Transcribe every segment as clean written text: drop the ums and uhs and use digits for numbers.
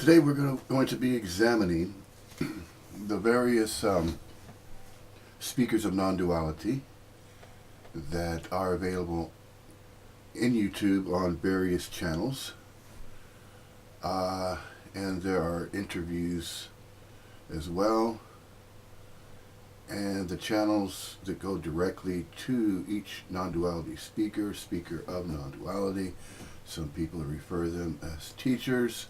Today we're going to be examining the various speakers of non-duality that are available in YouTube on various channels. And there are interviews as well. And the channels that go directly to each non-duality speaker of non-duality. Some people refer them as teachers.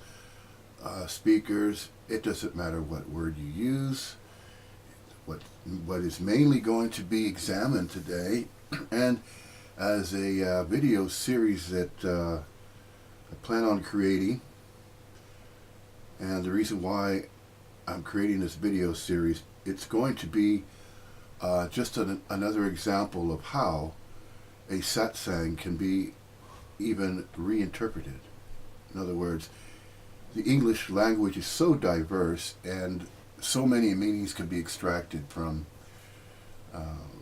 Speakers, it doesn't matter what word you use. What is mainly going to be examined today, and as a video series that I plan on creating, and the reason why I'm creating this video series, it's going to be just another example of how a satsang can be even reinterpreted. In other words, the English language is so diverse and so many meanings can be extracted from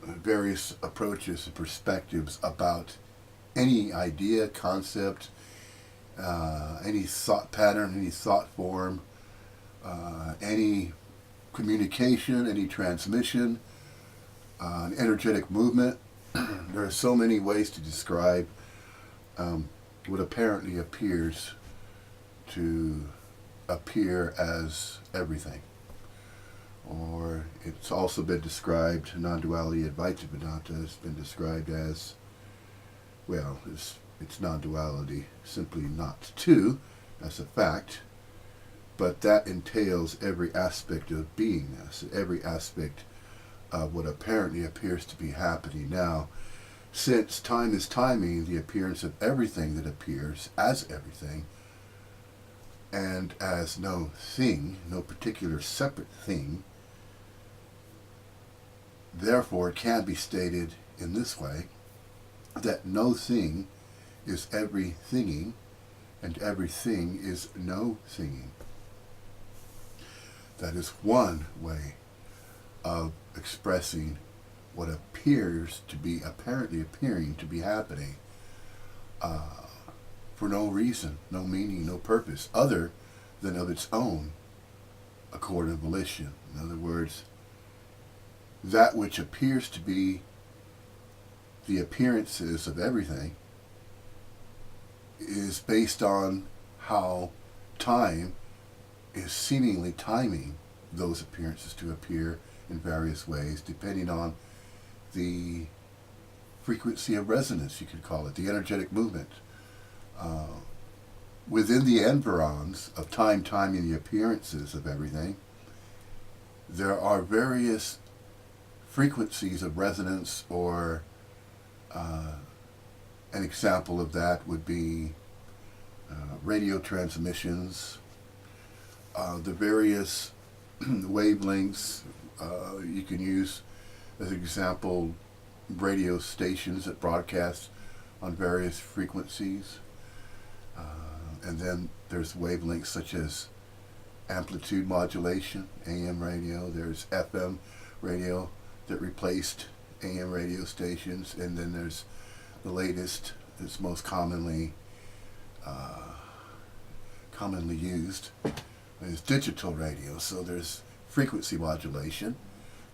various approaches and perspectives about any idea, concept, any thought pattern, any thought form, any communication, any transmission, an energetic movement. There are so many ways to describe what apparently appears to appear as everything. Or it's also been described, non-duality Advaitans has been described as, well, it's non-duality, simply not two, as a fact, but that entails every aspect of beingness, every aspect of what apparently appears to be happening now. Since time is timing, the appearance of everything that appears as everything and as no thing, no particular separate thing, therefore it can be stated in this way, that no thing is every thinging, and everything is no thinging. That is one way of expressing what appears to be, apparently appearing to be happening, for no reason, no meaning, no purpose, other than of its own accord and volition. In other words, that which appears to be the appearances of everything is based on how time is seemingly timing those appearances to appear in various ways, depending on the frequency of resonance, you could call it, the energetic movement. Within the environs of time timing the appearances of everything, there are various frequencies of resonance, or an example of that would be radio transmissions, the various wavelengths. You can use, as an example, radio stations that broadcast on various frequencies. And then there's wavelengths such as amplitude modulation, AM radio. There's FM radio that replaced AM radio stations. And then there's the latest, that's most commonly used, is digital radio. So there's frequency modulation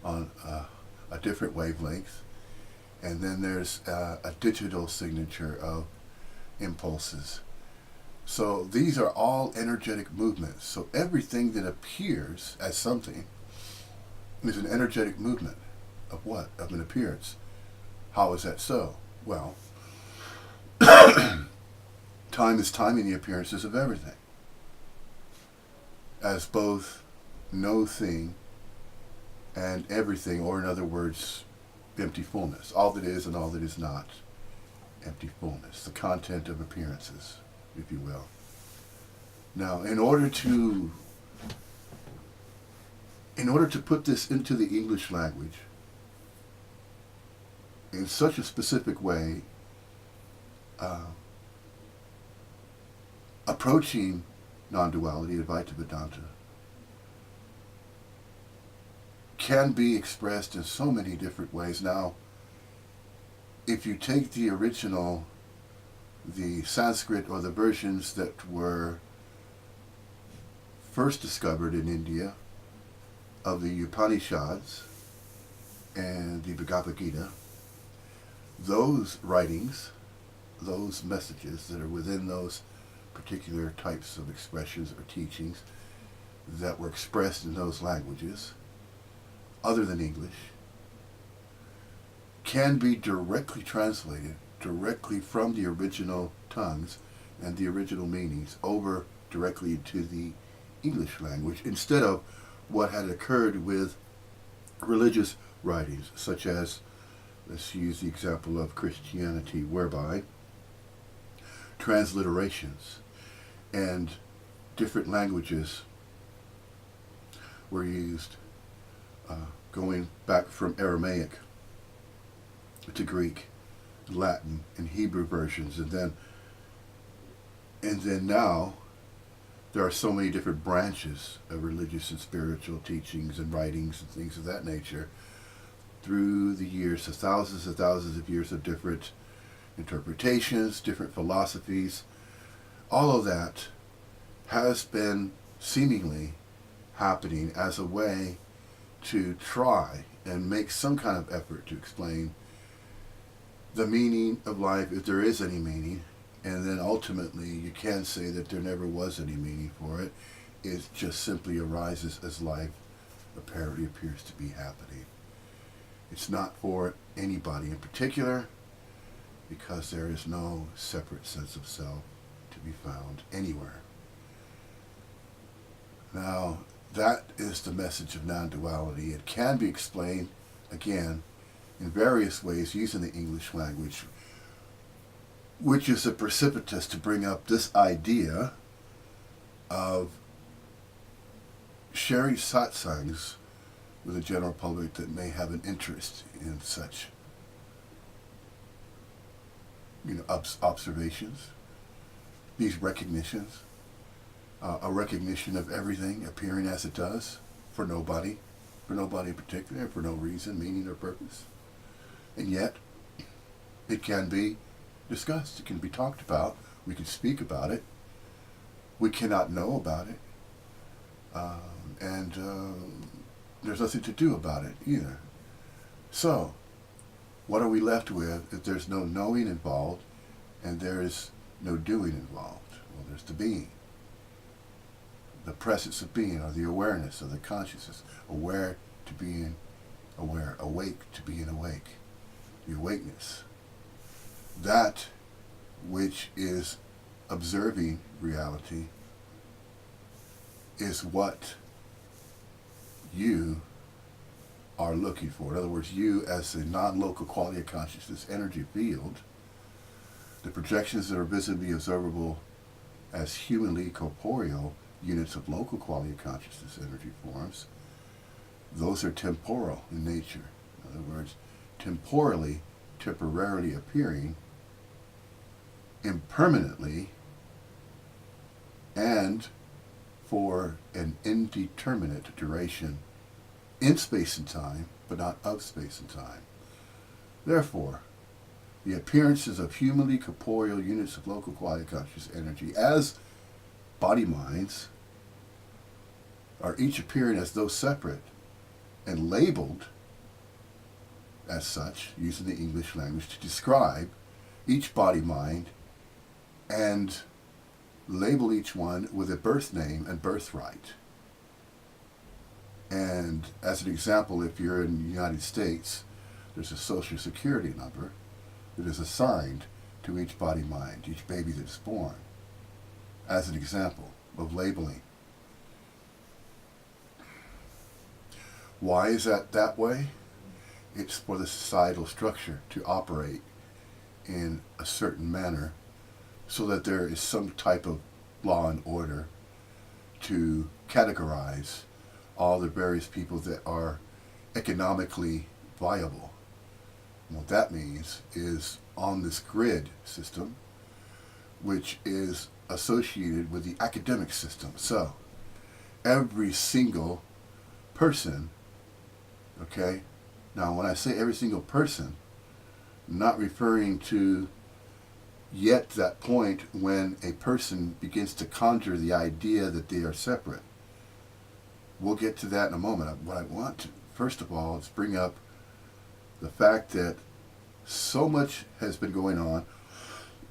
on a different wavelength. And then there's a digital signature of impulses. So these are all energetic movements. So everything that appears as something is an energetic movement of what? Of an appearance. How is that so? Well, time is timing the appearances of everything as both no thing and everything, or in other words, empty fullness. All that is and all that is not. Empty fullness. The content of appearances, if you will. Now, in order to put this into the English language in such a specific way, approaching non-duality, Advaita Vedanta, can be expressed in so many different ways. Now, if you take the original, the Sanskrit, or the versions that were first discovered in India of the Upanishads and the Bhagavad Gita, those writings, those messages that are within those particular types of expressions or teachings that were expressed in those languages, other than English, can be directly translated directly from the original tongues and the original meanings over directly into the English language, instead of what had occurred with religious writings, such as, let's use the example of Christianity, whereby transliterations and different languages were used, going back from Aramaic to Greek, Latin, and Hebrew versions, and then now there are so many different branches of religious and spiritual teachings and writings and things of that nature through the years, thousands and thousands of years of different interpretations, different philosophies. All of that has been seemingly happening as a way to try and make some kind of effort to explain the meaning of life, if there is any meaning, and then ultimately you can say that there never was any meaning for it. It just simply arises as life apparently appears to be happening. It's not for anybody in particular, because there is no separate sense of self to be found anywhere. Now, that is the message of non-duality. It can be explained, again, in various ways using the English language, which is a precipitous to bring up this idea of sharing satsangs with the general public that may have an interest in such, observations, these recognitions, a recognition of everything appearing as it does for nobody in particular, for no reason, meaning, or purpose. And yet, it can be discussed, it can be talked about, we can speak about it, we cannot know about it, and there's nothing to do about it either. So, what are we left with if there's no knowing involved and there is no doing involved? Well, there's the being. The presence of being, or the awareness of the consciousness. Aware to being aware. Awake to being awake. The awakeness. That which is observing reality is what you are looking for. In other words, you as a non-local quality of consciousness energy field, the projections that are visibly observable as humanly corporeal units of local quality of consciousness energy forms, those are temporal in nature. In other words, temporarily appearing, impermanently, and for an indeterminate duration in space and time, but not of space and time. Therefore, the appearances of humanly corporeal units of local quality conscious energy as body minds are each appearing as though separate and labeled as such, using the English language to describe each body mind and label each one with a birth name and birthright. And as an example, if you're in the United States, there's a social security number that is assigned to each body mind, each baby that's born, as an example of labeling. Why is that way? It's for the societal structure to operate in a certain manner so that there is some type of law and order to categorize all the various people that are economically viable. And what that means is on this grid system, which is associated with the academic system. So, every single person, okay? Now, when I say every single person, I'm not referring to yet that point when a person begins to conjure the idea that they are separate. We'll get to that in a moment. What I want to, first of all, is bring up the fact that so much has been going on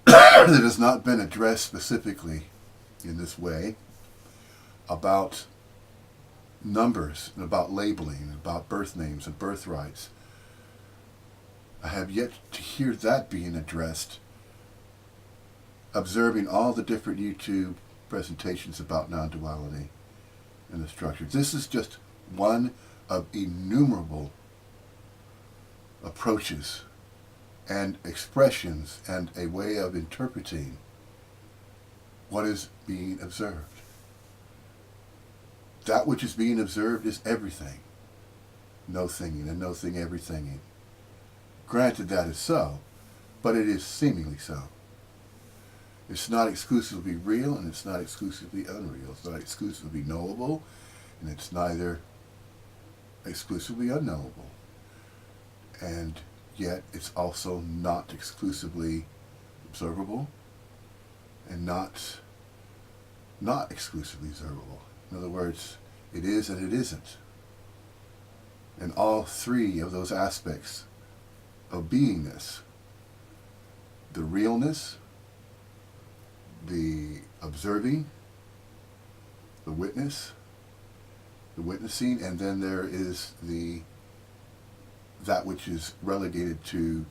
that has not been addressed specifically in this way about numbers and about labeling and about birth names and birthrights. I have yet to hear that being addressed. Observing all the different YouTube presentations about non-duality and the structures. This is just one of innumerable approaches and expressions and a way of interpreting what is being observed. That which is being observed is everything. No thinging and no thing everythinging. Granted, that is so, but it is seemingly so. It's not exclusively real and it's not exclusively unreal. It's not exclusively knowable and it's neither exclusively unknowable. And yet it's also not exclusively observable and not exclusively observable. In other words, it is and it isn't. And all three of those aspects of beingness, the realness, the observing, the witness, the witnessing, and then there is that which is relegated to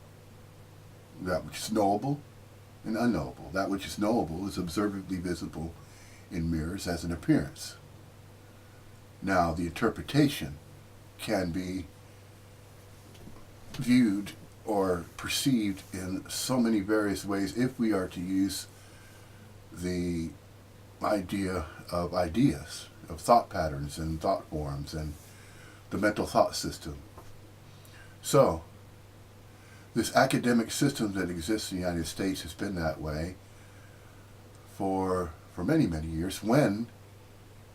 that which is knowable and unknowable. That which is knowable is observably visible in mirrors as an appearance. Now, the interpretation can be viewed or perceived in so many various ways if we are to use the idea of ideas, of thought patterns and thought forms and the mental thought system. So, this academic system that exists in the United States has been that way for many, many years when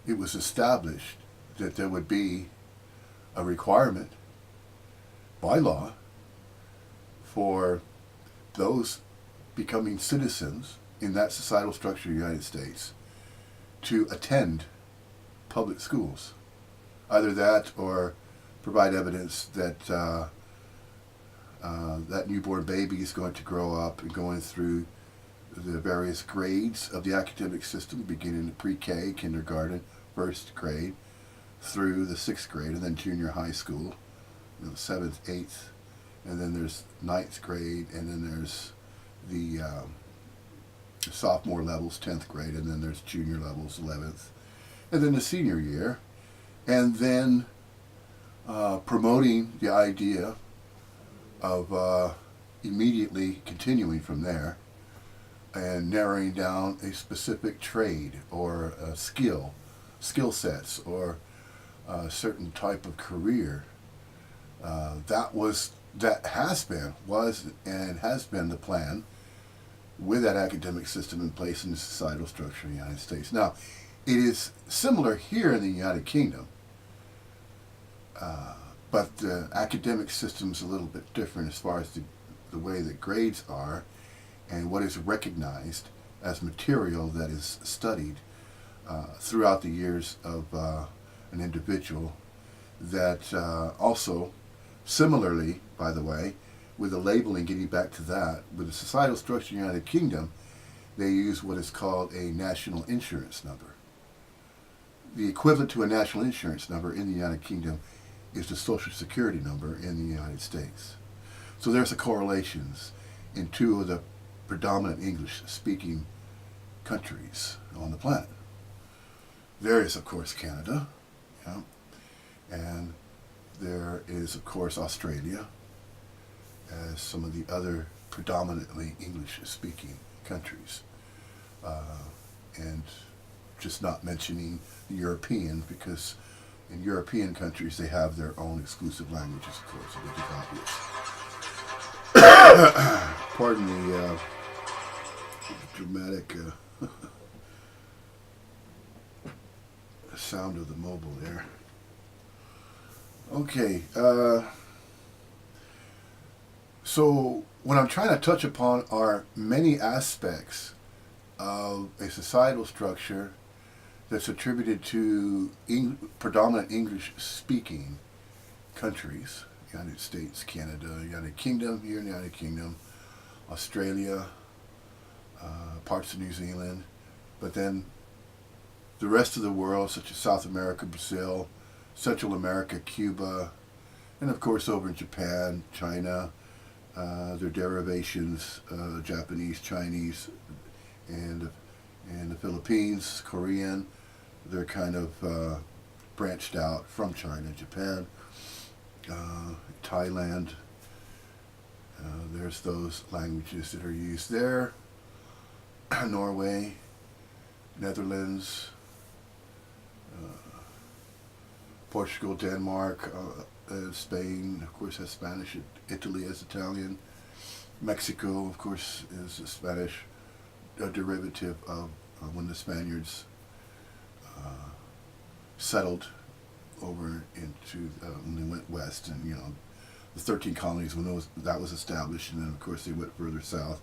it was established that there would be a requirement by law for those becoming citizens in that societal structure of the United States to attend public schools. Either that or provide evidence that that newborn baby is going to grow up and going through the various grades of the academic system, beginning at pre-K, kindergarten, first grade, through the sixth grade, and then junior high school, seventh, eighth, and then there's ninth grade, and then there's the sophomore levels, 10th grade, and then there's junior levels, 11th, and then the senior year, and then promoting the idea of immediately continuing from there and narrowing down a specific trade or a skill sets, or a certain type of career. Was and has been the plan with that academic system in place in the societal structure of the United States. Now, it is similar here in the United Kingdom, but the academic system is a little bit different as far as the way that grades are and what is recognized as material that is studied throughout the years of an individual. That also, similarly, by the way, with the labeling, getting back to that, with the societal structure in the United Kingdom, they use what is called a national insurance number. The equivalent to a national insurance number in the United Kingdom is the Social Security number in the United States. So there's a correlations in two of the predominant English-speaking countries on the planet. There is, of course, Canada, yeah, and there is, of course, Australia, as some of the other predominantly English-speaking countries. And just not mentioning the European, because in European countries they have their own exclusive languages, of course, which is obvious. Pardon the dramatic sound of the mobile there. Okay, so what I'm trying to touch upon are many aspects of a societal structure that's attributed to predominant English-speaking countries: United States, Canada, United Kingdom, United Kingdom, Australia, parts of New Zealand, but then the rest of the world, such as South America, Brazil, Central America, Cuba, and of course over in Japan, China, their derivations, Japanese, Chinese, and the Philippines, Korean. They're kind of branched out from China, Japan, Thailand. There's those languages that are used there. Norway, Netherlands, Portugal, Denmark, Spain, of course, has Spanish. Italy has Italian. Mexico, of course, is a Spanish derivative of when the Spaniards settled over into when they went west, and the 13 colonies when that was established, and then of course they went further south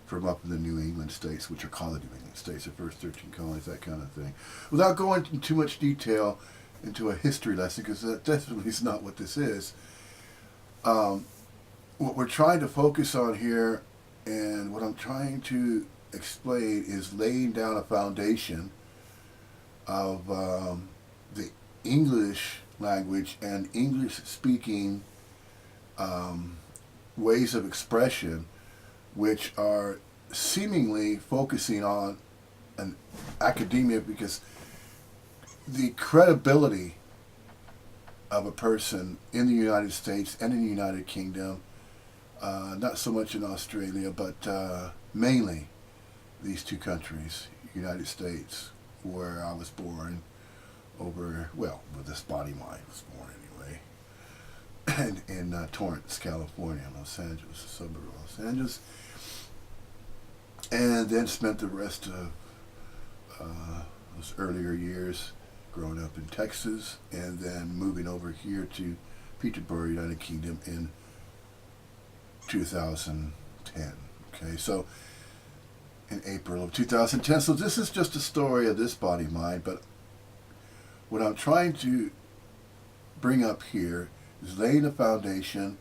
from up in the New England states, which are called the New England states, the first 13 colonies, that kind of thing. Without going into too much detail into a history lesson, because that definitely is not what this is. What we're trying to focus on here, and what I'm trying to explain, is laying down a foundation of the English language and English-speaking ways of expression, which are seemingly focusing on an academia, because the credibility of a person in the United States and in the United Kingdom, not so much in Australia, but mainly these two countries, United States, where I was born, where this body mind was born anyway, and in Torrance, California, Los Angeles, a suburb of Los Angeles, and then spent the rest of those earlier years growing up in Texas, and then moving over here to Peterborough, United Kingdom in 2010. Okay, so in April of 2010. So this is just a story of this body mind, but what I'm trying to bring up here is laying a foundation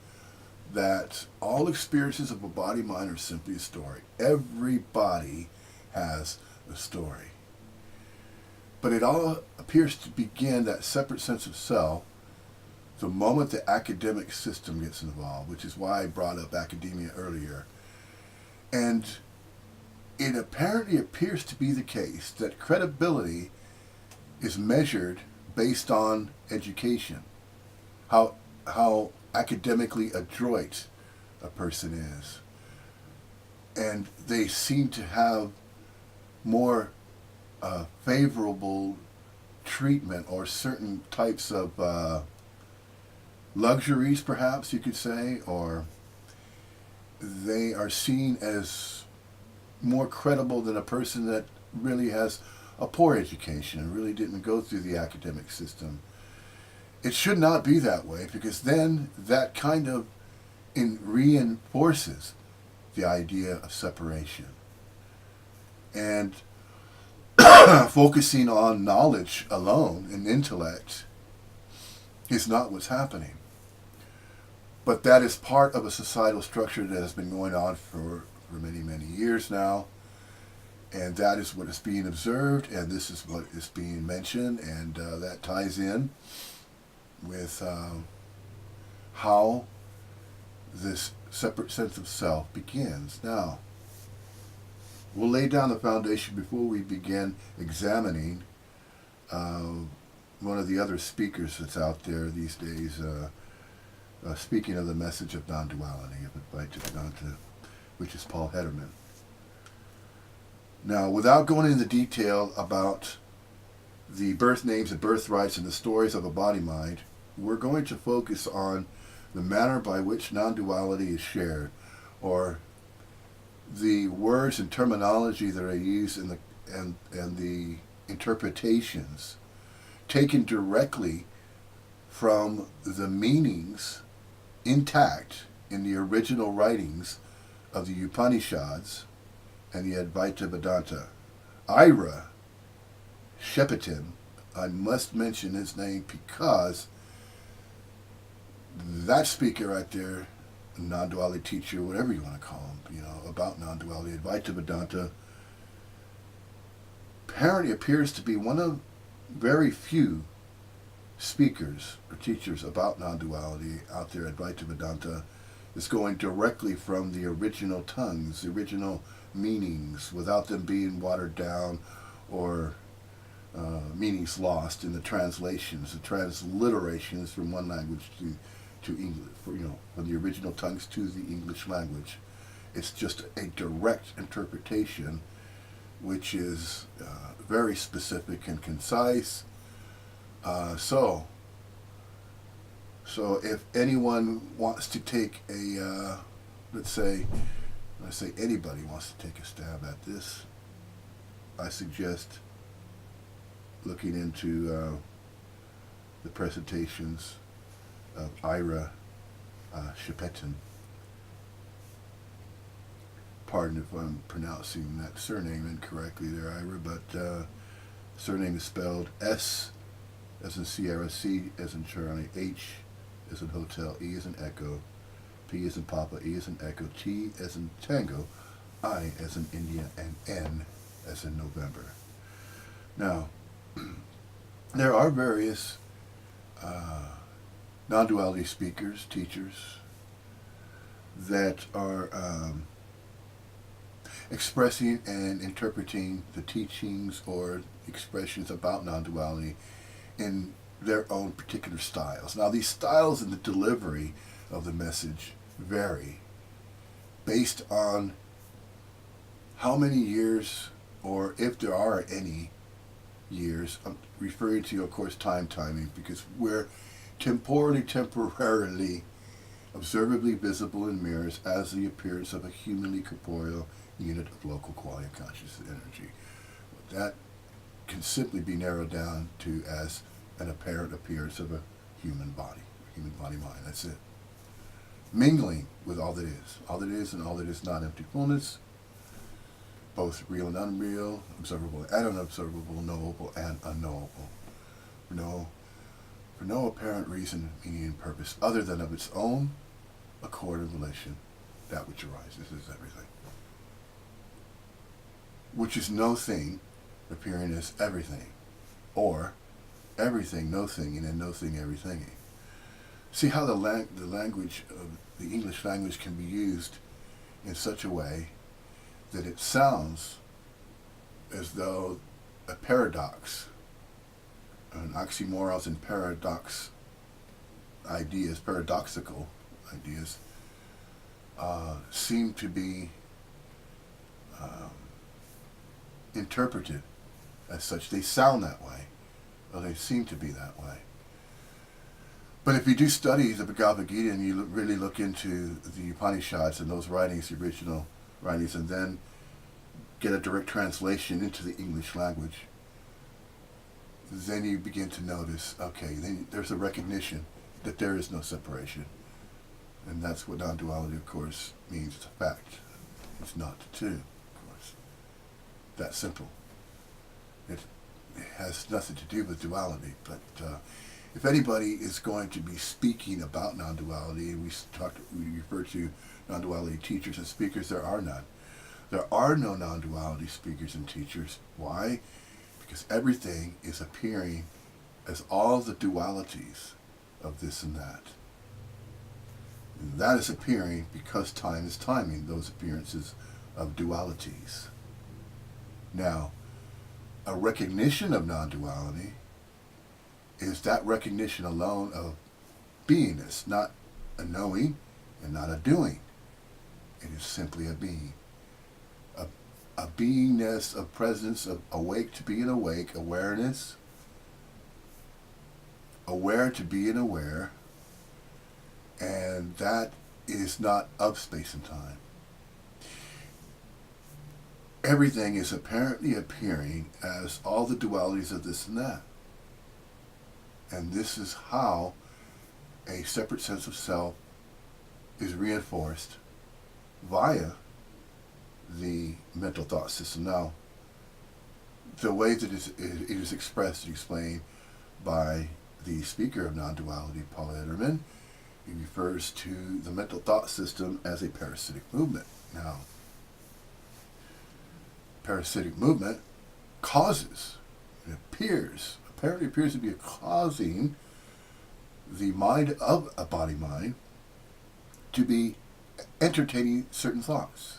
that all experiences of a body mind are simply a story. Everybody has a story. But it all appears to begin, that separate sense of self, the moment the academic system gets involved, which is why I brought up academia earlier. And it apparently appears to be the case that credibility is measured based on education, how academically adroit a person is. And they seem to have more favorable treatment, or certain types of luxuries, perhaps you could say, or they are seen as more credible than a person that really has a poor education and really didn't go through the academic system. It should not be that way, because then that kind of reinforces the idea of separation. And focusing on knowledge alone and intellect is not what's happening. But that is part of a societal structure that has been going on for many, many years now. And that is what is being observed, and this is what is being mentioned, and that ties in with how this separate sense of self begins. Now, we'll lay down the foundation before we begin examining one of the other speakers that's out there these days, speaking of the message of non-duality, of Advaitans, which is Paul Hederman. Now, without going into detail about the birth names and birthrights and the stories of a body mind, we're going to focus on the manner by which non-duality is shared, or the words and terminology that are used in the interpretations taken directly from the meanings intact in the original writings of the Upanishads and the Advaita Vedanta. Ira Shepetin. I must mention his name because that speaker right there, non-duality teacher, whatever you want to call him, about non-duality, Advaita Vedanta, apparently appears to be one of very few speakers or teachers about non-duality out there at Advaita Vedanta is going directly from the original tongues, the original meanings, without them being watered down or meanings lost in the translations, the transliterations from one language to English, from the original tongues to the English language. It's just a direct interpretation, which is very specific and concise. So if anyone wants to take a, let's say anybody wants to take a stab at this, I suggest looking into the presentations of Ira Shepetin. Pardon if I'm pronouncing that surname incorrectly there, Ira, but surname is spelled S as in Sierra, C as in Charlie, H as in Hotel, E as in Echo, P as in Papa, E as in Echo, T as in Tango, I as in India, and N as in November. Now, there are various non-duality speakers, teachers, that are expressing and interpreting the teachings or expressions about non-duality in their own particular styles. Now, these styles and the delivery of the message vary based on how many years, or if there are any years. I'm referring to, of course, timing, because we're temporarily observably visible in mirrors as the appearance of a humanly corporeal unit of local quality of conscious energy. That can simply be narrowed down to as an apparent appearance of a human body mind. That's it. Mingling with all that is and all that is not, empty fullness, both real and unreal, observable and unobservable, knowable and unknowable, for no apparent reason, meaning, and purpose other than of its own accord and relation, that which arises is everything, which is no thing appearing as everything, or everything no thing, and then no thing everything. See how the language of the English language can be used in such a way that it sounds as though a paradox, an oxymorons and paradoxical ideas, seem to be interpreted as such. They sound that way, or they seem to be that way. But if you do study the Bhagavad Gita and you really look into the Upanishads and those writings, the original writings, and then get a direct translation into the English language, then you begin to notice, okay, then there's a recognition that there is no separation. And that's what non-duality, of course, means. It's a fact. It's not two, of course. That simple. It has nothing to do with duality. But if anybody is going to be speaking about non-duality, and we refer to non-duality teachers and speakers, there are none. There are no non-duality speakers and teachers. Why? Because everything is appearing as all the dualities of this and that. And that is appearing because time is timing those appearances of dualities. Now, a recognition of non-duality is that recognition alone of beingness, not a knowing and not a doing. It is simply a being. A beingness, a presence, of awake to being awake, awareness, aware to being aware, and that is not of space and time. Everything is apparently appearing as all the dualities of this and that. And this is how a separate sense of self is reinforced via the mental thought system. Now, the way that it is expressed and explained by the speaker of non-duality, Paul Ederman, he refers to the mental thought system as a parasitic movement. Now, parasitic movement causes, apparently appears to be causing the mind of a body mind to be entertaining certain thoughts,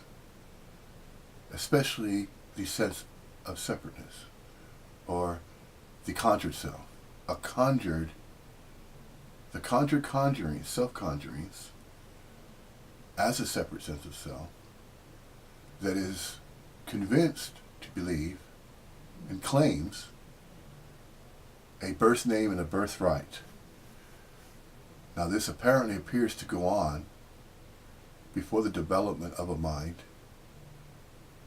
especially the sense of separateness, or the conjured self. The conjured conjuring, self-conjurings, as a separate sense of self, that is convinced to believe and claims a birth name and a birthright. Now this apparently appears to go on before the development of a mind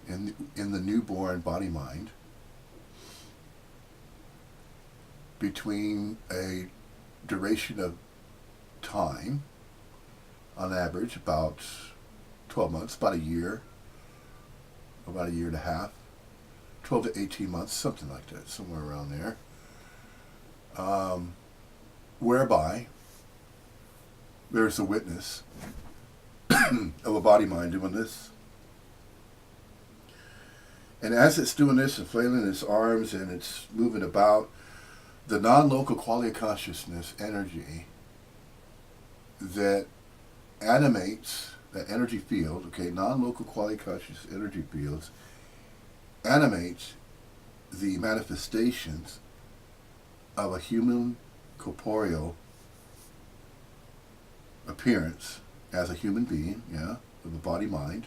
in the newborn body mind, between a duration of time, on average about 12 months, about a year and a half, 12 to 18 months, something like that, somewhere around there, whereby there's a witness of a body mind doing this. And as it's doing this and flailing its arms and it's moving about, the non-local quality of consciousness energy that animates that energy field, okay, non-local quality consciousness energy fields, animates the manifestations of a human corporeal appearance as a human being, of the body mind,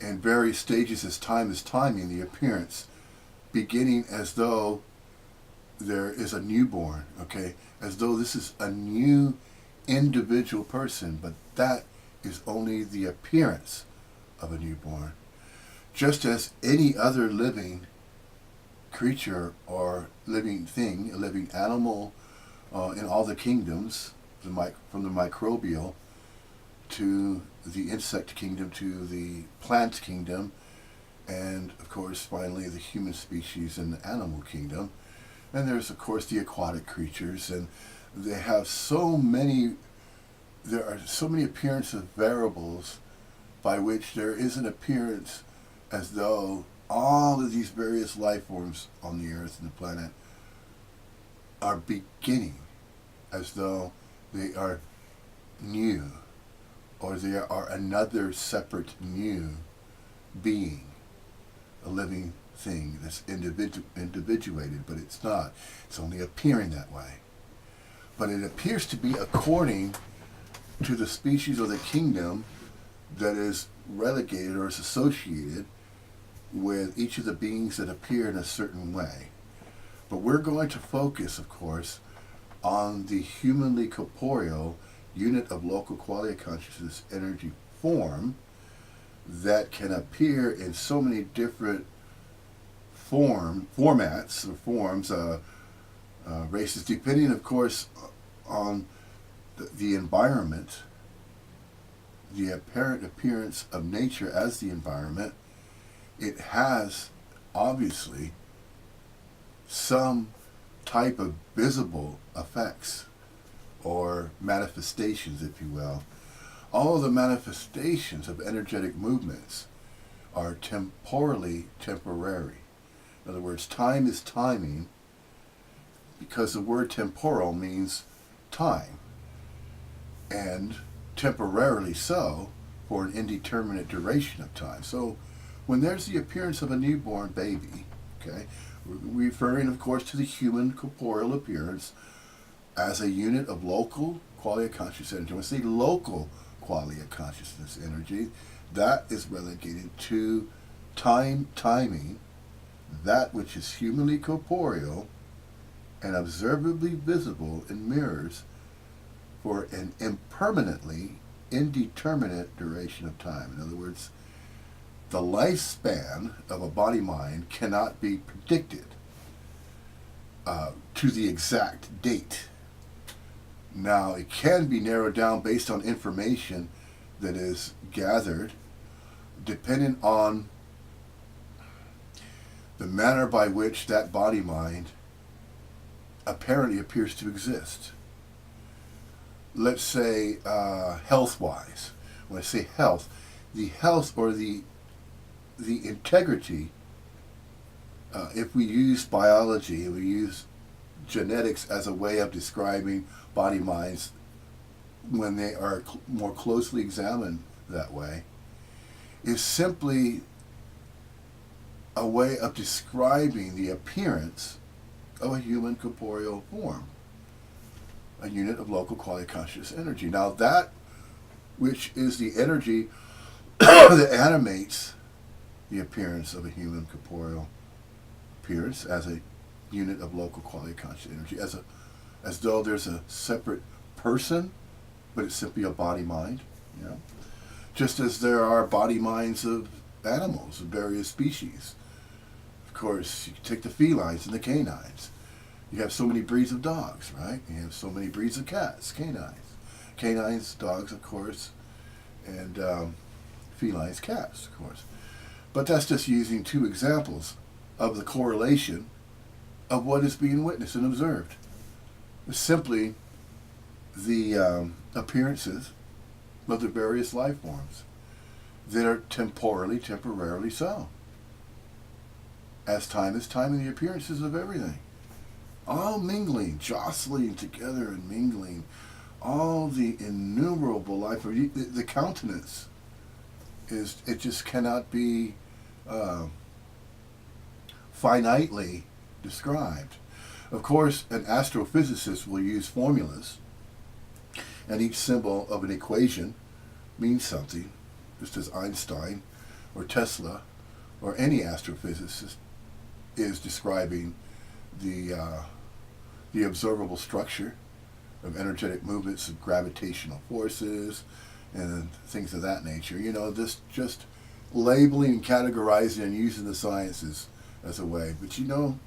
in various stages as time is timing the appearance, beginning as though there is a newborn, okay, as though this is a new individual person, but that is only the appearance of a newborn. Just as any other living creature or living thing, a living animal in all the kingdoms, from the microbial to the insect kingdom to the plant kingdom, and of course finally the human species and the animal kingdom. And there's of course the aquatic creatures, and they have there are so many appearance of variables by which there is an appearance as though all of these various life forms on the earth and the planet are beginning as though they are new, or they are another separate new being, a living thing that's individuated, but it's not. It's only appearing that way. But it appears to be according to the species or the kingdom that is relegated or is associated with each of the beings that appear in a certain way. But we're going to focus, of course, on the humanly corporeal unit of local quality of consciousness energy form that can appear in so many different formats or forms, races, depending, of course, on the environment, the apparent appearance of nature as the environment. It has obviously some type of visible effects or manifestations, if you will. All of the manifestations of energetic movements are temporary. In other words, time is timing, because the word temporal means time, and temporarily so for an indeterminate duration of time. So when there's the appearance of a newborn baby, okay, we're referring, of course, to the human corporeal appearance as a unit of local quality of consciousness energy. When I say local quality of consciousness energy, that is relegated to timing, that which is humanly corporeal and observably visible in mirrors for an impermanently indeterminate duration of time. In other words, the lifespan of a body mind cannot be predicted to the exact date. Now, it can be narrowed down based on information that is gathered, depending on the manner by which that body-mind apparently appears to exist. Let's say health-wise. When I say health, the health or the integrity, if we use biology, we use genetics as a way of describing body minds when they are more closely examined that way, is simply a way of describing the appearance of a human corporeal form, a unit of local quality conscious energy. Now that which is the energy that animates the appearance of a human corporeal appearance as a unit of local quality conscious energy, as though there's a separate person, but it's simply a body mind, you know? Just as there are body minds of animals of various species. Of course, you take the felines and the canines. You have so many breeds of dogs, right? You have so many breeds of cats, canines. Canines, dogs, of course, and felines, cats, of course. But that's just using two examples of the correlation of what is being witnessed and observed. It's simply the appearances of the various life forms that are temporarily so. As time is time, and the appearances of everything. All mingling, jostling together and mingling. All the innumerable life forms. The countenance it just cannot be finitely described. Of course, an astrophysicist will use formulas, and each symbol of an equation means something, just as Einstein or Tesla or any astrophysicist is describing the observable structure of energetic movements of gravitational forces and things of that nature. You know, this just labeling and categorizing and using the sciences as a way. But you know,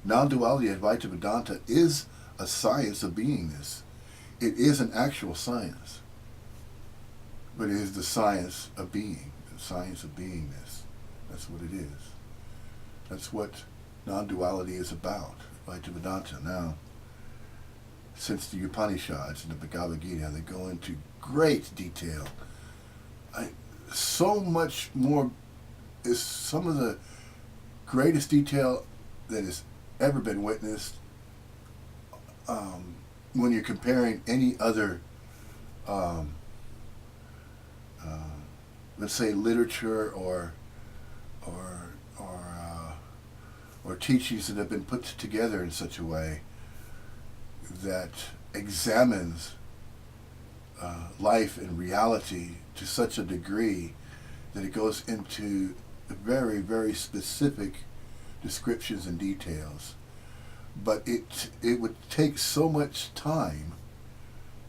non-duality Advaita Vedanta is a science of beingness. It is an actual science, but it is the science of being, the science of beingness. That's what it is. That's what non-duality is about, Advaita Vedanta. Now, since the Upanishads and the Bhagavad Gita, they go into great detail. So much more is some of the greatest detail that has ever been witnessed when you're comparing any other, let's say, literature or teachings that have been put together in such a way that examines life and reality to such a degree that it goes into very, very specific descriptions and details. But it would take so much time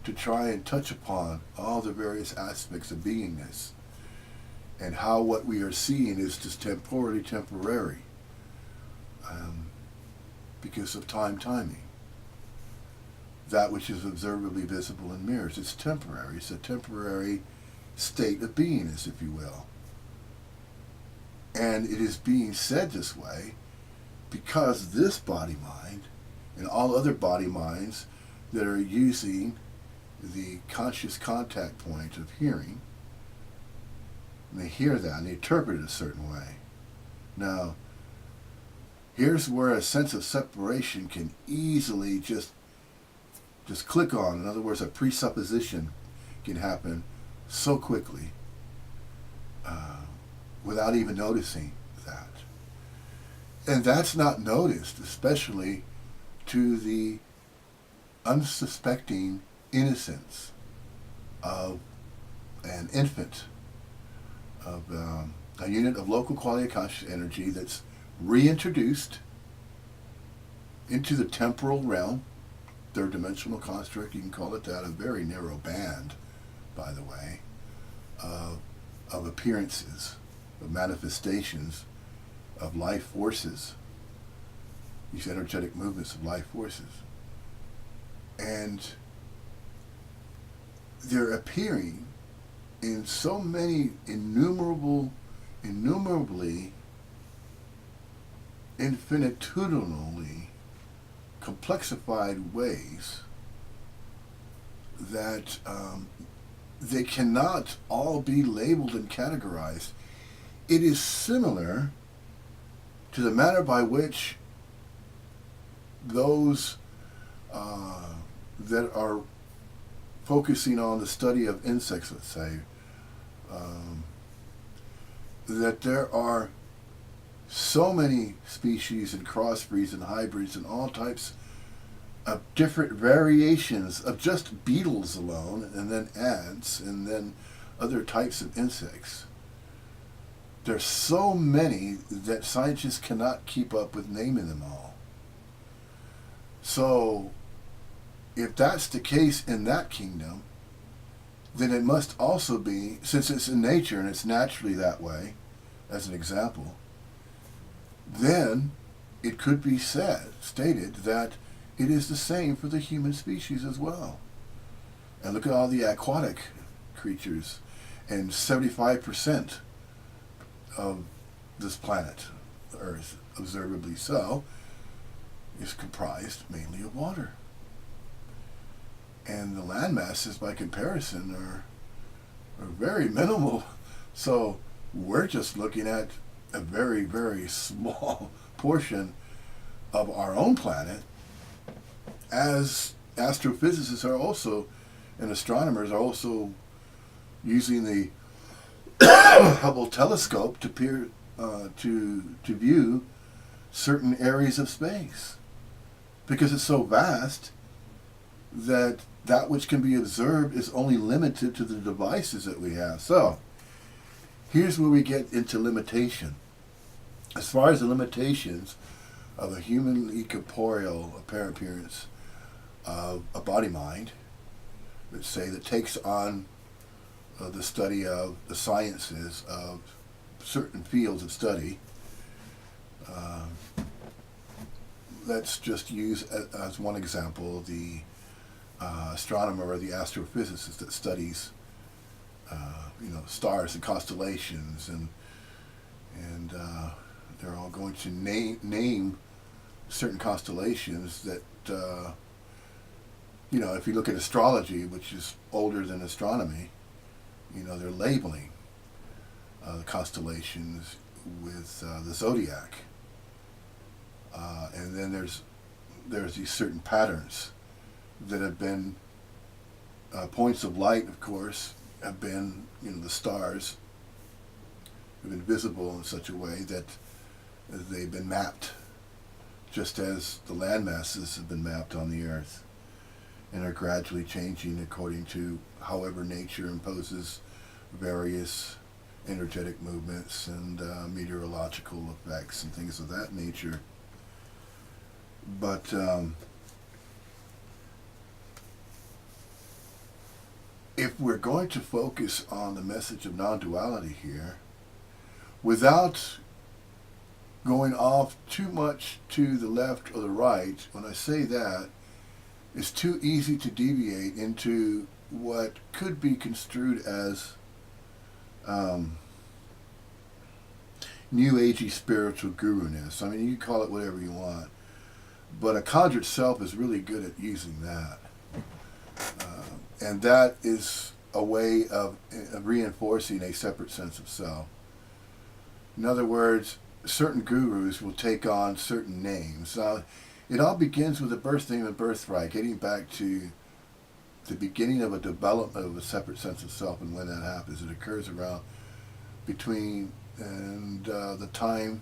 to try and touch upon all the various aspects of beingness and how what we are seeing is just temporary because of timing. That which is observably visible in mirrors, it's temporary. It's a temporary state of beingness, if you will. And it is being said this way because this body-mind and all other body-minds that are using the conscious contact point of hearing, and they hear that and they interpret it a certain way. Now, here's where a sense of separation can easily just click on. In other words, a presupposition can happen so quickly without even noticing that. And that's not noticed, especially to the unsuspecting innocence of an infant, of a unit of local quality of conscious energy that's reintroduced into the temporal realm, third dimensional construct, you can call it that, a very narrow band, by the way, of appearances, of manifestations of life forces, these energetic movements of life forces. And they're appearing in so many innumerably infinitudinally complexified ways that they cannot all be labeled and categorized. It is similar to the manner by which those that are focusing on the study of insects, let's say, that there are so many species and crossbreeds and hybrids and all types of different variations of just beetles alone, and then ants, and then other types of insects. There's so many that scientists cannot keep up with naming them all. So, if that's the case in that kingdom, then it must also be, since it's in nature and it's naturally that way, as an example, then it could be stated that it is the same for the human species as well. And look at all the aquatic creatures, and 75% of this planet, the Earth, observably so, is comprised mainly of water. And the land masses, by comparison, are very minimal. So we're just looking at a very, very small portion of our own planet, as astrophysicists are also, and astronomers are also using the Hubble telescope to view certain areas of space, because it's so vast that which can be observed is only limited to the devices that we have. So here's where we get into limitation. As far as the limitations of a humanly corporeal appearance of a body-mind, let's say, that takes on the study of the sciences of certain fields of study. Let's just use as one example the astronomer or the astrophysicist that studies stars and constellations, and they're all going to name certain constellations that if you look at astrology, which is older than astronomy, they're labeling the constellations with the zodiac, and then there's these certain patterns that have been points of light. Of course, have been the stars have been visible in such a way that they've been mapped, just as the land masses have been mapped on the Earth, and are gradually changing according to however nature imposes various energetic movements and meteorological effects and things of that nature. But if we're going to focus on the message of non-duality here, without going off too much to the left or the right, when I say that, it's too easy to deviate into what could be construed as New Agey spiritual guru-ness. I mean, you can call it whatever you want, but a conjured self is really good at using that. And that is a way of reinforcing a separate sense of self. In other words, certain gurus will take on certain names. It all begins with a birth name and birthright, getting back to the beginning of a development of a separate sense of self. And when that happens, it occurs around between the timeline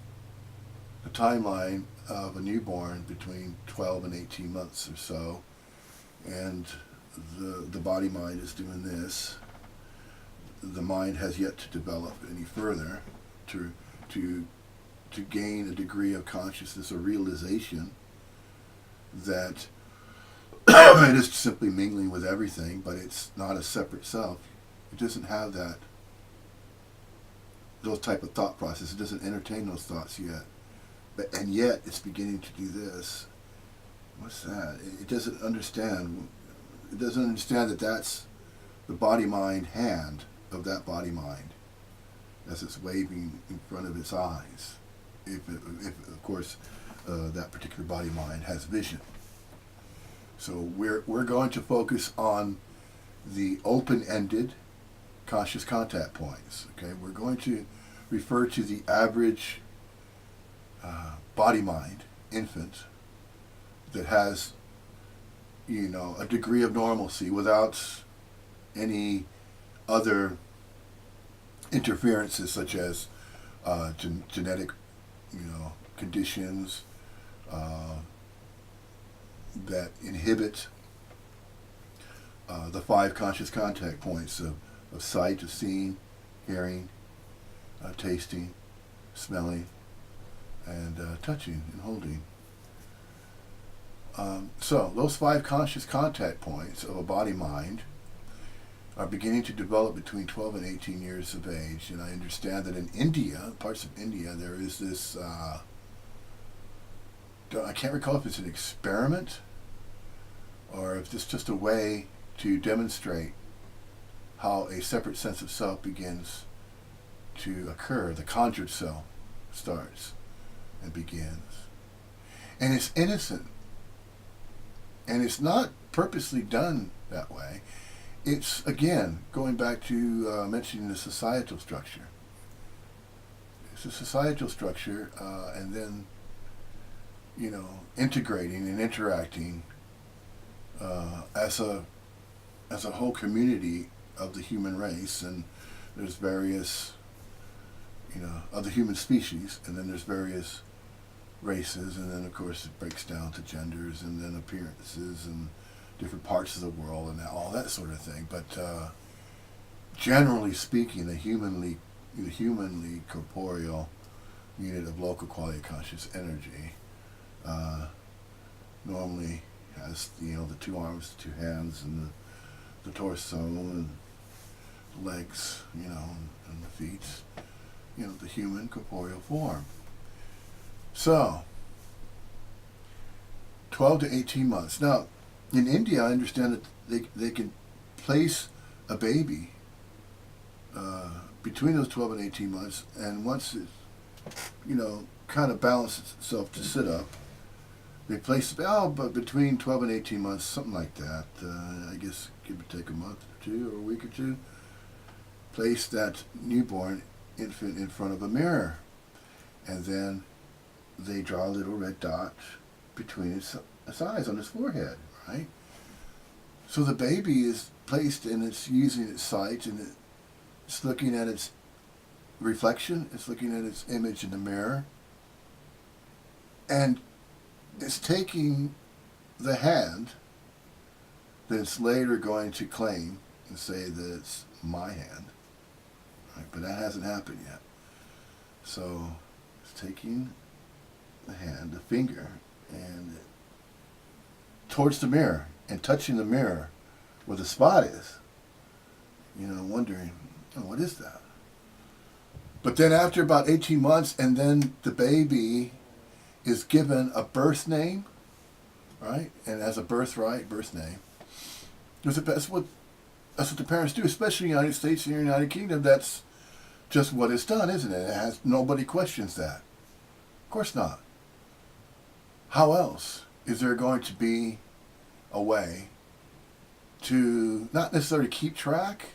of a newborn, between 12 and 18 months or so, and the body mind is doing this. The mind has yet to develop any further to gain a degree of consciousness or realization that it is simply mingling with everything, but it's not a separate self. It doesn't have those type of thought processes. It doesn't entertain those thoughts yet. And yet it's beginning to do this. What's that? It doesn't understand. It doesn't understand that that's the body-mind hand of that body-mind as it's waving in front of its eyes. if of course, that particular body mind has vision. So we're going to focus on the open-ended conscious contact points. Okay, we're going to refer to the average body mind infant that has, a degree of normalcy without any other interferences such as genetic, conditions that inhibit the five conscious contact points of sight, of seeing, hearing, tasting, smelling, and touching and holding. So those five conscious contact points of a body mind are beginning to develop between 12 and 18 years of age. And I understand that in India, parts of India, there is this, I can't recall if it's an experiment or if it's just a way to demonstrate how a separate sense of self begins to occur. The conjured self starts and begins. And it's innocent. And it's not purposely done that way. It's, again, going back to mentioning the societal structure. It's a societal structure, and then, integrating and interacting as a whole community of the human race. And there's various, of the human species, and then there's various races, and then of course it breaks down to genders and then appearances and different parts of the world and all that sort of thing. But generally speaking, the humanly corporeal unit of local quality of conscious energy normally has the two arms, the two hands, and the torso and the legs, and the feet, the human corporeal form. So, 12 to 18 months. Now, in India, I understand that they can place a baby between those 12 and 18 months, and once it, kind of balances itself to sit up, they place but between 12 and 18 months, something like that. I guess it would take a month or two or a week or two. Place that newborn infant in front of a mirror, and then they draw a little red dot between its eyes on its forehead, right? So the baby is placed and it's using its sight, and it's looking at its reflection, it's looking at its image in the mirror, and it's taking the hand that it's later going to claim and say that it's my hand, right? But that hasn't happened yet. So it's taking the hand, the finger, and towards the mirror and touching the mirror where the spot is, wondering, what is that? But then after about 18 months, and then the baby is given a birth name, right? And as a birth name. That's what the parents do, especially in the United States and the United Kingdom. That's just what it's done, isn't it? Nobody questions that. Of course not. How else is there going to be a way to not necessarily keep track,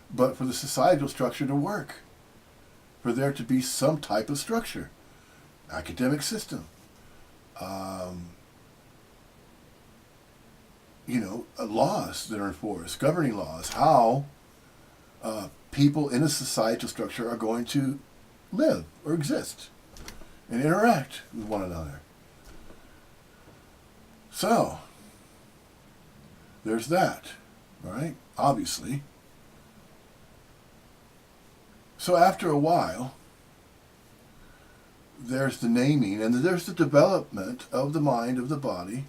but for the societal structure to work, for there to be some type of structure, academic system, laws that are enforced, governing laws, how people in a societal structure are going to live or exist and interact with one another. So, there's that, right? Obviously. So after a while, there's the naming, and there's the development of the mind, of the body.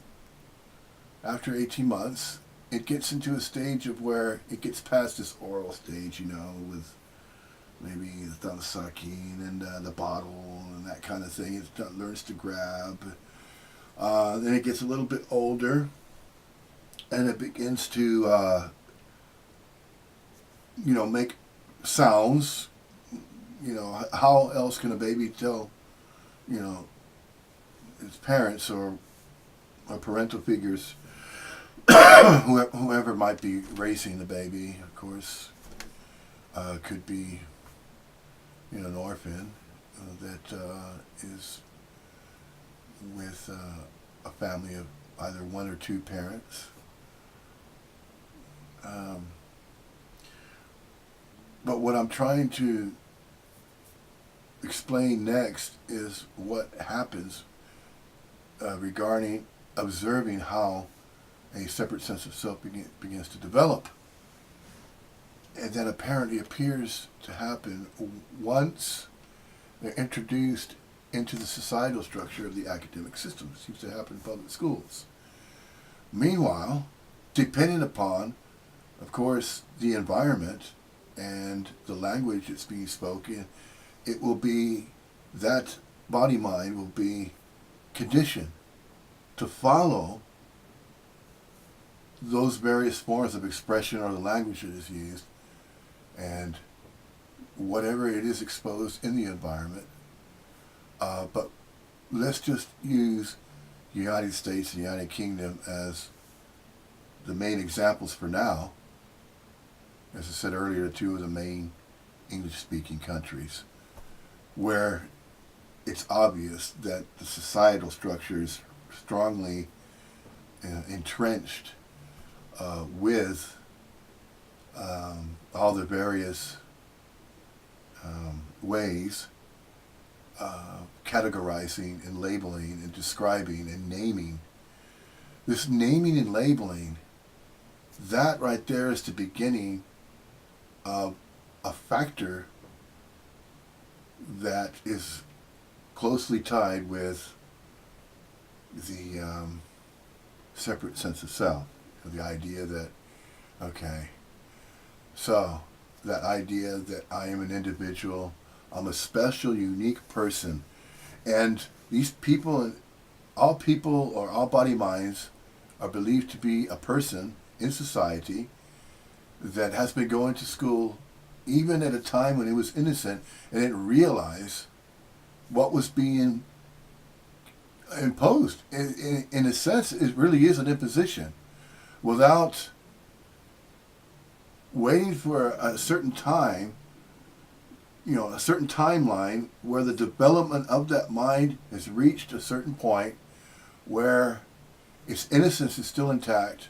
After 18 months, it gets into a stage of where it gets past this oral stage, with maybe the thumb sucking and the bottle and that kind of thing. It learns to grab. Then it gets a little bit older, and it begins to, make sounds. How else can a baby tell you know, its parents or parental figures, whoever might be raising the baby, of course, could be, an orphan that is with a family of either one or two parents. But what I'm trying to explain next is what happens regarding observing how a separate sense of self begins to develop. And that apparently appears to happen once they're introduced into the societal structure of the academic system. It seems to happen in public schools. Meanwhile, depending upon, of course, the environment and the language that's being spoken, it will be, that body mind will be conditioned to follow those various forms of expression or the language that is used, and whatever it is exposed in the environment. But let's just use the United States and the United Kingdom as the main examples for now. As I said earlier, two of the main English-speaking countries, where it's obvious that the societal structure is strongly entrenched with all the various ways categorizing and labeling and describing and naming. This naming and labeling, that right there is the beginning of a factor that is closely tied with the separate sense of self. The idea that, okay, so that idea that I am an individual, I'm a special, unique person, and these people or all body minds are believed to be a person in society that has been going to school even at a time when it was innocent and didn't realize what was being imposed. In a sense, it really is an imposition. Without waiting for a certain time, a certain timeline where the development of that mind has reached a certain point where its innocence is still intact,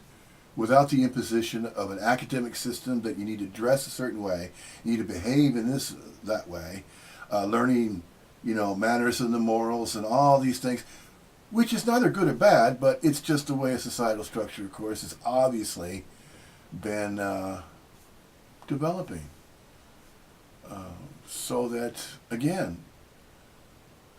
without the imposition of an academic system that you need to dress a certain way, you need to behave in that way, learning, manners and the morals and all these things, which is neither good or bad, but it's just the way a societal structure, of course, has obviously been developing. So that, again,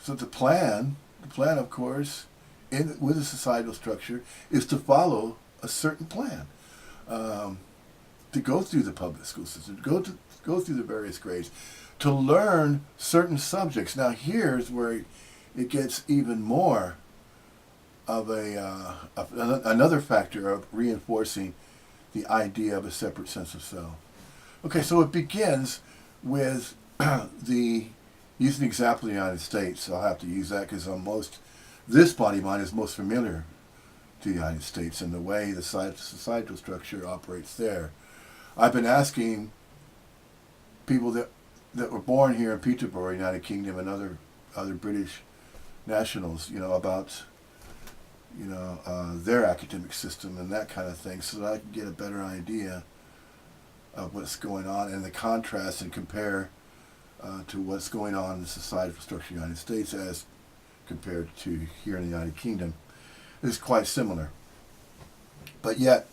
the plan, of course, with a societal structure, is to follow a certain plan, to go through the public school system, to go through the various grades, to learn certain subjects. Now here's where it gets even more of another factor of reinforcing the idea of a separate sense of self. Okay, so it begins with using the example of the United States. I'll have to use that because this body mind is most familiar to the United States and the way the societal structure operates there. I've been asking people that were born here in Peterborough, United Kingdom, and other British nationals, about their academic system and that kind of thing, so that I can get a better idea of what's going on and the contrast and compare to what's going on in the societal structure of the United States as compared to here in the United Kingdom. It's quite similar. But yet,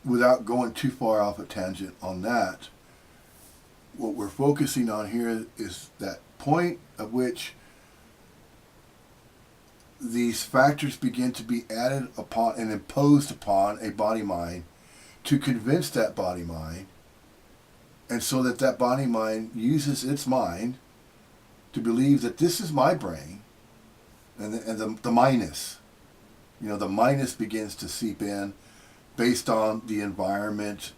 without going too far off a tangent on that, what we're focusing on here is that point at which these factors begin to be added upon and imposed upon a body mind to convince that body mind, and so that body mind uses its mind to believe that this is my brain, and the minus, the minus begins to seep in based on the environment,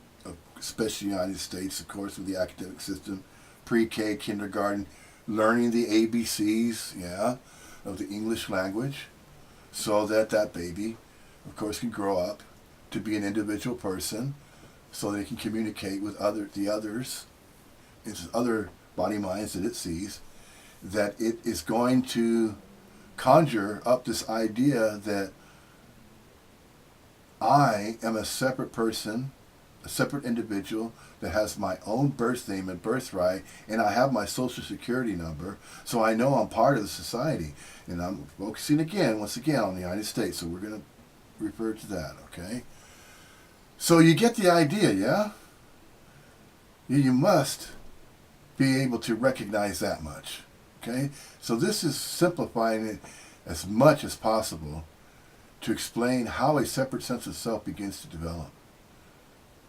especially the United States, of course, with the academic system, pre-K, kindergarten, learning the ABCs, of the English language, so that that baby, of course, can grow up to be an individual person, so they can communicate with the others, its other body minds that it sees, that it is going to conjure up this idea that I am a separate person, a separate individual that has my own birth name and birthright, and I have my social security number, so I know I'm part of the society. And I'm focusing once again, on the United States, so we're going to refer to that, okay? So you get the idea, yeah? You must be able to recognize that much, okay? So this is simplifying it as much as possible to explain how a separate sense of self begins to develop.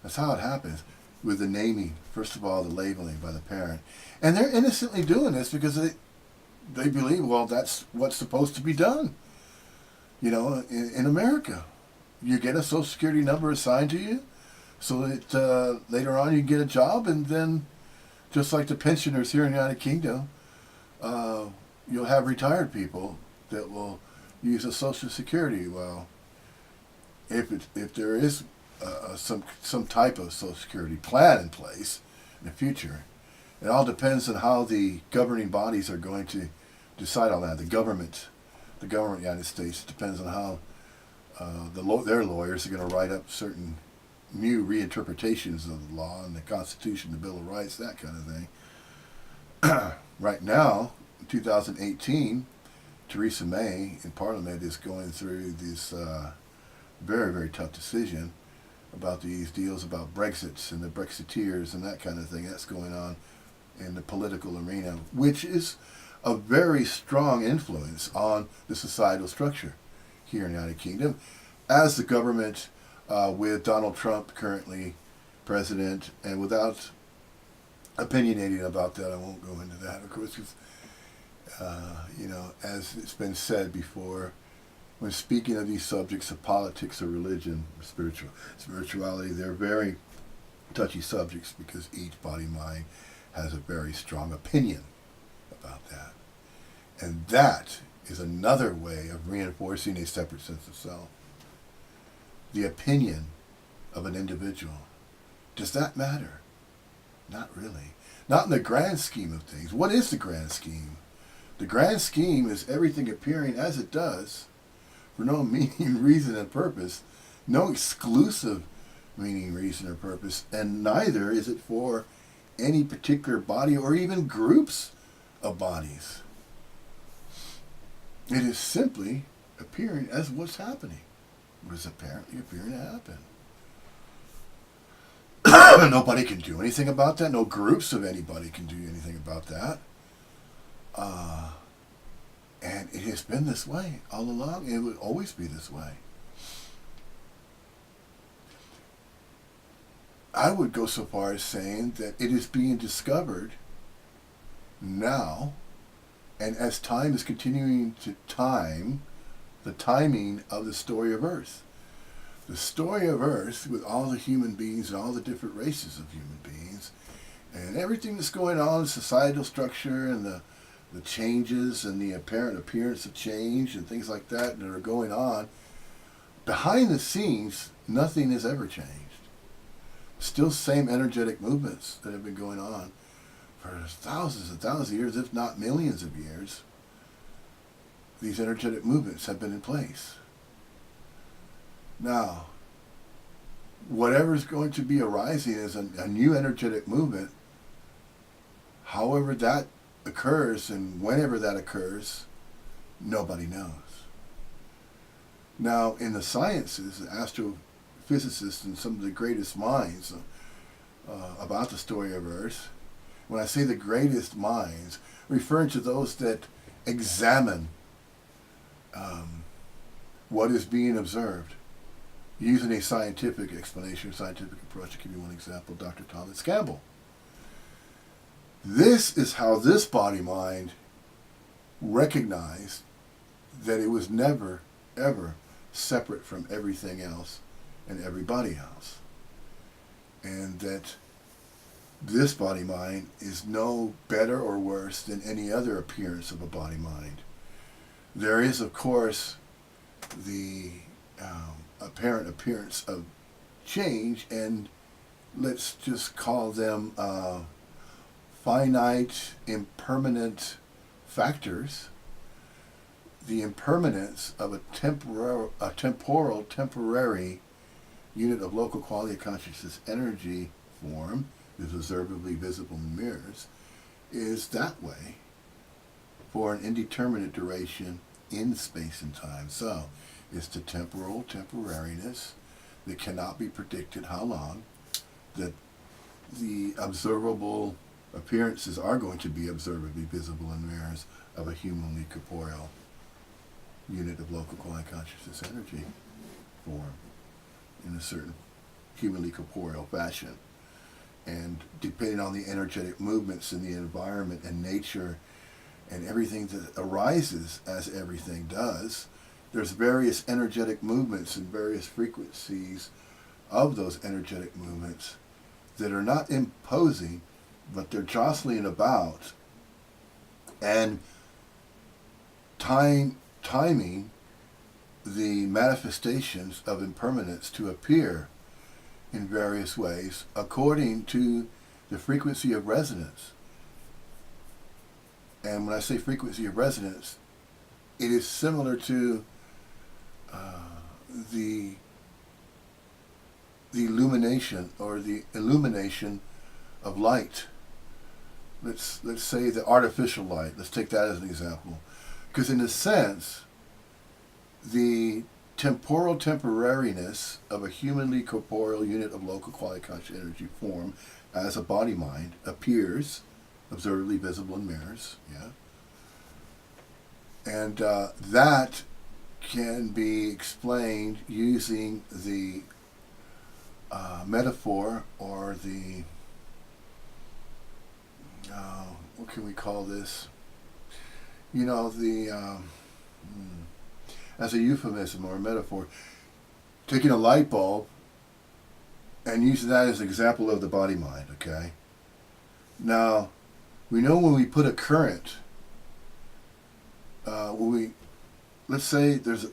That's how it happens with the naming, first of all, the labeling by the parent. And they're innocently doing this because they believe, well, that's what's supposed to be done. You know, in America, you get a social security number assigned to you so that later on you can get a job, and then just like the pensioners here in the United Kingdom, you'll have retired people that will use a social security. Well, if there is some type of social security plan in place in the future, it all depends on how the governing bodies are going to decide on that. The government of the United States, depends on how their lawyers are going to write up certain new reinterpretations of the law and the Constitution, the Bill of Rights, that kind of thing. Right now, in 2018, Theresa May in Parliament is going through this very, very tough decision about these deals about Brexit and the Brexiteers and that kind of thing. That's going on in the political arena, which is a very strong influence on the societal structure here in the United Kingdom, as the government with Donald Trump currently president, and without opinionating about that, I won't go into that, of course, because, as it's been said before, when speaking of these subjects of politics or religion or spirituality, they're very touchy subjects because each body-mind has a very strong opinion about that. And that is another way of reinforcing a separate sense of self. The opinion of an individual. Does that matter? Not really. Not in the grand scheme of things. What is the grand scheme? The grand scheme is everything appearing as it does for no meaning, reason, and purpose. No exclusive meaning, reason, or purpose. And neither is it for any particular body or even groups of bodies. It is simply appearing as what's happening. What is apparently appearing to happen. Nobody can do anything about that. No groups of anybody can do anything about that. And it has been this way all along. It will always be this way. I would go so far as saying that it is being discovered now, and as time is continuing to time, the timing of the story of Earth. The story of Earth, with all the human beings and all the different races of human beings, and everything that's going on in societal structure, and the changes and the apparent appearance of change and things like that are going on, behind the scenes, nothing has ever changed. Still same energetic movements that have been going on for thousands and thousands of years, if not millions of years. These energetic movements have been in place. Now, whatever is going to be arising is a new energetic movement. However that occurs and whenever that occurs, nobody knows. Now, in the sciences, astrophysicists and some of the greatest minds about the story of Earth, when I say the greatest minds, referring to those that examine what is being observed using a scientific explanation, scientific approach. To give you one example, Dr. Thomas Campbell. This is how this body-mind recognized that it was never, ever separate from everything else and everybody else. And that this body-mind is no better or worse than any other appearance of a body-mind. There is, of course, the apparent appearance of change, and let's just call them finite, impermanent factors. The impermanence of a temporal, temporary unit of local quality of consciousness energy form is observably visible in mirrors, is that way for an indeterminate duration in space and time. So it's the temporal temporariness that cannot be predicted how long, that the observable appearances are going to be observably visible in mirrors of a humanly corporeal unit of local quality consciousness energy form in a certain humanly corporeal fashion. And depending on the energetic movements in the environment and nature and everything that arises as everything does, there's various energetic movements and various frequencies of those energetic movements that are not imposing, but they're jostling about and timing the manifestations of impermanence to appear in various ways according to the frequency of resonance. And when I say frequency of resonance, it is similar to the illumination or the illumination of light. Let's say the artificial light. Let's take that as an example. Because in a sense, the temporal temporariness of a humanly corporeal unit of local quality conscious energy form as a body mind appears observably visible in mirrors, yeah? And that can be explained using the metaphor or the, what can we call this? You know, as a euphemism or a metaphor, taking a light bulb and using that as an example of the body mind, okay? Now, we know when we put a current, let's say there's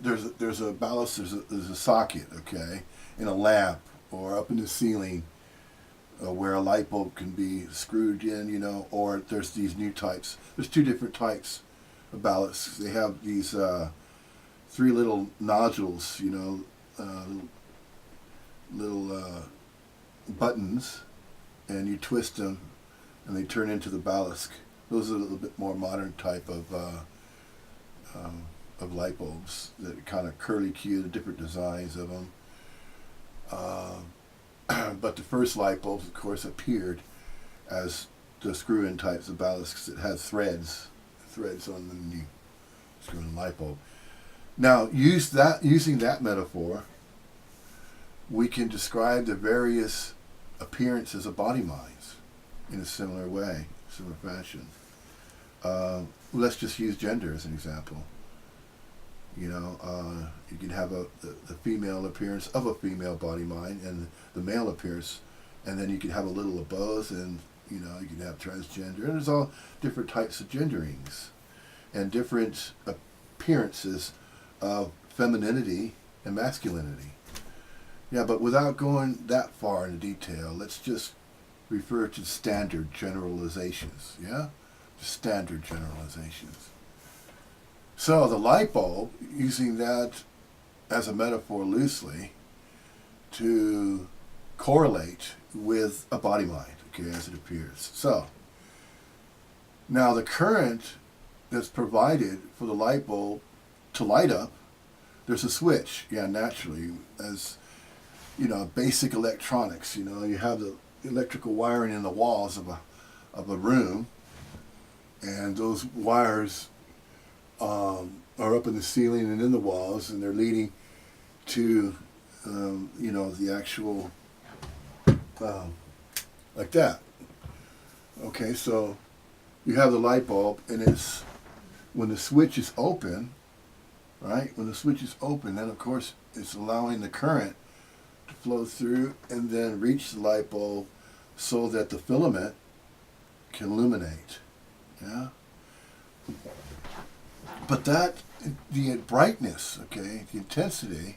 a ballast, there's a socket, okay, in a lamp or up in the ceiling where a light bulb can be screwed in, you know, or there's these new types. There's two different types of ballasts. They have these three little nodules, you know, little buttons, and you twist them and they turn into the ballast. Those are a little bit more modern type of light bulbs that are kind of curly Q, the different designs of them. But the first light bulbs, of course, appeared as the screw-in types of ballasts that had threads on them, and you screw in the light bulb. Now, using that metaphor, we can describe the various appearances of body minds in a similar way, similar fashion. Let's just use gender as an example. You know, you can have the female appearance of a female body mind and the male appearance, and then you can have a little of both, and you know, you can have transgender, and there's all different types of genderings and different appearances of femininity and masculinity. Yeah, but without going that far into detail, let's just refer to standard generalizations, yeah? Just standard generalizations. So the light bulb, using that as a metaphor loosely to correlate with a body mind, okay, as it appears. So, now the current that's provided for the light bulb to light up, there's a switch, yeah, naturally, as, you know, basic electronics, you know, you have the electrical wiring in the walls of a room, and those wires are up in the ceiling and in the walls, and they're leading to, you know, the actual, like that. Okay, so you have the light bulb, and it's, when the switch is open, right, when the switch is open, then of course it's allowing the current to flow through and then reach the light bulb so that the filament can illuminate. Yeah? But that, the brightness, okay, the intensity,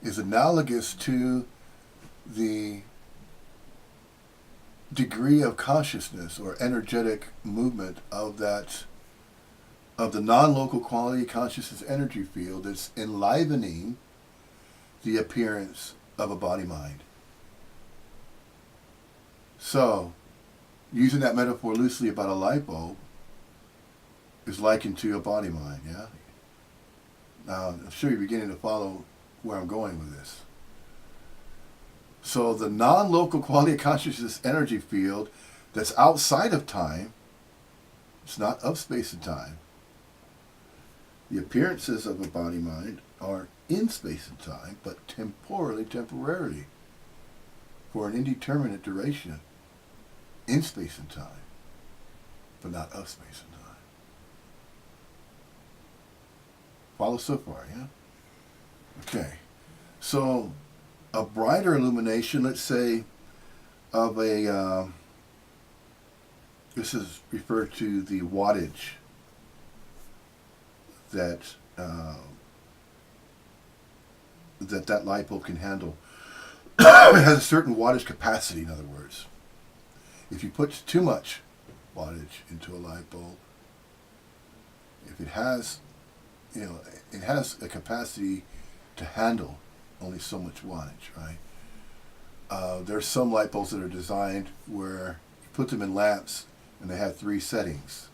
is analogous to the degree of consciousness or energetic movement of that, of the non-local quality consciousness energy field that's enlivening the appearance of a body-mind. So, using that metaphor loosely about a light bulb is likened to a body-mind, yeah? Now, I'm sure you're beginning to follow where I'm going with this. So the non-local quality of consciousness energy field that's outside of time, it's not of space and time. The appearances of a body-mind are in space and time, but temporarily, for an indeterminate duration, in space and time, but not of space and time. Follow so far, yeah? Okay. So, a brighter illumination, let's say, of a, this is referred to the wattage that that light bulb can handle. It has a certain wattage capacity, in other words. If you put too much wattage into a light bulb, if it has, it has a capacity to handle only so much wattage, right? There's some light bulbs that are designed where you put them in lamps and they have 3 settings.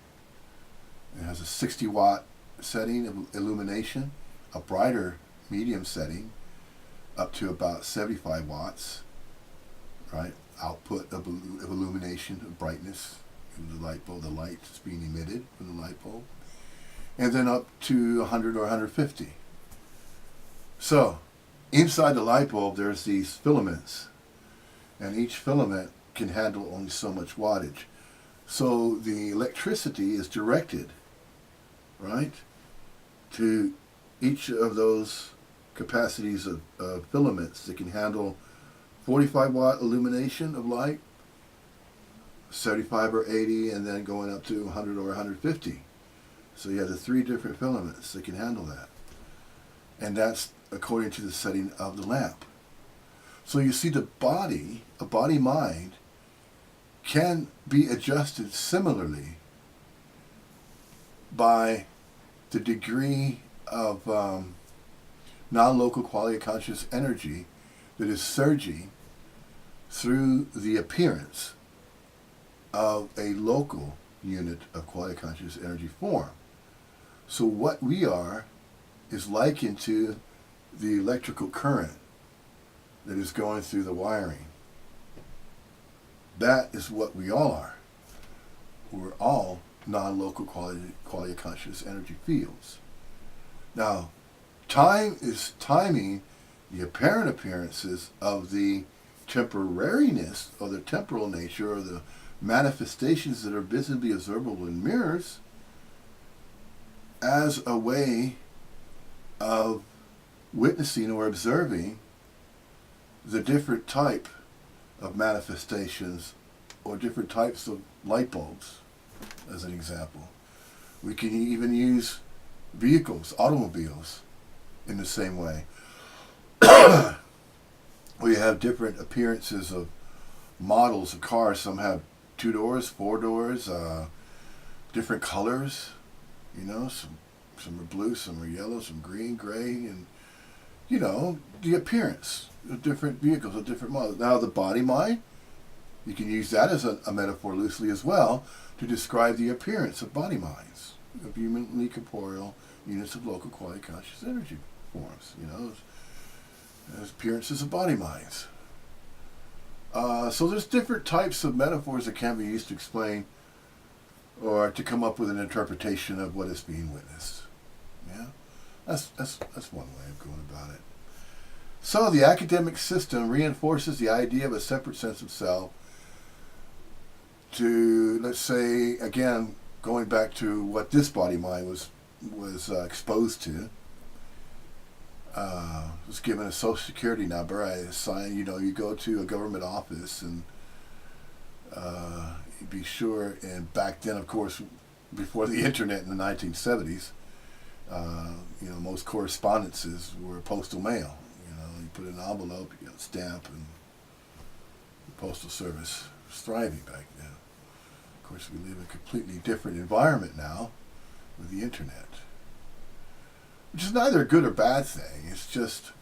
It has a 60 watt setting of illumination, a brighter medium setting up to about 75 watts, right? Output of illumination, of brightness in the light bulb, the light that's being emitted from the light bulb, and then up to 100 or 150. So, inside the light bulb, there's these filaments, and each filament can handle only so much wattage. So the electricity is directed, right, to each of those capacities of filaments that can handle 45 watt illumination of light, 75 or 80, and then going up to 100 or 150. So you have the 3 different filaments that can handle that. And that's according to the setting of the lamp. So you see the body, a body-mind, can be adjusted similarly by the degree of non-local quality of conscious energy that is surging through the appearance of a local unit of quality of conscious energy form. So what we are is likened to the electrical current that is going through the wiring. That is what we all are. We're all non-local quality of conscious energy fields. Now, time is timing the apparent appearances of the temporariness or the temporal nature or the manifestations that are visibly observable in mirrors as a way of witnessing or observing the different type of manifestations or different types of light bulbs, as an example. We can even use vehicles, automobiles, in the same way. We have different appearances of models of cars. Some have 2 doors, 4 doors, different colors, some are blue, some are yellow, some green, gray, and the appearance of different vehicles, of different models. Now the body mind, you can use that as a metaphor loosely as well to describe the appearance of body minds, of humanly corporeal units of local quality conscious energy forms, as appearances of body minds. So there's different types of metaphors that can be used to explain or to come up with an interpretation of what is being witnessed. Yeah, that's one way of going about it. So the academic system reinforces the idea of a separate sense of self to, let's say, again, going back to what this body mind was exposed to. Was given a social security number. I assign, you go to a government office and be sure. And back then, of course, before the internet in the 1970s, most correspondences were postal mail. You put it in an envelope, you got a stamp, and the postal service was thriving back then. Of course, we live in a completely different environment now with the internet, which is neither a good or bad thing. It's just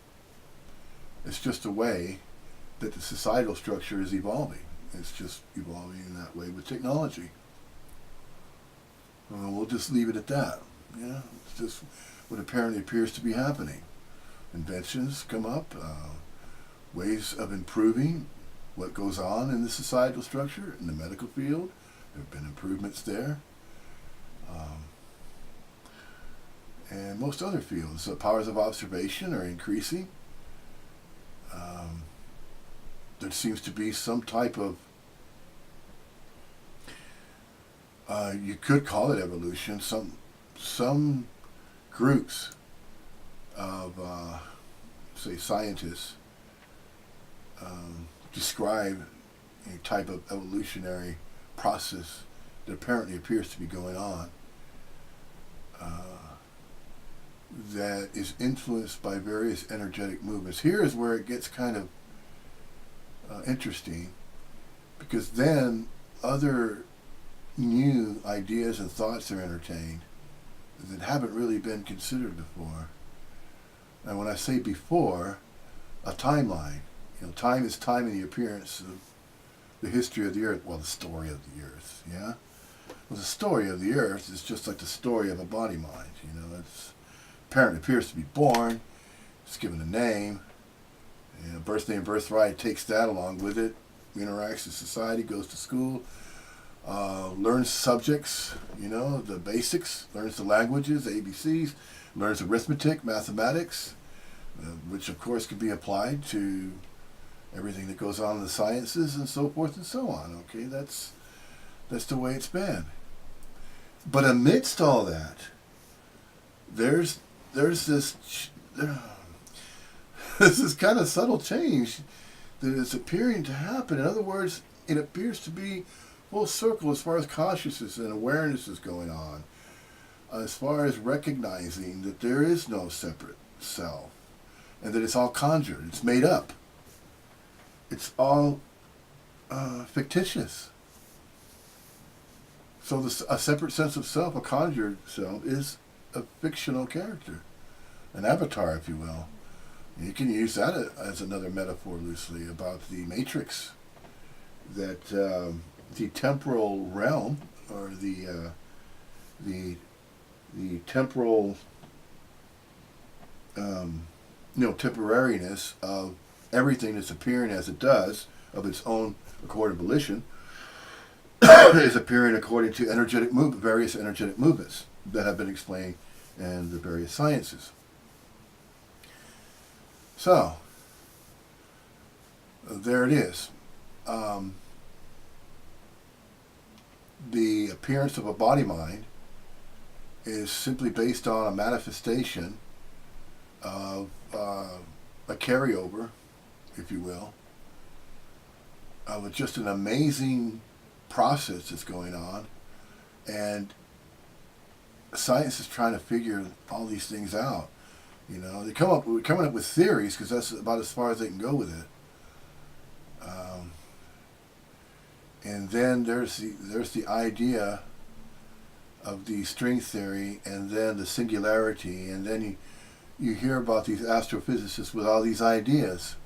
a way that the societal structure is evolving. It's just evolving in that way with technology. We'll just leave it at that. It's just what apparently appears to be happening. Inventions come up, ways of improving what goes on in the societal structure. In the medical field, there have been improvements there. And most other fields, the powers of observation are increasing. There seems to be some type of, you could call it evolution, some groups of, say, scientists describe a type of evolutionary process that apparently appears to be going on that is influenced by various energetic movements. Here is where it gets kind of interesting, because then other new ideas and thoughts are entertained that haven't really been considered before. And when I say before, a timeline. Time is time in the appearance of the history of the earth. Well, the story of the earth, yeah? Well, the story of the earth is just like the story of a body mind. It's apparently appears to be born, it's given a name, birth name, birthright takes that along with it, interacts with society, goes to school, learns subjects, the basics, learns the languages, ABCs, learns arithmetic, mathematics, which of course can be applied to everything that goes on in the sciences and so forth and so on. Okay, that's the way it's been. But amidst all that, there's this kind of subtle change that is appearing to happen. In other words, it appears to be full circle as far as consciousness and awareness is going on, as far as recognizing that there is no separate self, and that it's all conjured, it's made up, it's all fictitious. So a separate sense of self, a conjured self, is a fictional character, an avatar, if you will. You can use that as another metaphor loosely about the matrix, that the temporal realm, or the temporal temporariness of everything that's appearing as it does of its own accord and volition is appearing according to various energetic movements that have been explained in the various sciences. So, there it is. The appearance of a body mind is simply based on a manifestation of a carryover, if you will, of just an amazing process that's going on, and science is trying to figure all these things out. We're coming up with theories, because that's about as far as they can go with it. And then there's the idea of the string theory, and then the singularity, and then you hear about these astrophysicists with all these ideas.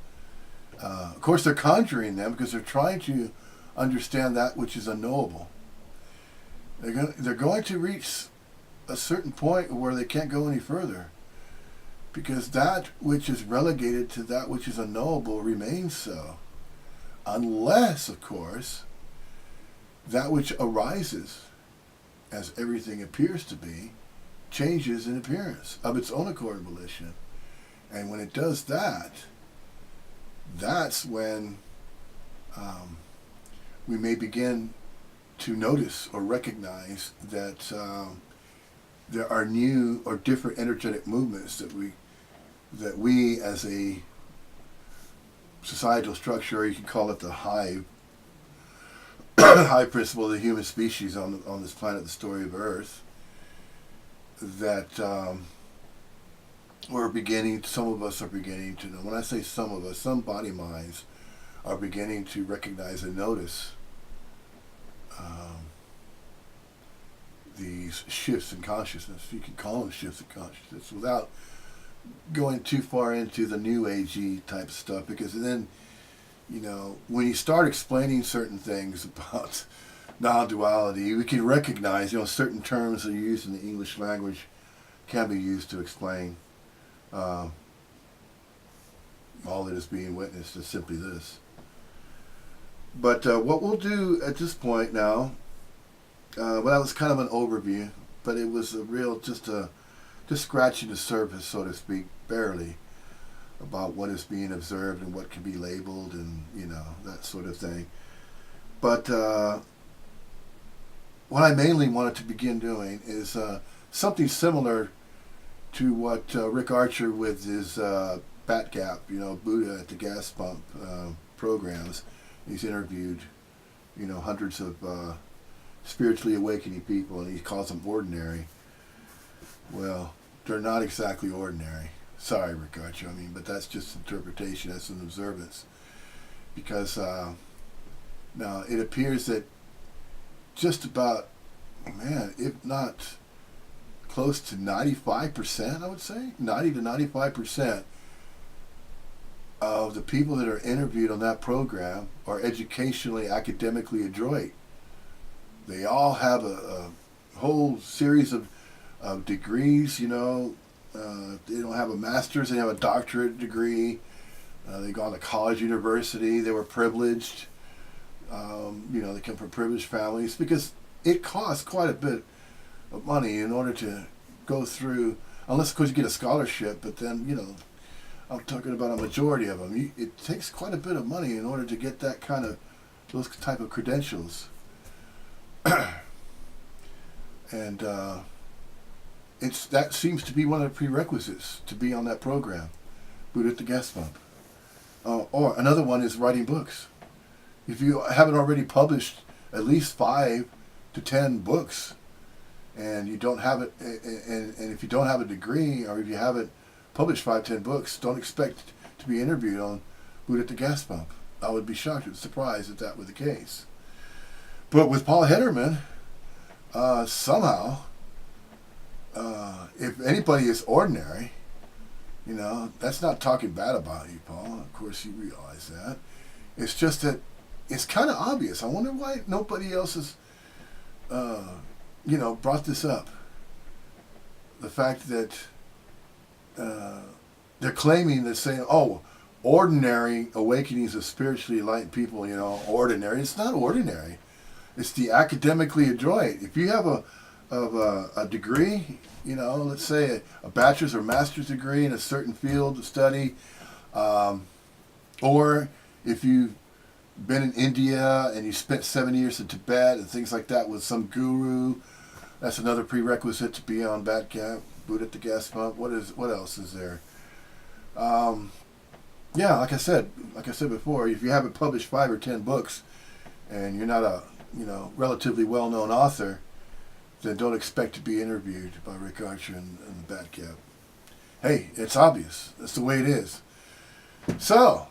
Of course, they're conjuring them because they're trying to understand that which is unknowable. They're going to reach a certain point where they can't go any further, because that which is relegated to that which is unknowable remains so, unless, of course, that which arises, as everything appears to be, changes in appearance of its own accord and volition. And when it does that, that's when we may begin to notice or recognize that there are new or different energetic movements that we as a societal structure, or you can call it the hive, high principle of the human species on this planet, the story of Earth, that some of us are beginning to know. When I say some of us, some body minds are beginning to recognize and notice these shifts in consciousness. You can call them shifts in consciousness without going too far into the new agey type stuff, because then, when you start explaining certain things about non-duality, we can recognize, certain terms that are used in the English language can be used to explain all that is being witnessed is simply this. But what we'll do at this point now, well, that was kind of an overview, but it was a real, just scratching the surface, so to speak, barely, about what is being observed and what can be labeled and, that sort of thing. But what I mainly wanted to begin doing is something similar to what Rick Archer with his Bat Gap, Buddha at the gas pump programs. He's interviewed, hundreds of spiritually awakening people, and he calls them ordinary. Well, they're not exactly ordinary. Sorry, Rick Archer, but that's just interpretation, that's an observance. Because now it appears that just about, if not close to 95%, I would say, 90 to 95% of the people that are interviewed on that program are educationally, academically adroit. They all have a whole series of degrees, they don't have a master's, they have a doctorate degree. They go on to college, university, they were privileged. They come from privileged families, because it costs quite a bit of money in order to go through, unless of course you get a scholarship, but then, I'm talking about a majority of them. It takes quite a bit of money in order to get those type of credentials. And that seems to be one of the prerequisites to be on that program, Buddha at the gas pump. Or another one is writing books. If you haven't already published at least 5 to 10 books, and you don't have it, and if you don't have a degree, or if you haven't published 5, 10 books, don't expect to be interviewed on Buddha at the gas pump. I would be shocked and surprised if that were the case. But with Paul Hederman, somehow, if anybody is ordinary, that's not talking bad about you, Paul. Of course, you realize that. It's just that it's kind of obvious. I wonder why nobody else has, brought this up. The fact that they're claiming that saying, ordinary awakenings of spiritually enlightened people, ordinary. It's not ordinary. It's the academically adroit. If you have a degree, let's say a bachelor's or master's degree in a certain field of study, or if you've been in India and you spent 7 years in Tibet and things like that with some guru, that's another prerequisite to be on Bat Gap, Buddha at the gas pump. What else is there? Like I said before, if you haven't published 5 or 10 books and you're not a relatively well-known author, then don't expect to be interviewed by Rick Archer and the Bat Gap. Hey, it's obvious. That's the way it is. So,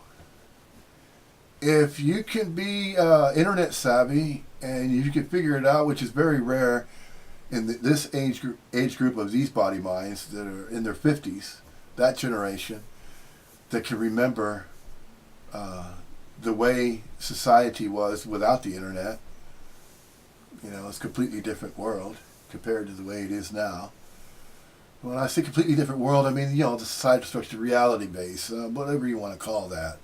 if you can be internet savvy and you can figure it out, which is very rare in this age group of these body minds that are in their 50s, that generation, that can remember the way society was without the internet. It's a completely different world compared to the way it is now. When I say completely different world, I mean, the society structure, reality base, whatever you want to call that.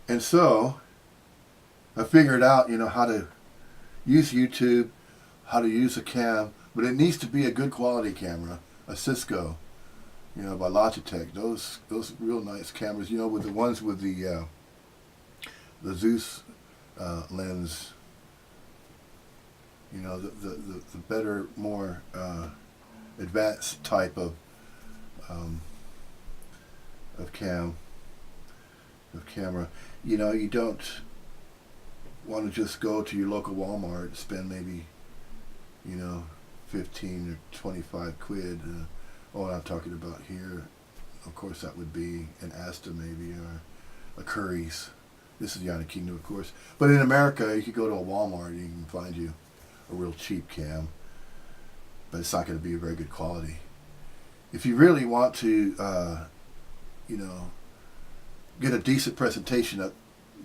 And so, I figured out, how to use YouTube, how to use a cam, but it needs to be a good quality camera, a Cisco, by Logitech. Those real nice cameras, with the ones with the Zeus lens, the better, more advanced type of cam. of camera. You know, you don't want to just go to your local Walmart and spend maybe, 15 or 25 quid. I'm talking about here. Of course, that would be an Asta maybe, or a Curry's. This is the United Kingdom, of course. But in America, you could go to a Walmart and you can find you a real cheap cam. But it's not going to be a very good quality. If you really want to, get a decent presentation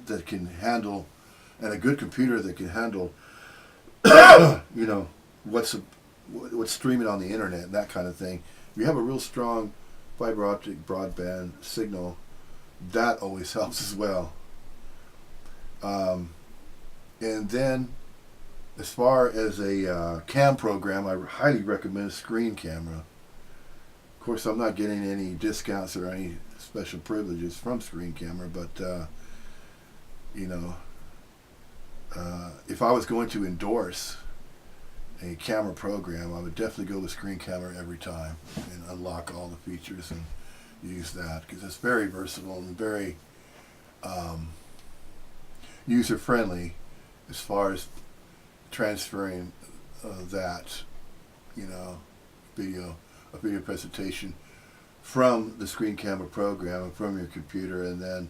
that can handle, and a good computer that can handle, what's streaming on the internet and that kind of thing. If you have a real strong fiber optic broadband signal, that always helps as well. And then, as far as a cam program, I highly recommend Screen Camera. Of course, I'm not getting any discounts or any special privileges from Screen Camera, but if I was going to endorse a camera program, I would definitely go with Screen Camera every time and unlock all the features and use that, because it's very versatile and very user friendly as far as transferring that video presentation from the Screen Camera program and from your computer, and then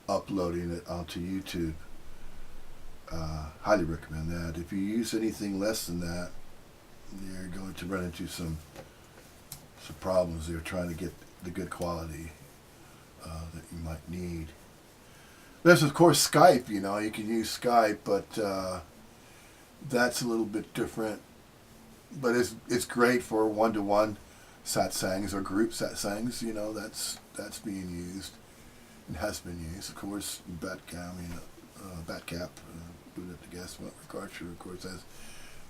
uploading it onto YouTube. Highly recommend that. If you use anything less than that, you're going to run into some problems. You're trying to get the good quality that you might need. There's of course Skype. You can use Skype, but that's a little bit different. But it's great for one-to-one satsangs or group satsangs. That's being used and has been used. Of course, Batcap, Buddha to guess what, Archer, of course, has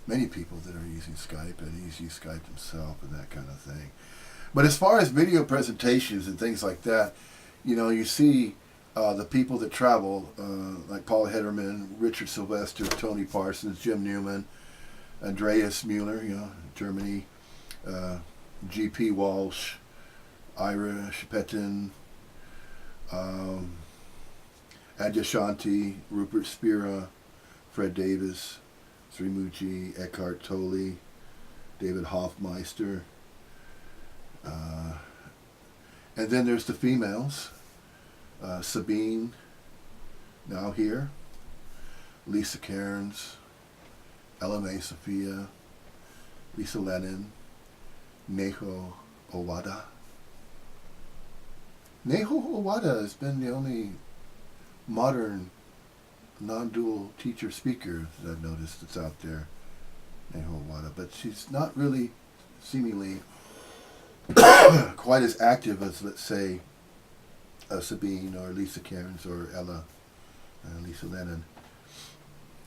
many people that are using Skype, and he's used Skype himself and that kind of thing. But as far as video presentations and things like that, you see the people that travel, like Paul Hederman, Richard Sylvester, Tony Parsons, Jim Newman, Andreas Mueller, Germany, G.P. Walsh, Ira Shapetin, Adyashanti, Rupert Spira, Fred Davis, Srimuji, Eckhart Tolle, David Hoffmeister. And then there's the females. Sabine, now here. Lisa Cairns, Ella May Sophia, Lisa Lennon, Neho Owada. Neho Owada has been the only modern non-dual teacher speaker that I've noticed that's out there, Neho Owada, but she's not really seemingly quite as active as, let's say, Sabine or Lisa Cairns or Ella, Lisa Lennon.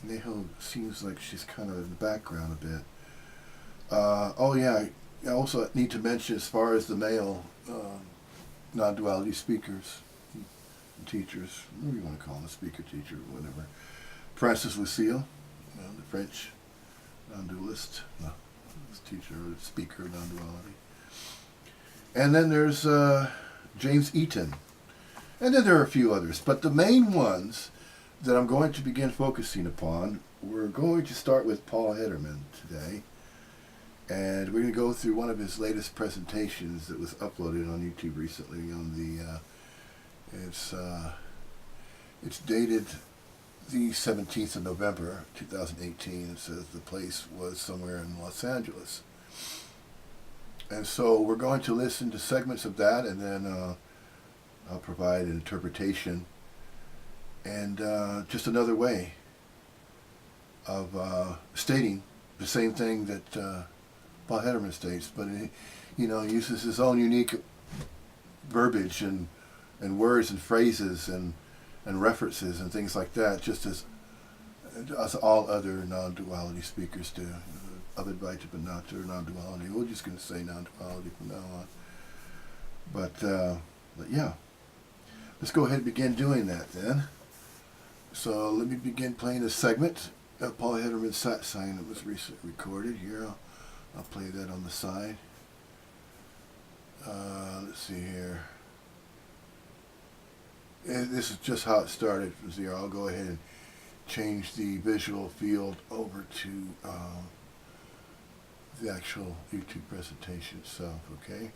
Neho seems like she's kind of in the background a bit. I also need to mention, as far as the male non-duality speakers, teachers, whatever you want to call them, a speaker, teacher, whatever. Francis Lucille, the French non-dualist, teacher or speaker of non-duality. And then there's James Eaton. And then there are a few others. But the main ones that I'm going to begin focusing upon, we're going to start with Paul Hederman today. And we're going to go through one of his latest presentations that was uploaded on YouTube recently on the it's dated the 17th of November 2018. It says the place was somewhere in Los Angeles. And so we're going to listen to segments of that, and then I'll provide an interpretation and just another way of stating the same thing that Paul Hederman states, but he uses his own unique verbiage and words and phrases and references and things like that, just as all other non-duality speakers do. Of Advaita but not or non-duality. We're just going to say non-duality from now on. But yeah, let's go ahead and begin doing that then. So let me begin playing a segment of Paul Hederman's satsang that was recently recorded. Here, I'll play that on the side. Let's see here. This is just how it started from zero. I'll go ahead and change the visual field over to the actual YouTube presentation itself, okay?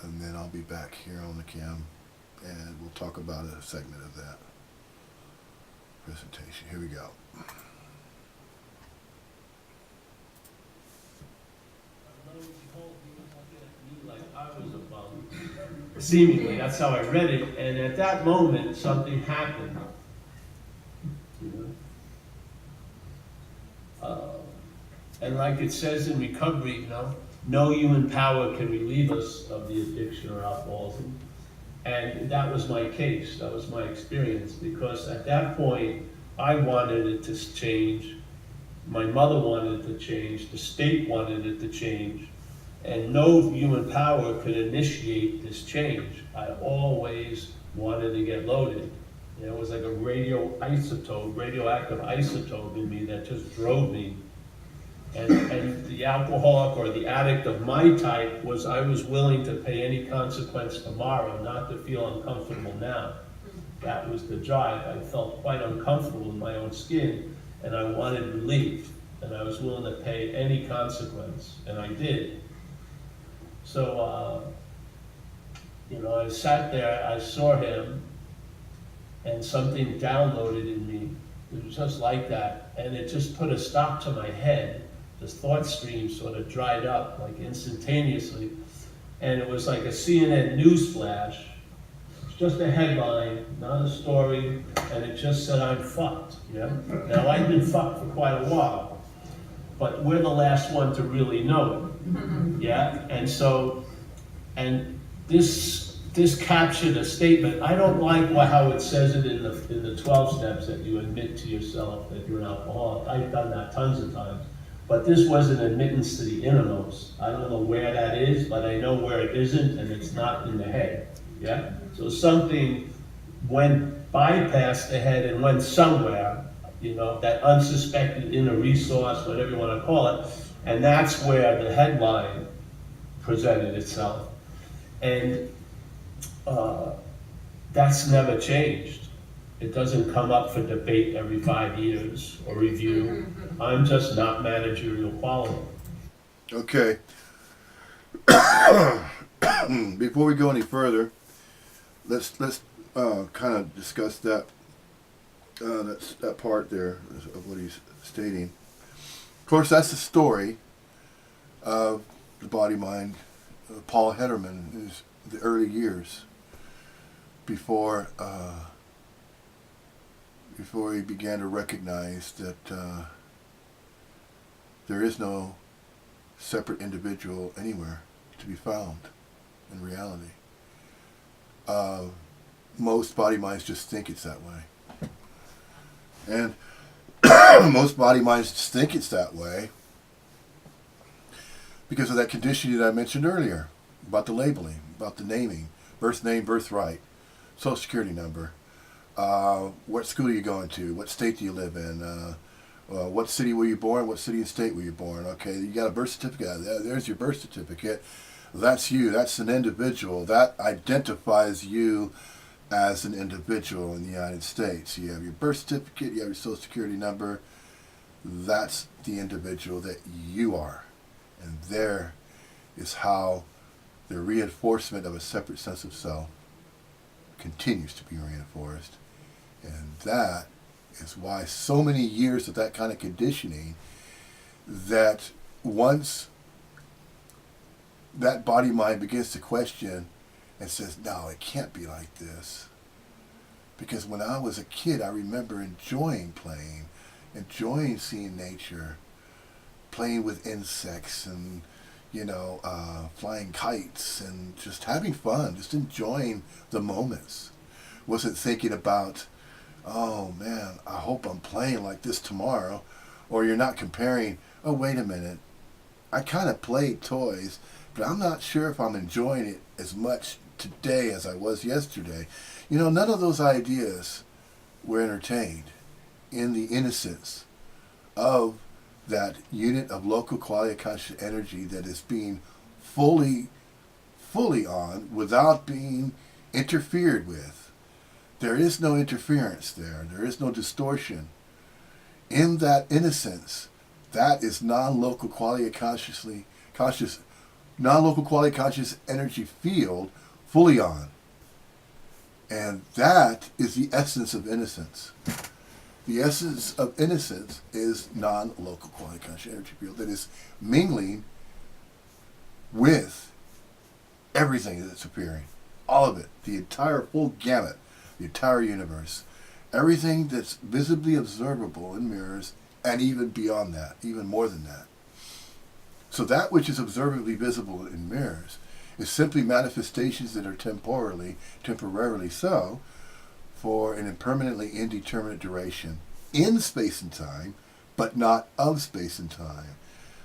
And then I'll be back here on the cam and we'll talk about a segment of that presentation. Here we go. Like I was a bum. Seemingly, that's how I read it. And at that moment, something happened. You know? And like it says in recovery, you know, no human power can relieve us of the addiction or alcoholism. And that was my case, that was my experience, because at that point, I wanted it to change, my mother wanted it to change, the state wanted it to change, and no human power could initiate this change. I always wanted to get loaded. You know, it was like a radioactive isotope in me that just drove me. And the alcoholic or the addict of my type was I was willing to pay any consequence tomorrow, not to feel uncomfortable now. That was the drive. I felt quite uncomfortable in my own skin, and I wanted relief, and I was willing to pay any consequence, and I did. So, you know, I sat there, I saw him, and something downloaded in me. It was just like that, and it just put a stop to my head. The thought stream sort of dried up, like instantaneously, and it was like a CNN news flash. It's just a headline, not a story, and it just said, I'm fucked, yeah? Now, I've been fucked for quite a while, but we're the last one to really know it, yeah? And so, and this captured a statement. I don't like how it says it in the 12 steps that you admit to yourself that you're an alcoholic. I've done that tons of times. But this was an admittance to the innermost. I don't know where that is, but I know where it isn't, and it's not in the head, yeah? So something bypassed the head and went somewhere, you know, that unsuspected inner resource, whatever you want to call it, and that's where the headline presented itself. And that's never changed. It doesn't come up for debate every 5 years or review. I'm just not managerial quality. Okay. Before we go any further, let's kind of discuss that part there of what he's stating. Of course, that's the story of the body mind. Paul Hederman is the early years before he began to recognize that there is no separate individual anywhere to be found in reality. Most body minds just think it's that way. And most body minds just think it's that way because of that conditioning that I mentioned earlier about the labeling, about the naming, birth name, birthright, social security number, what school are you going to, what state do you live in, what city were you born, what city and state were you born. Okay, you got a birth certificate, there's your birth certificate. That's you, that's an individual. That identifies you as an individual in the United States. You have your birth certificate, you have your social security number. That's the individual that you are. And there is how the reinforcement of a separate sense of self continues to be reinforced. And that is why so many years of that kind of conditioning, that once that body mind begins to question and says, no, it can't be like this. Because when I was a kid, I remember enjoying playing, enjoying seeing nature, playing with insects and, flying kites and just having fun, just enjoying the moments. Wasn't thinking about, oh man, I hope I'm playing like this tomorrow. Or you're not comparing, oh wait a minute, I kind of played toys, but I'm not sure if I'm enjoying it as much today as I was yesterday. None of those ideas were entertained in the innocence of that unit of local quality of conscious energy that is being fully on without being interfered with. There is no interference there. There is no distortion. In that innocence, that is non-local quality conscious, non-local quality conscious energy field fully on. And that is the essence of innocence. The essence of innocence is non-local quality conscious energy field that is mingling with everything that's appearing. All of it. The entire full gamut. The entire universe. Everything that's visibly observable in mirrors, and even beyond that, even more than that. So that which is observably visible in mirrors is simply manifestations that are temporarily so, for an impermanently indeterminate duration in space and time, but not of space and time.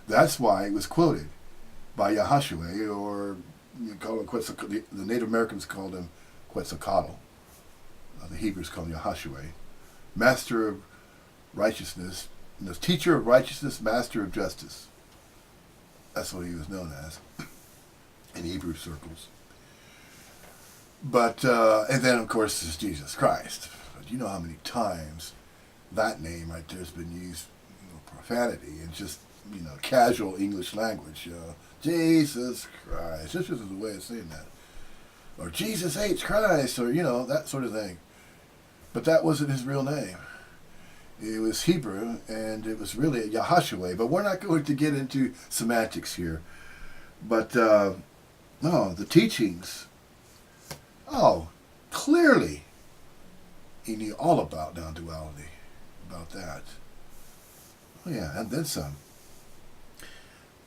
That's why it was quoted by Yahashua, or you call him the Native Americans called him Quetzalcoatl. The Hebrews called him Yahashua, master of righteousness, the teacher of righteousness, master of justice. That's what he was known as in Hebrew circles. But, and then of course there's Jesus Christ. But you know how many times that name right there has been used, profanity and just, casual English language. Jesus Christ. This is the way of saying that. Or Jesus hates Christ, or, that sort of thing. But that wasn't his real name. It was Hebrew, and it was really Yahashua. But we're not going to get into semantics here. But, no, the teachings, clearly he knew all about non-duality, about that. Oh yeah, and then some.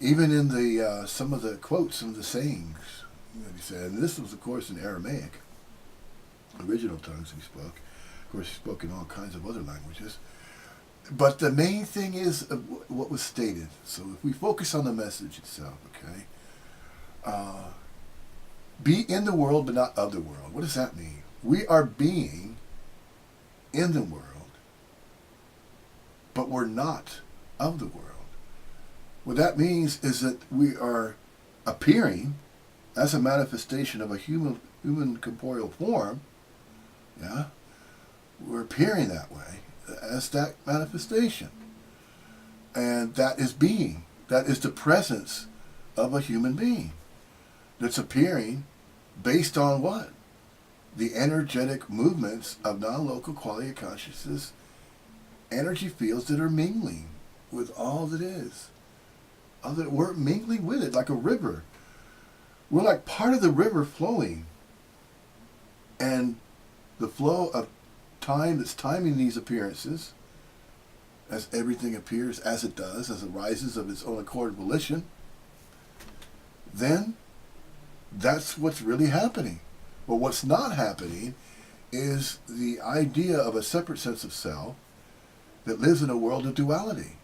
Even in the some of the quotes, some of the sayings that he said, and this was, of course, in Aramaic, original tongues he spoke. Of course, he spoke in all kinds of other languages. But the main thing is what was stated. So if we focus on the message itself, okay? Be in the world, but not of the world. What does that mean? We are being in the world, but we're not of the world. What that means is that we are appearing as a manifestation of a human corporeal form. Yeah? We're appearing that way as that manifestation. And that is being. That is the presence of a human being that's appearing based on what? The energetic movements of non-local quality of consciousness, energy fields that are mingling with all that is. We're mingling with it like a river. We're like part of the river flowing. And the flow of time that's timing these appearances, as everything appears as it does, as it rises of its own accord and volition, then that's what's really happening. But what's not happening is the idea of a separate sense of self that lives in a world of duality,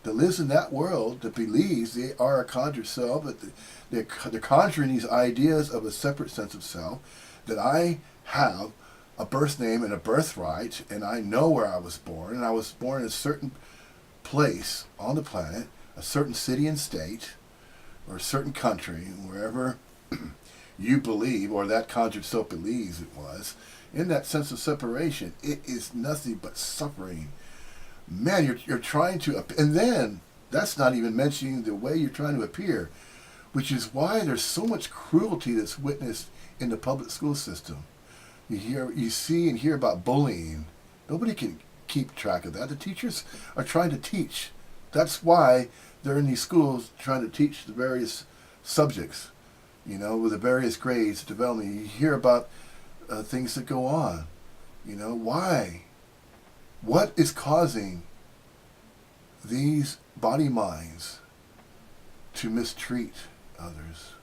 that lives in that world that believes they are a conjured self, that they're conjuring these ideas of a separate sense of self, that I have a birth name and a birthright, and I know where I was born, and I was born in a certain place on the planet, a certain city and state, or a certain country, wherever you believe, or that conjured self believes it was. In that sense of separation, it is nothing but suffering. Man, you're trying to, and then that's not even mentioning the way you're trying to appear, which is why there's so much cruelty that's witnessed in the public school system. You see and hear about bullying. Nobody can keep track of that. The teachers are trying to teach. That's why they're in these schools trying to teach the various subjects, with the various grades, development. You hear about things that go on. Why? What is causing these body minds to mistreat others?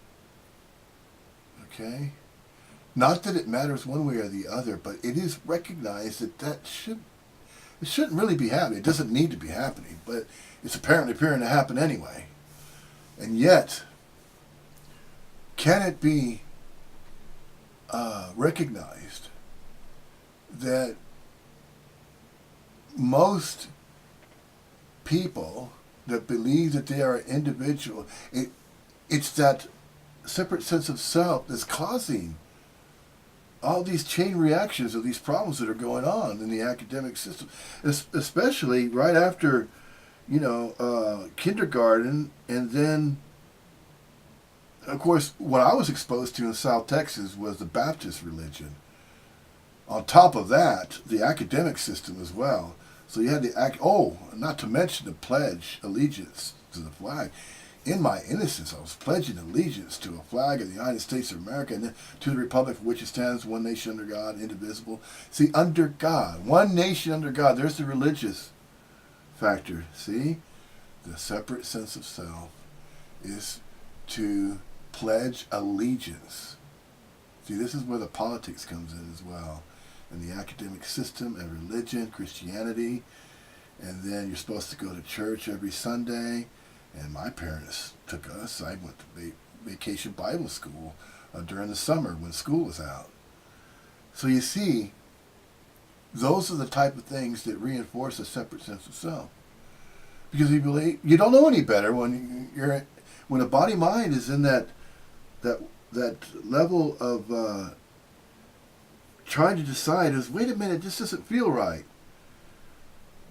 Okay? Not that it matters one way or the other, but it is recognized that it shouldn't really be happening. It doesn't need to be happening, but it's apparently appearing to happen anyway. And yet, can it be recognized that most people that believe that they are individual, it's that separate sense of self that's causing all these chain reactions of these problems that are going on in the academic system, especially right after, kindergarten, and then, of course, what I was exposed to in South Texas was the Baptist religion. On top of that, the academic system as well. So you had not to mention the pledge allegiance to the flag. In my innocence, I was pledging allegiance to a flag of the United States of America and to the republic for which it stands, one nation under God, indivisible. See, under God, one nation under God. There's the religious factor. See, the separate sense of self is to pledge allegiance. See, this is where the politics comes in as well. And the academic system and religion, Christianity, and then you're supposed to go to church every Sunday. And my parents took us. I went to vacation Bible school during the summer when school was out. So you see, those are the type of things that reinforce a separate sense of self. Because you don't know any better when a body mind is in that level of trying to decide is, wait a minute, this doesn't feel right.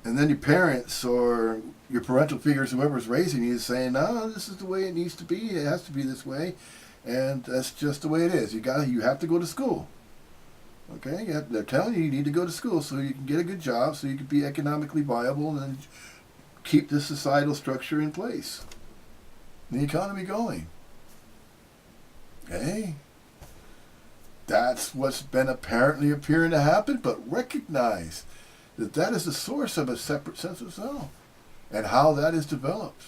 And then your parents or your parental figures, whoever's raising you, is saying, no, this is the way it needs to be. It has to be this way. And that's just the way it is. You have to go to school. Okay? They're telling you need to go to school so you can get a good job, so you can be economically viable and keep the societal structure in place. The economy going. Okay? That's what's been appearing to happen, but recognize that is the source of a separate sense of self, and how that is developed,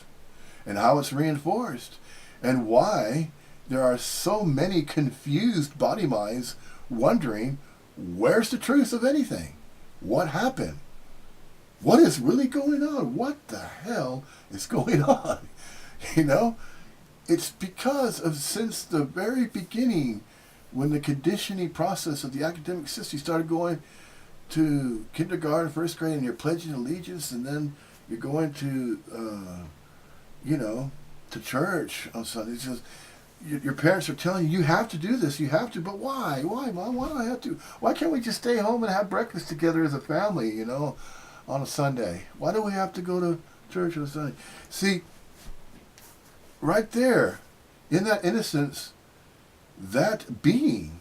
and how it's reinforced, and why there are so many confused body minds wondering, where's the truth of anything? What happened? What is really going on? What the hell is going on? It's because of, since the very beginning, when the conditioning process of the academic system, you started going to kindergarten, first grade, and you're pledging allegiance, and then you're going to, to church on Sundays. Your parents are telling you, you have to do this, you have to, but why? Why, Mom? Why do I have to? Why can't we just stay home and have breakfast together as a family, on a Sunday? Why do we have to go to church on a Sunday? See, right there, in that innocence, that being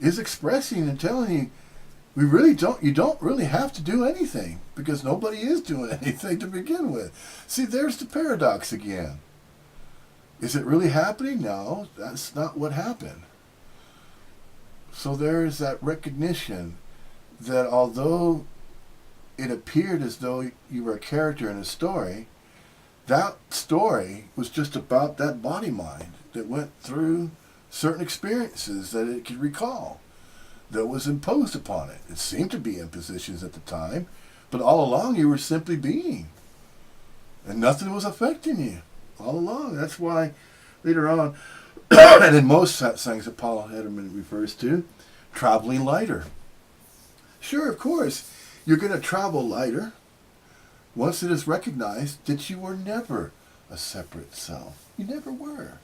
is expressing and telling you, you don't really have to do anything, because nobody is doing anything to begin with. See, there's the paradox again. Is it really happening? No, that's not what happened. So there's that recognition that although it appeared as though you were a character in a story, that story was just about that body mind that went through certain experiences that it could recall, that was imposed upon it. It seemed to be impositions at the time, but all along you were simply being. And nothing was affecting you all along. That's why later on, and in most things that Paul Hederman refers to, traveling lighter. Sure, of course, you're going to travel lighter once it is recognized that you were never a separate self. You never were.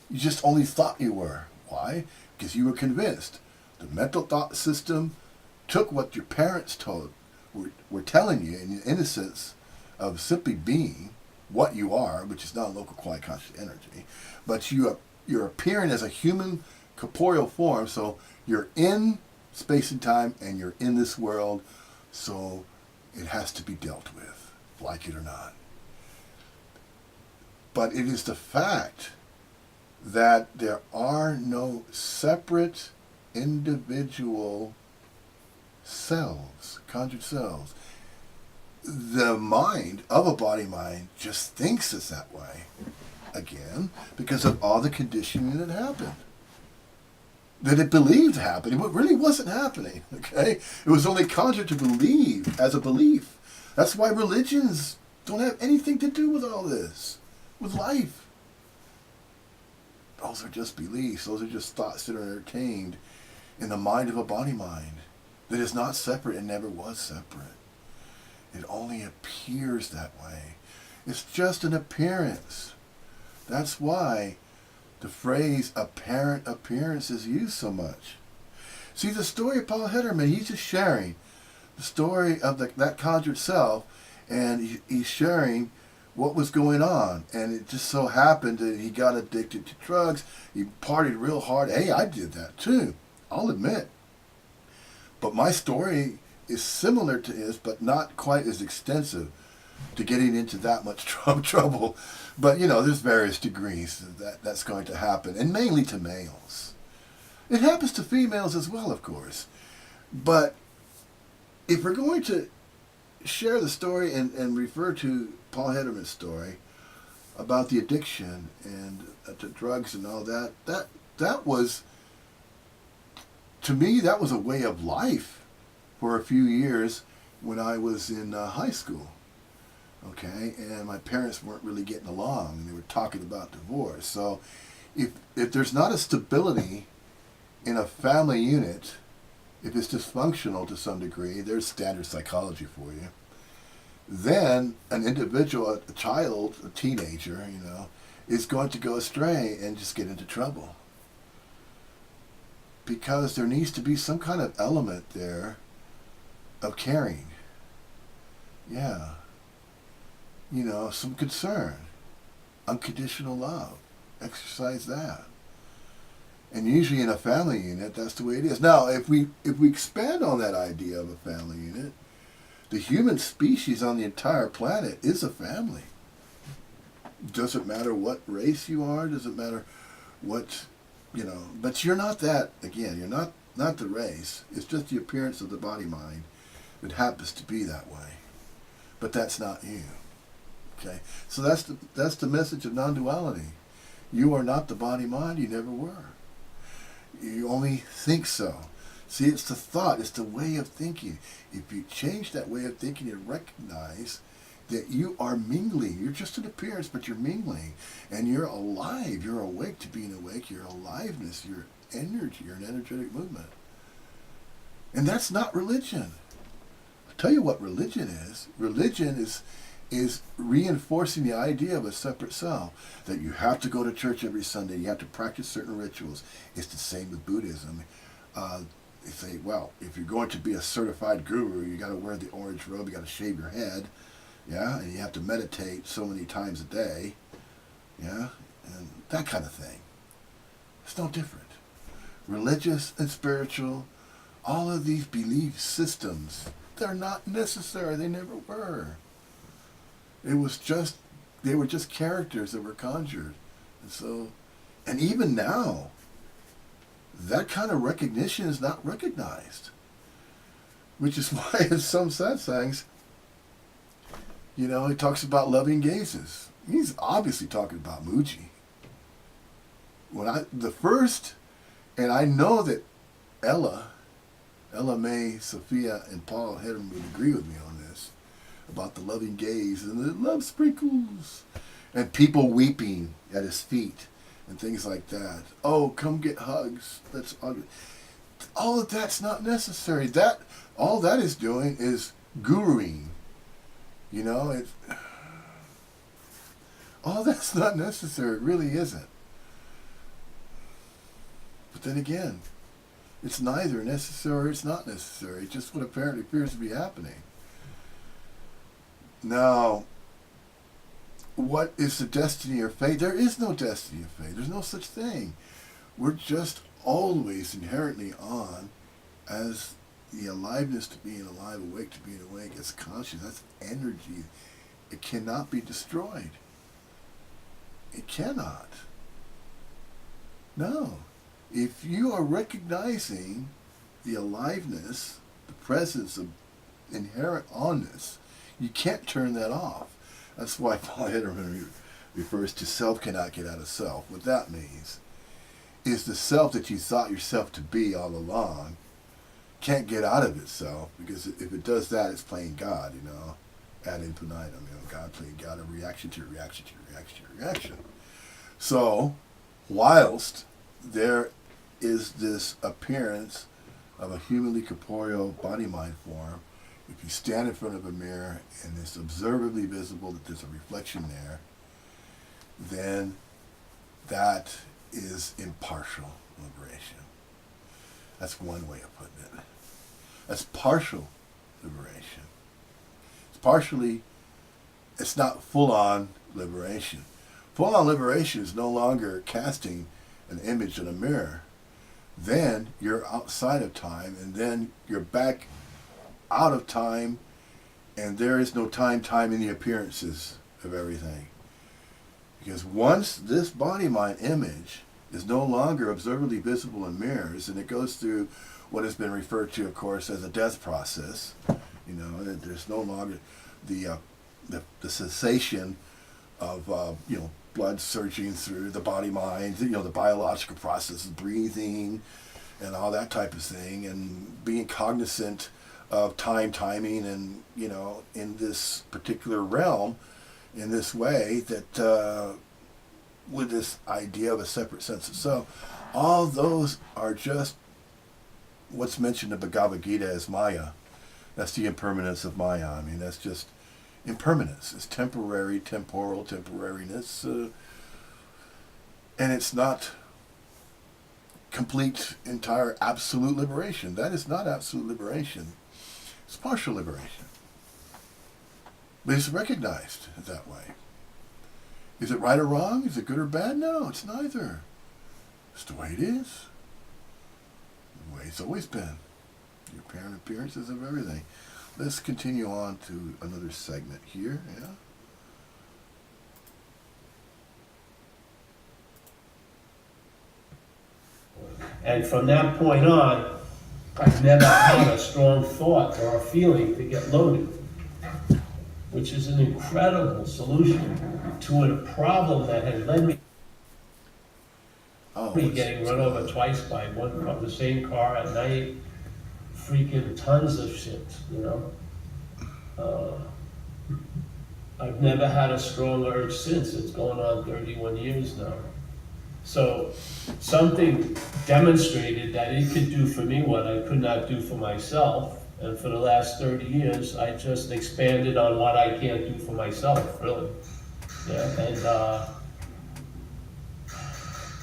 You just only thought you were. Why? Because you were convinced. The mental thought system took what your parents were telling you in the innocence of simply being what you are, which is not local quiet conscious energy, but you're appearing as a human corporeal form, so you're in space and time and you're in this world, so it has to be dealt with, like it or not. But it is the fact that there are no separate individual selves, conjured selves. The mind of a body mind just thinks it's that way, again, because of all the conditioning that happened. That it believed happened, but really wasn't happening, okay? It was only conjured to believe as a belief. That's why religions don't have anything to do with all this, with life. Those are just beliefs. Those are just thoughts that are entertained in the mind of a body mind that is not separate and never was separate. It only appears that way. It's just an appearance. That's why the phrase apparent appearance is used so much. See, the story of Paul Hederman, he's just sharing the story of that conjured self, and he's sharing what was going on. And it just so happened that he got addicted to drugs. He partied real hard. Hey, I did that too, I'll admit. But my story is similar to his, but not quite as extensive to getting into that much trouble. But, there's various degrees that's going to happen, and mainly to males. It happens to females as well, of course. But if we're going to share the story and refer to Paul Hederman's story about the addiction and to drugs and all that was, to me, that was a way of life for a few years when I was in high school. Okay, and my parents weren't really getting along, and they were talking about divorce. So if there's not a stability in a family unit, if it's dysfunctional to some degree, there's standard psychology for you, then an individual, a child, a teenager, is going to go astray and just get into trouble. Because there needs to be some kind of element there of caring. Yeah. Some concern. Unconditional love. Exercise that. And usually in a family unit, that's the way it is. Now, if we expand on that idea of a family unit, the human species on the entire planet is a family. Doesn't matter what race you are, doesn't matter what, but you're not that, again, you're not the race. It's just the appearance of the body-mind that happens to be that way. But that's not you. Okay? So that's the message of non-duality. You are not the body-mind, you never were. You only think so. See, it's the thought, it's the way of thinking. If you change that way of thinking and recognize that you are mingling, you're just an appearance, but you're mingling, and you're alive, you're awake to being awake, your aliveness, your energy, you're an energetic movement. And that's not religion. I'll tell you what religion is. Religion is reinforcing the idea of a separate self, that you have to go to church every Sunday, you have to practice certain rituals. It's the same with Buddhism. They say, well, if you're going to be a certified guru, you got to wear the orange robe, you got to shave your head, yeah, and you have to meditate so many times a day, yeah, and that kind of thing. It's no different. Religious and spiritual, all of these belief systems, they're not necessary. They never were. They were just characters that were conjured. And even now, that kind of recognition is not recognized. Which is why in some satsangs, he talks about loving gazes. He's obviously talking about Muji. And I know that Ella May, Sophia, and Paul Hederman would agree with me on this, about the loving gaze and the love sprinkles and people weeping at his feet and things like that. Oh, come get hugs. That's ugly. All of that's not necessary. All that is doing is guruing. All that's not necessary. It really isn't. But then again, it's neither necessary or it's not necessary. It's just what apparently appears to be happening. Now, what is the destiny or fate? There is no destiny or fate. There's no such thing. We're just always inherently on as the aliveness to being alive, awake to being awake, as conscious. That's energy. It cannot be destroyed. It cannot. No. If you are recognizing the aliveness, the presence of inherent onness, you can't turn that off. That's why Paul Hederman refers to self cannot get out of self. What that means is the self that you thought yourself to be all along can't get out of itself, because if it does that, it's playing God, ad infinitum. God playing God, a reaction to reaction to reaction to reaction. So, whilst there is this appearance of a humanly corporeal body-mind form, if you stand in front of a mirror and it's observably visible that there's a reflection there, then that is impartial liberation. That's one way of putting it. That's partial liberation. It's not full-on liberation. Full-on liberation is no longer casting an image in a mirror. Then you're outside of time, and then you're back out of time, and there is no time in the appearances of everything. Because once this body-mind image is no longer observably visible in mirrors, and it goes through what has been referred to, of course, as a death process, there's no longer the cessation of blood surging through the body-mind, the biological process of breathing and all that type of thing, and being cognizant of timing, and in this particular realm, in this way that with this idea of a separate sense of self, all those are just what's mentioned in the Bhagavad Gita as Maya. That's the impermanence of Maya. I mean, that's just impermanence. It's temporary, temporal, temporariness, and it's not complete, entire, absolute liberation. That is not absolute liberation. It's partial liberation. But it's recognized that way. Is it right or wrong? Is it good or bad? No, it's neither. It's the way it is. The way it's always been. The apparent appearances of everything. Let's continue on to another segment here. Yeah. And from that point on, I've never had a strong thought or a feeling to get loaded, which is an incredible solution to a problem that had led me getting run over twice by the same car at night, freaking tons of shit, I've never had a strong urge since. It's going on 31 years now. So something demonstrated that it could do for me what I could not do for myself. And for the last 30 years, I just expanded on what I can't do for myself, really. Yeah, and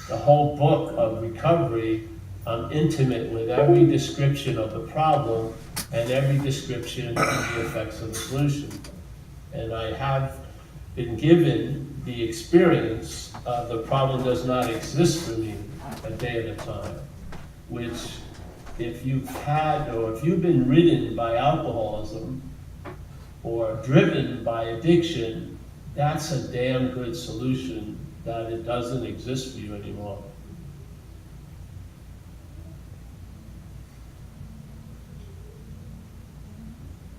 the whole book of recovery, I'm intimate with every description of the problem and every description of the effects of the solution. And I have been given the experience of the problem does not exist for me a day at a time, which if you've had, or if you've been ridden by alcoholism or driven by addiction, that's a damn good solution, that it doesn't exist for you anymore.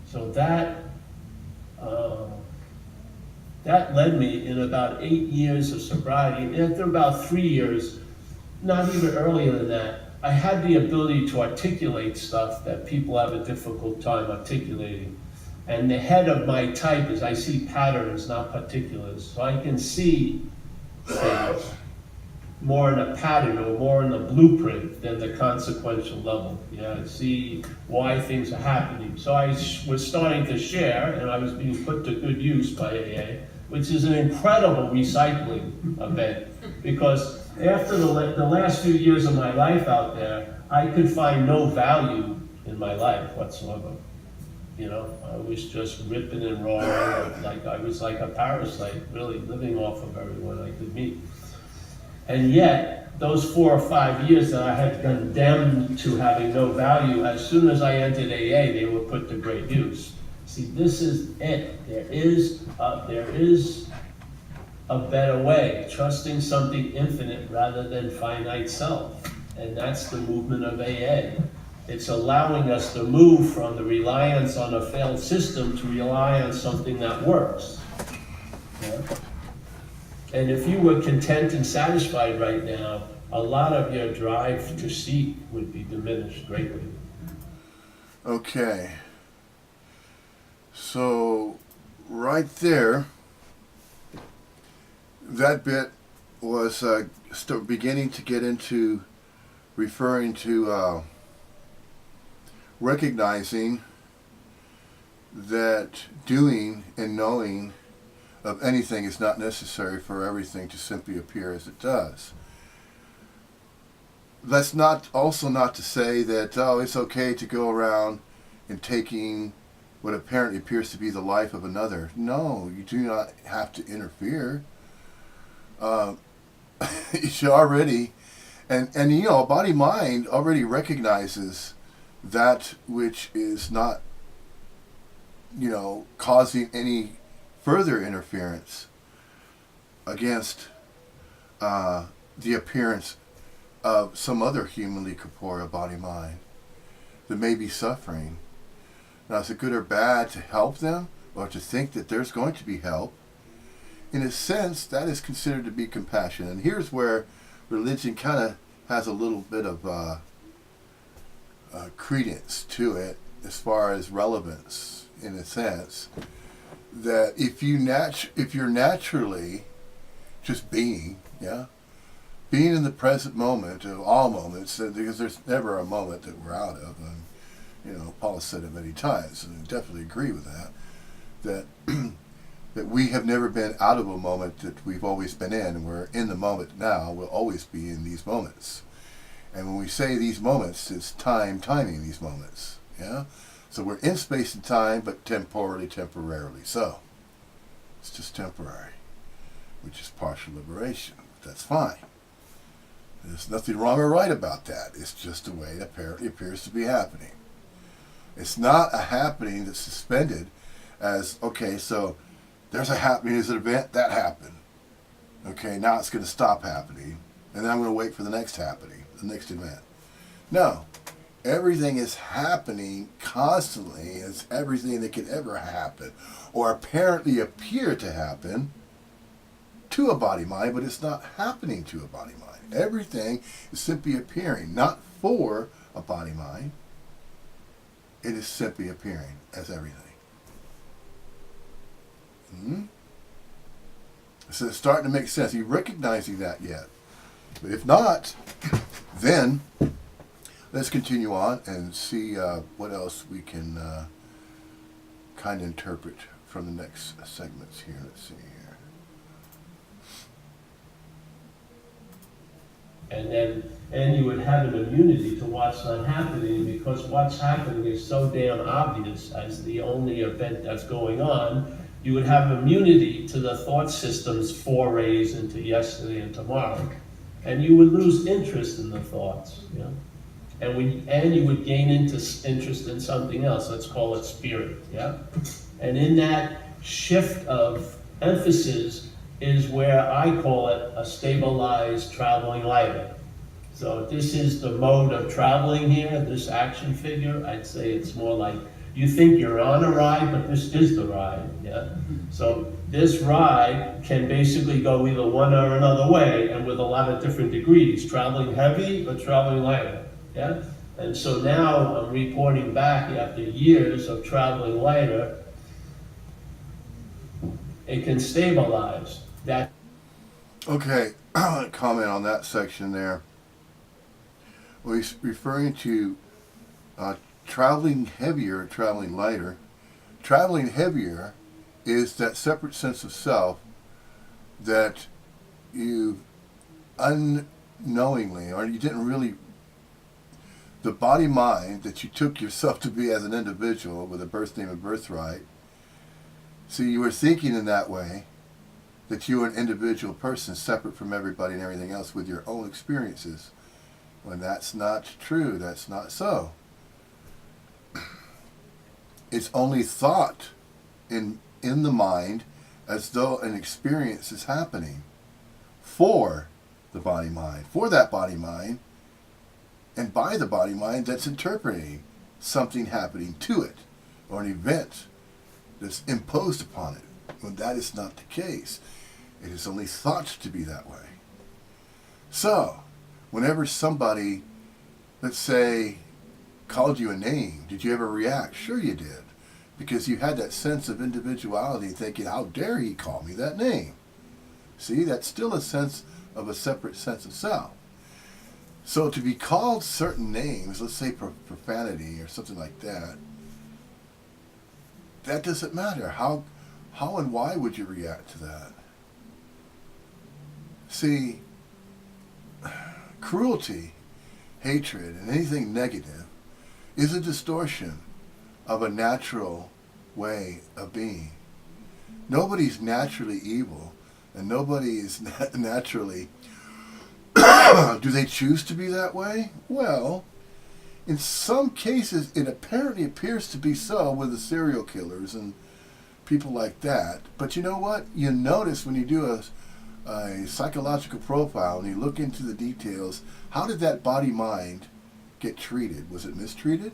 So that led me in about 8 years of sobriety. And after about 3 years, not even earlier than that, I had the ability to articulate stuff that people have a difficult time articulating. And the head of my type is I see patterns, not particulars. So I can see things more in a pattern or more in a blueprint than the consequential level. Yeah, I see why things are happening. So I was starting to share, and I was being put to good use by AA, which is an incredible recycling event, because after the last few years of my life out there, I could find no value in my life whatsoever. I was just ripping and roaring, like I was like a parasite, really living off of everyone I could meet. And yet, those 4 or 5 years that I had condemned to having no value, as soon as I entered AA, they were put to great use. See, this is it. There is a better way, trusting something infinite rather than finite self. And that's the movement of AA. It's allowing us to move from the reliance on a failed system to rely on something that works. Yeah? And if you were content and satisfied right now, a lot of your drive to seek would be diminished greatly. Okay. So, right there, that bit was beginning to get into referring to recognizing that doing and knowing of anything is not necessary for everything to simply appear as it does. that's not also not to say that, oh, it's okay to go around and taking what apparently appears to be the life of another. No, you do not have to interfere. Uh, you should already, and you know, body mind already recognizes that which is not, you know, causing any further interference against the appearance of some other humanly corporeal body mind that may be suffering. Now, is it good or bad to help them or to think that there's going to be help? In a sense, that is considered to be compassion. And here's where religion kind of has a little bit of credence to it as far as relevance, in a sense. That if you're naturally just being, yeah, being in the present moment of all moments, because there's never a moment that we're out of, and you know, Paul has said it many times, and I definitely agree with that. That that we have never been out of a moment, that we've always been in, and we're in the moment now. We'll always be in these moments, and when we say these moments, it's timing these moments. Yeah, so we're in space and time, but temporarily. So it's just temporary, which is partial liberation. That's fine. There's nothing wrong or right about that. It's just the way it apparently appears to be happening. It's not a happening that's suspended as, okay, so there's a happening, there's an event, that happened. Okay, now it's going to stop happening, and then I'm going to wait for the next happening, the next event. No, everything is happening constantly. It's everything that could ever happen or apparently appear to happen to a body mind, but it's not happening to a body mind. Everything is simply appearing, not for a body mind. It is simply appearing as everything. So it's starting to make sense. Are you recognizing that yet? But if not, then let's continue on and see what else we can kind of interpret from the next segments here. Let's see here. And you would have an immunity to what's not happening, because what's happening is so damn obvious as the only event that's going on. You would have immunity to the thought system's forays into yesterday and tomorrow, and you would lose interest in the thoughts. You know? And you would gain interest in something else. Let's call it spirit. Yeah, and in that shift of emphasis is where I call it a stabilized traveling lighter. So this is the mode of traveling here, this action figure. I'd say it's more like you think you're on a ride, but this is the ride. Yeah. So this ride can basically go either one or another way, and with a lot of different degrees, traveling heavy or traveling lighter. Yeah. And so now I'm reporting back after years of traveling lighter, it can stabilize. That. Okay, I want to comment on that section there. Well, he's referring to traveling heavier or traveling lighter. Traveling heavier is that separate sense of self that you unknowingly, or you didn't really, the body mind that you took yourself to be as an individual with a birth name and birthright. So you were thinking in that way, that you are an individual person separate from everybody and everything else with your own experiences. When that's not true, that's not so. It's only thought in the mind as though an experience is happening for the body mind, for that body mind, and by the body mind that's interpreting something happening to it, or an event that's imposed upon it, when that is not the case. It is only thought to be that way. So, whenever somebody, let's say, called you a name, did you ever react? Sure you did. Because you had that sense of individuality, thinking, how dare he call me that name? See, that's still a sense of a separate sense of self. So to be called certain names, let's say profanity or something like that, that doesn't matter. How and why would you react to that? See, cruelty hatred, and anything negative is a distortion of a natural way of being. Nobody's naturally evil, and nobody is naturally... Do they choose to be that way? Well, in some cases, it apparently appears to be so with the serial killers and people like that. But you know what? You notice when you do a psychological profile and you look into the details, how did that body-mind get treated? Was it mistreated?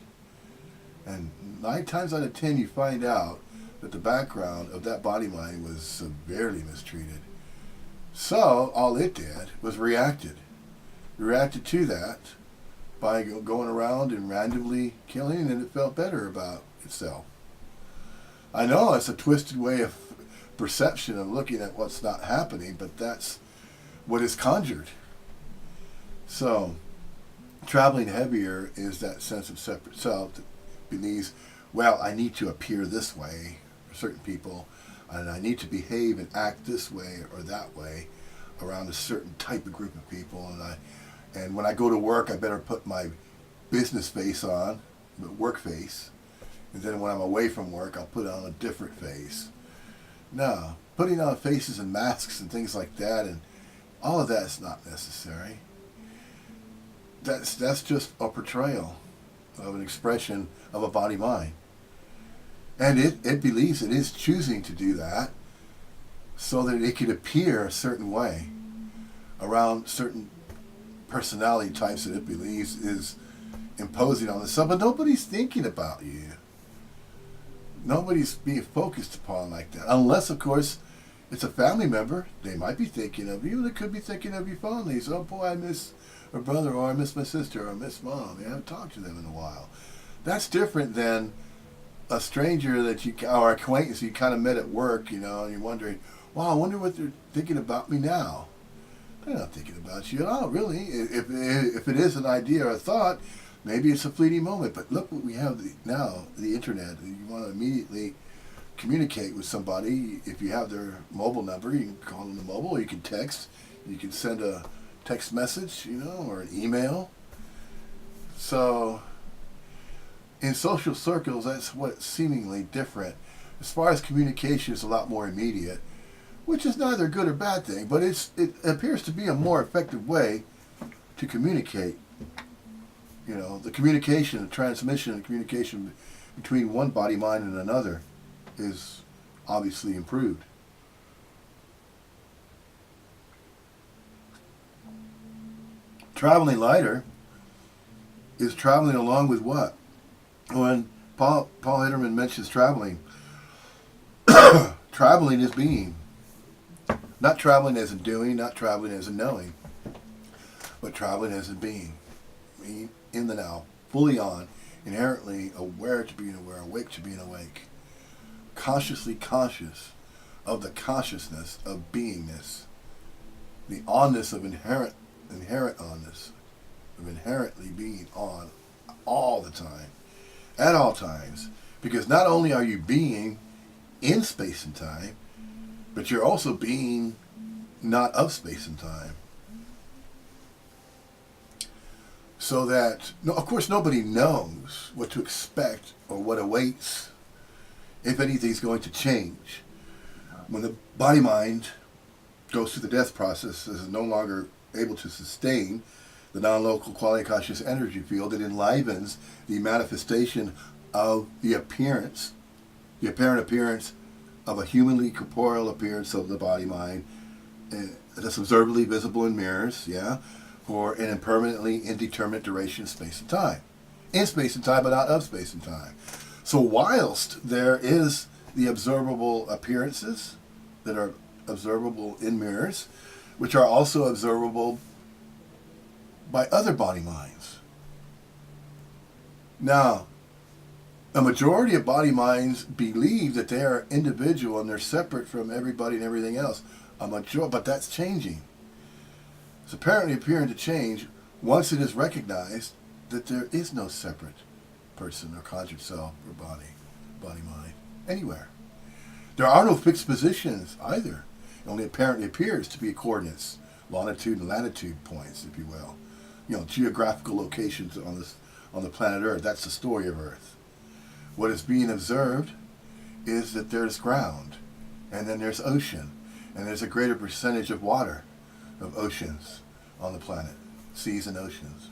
And 9 times out of 10 you find out that the background of that body-mind was severely mistreated. So all it did was reacted to that by going around and randomly killing, and it felt better about itself. I know it's a twisted way of perception of looking at what's not happening, but that's what is conjured. So, traveling heavier is that sense of separate self that believes, well, I need to appear this way for certain people, and I need to behave and act this way or that way around a certain type of group of people, and when I go to work, I better put my business face on, the work face, and then when I'm away from work, I'll put on a different face. No, putting on faces and masks and things like that, and all of that is not necessary. That's just a portrayal of an expression of a body-mind. And it believes it is choosing to do that so that it could appear a certain way around certain personality types that it believes is imposing on itself. But nobody's thinking about you. Nobody's being focused upon like that. Unless, of course, it's a family member. They might be thinking of you. They could be thinking of you fondly. So, oh boy, I miss my brother, or I miss my sister, or I miss mom. I haven't talked to them in a while. That's different than a stranger that you, or acquaintance you kind of met at work, and you're wondering, wow, I wonder what they're thinking about me now. They're not thinking about you at all, really. If it is an idea or a thought, maybe it's a fleeting moment. But look what we have now, the internet. You want to immediately communicate with somebody. If you have their mobile number, you can call them the mobile, or you can text. You can send a text message, or an email. So, in social circles, that's what's seemingly different. As far as communication is a lot more immediate, which is neither a good or bad thing, but it appears to be a more effective way to communicate. The communication, the transmission, and communication between one body, mind, and another is obviously improved. Traveling lighter is traveling along with what? When Paul Hitterman mentions traveling, traveling is being. Not traveling as a doing, not traveling as a knowing, but traveling as a being. Being in the now, fully on, inherently aware to being aware, awake to being awake. Consciously conscious of the consciousness of beingness. The onness of inherent onness, of inherently being on all the time, at all times. Because not only are you being in space and time, but you're also being not of space and time. So that, of course, nobody knows what to expect or what awaits, if anything's going to change. When the body-mind goes through the death process, is no longer able to sustain the non-local quality conscious energy field, it enlivens the manifestation of the appearance, the apparent appearance of a humanly corporeal appearance of the body-mind that's observably visible in mirrors, for an impermanently indeterminate duration of space and time. In space and time, but not of space and time. So whilst there is the observable appearances that are observable in mirrors, which are also observable by other body minds. Now, a majority of body minds believe that they are individual and they're separate from everybody and everything else. But that's changing. It's apparently appearing to change once it is recognized that there is no separate person or conjured self or body mind, anywhere. There are no fixed positions either. It only apparently appears to be coordinates, longitude and latitude points, if you will. geographical locations on the planet Earth. That's the story of Earth. What is being observed is that there's ground, and then there's ocean, and there's a greater percentage of water, of oceans on the planet, seas and oceans.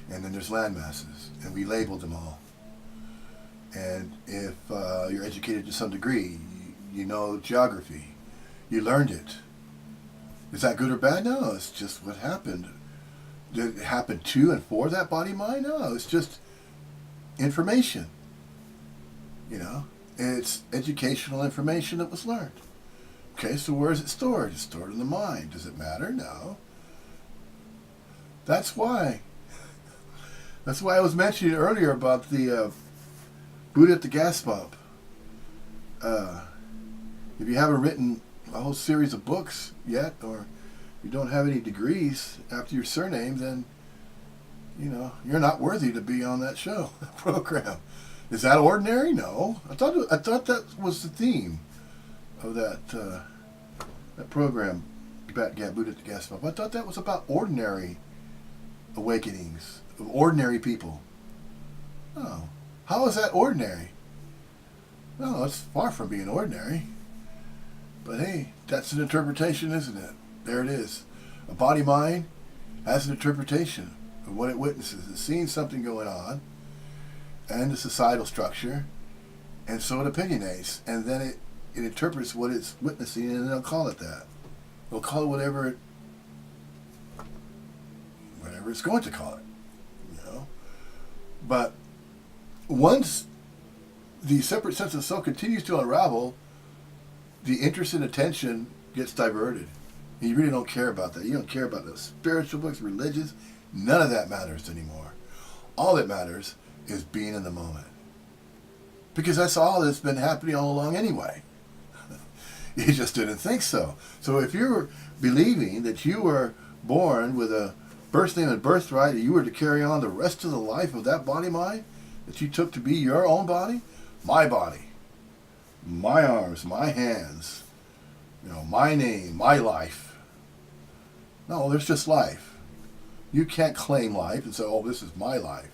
And then there's land masses, and we labeled them all. And if you're educated to some degree, you know geography, you learned it. Is that good or bad? No, it's just what happened. Did it happen to and for that body mind? No, it's just information. It's educational information that was learned. Okay, so where is it stored? It's stored in the mind. Does it matter? No. That's why I was mentioning earlier about the Buddha at the gas pump. If you haven't written a whole series of books yet, or you don't have any degrees after your surname, then you're not worthy to be on that show, that program. Is that ordinary? No. I thought that was the theme of that program, Buddha at the gas pump. I thought that was about ordinary awakenings of ordinary people. Oh, how is that ordinary? No, it's far from being ordinary. But hey, that's an interpretation, isn't it? There it is. A body-mind has an interpretation of what it witnesses. It's seeing something going on and the societal structure, and so it opinionates. And then it interprets what it's witnessing, and they'll call it that. They'll call it whatever it's going to call it. But once the separate sense of self continues to unravel, the interest and attention gets diverted. You really don't care about that. You don't care about the spiritual books, religions. None of that matters anymore. All that matters is being in the moment. Because that's all that's been happening all along anyway. You just didn't think so. So if you're believing that you were born with a birth name and birthright, and you were to carry on the rest of the life of that body-mind that you took to be your own body, my arms, my hands, my name, my life. No, there's just life. You can't claim life and say, oh, this is my life.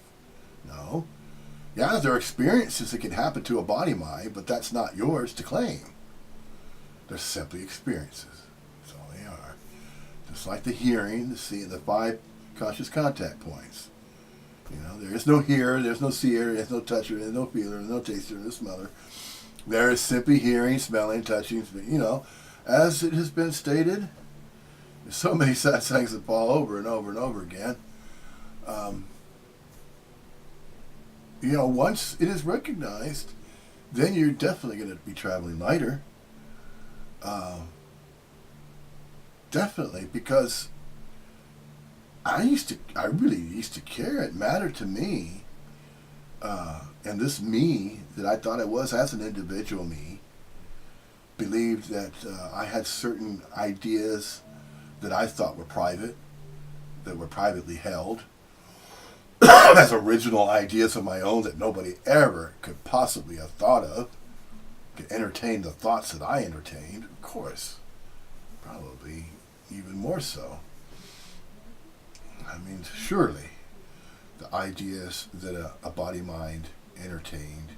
No. Yeah, there are experiences that can happen to a body-mind, but that's not yours to claim. They're simply experiences. That's all they are. Just like the hearing, the seeing, the 5 conscious contact points. There is no hearer, there's no seer, there's no toucher, there's no feeler, there's no taster, there's no smeller. There is simply hearing, smelling, touching, as it has been stated. There's so many such things that fall over and over and over again. Once it is recognized, then you're definitely going to be traveling lighter. Definitely, because I really used to care. It mattered to me. And this me that I thought I was as an individual me believed that I had certain ideas that I thought were private, that were privately held, as original ideas of my own that nobody ever could possibly have thought of, could entertain the thoughts that I entertained, of course, probably even more so. I mean, surely the ideas that a body-mind entertained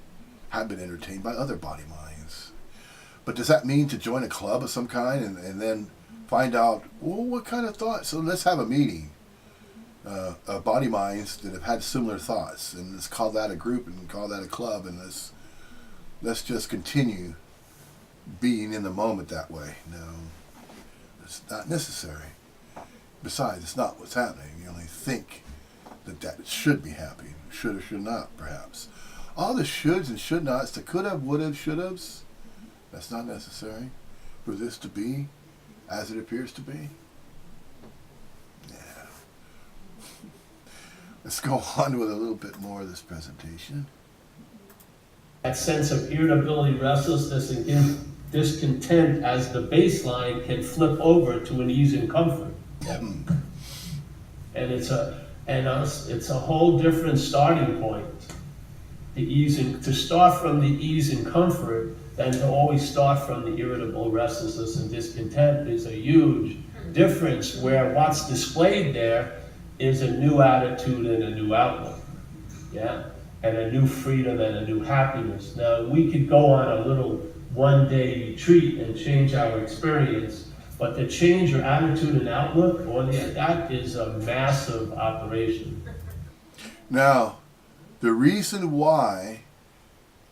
have been entertained by other body-minds. But does that mean to join a club of some kind and then find out, well, what kind of thoughts? So let's have a meeting of body-minds that have had similar thoughts, and let's call that a group and call that a club, and let's just continue being in the moment that way. No, it's not necessary. Besides, it's not what's happening. You only think that it should be happening. Should or should not, perhaps. All the shoulds and should nots, the could have, would have, should haves, that's not necessary for this to be as it appears to be. Yeah. Let's go on with a little bit more of this presentation. That sense of irritability, restlessness, and discontent as the baseline can flip over to an ease and comfort. And it's a whole different starting point. To start from the ease and comfort than to always start from the irritable restlessness and discontent is a huge difference where what's displayed there is a new attitude and a new outlook, yeah? And a new freedom and a new happiness. Now, we could go on a little one-day retreat and change our experience, but to change your attitude and outlook, that is a massive operation. Now, the reason why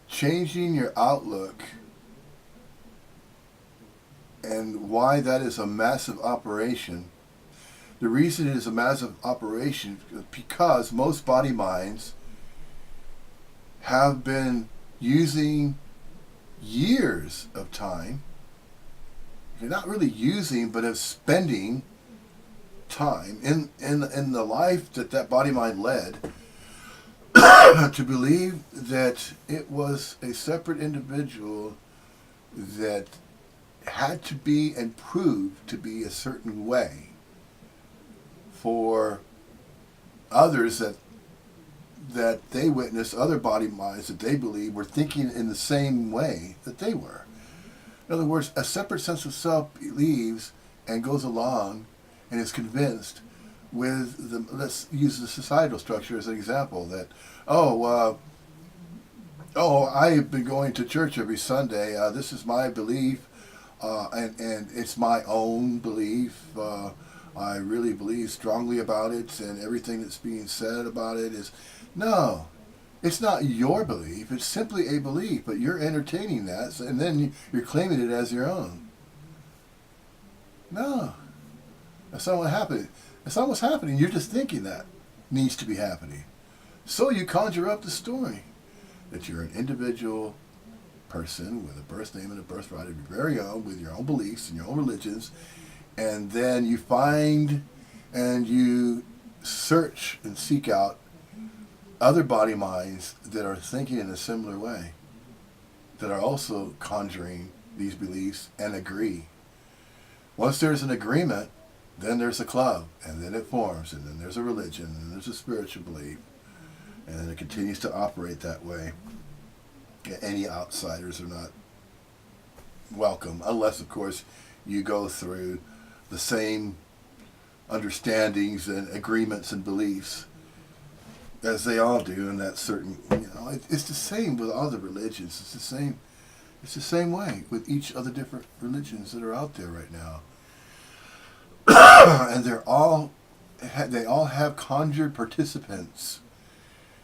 changing your outlook and why that is a massive operation, the reason it is a massive operation is because most body minds have been using years of time. You're not really using, but of spending time in the life that body mind led to believe that it was a separate individual that had to be and proved to be a certain way for others that they witnessed, other body minds that they believe were thinking in the same way that they were. In other words, a separate sense of self believes and goes along and is convinced with let's use the societal structure as an example, that I've been going to church every Sunday, this is my belief, and it's my own belief, I really believe strongly about it, and everything that's being said about it is, no, it's not your belief, it's simply a belief, but you're entertaining that, and then you're claiming it as your own. No, that's not what happened. That's not what's happening. You're just thinking that needs to be happening. So you conjure up the story that you're an individual person with a birth name and a birthright of your very own, with your own beliefs and your own religions, and then you find and you search and seek out other body minds that are thinking in a similar way, that are also conjuring these beliefs and agree. Once there's an agreement, then there's a club, and then it forms, and then there's a religion, and then there's a spiritual belief, and then it continues to operate that way. Any outsiders are not welcome, unless, of course, you go through the same understandings and agreements and beliefs as they all do in that certain, it's the same with all the religions. It's the same way with each of the different religions that are out there right now. And they all have conjured participants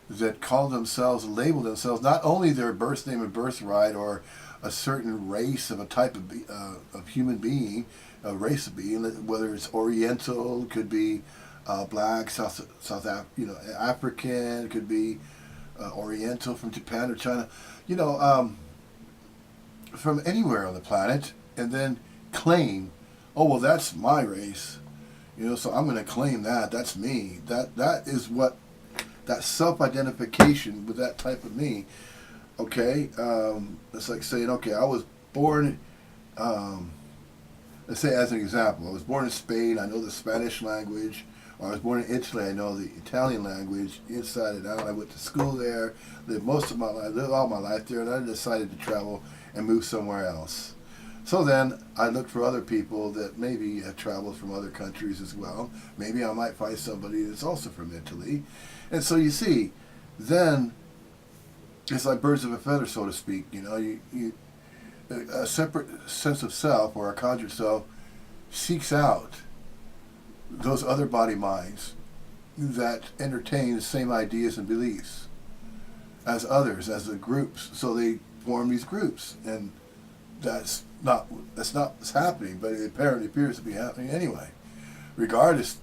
that call themselves, label themselves, not only their birth name and birthright or a certain race of a type of human being, a race of being, whether it's Oriental, could be black, African, could be Oriental from Japan or China, from anywhere on the planet, and then claim, oh, well, that's my race, so I'm going to claim that's me. That is what, that self-identification with that type of me, okay? It's like saying, okay, I was born, let's say as an example, I was born in Spain, I know the Spanish language, or I was born in Italy, I know the Italian language inside and out. I went to school there, lived all my life there, and I decided to travel and move somewhere else. So then I looked for other people that maybe have traveled from other countries as well. Maybe I might find somebody that's also from Italy. And so you see, then it's like birds of a feather, so to speak. A separate sense of self, or a conjured self, seeks out those other body minds that entertain the same ideas and beliefs as others, as the groups. So they form these groups, and that's not what's happening, but it apparently appears to be happening anyway, regardless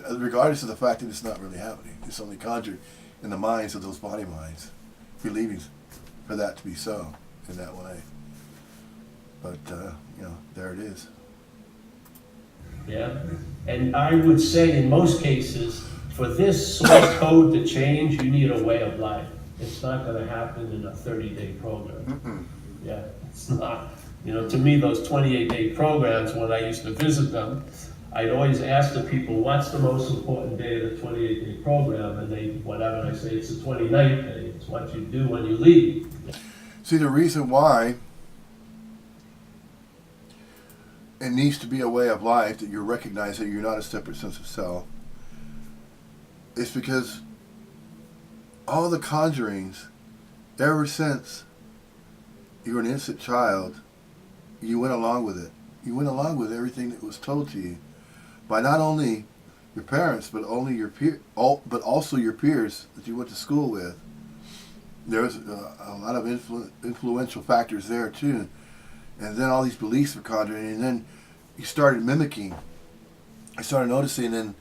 of the fact that it's not really happening. It's only conjured in the minds of those body minds, believing for that to be so in that way. But there it is. Yeah, and I would say in most cases, for this source code to change, you need a way of life. It's not going to happen in a 30-day program. Mm-mm. Yeah, it's not. To me, those 28-day programs, when I used to visit them, I'd always ask the people, what's the most important day of the 28-day program? And I say, it's the 29th day. It's what you do when you leave. See, the reason why it needs to be a way of life that you recognize that you're not a separate sense of self. It's because all the conjurings, ever since you were an innocent child, you went along with it. You went along with everything that was told to you by not only your parents, but only your but also your peers that you went to school with. There's a lot of influential factors there too, and then all these beliefs were conjuring, and then you started mimicking. I started noticing, and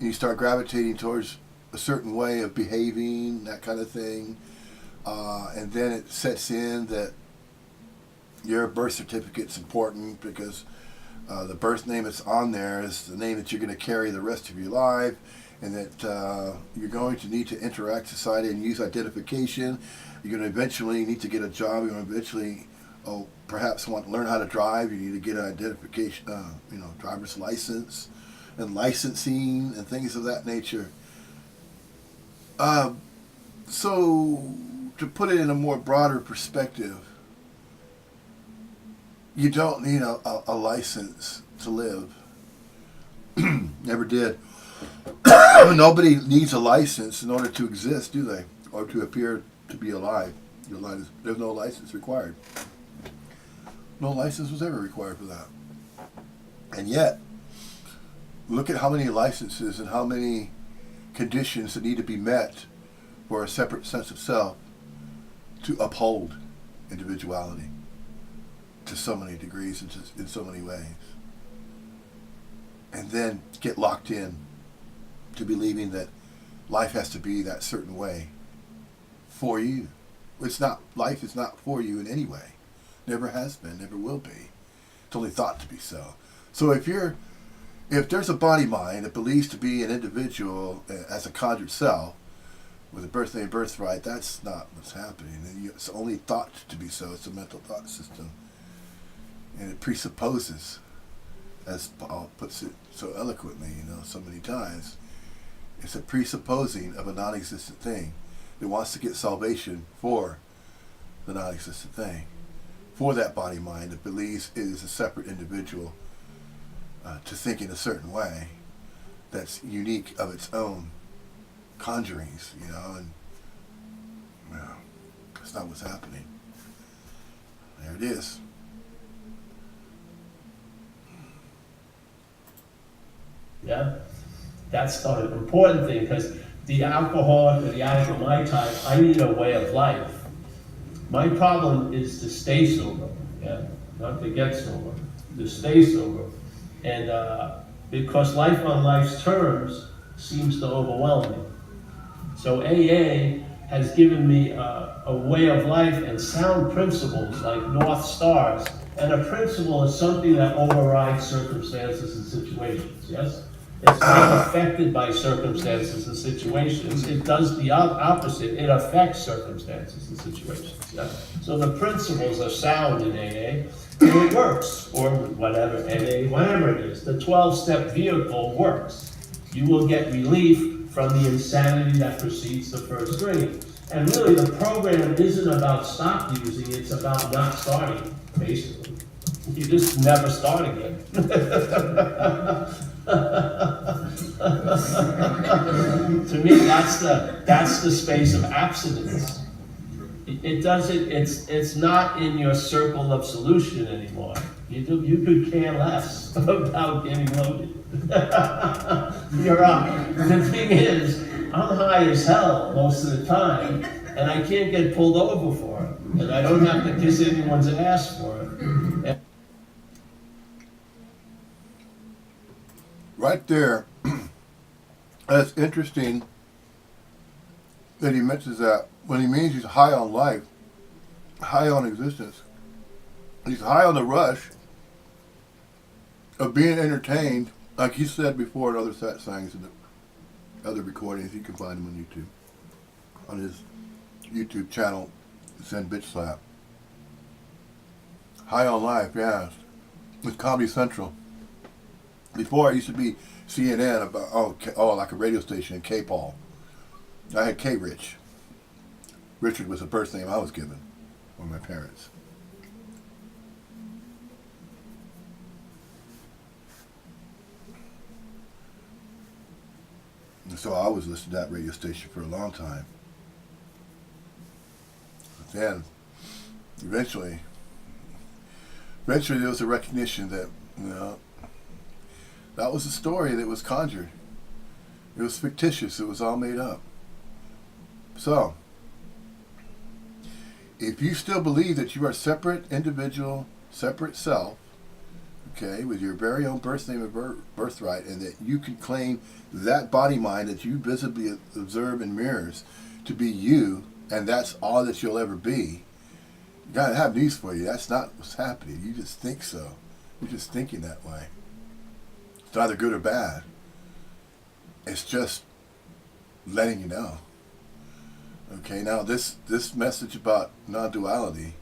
you start gravitating towards a certain way of behaving, that kind of thing, and then it sets in that your birth certificate's important because the birth name that's on there is the name that you're going to carry the rest of your life, and that you're going to need to interact society and use identification. You're going to eventually need to get a job. You're going to eventually, perhaps want to learn how to drive. You need to get an identification, driver's license and licensing and things of that nature. So to put it in a more broader perspective, you don't need a license to live. Never did. Nobody needs a license in order to exist, do they? Or to appear to be alive. There's no license required. No license was ever required for that. And yet, look at how many licenses and how many conditions that need to be met for a separate sense of self to uphold individuality to so many degrees and in so many ways. And then get locked in to believing that life has to be that certain way for you. Life is not for you in any way. Never has been, never will be. It's only thought to be so. So if there's a body mind that believes to be an individual as a conjured self with a birth name, birthright, that's not what's happening. It's only thought to be so. It's a mental thought system. And it presupposes, as Paul puts it so eloquently, so many times, it's a presupposing of a non-existent thing that wants to get salvation for the non-existent thing, for that body mind that believes it is a separate individual to think in a certain way that's unique of its own conjurings, and that's not what's happening. There it is. Yeah, that's the important thing, because the alcoholic or the addict of my type, I need a way of life. My problem is to stay sober, not to get sober, to stay sober. And because life on life's terms seems to overwhelm me. So AA has given me a way of life and sound principles like North Stars. And a principle is something that overrides circumstances and situations, yes? It's not affected by circumstances and situations. It does the opposite. It affects circumstances and situations. Yeah? So the principles are sound in AA, and it works, or whatever, AA, whatever it is. The 12-step vehicle works. You will get relief from the insanity that precedes the first dream. And really, the program isn't about stop using, it's about not starting, basically. You just never start again. To me, that's the space of abstinence. It's not in your circle of solution anymore. You could care less about getting loaded. You're up. The thing is, I'm high as hell most of the time, and I can't get pulled over for it, and I don't have to kiss anyone's ass for it. Right there, that's interesting that he mentions that when he means he's high on life, high on existence. He's high on the rush of being entertained, like he said before in other sayings and other recordings. You can find them on YouTube, on his YouTube channel, Zen Bitch Slap. High on life, yes, with Comedy Central. Before, it used to be CNN, about like a radio station in K-Paul. I had K-Rich. Richard was the birth name I was given by my parents. So I was listening to that radio station for a long time. But then, eventually there was a recognition that, that was a story that was conjured. It was fictitious. It was all made up. So, if you still believe that you are a separate individual, separate self, okay, with your very own birth name and birthright, and that you can claim that body mind that you visibly observe in mirrors to be you, and that's all that you'll ever be, God, I have news for you. That's not what's happening. You just think so. You're just thinking that way. It's either good or bad. It's just letting you know. Okay, now this message about non-duality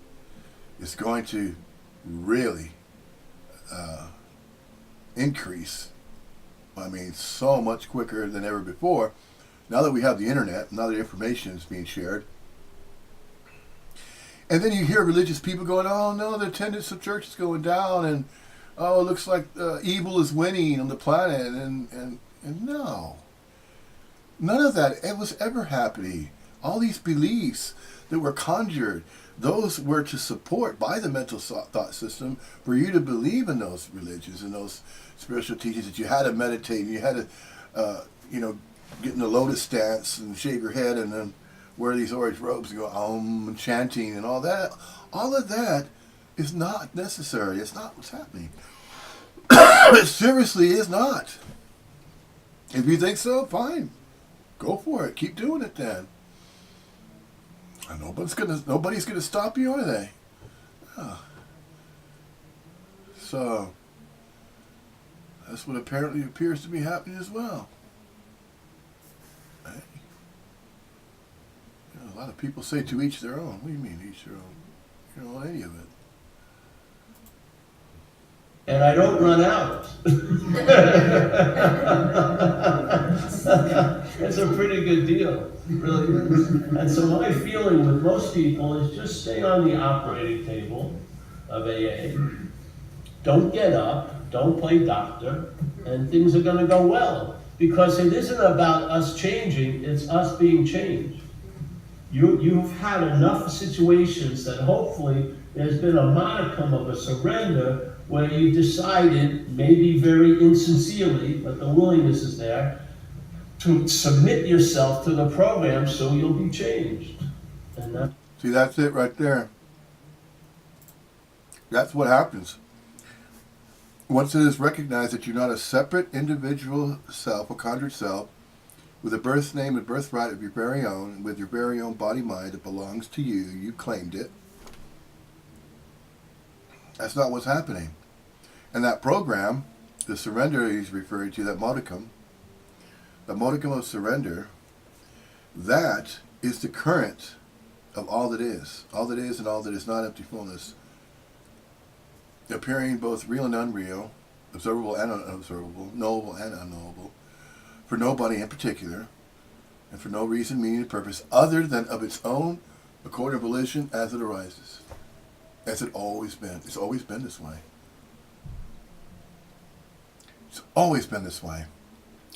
is going to really increase. I mean, so much quicker than ever before. Now that we have the internet, now that information is being shared. And then you hear religious people going, oh no, the attendance of church is going down, and oh, it looks like evil is winning on the planet, and no. None of that was ever happening. All these beliefs that were conjured, those were to support by the mental thought system for you to believe in those religions and those spiritual teachings, that you had to meditate, and you had to, get in the lotus stance and shave your head and then wear these orange robes and go and chanting and all that. All of that is not necessary. It's not what's happening. It seriously is not. If you think so, fine. Go for it. Keep doing it then. And nobody's gonna stop you, are they? Yeah. So that's what apparently appears to be happening as well. Hey. A lot of people say to each their own. What do you mean each their own? You don't want any of it. And I don't run out. It's a pretty good deal, really. And so my feeling with most people is just stay on the operating table of AA. Don't get up, don't play doctor, and things are going to go well. Because it isn't about us changing, it's us being changed. You've had enough situations that hopefully there's been a modicum of a surrender where you decided, maybe very insincerely, but the willingness is there, to submit yourself to the program so you'll be changed. And see, that's it right there. That's what happens. Once it is recognized that you're not a separate individual self, a conjured self, with a birth name and birthright of your very own, with your very own body-mind that belongs to you, you claimed it. That's not what's happening. And that program, the surrender he's referring to, that modicum of surrender, that is the current of all that is and all that is not empty fullness, appearing both real and unreal, observable and unobservable, knowable and unknowable, for nobody in particular, and for no reason, meaning, and purpose other than of its own accord and volition as it arises. As it always been. It's always been this way. It's always been this way.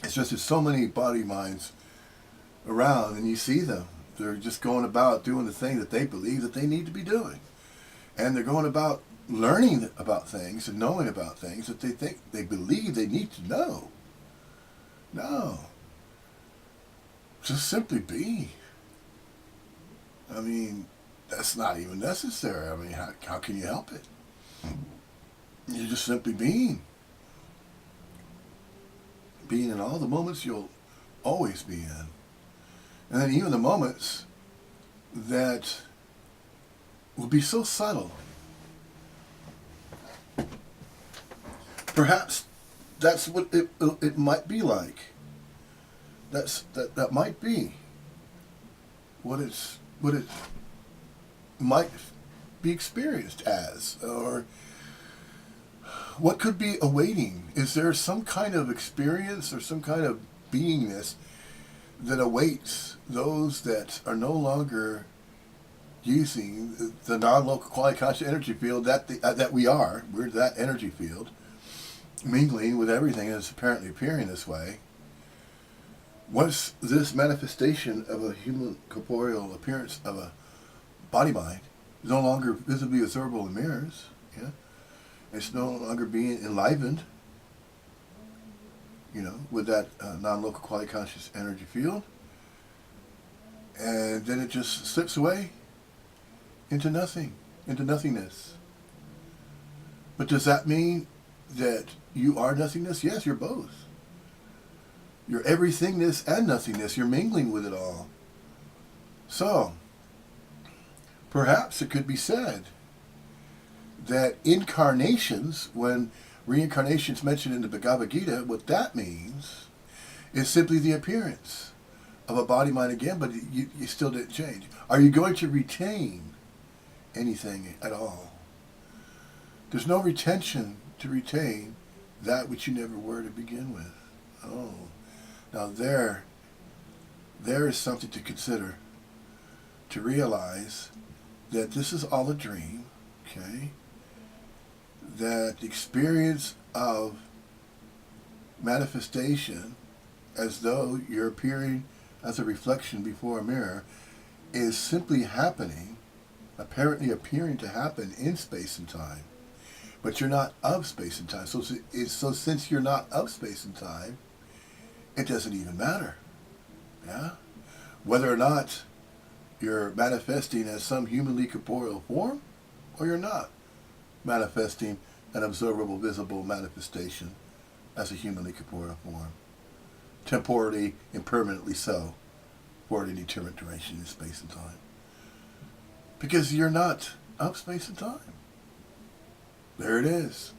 It's just there's so many body minds around, and you see them. They're just going about doing the thing that they believe that they need to be doing. And they're going about learning about things and knowing about things that they believe they need to know. No. Just simply be. I mean, that's not even necessary. I mean, how can you help it? You're just simply being. Being in all the moments you'll always be in. And then even the moments that will be so subtle. Perhaps that's what it might be like. That might be what it might be experienced as, or what could be awaiting. Is there some kind of experience or some kind of beingness that awaits those that are no longer using the non-local quality conscious energy field that we are? We're that energy field, mingling with everything that's apparently appearing this way. Once this manifestation of a human corporeal appearance of a body mind is no longer visibly observable in mirrors, yeah, it's no longer being enlivened, with that non-local quality conscious energy field, and then it just slips away into nothing, into nothingness. But does that mean that you are nothingness? Yes, you're both. You're everythingness and nothingness. You're mingling with it all. So, perhaps it could be said that incarnations, when reincarnation is mentioned in the Bhagavad Gita, what that means is simply the appearance of a body mind again, but you still didn't change. Are you going to retain anything at all? There's no retention to retain that which you never were to begin with. Oh, now there is something to consider, to realize that this is all a dream, okay? That the experience of manifestation, as though you're appearing as a reflection before a mirror, is simply happening, apparently appearing to happen in space and time. But you're not of space and time. So since you're not of space and time, it doesn't even matter. Yeah? Whether or not you're manifesting as some humanly corporeal form, or you're not manifesting an observable, visible manifestation as a humanly corporeal form. Temporally and permanently so, for an indeterminate duration in space and time. Because you're not of space and time. There it is.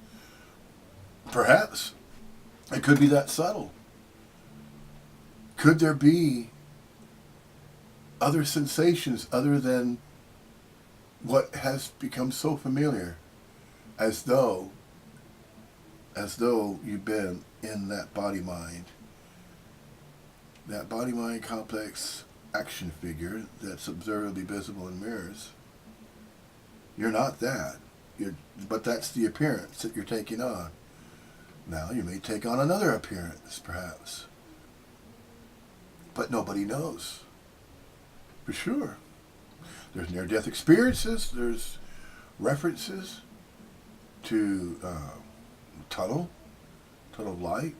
Perhaps it could be that subtle. Could there be other sensations other than what has become so familiar, as though you've been in that body-mind complex action figure that's observably visible in mirrors? You're not that. But that's the appearance that you're taking on. Now you may take on another appearance, perhaps. But nobody knows. For sure. There's near-death experiences. There's references to tunnel of light,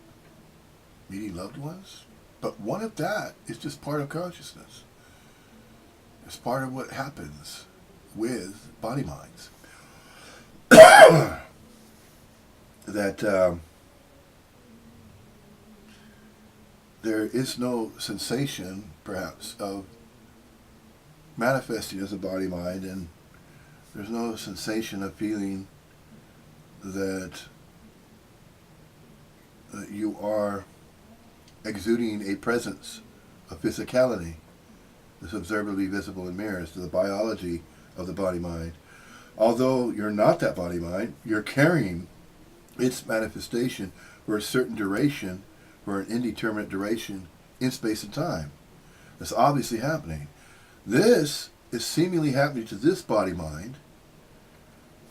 meeting loved ones. But what if that is just part of consciousness? It's part of what happens with body minds. That there is no sensation, perhaps, of manifesting as a body mind, and there's no sensation of feeling that you are exuding a presence of physicality that's observably visible in mirrors to the biology of the body mind. Although you're not that body mind, you're carrying its manifestation for a certain duration, for an indeterminate duration in space and time. That's obviously happening. This is seemingly happening to this body mind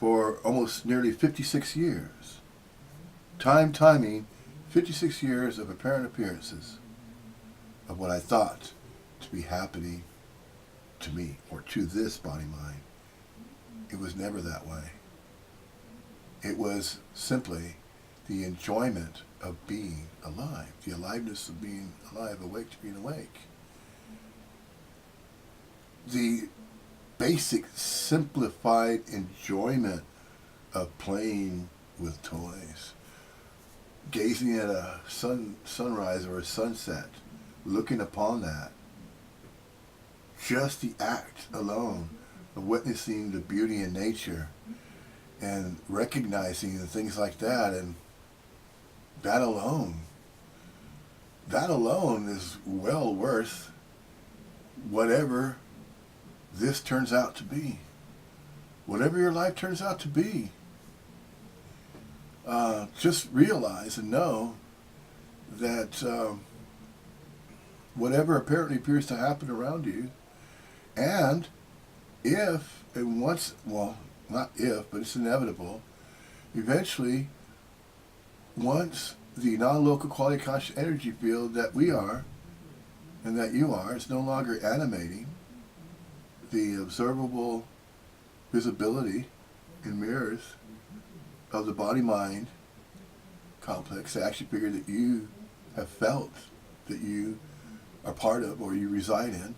for almost nearly 56 years. Timing, 56 years of apparent appearances of what I thought to be happening to me or to this body mind. It was never that way. It was simply the enjoyment of being alive, the aliveness of being alive, awake to being awake. The basic simplified enjoyment of playing with toys, gazing at a sunrise or a sunset, looking upon that. Just the act alone of witnessing the beauty in nature and recognizing and things like that, and that alone is well worth whatever this turns out to be. Whatever your life turns out to be. Just realize and know that whatever apparently appears to happen around you, and if and once, well, not if, but it's inevitable, eventually, once the non-local quality conscious energy field that we are and that you are is no longer animating the observable visibility in mirrors of the body-mind complex, the action figure that you have felt that you are part of or you reside in.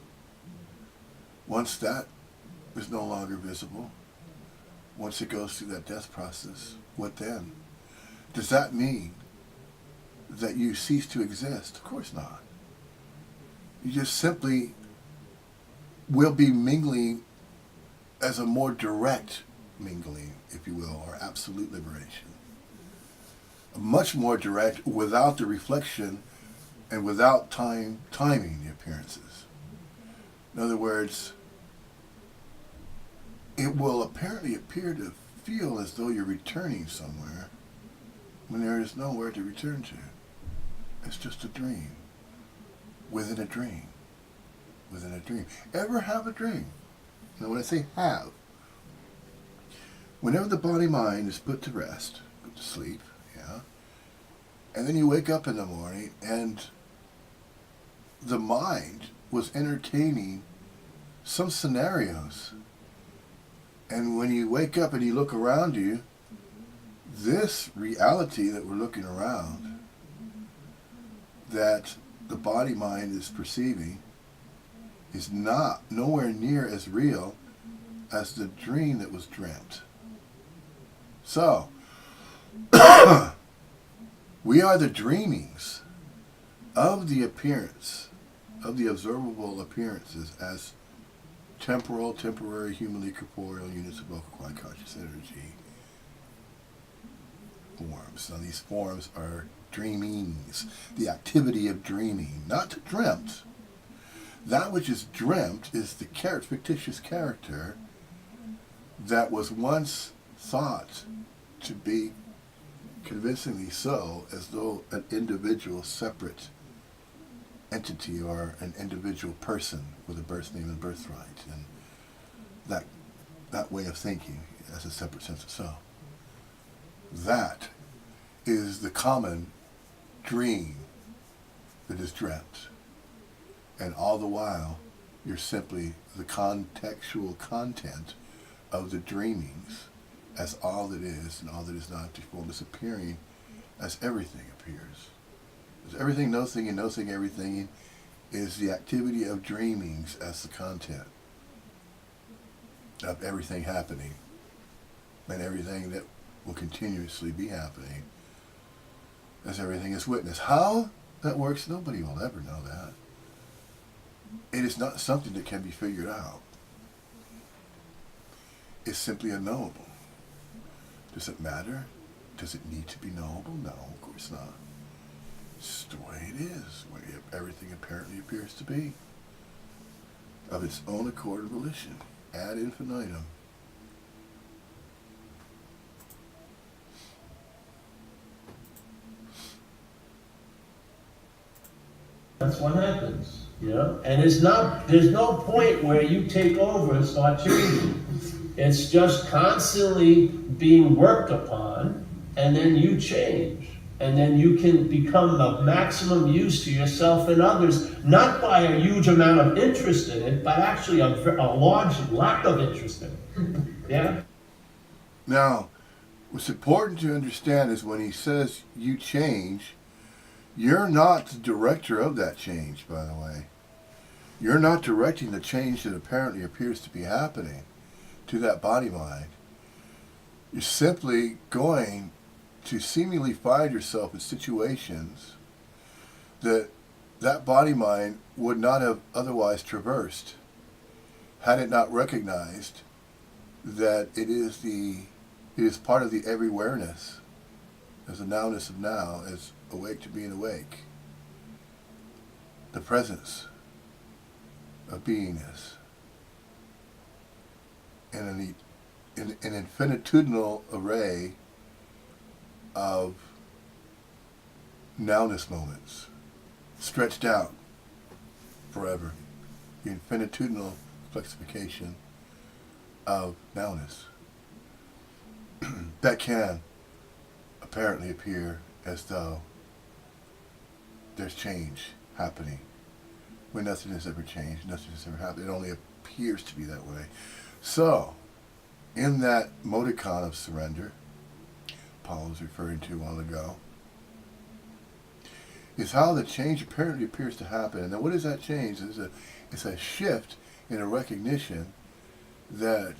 Once that is no longer visible, once it goes through that death process, what then? Does that mean that you cease to exist? Of course not. You just simply will be mingling as a more direct mingling, if you will, or absolute liberation. Much more direct, without the reflection and without timing the appearances. In other words, it will apparently appear to feel as though you're returning somewhere when there is nowhere to return to. It's just a dream within a dream within a dream. Ever have a dream? Now when I say have, whenever the body-mind is put to rest, put to sleep, yeah, and then you wake up in the morning and the mind was entertaining some scenarios. And when you wake up and you look around you, this reality that we're looking around, that the body-mind is perceiving, is nowhere near as real as the dream that was dreamt. So, we are the dreamings of the appearance, of the observable appearances as temporary, humanly corporeal units of vocal quiet conscious energy forms. Now these forms are dreamings, the activity of dreaming, not dreamt. That which is dreamt is the fictitious character that was once thought to be convincingly so, as though an individual separate entity or an individual person with a birth name and birthright, and that way of thinking as a separate sense of self. That is the common dream that is dreamt. And all the while, you're simply the contextual content of the dreamings as all that is and all that is not, to form is appearing as everything appears. As everything, no thing, and no thing, everything is the activity of dreamings as the content of everything happening and everything that will continuously be happening as everything is witnessed. How that works, nobody will ever know that. It is not something that can be figured out. It's simply unknowable. Does it matter? Does it need to be knowable? No, of course not. It's the way it is, where everything apparently appears to be, of its own accord and volition, ad infinitum. That's what happens, you know? And there's no point where you take over and start changing. It's just constantly being worked upon, and then you change. And then you can become of maximum use to yourself and others, not by a huge amount of interest in it, but actually a large lack of interest in it. Yeah? Now, what's important to understand is when he says you change, you're not the director of that change, by the way. You're not directing the change that apparently appears to be happening to that body-mind. You're simply going to seemingly find yourself in situations that body-mind would not have otherwise traversed had it not recognized that it is part of the every-awareness, as the nowness of now, as awake to being awake, the presence of beingness, and an infinitudinal array of nowness moments stretched out forever. The infinitudinal flexification of nowness that can apparently appear as though there's change happening when nothing has ever changed, nothing has ever happened. It only appears to be that way. So, in that modicon of surrender, Paul was referring to a while ago, is how the change apparently appears to happen. And then what is that change? It's a shift in a recognition that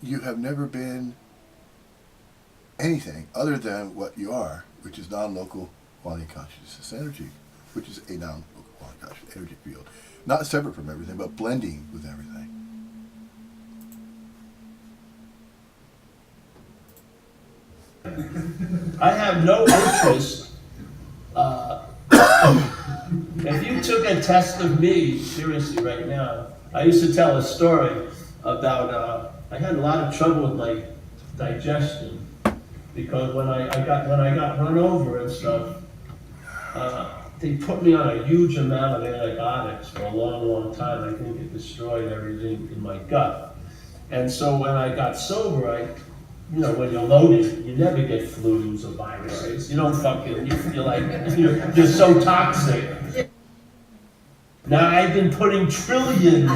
you have never been anything other than what you are, which is non-local quality consciousness energy, which is a non-local quality consciousness energy field. Not separate from everything, but blending with everything. I have no interest. If you took a test of me, seriously right now, I used to tell a story about, I had a lot of trouble with my digestion because when I got run over and stuff, they put me on a huge amount of antibiotics for a long time. I think it destroyed everything in my gut. And so when I got sober, when you're loaded, you never get flus or viruses. You don't fucking, you're like, you're so toxic. Now I've been putting trillions,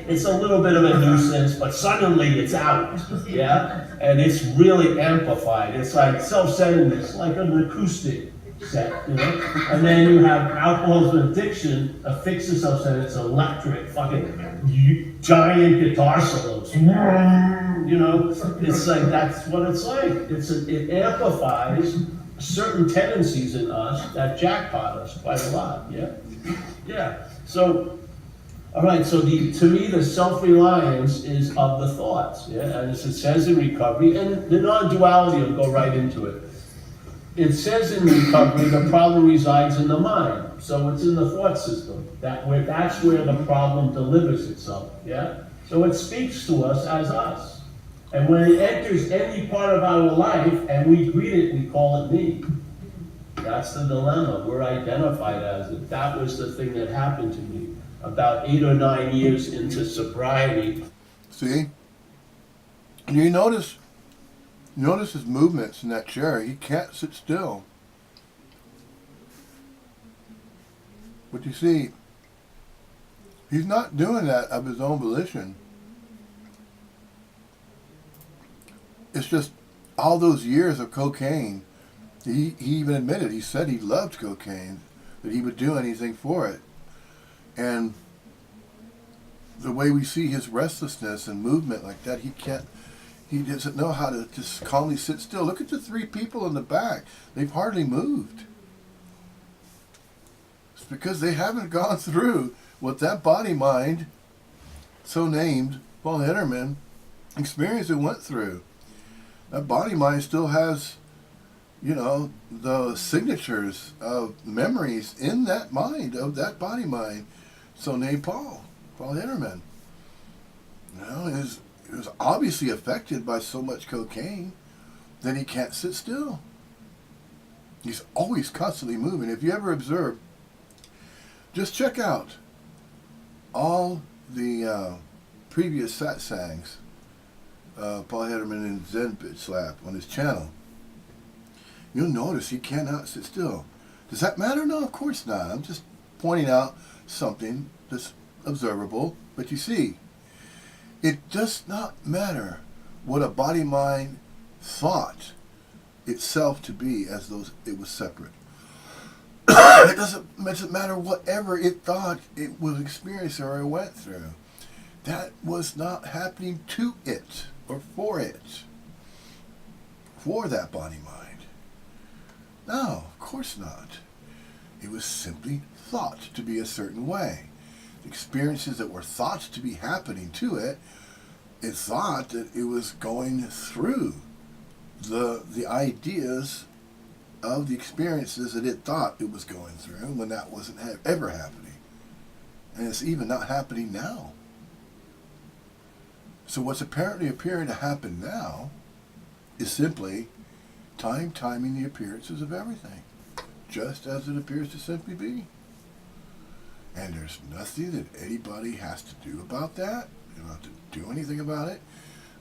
it's a little bit of a nuisance, but suddenly it's out, yeah? And it's really amplified. It's like self-centeredness, it's like an acoustic set, And then you have alcoholism addiction, affixes self-centered, it's electric, fucking giant guitar solos. It's like, that's what it's like. It amplifies certain tendencies in us that jackpot us quite a lot, yeah? Yeah, so, all right, so to me, the self-reliance is of the thoughts, yeah? And as it says in recovery, and the non-duality will go right into it. It says in recovery, the problem resides in the mind. So it's in the thought system. That's where the problem delivers itself, yeah? So it speaks to us as us. And when it enters any part of our life and we greet it, we call it me. That's the dilemma. We're identified as it. That was the thing that happened to me about 8 or 9 years into sobriety. See? You notice his movements in that chair. He can't sit still. But you see, he's not doing that of his own volition. It's just all those years of cocaine. He even admitted, he said he loved cocaine, that he would do anything for it. And the way we see his restlessness and movement like that, he doesn't know how to just calmly sit still. Look at the 3 people in the back. They've hardly moved. It's because they haven't gone through what that body-mind, so named Paul Hitterman, experienced and went through. That body-mind still has, the signatures of memories in that mind, of that body-mind, so named Paul Hitterman. He was obviously affected by so much cocaine that he can't sit still. He's always constantly moving. If you ever observe, just check out all the previous satsangs, Paul Hitterman and Zen Bitch Slap on his channel. You'll notice he cannot sit still. Does that matter? No, of course not. I'm just pointing out something that's observable. But you see, it does not matter what a body-mind thought itself to be as though it was separate. It doesn't matter whatever it thought it was experiencing or it went through. That was not happening to it or for it. For that body-mind. No, of course not. It was simply thought to be a certain way. The experiences that were thought to be happening to it, it thought that it was going through the ideas of the experiences that it thought it was going through when that wasn't ever happening. And it's even not happening now. So what's apparently appearing to happen now is simply timing the appearances of everything, just as it appears to simply be. And there's nothing that anybody has to do about that. You don't have to do anything about it.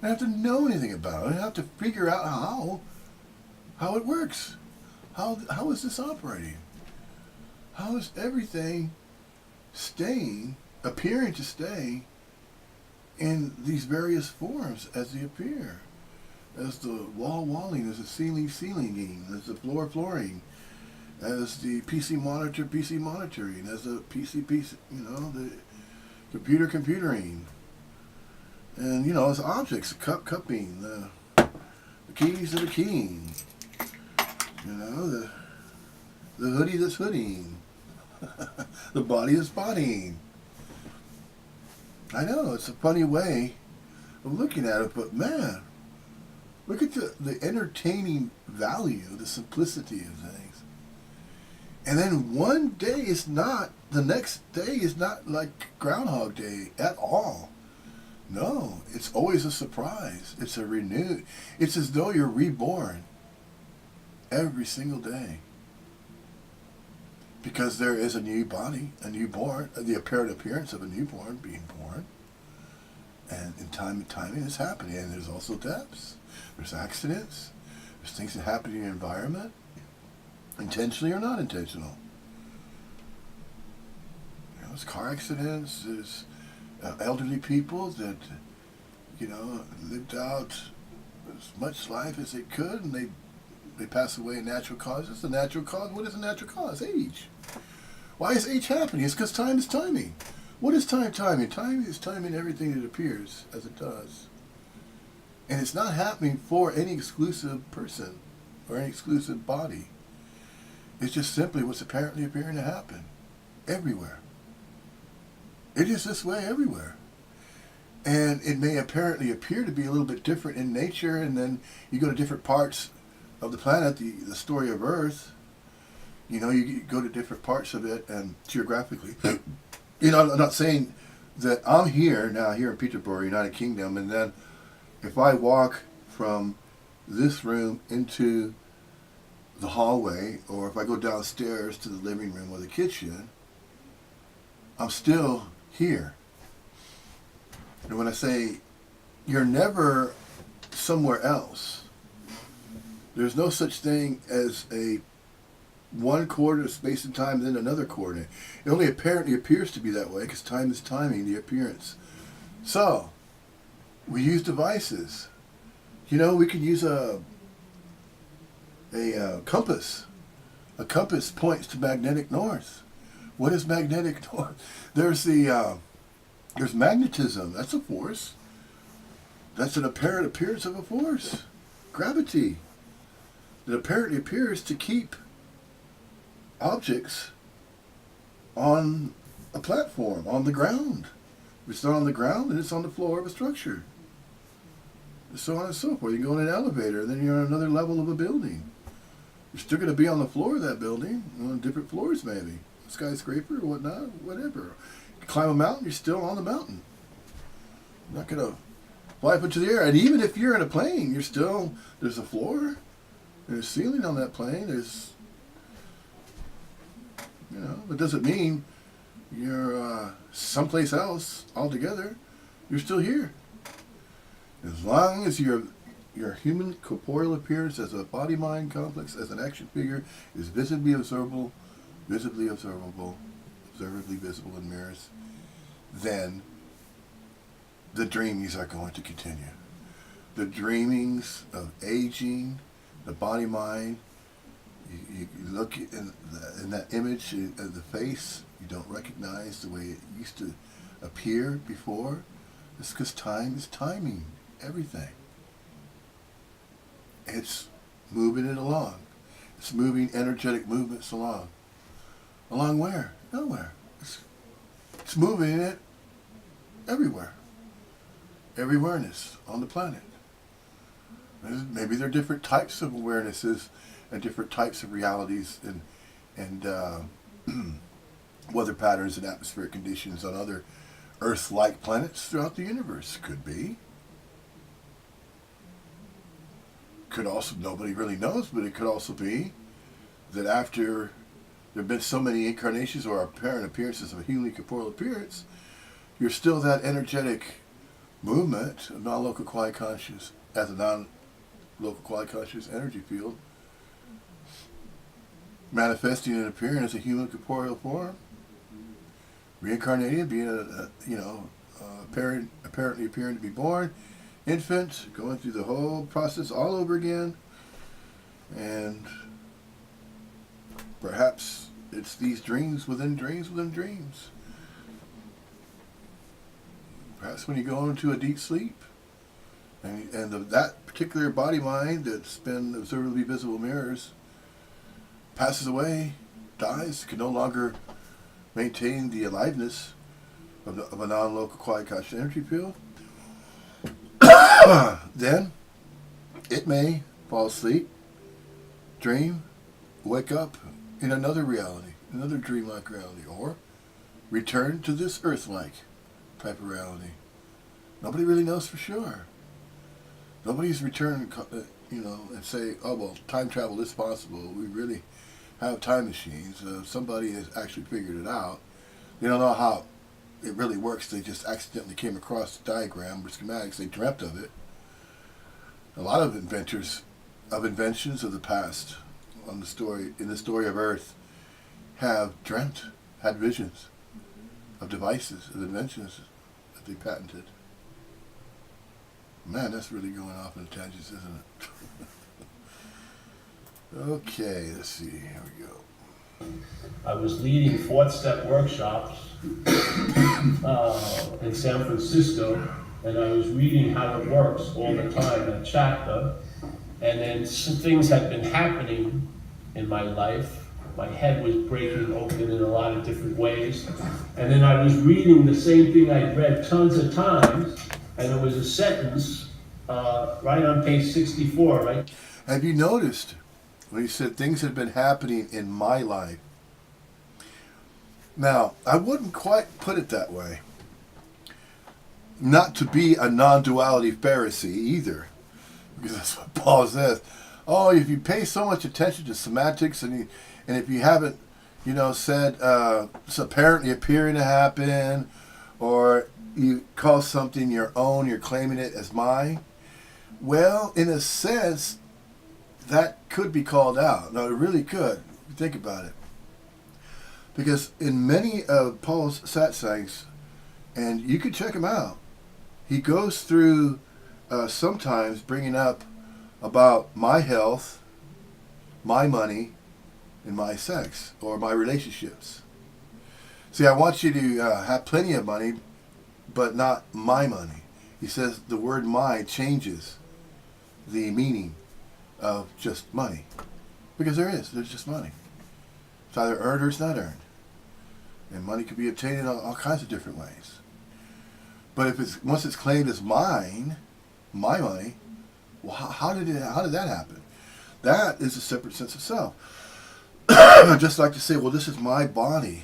You don't have to know anything about it. You have to figure out how it works. How is this operating? how is everything appearing to stay in these various forms as they appear? As the walling, as the ceilinging, as the flooring, as the PC monitoring, as the PC, the computering, and as objects, cupping, the keys that are keying, the hoodie that's hoodieing, the body that's bodying. I know it's a funny way of looking at it, but man, look at the entertaining value, the simplicity of things. And then one day is not, the next day is not like Groundhog Day at all. No, it's always a surprise. It's a renewed, it's as though you're reborn every single day. Because there is a new body, a newborn, the apparent appearance of a newborn being born. And in time and timing it's happening. And there's also deaths. There's accidents. There's things that happen in your environment, intentionally or not intentional. There's car accidents. There's elderly people that, lived out as much life as they could, and they pass away in natural causes. The natural cause, what is the natural cause? Age. Why is age happening? It's because time is timing. What is time timing? Time is timing everything that appears as it does. And it's not happening for any exclusive person or any exclusive body. It's just simply what's apparently appearing to happen everywhere. It is this way everywhere. And it may apparently appear to be a little bit different in nature, and then you go to different parts of the planet, the story of Earth, you go to different parts of it, and geographically, I'm not saying that I'm here in Peterborough, United Kingdom, and then if I walk from this room into the hallway, or if I go downstairs to the living room or the kitchen, I'm still here. And when I say you're never somewhere else, there's no such thing as a one coordinate space and time and then another coordinate. It only apparently appears to be that way because time is timing the appearance. So, we use devices. We could use a compass. A compass points to magnetic north. What is magnetic north? There's magnetism. That's a force. That's an apparent appearance of a force. Gravity. That apparently appears to keep objects on a platform, on the ground. If it's not on the ground, then it's on the floor of a structure. And so on and so forth. You go in an elevator, and then you're on another level of a building. You're still going to be on the floor of that building, on different floors maybe. Skyscraper or whatnot, whatever. You climb a mountain, you're still on the mountain. You're not going to fly up into the air. And even if you're in a plane, there's a floor, there's a ceiling on that plane, it doesn't mean you're someplace else altogether. You're still here. As long as your human corporeal appearance as a body-mind complex, as an action figure, is visibly observable, visibly visible in mirrors, then the dreamings are going to continue. The dreamings of aging, the body-mind. You look in that image of the face, you don't recognize the way it used to appear before. It's because time is timing everything. It's moving it along. It's moving energetic movements along. Along where? Nowhere. It's moving it everywhere. Every awareness on the planet. Maybe there are different types of awarenesses and different types of realities and weather patterns and atmospheric conditions on other Earth-like planets throughout the universe. Could be. Could also, nobody really knows, but it could also be that after there have been so many incarnations or apparent appearances of a human corporeal appearance, you're still that energetic movement of non-local quiet conscious as a non-local quiet conscious energy field. manifesting and appearing as a human corporeal form, reincarnated, being apparently appearing to be born, infant, going through the whole process all over again, and perhaps it's these dreams within dreams within dreams. Perhaps when you go into a deep sleep, and that particular body mind that's been observably visible mirrors passes away, dies, can no longer maintain the aliveness of a non-local quiet conscious energy field, then it may fall asleep, dream, wake up in another reality, another dreamlike reality, or return to this earth-like type of reality. Nobody really knows for sure. Nobody's returned, and say, oh, well, time travel is possible. We really have time machines. Somebody has actually figured it out. They don't know how it really works. They just accidentally came across the diagram or schematics. They dreamt of it. A lot of inventions of the past in the story of Earth have dreamt, had visions of devices, of inventions that they patented. Man, that's really going off in tangents, isn't it? Okay, let's see. Here we go. I was leading fourth step workshops in San Francisco, and I was reading how it works all the time, that chapter. And then some things had been happening in my life. My head was breaking open in a lot of different ways. And then I was reading the same thing I'd read tons of times, and there was a sentence right on page 64, right? Have you noticed when he said things had been happening in my life? Now, I wouldn't quite put it that way. Not to be a non-duality Pharisee either, because that's what Paul says. Oh, if you pay so much attention to semantics, and if you haven't, said it's apparently appearing to happen, or you call something your own, you're claiming it as mine. Well, in a sense, that could be called out. No, it really could. If you think about it. Because in many of Paul's satsangs, and you can check him out, he goes through sometimes bringing up about my health, my money, and my sex, or my relationships. See, I want you to have plenty of money, but not my money. He says the word "my" changes the meaning of just money. Because there's just money. It's either earned or it's not earned. And money can be obtained in all kinds of different ways. But if once it's claimed as mine, my money, well, how did that happen? That is a separate sense of self. I'd just like to say, well, this is my body.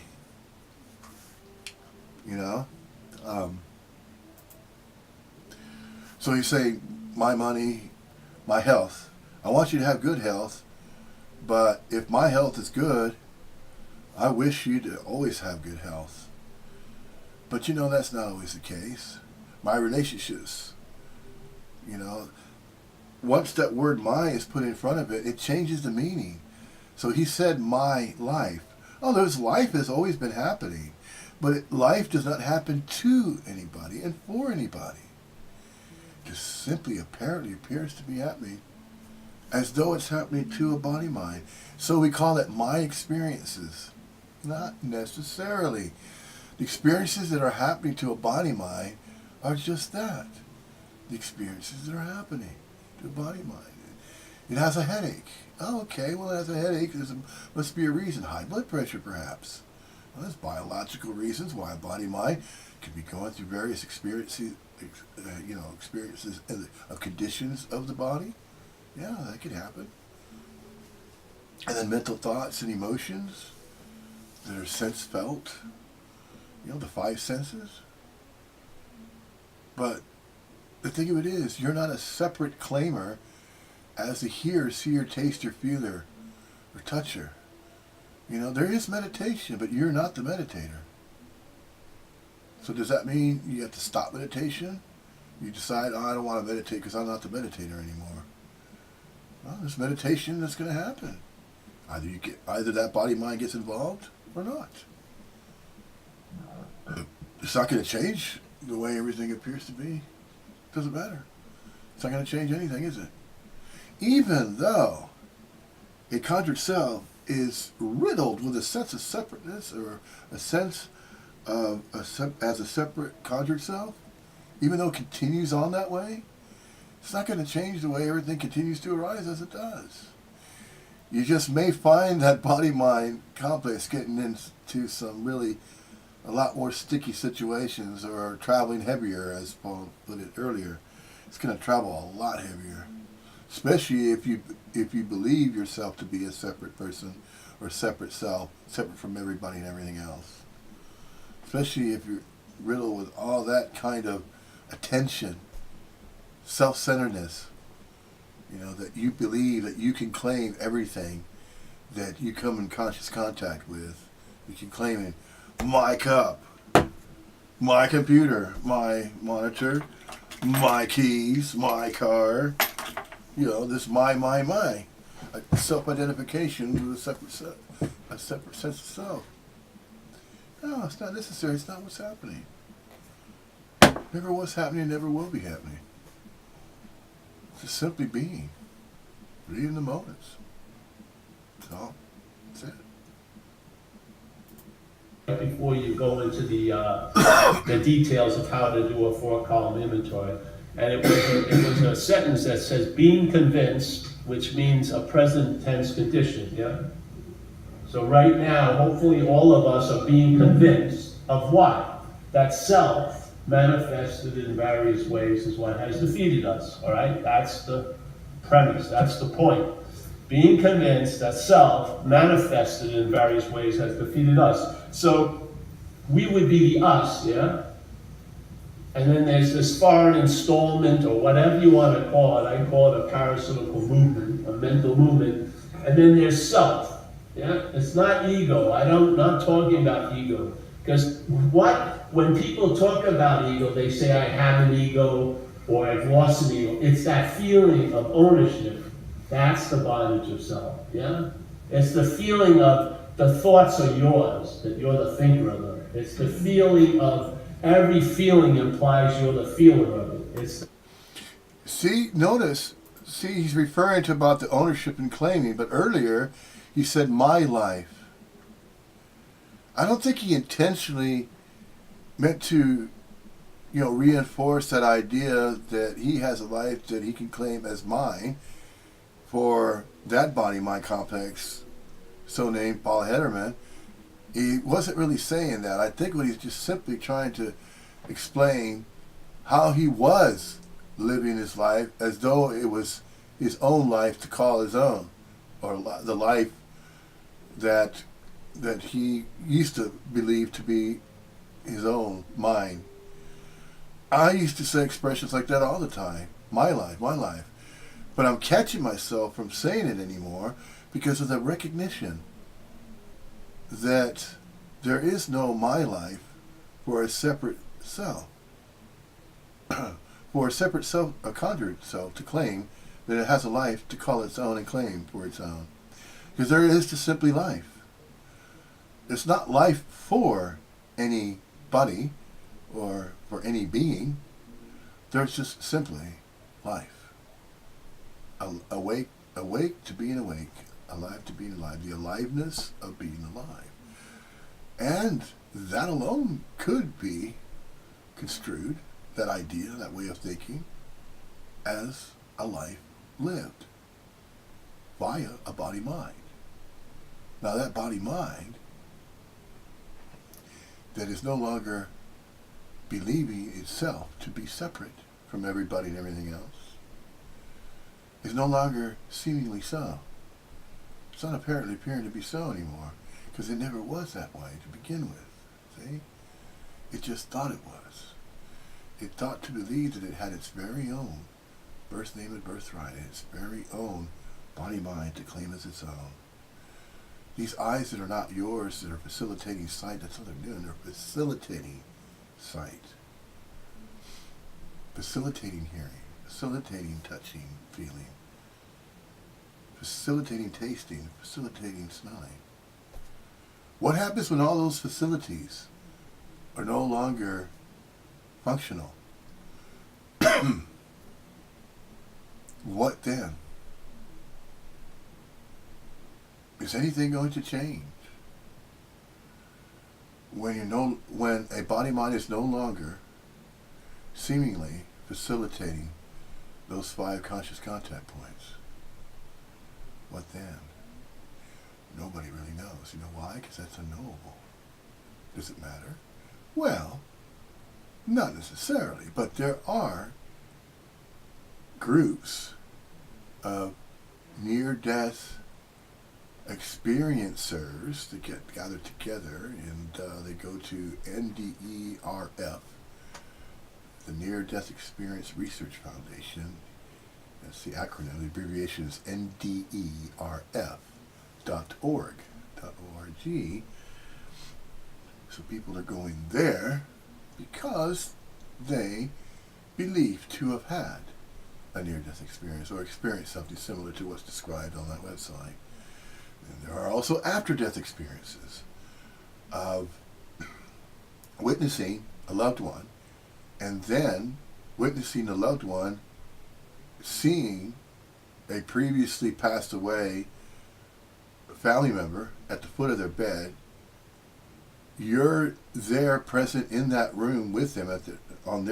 So you say, my money, my health. I want you to have good health, but if my health is good, I wish you to always have good health. But that's not always the case. My relationships, once that word "my" is put in front of it, it changes the meaning. So he said, my life. Oh, there's life has always been happening. But life does not happen to anybody and for anybody. It just simply apparently appears to be happening as though it's happening to a body mind. So we call it my experiences. Not necessarily. The experiences that are happening to a body mind are just that. The experiences that are happening to a body mind. It has a headache. Oh, okay, well, it has a headache. Must be a reason. High blood pressure, perhaps. Well, there's biological reasons why a body mind could be going through various experiences, of conditions of the body. Yeah, that could happen. And then mental thoughts and emotions that are sense felt. The five senses. But the thing of it is, you're not a separate claimer as a hearer, seer, taster, feeler, or toucher. There is meditation, but you're not the meditator. So does that mean you have to stop meditation? You decide, I don't want to meditate because I'm not the meditator anymore. Well, there's meditation that's going to happen. Either that body mind gets involved or not. It's not going to change the way everything appears to be. Doesn't matter. It's not going to change anything, is it? Even though a conjured self is riddled with a sense of separateness or a sense of as a separate conjured self, even though it continues on that way, it's not going to change the way everything continues to arise as it does. You just may find that body-mind complex getting into some really a lot more sticky situations or traveling heavier, as Paul put it earlier. It's going to travel a lot heavier, especially if you believe yourself to be a separate person or separate self, separate from everybody and everything else. Especially if you're riddled with all that kind of attention, self-centeredness, that you believe that you can claim everything that you come in conscious contact with. You can claim it. My cup, my computer, my monitor, my keys, my car, this my. A self-identification with a separate sense of self. No, it's not necessary. It's not what's happening. Never was happening, never will be happening. It's just simply being. Reading the moments. That's all. That's it. Before you go into the details of how to do a 4-column inventory, and it was a sentence that says being convinced, which means a present tense condition, yeah? So right now, hopefully all of us are being convinced of what? That self manifested in various ways is what has defeated us, all right? That's the premise, that's the point. Being convinced that self manifested in various ways has defeated us. So we would be the us, yeah? And then there's this foreign installment, or whatever you want to call it. I call it a parapsychical movement, a mental movement. And then there's self, yeah? It's not ego. I'm not talking about ego. Because when people talk about ego, they say I have an ego, or I've lost an ego. It's that feeling of ownership. That's the bondage of self, yeah? It's the feeling of the thoughts are yours, that you're the thinker of them. It's the feeling of every feeling implies you're the feeler of it. Notice, he's referring to about the ownership and claiming, but earlier he said my life. I don't think he intentionally meant to, reinforce that idea that he has a life that he can claim as mine for that body-mind complex, so named Paul Hederman. He wasn't really saying that. I think what he's just simply trying to explain how he was living his life as though it was his own life to call his own, or the life that he used to believe to be his own mind. I used to say expressions like that all the time. My life. But I'm catching myself from saying it anymore because of the recognition that there is no my life for a separate self. For a separate self, a conjured self, to claim that it has a life to call its own and claim for its own. Because there is just simply life. It's not life for anybody or for any being. There's just simply life. Awake to being awake, alive to being alive, the aliveness of being alive. And that alone could be construed, that idea, that way of thinking, as a life lived via a body-mind. Now that body-mind that is no longer believing itself to be separate from everybody and everything else is no longer seemingly so. It's not apparently appearing to be so anymore, because it never was that way to begin with. See? It just thought it was. It thought to believe that it had its very own birth name and birthright, its very own body-mind to claim as its own. These eyes that are not yours, that are facilitating sight, that's what they're doing. They're facilitating sight, facilitating hearing, facilitating touching, feeling, facilitating tasting, facilitating smelling. What happens when all those facilities are no longer functional? What then? Is anything going to change? When a body-mind is no longer seemingly facilitating those 5 conscious contact points, what then? Nobody really knows. You know why? Because that's unknowable. Does it matter? Well, not necessarily, but there are groups of near-death experiencers that get gathered together, and they go to NDERF, the Near Death Experience Research Foundation. That's the acronym. The abbreviation is NDERF.org. So people are going there because they believe to have had a near-death experience or experienced something similar to what's described on that website. And there are also after-death experiences of witnessing a loved one and then witnessing the loved one seeing a previously passed away family member at the foot of their bed. You're there present in that room with them on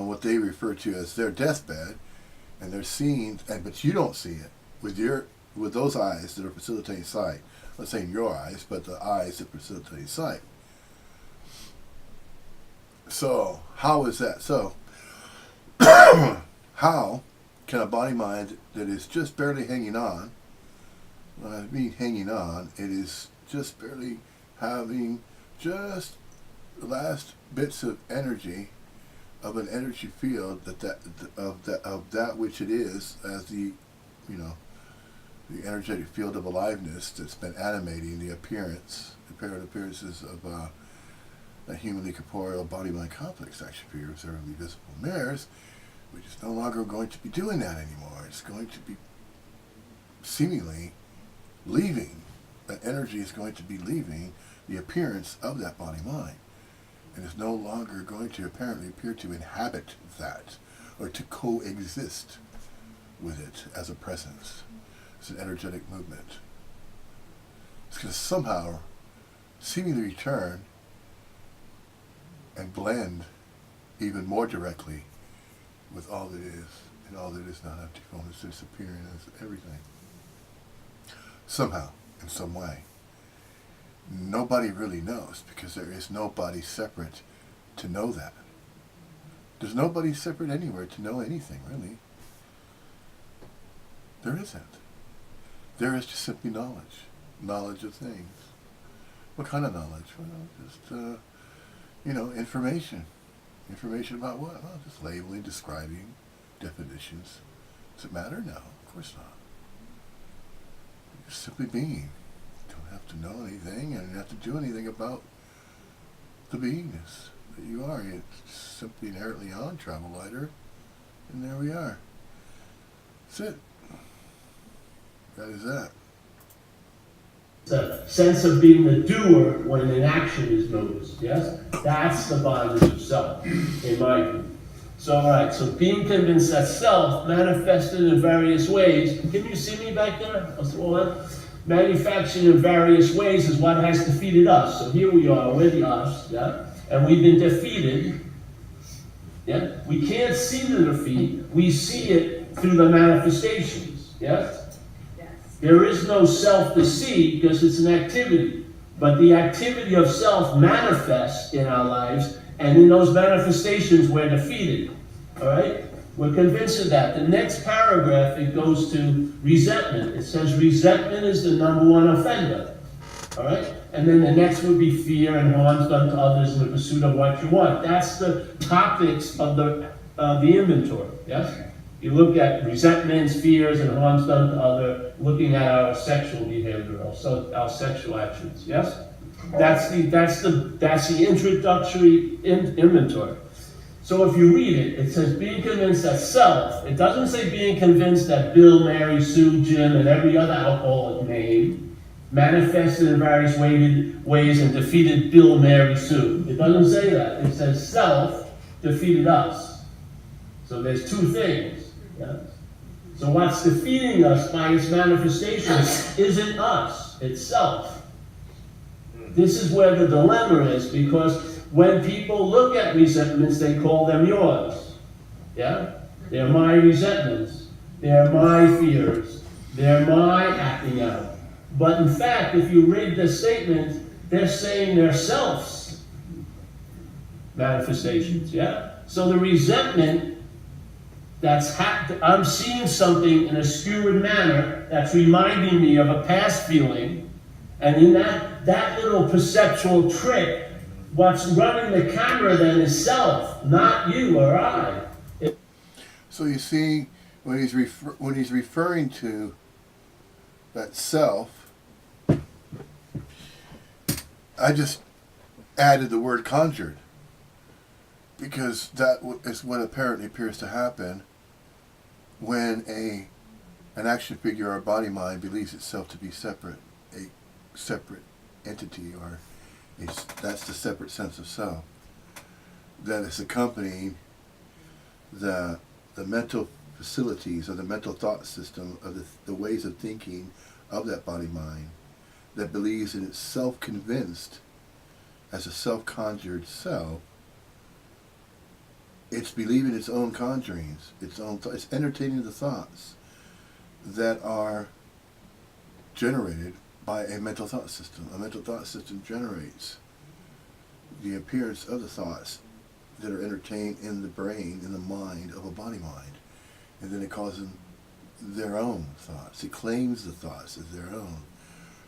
what they refer to as their deathbed, and they're seeing, but you don't see it with those eyes that are facilitating sight. I'm not saying your eyes, but the eyes that facilitate sight. So how is that? So how can a body mind that is just barely hanging on, when I mean hanging on, it is just barely having just the last bits of energy of an energy field of that which it is as the energetic field of aliveness that's been animating the apparent appearances of a humanly corporeal body-mind complex action figure observably visible mirrors, which is no longer going to be doing that anymore. It's going to be seemingly leaving. That energy is going to be leaving the appearance of that body-mind, and is no longer going to apparently appear to inhabit that or to coexist with it as a presence. It's an energetic movement. It's going to somehow seemingly return and blend even more directly with all that is, and all that is not empty formless, disappearing as everything. Somehow, in some way. Nobody really knows, because there is nobody separate to know that. There's nobody separate anywhere to know anything, really. There isn't. There is just simply knowledge. Knowledge of things. What kind of knowledge? Well, just, information. Information about what? Well, just labeling, describing, definitions. Does it matter? No, of course not. You're simply being. You don't have to know anything, and you don't have to do anything about the beingness that you are. You're simply inherently on, travel lighter, and there we are. That's it. That is that. The sense of being the doer when an action is noticed, yes? That's the bondage of self, in my view. So, all right, so being convinced that self manifested in various ways, can you see me back there? Manufactured in various ways is what has defeated us. So here we are, we're the us, yeah? And we've been defeated, yeah? We can't see the defeat, we see it through the manifestations, yes? There is no self-deceit because it's an activity. But the activity of self manifests in our lives, and in those manifestations we're defeated. All right? We're convinced of that. The next paragraph, it goes to resentment. It says resentment is the number one offender. All right? And then the next would be fear and harms done to others in the pursuit of what you want. That's the topics of the inventory. Yes? You look at resentments, fears, and harms done to others, looking at our sexual behavior, also our sexual actions. Yes, that's the introductory inventory. So if you read it, it says being convinced that self. It doesn't say being convinced that Bill, Mary, Sue, Jim, and every other alcoholic name manifested in various ways and defeated Bill, Mary, Sue. It doesn't say that. It says self defeated us. So there's two things. Yeah? So what's defeating us by its manifestation isn't us, it's self. This is where the dilemma is, because when people look at resentments, they call them yours. Yeah? They're my resentments. They're my fears. They're my acting out. But in fact, if you read the statement, they're saying they're self's manifestations. Yeah? So the resentment I'm seeing something in a skewed manner that's reminding me of a past feeling, and in that little perceptual trick, what's running the camera then is self, not you or I. So you see, when he's referring to that self, I just added the word conjured, because that is what apparently appears to happen when an action figure or body mind believes itself to be separate, a separate entity, or that's the separate sense of self that is accompanying the mental facilities or the mental thought system of the ways of thinking of that body mind that believes in itself convinced as a self-conjured self. It's believing its own conjurings, it's entertaining the thoughts that are generated by a mental thought system. A mental thought system generates the appearance of the thoughts that are entertained in the brain, in the mind of a body mind. And then it calls them their own thoughts. It claims the thoughts as their own.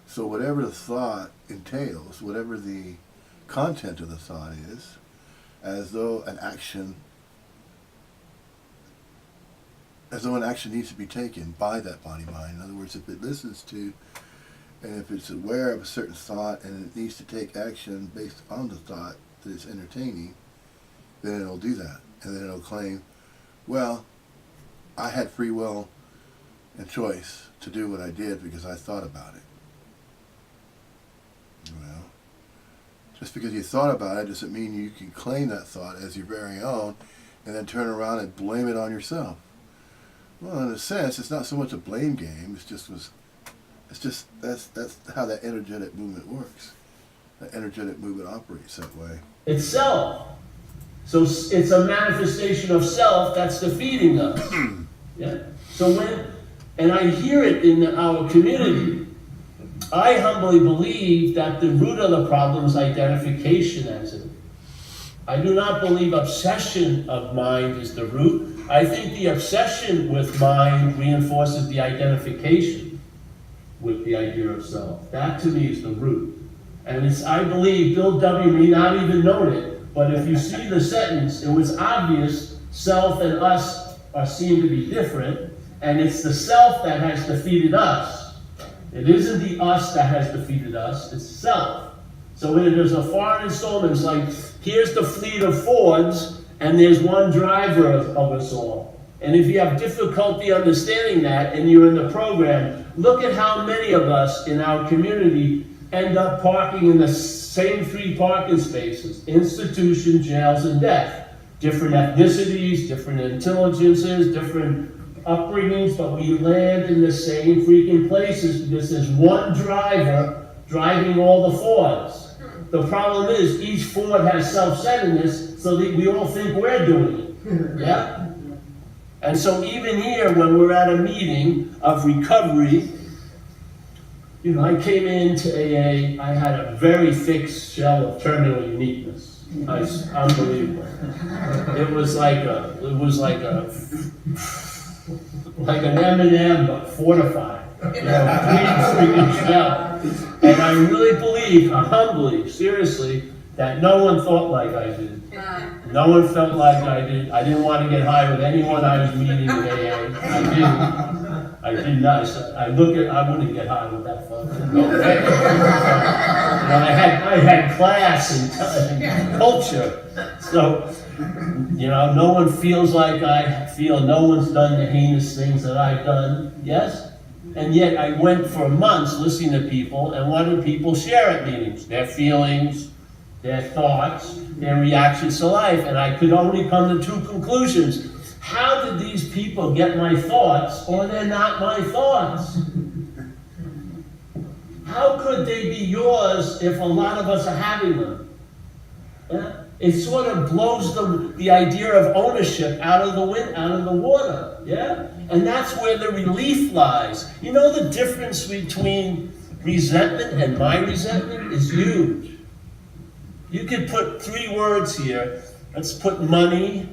So whatever the thought entails, whatever the content of the thought is, as though an action needs to be taken by that body mind. In other words, if it listens to, and if it's aware of a certain thought and it needs to take action based on the thought that it's entertaining, then it'll do that. And then it'll claim, well, I had free will and choice to do what I did because I thought about it. Well, just because you thought about it doesn't mean you can claim that thought as your very own and then turn around and blame it on yourself. Well, in a sense, it's not so much a blame game. That's how that energetic movement works. That energetic movement operates that way. It's self. So it's a manifestation of self that's defeating us. Yeah. So and I hear it in our community, I humbly believe that the root of the problem is identification as it. I do not believe obsession of mind is the root. I think the obsession with mind reinforces the identification with the idea of self. That to me is the root. And I believe Bill W. may not even know it, but if you see the sentence, it was obvious self and us are seen to be different, and it's the self that has defeated us. It isn't the us that has defeated us, it's self. So when there's a foreign installment, it's like, here's the fleet of Fords, and there's one driver of us all. And if you have difficulty understanding that, and you're in the program, look at how many of us in our community end up parking in the same 3 parking spaces: institution, jails, and death. Different ethnicities, different intelligences, different upbringings, but we land in the same freaking places because there's one driver driving all the Fords. The problem is each Ford has self-centeredness, so that we all think we're doing it. Yeah? And so even here, when we're at a meeting of recovery, I came into AA, I had a very thick shell of terminal uniqueness. Unbelievable. It was like an M&M, but fortified. Clean freaking shell. And I really believe, humbly, seriously, that no one thought like I did. No one felt like I did. I didn't want to get high with anyone I was meeting in AA. I did not. I wouldn't get high with that fucker. No way. I had class and culture. So You know, no one feels like I feel, no one's done the heinous things that I've done, yes? And yet I went for months listening to people, and what do people share at meetings? Their feelings, their thoughts, their reactions to life, and I could only come to two conclusions. How did these people get my thoughts, or they're not my thoughts? How could they be yours if a lot of us are having them? Yeah? It sort of blows the idea of ownership out of the water. Yeah? And that's where the relief lies. You know, the difference between resentment and my resentment is huge. You could put 3 words here. Let's put money,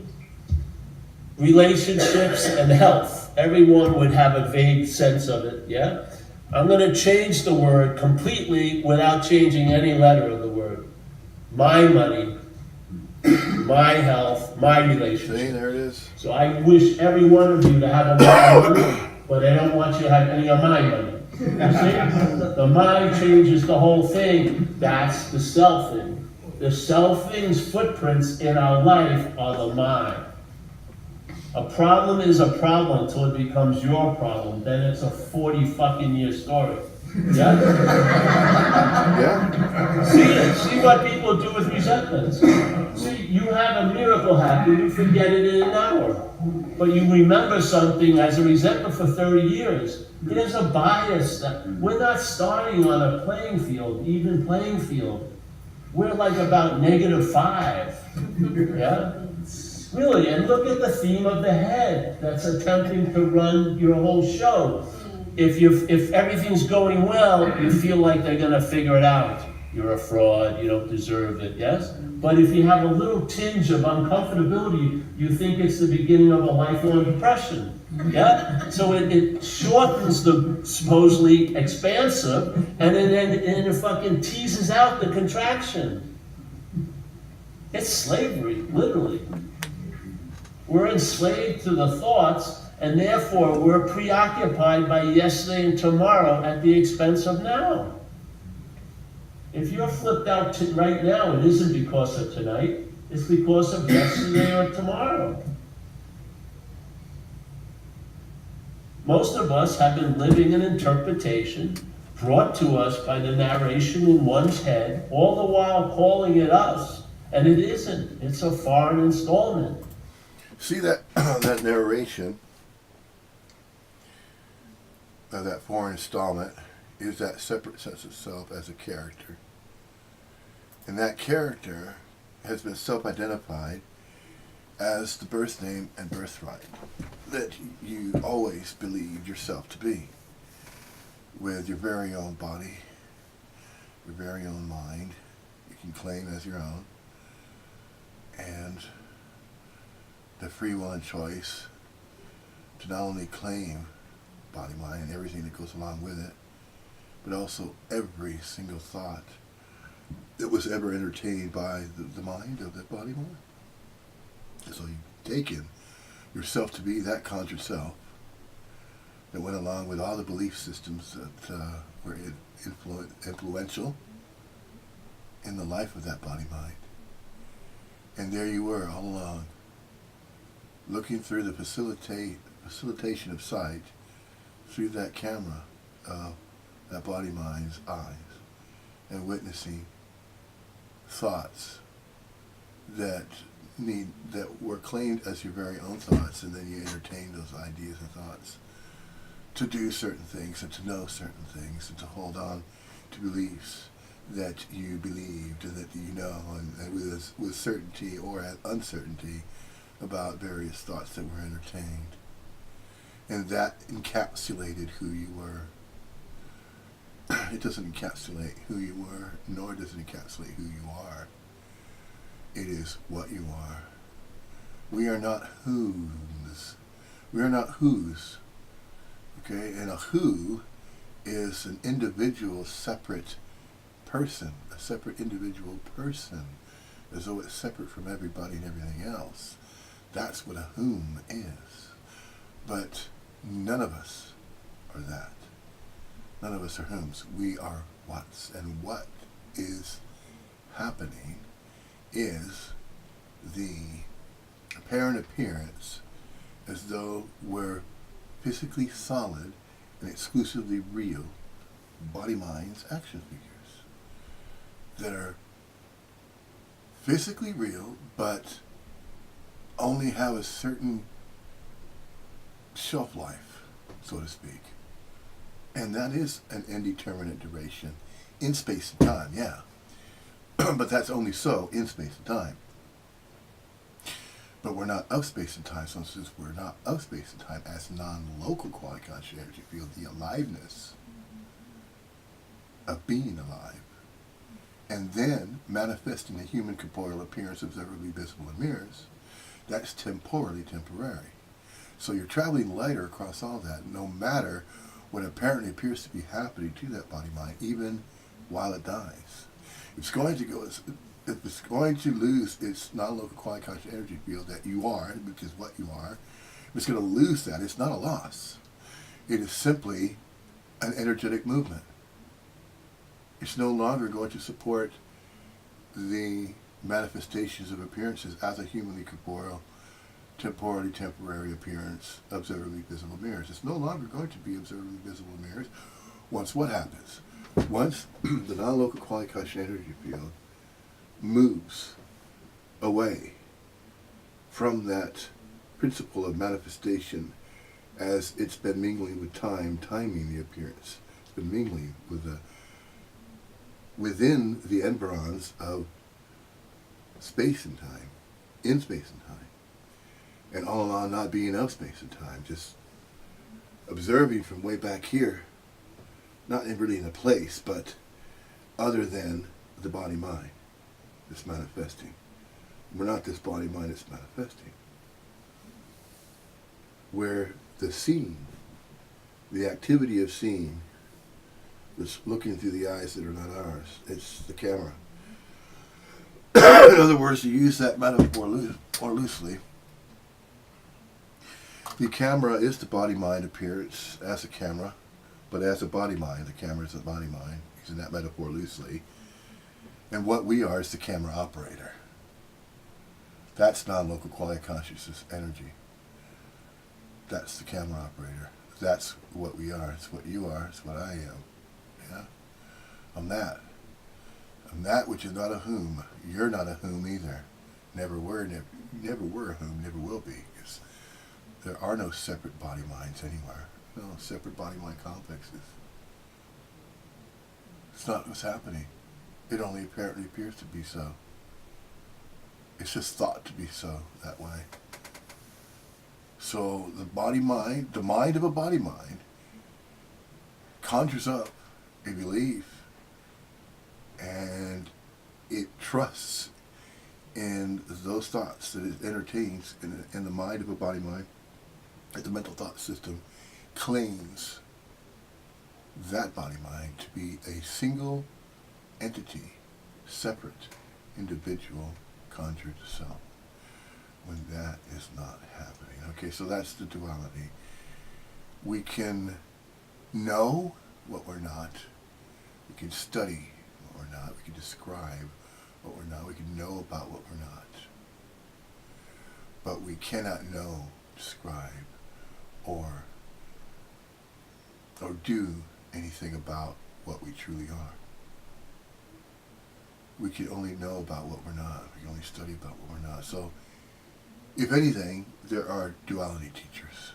relationships, and health. Everyone would have a vague sense of it, yeah? I'm going to change the word completely without changing any letter of the word. My money, my health, my relationship. See, there it is. So I wish every one of you to have a lot of money, but I don't want you to have any of my money. You see? The mind changes the whole thing. That's the selfing. The selfing's footprints in our life are the mind. A problem is a problem until it becomes your problem. Then it's a 40 fucking year story. Yeah? Yeah. See what people do with resentments. See, you have a miracle happen, you forget it in an hour. But you remember something as a resentment for 30 years. There's a bias that we're not starting on a playing field, even playing field. We're like about -5. Yeah? Really, and look at the theme of the head that's attempting to run your whole show. If everything's going well, you feel like they're gonna figure it out. You're a fraud, you don't deserve it, yes? But if you have a little tinge of uncomfortability, you think it's the beginning of a lifelong depression, yeah? So it shortens the supposedly expansive, and then it fucking teases out the contraction. It's slavery, literally. We're enslaved to the thoughts, and therefore we're preoccupied by yesterday and tomorrow at the expense of now. If you're flipped out right now, it isn't because of tonight, it's because of yesterday or tomorrow. Most of us have been living an interpretation brought to us by the narration in one's head, all the while calling it us, and it isn't. It's a foreign installment. See that that narration, that foreign installment, is that separate sense of self as a character. And that character has been self-identified as the birth name and birthright that you always believed yourself to be, with your very own body, your very own mind, you can claim as your own, and the free will and choice to not only claim body, mind, and everything that goes along with it, but also every single thought that was ever entertained by the mind of that body mind. And so you've taken yourself to be that conjured self that went along with all the belief systems that were influential in the life of that body mind. And there you were all along, looking through the facilitation of sight through that camera of that body mind's eyes, and witnessing thoughts that were claimed as your very own thoughts, and then you entertained those ideas and thoughts to do certain things and to know certain things and to hold on to beliefs that you believed and that you know, and with certainty or uncertainty about various thoughts that were entertained. And that encapsulated who you were. It doesn't encapsulate who you were, nor does it encapsulate who you are. It is what you are. We are not whos. We are not whos. Okay? And a who is an individual separate person, a separate individual person, as though it's separate from everybody and everything else. That's what a whom is. But none of us are that. None of us are whoms. We are whats. And what is happening is the apparent appearance as though we're physically solid and exclusively real body minds action figures that are physically real but only have a certain shelf life, so to speak. And that is an indeterminate duration in space and time, yeah. But that's only so in space and time. But we're not of space and time, so since we're not of space and time as non-local quasi-conscious energy field, the aliveness of being alive, and then manifesting a human corporeal appearance observably visible in mirrors, that's temporally temporary. So you're traveling lighter across all that, no matter what apparently appears to be happening to that body mind, even while it dies. It's going to go, if it's going to lose its non-local quasi-conscious energy field that you are, which is what you are, if it's going to lose that, it's not a loss. It is simply an energetic movement. It's no longer going to support the manifestations of appearances as a humanly corporeal, temporally temporary appearance, observably visible mirrors. It's no longer going to be observably visible mirrors. Once what happens? Once the non-local quasi-conscious energy field moves away from that principle of manifestation as it's been mingling with time, timing the appearance. It's been mingling with within the environs of space and time, in space and time, and all along not being of space and time, just observing from way back here, not really in a place, but other than the body-mind that's manifesting. We're not this body-mind that's manifesting. Where the seeing, the activity of seeing, is looking through the eyes that are not ours. It's the camera. In other words, to use that metaphor more loosely, the camera is the body-mind appearance as a camera, but as a body-mind, the camera is a body-mind, using that metaphor loosely. And what we are is the camera operator. That's non-local quasi-consciousness energy. That's the camera operator. That's what we are. It's what you are. It's what I am. Yeah? I'm that. I'm that which is not a whom. You're not a whom either. Never were a whom, never will be. There are no separate body minds anywhere. No separate body mind complexes. It's not what's happening. It only apparently appears to be so. It's just thought to be so that way. So the body mind, the mind of a body mind, conjures up a belief, and it trusts in those thoughts that it entertains in the mind of a body mind, that the mental thought system claims that body mind to be a single entity, separate, individual, conjured self, when that is not happening. Okay, so that's the duality. We can know what we're not. We can study what we're not. We can describe what we're not. We can know about what we're not. But we cannot know, describe, or do anything about what we truly are. We can only know about what we're not. We can only study about what we're not. So, if anything, there are duality teachers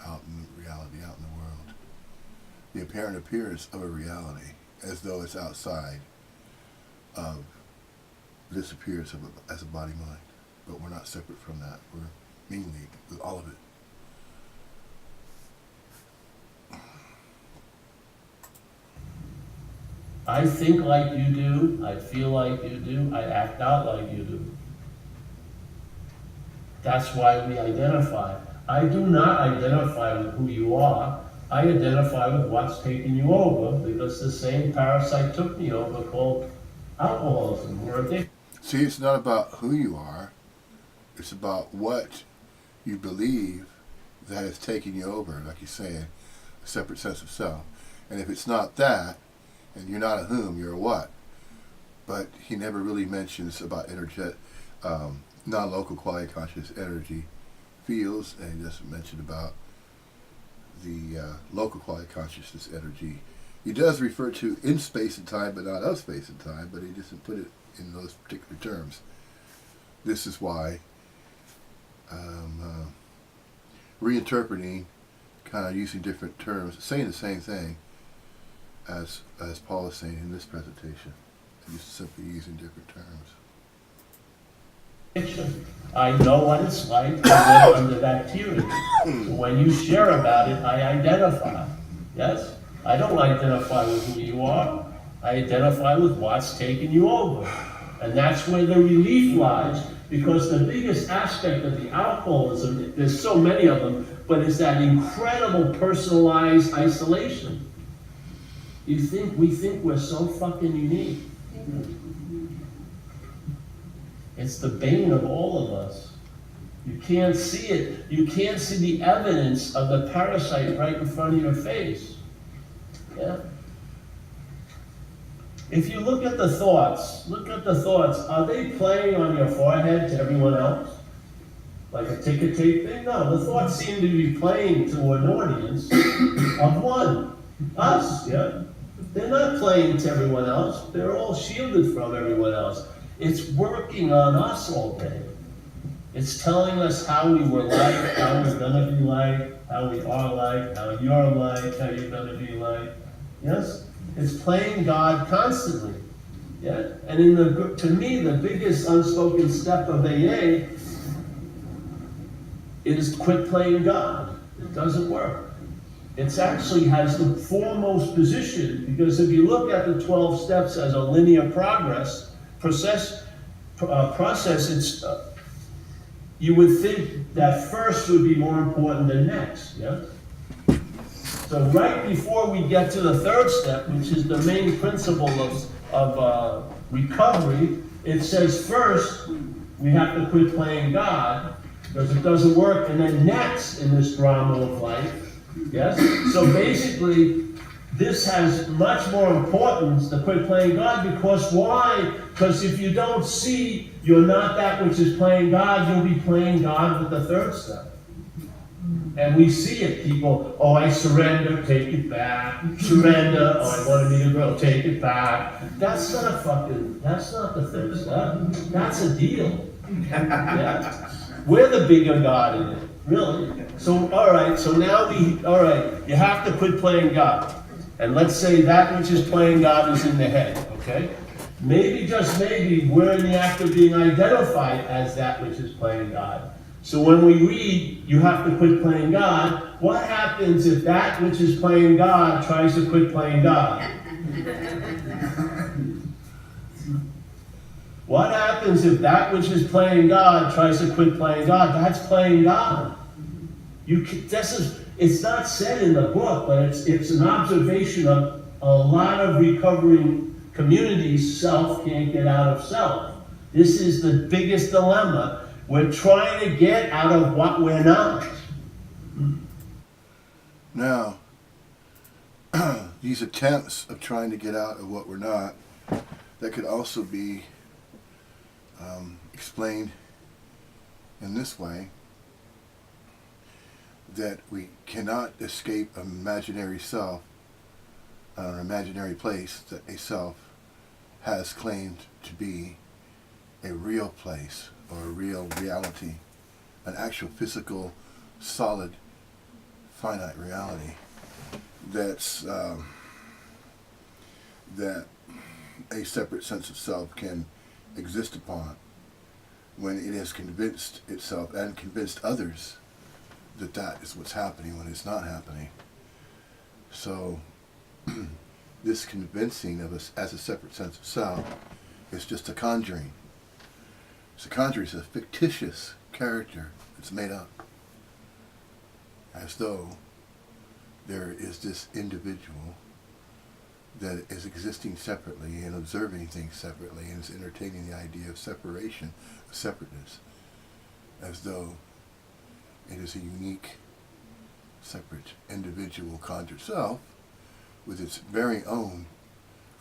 out in reality, out in the world. The apparent appearance of a reality as though it's outside of this appearance of as a body mind. But we're not separate from that. We're mingling with all of it. I think like you do, I feel like you do, I act out like you do. That's why we identify. I do not identify with who you are. I identify with what's taking you over, because the same parasite took me over called alcoholism. We're addicted. See, it's not about who you are. It's about what you believe that is taking you over, like you're saying, a separate sense of self. And if it's not that, and you're not a whom, you're a what. But he never really mentions about non-local quality conscious energy feels, and he doesn't mention about the local quality consciousness energy. He does refer to in space and time, but not of space and time, but he doesn't put it in those particular terms. This is why reinterpreting, kind of using different terms, saying the same thing as Paul is saying in this presentation, just simply using different terms. I know what it's like to live under that tyranny. When you share about it, I identify. Yes? I don't identify with who you are. I identify with what's taken you over. And that's where the relief lies, because the biggest aspect of the alcoholism, there's so many of them, but it's that incredible personalized isolation. We think we're so fucking unique. It's the bane of all of us. You can't see it. You can't see the evidence of the parasite right in front of your face. Yeah? If you look at the thoughts, are they playing on your forehead to everyone else? Like a ticker tape thing? No, the thoughts seem to be playing to an audience of one. Us, yeah? They're not playing to everyone else. They're all shielded from everyone else. It's working on us all day. It's telling us how we were like, how we're gonna be like, how we are like, how you're like, how you're gonna be like. Yes? It's playing God constantly. Yeah? And to me, the biggest unspoken step of AA is quit playing God. It doesn't work. It actually has the foremost position, because if you look at the 12 steps as a linear process, it's, you would think that first would be more important than next, yeah? So right before we get to the third step, which is the main principle of recovery, it says first, we have to quit playing God, because it doesn't work, and then next in this drama of life, yes? So basically, this has much more importance to quit playing God, because why? Because if you don't see you're not that which is playing God, you'll be playing God with the third step. And we see it, people, oh, I surrender, take it back. Surrender, oh, I want to be a girl, take it back. That's not the third step. That's a deal. Yeah. We're the bigger God in it, really. So, all right, you have to quit playing God. And let's say that which is playing God is in the head, okay? Maybe, just maybe, we're in the act of being identified as that which is playing God. So when we read, you have to quit playing God, what happens if that which is playing God tries to quit playing God? What happens if that which is playing God tries to quit playing God? That's playing God. It's not said in the book, but it's an observation of a lot of recovering communities. Self can't get out of self. This is the biggest dilemma. We're trying to get out of what we're not. Now, these attempts of trying to get out of what we're not, that could also be explained in this way, that we cannot escape an imaginary self, an imaginary place that a self has claimed to be a real place or a real reality, an actual physical, solid, finite reality that's that a separate sense of self can exist upon when it has convinced itself and convinced others that that is what's happening when it's not happening. So this convincing of us as a separate sense of self is just a conjuring. So conjuring is a fictitious character that's made up, as though there is this individual that is existing separately and observing things separately and is entertaining the idea of separation, of separateness, as though it is a unique, separate, individual conjured self with its very own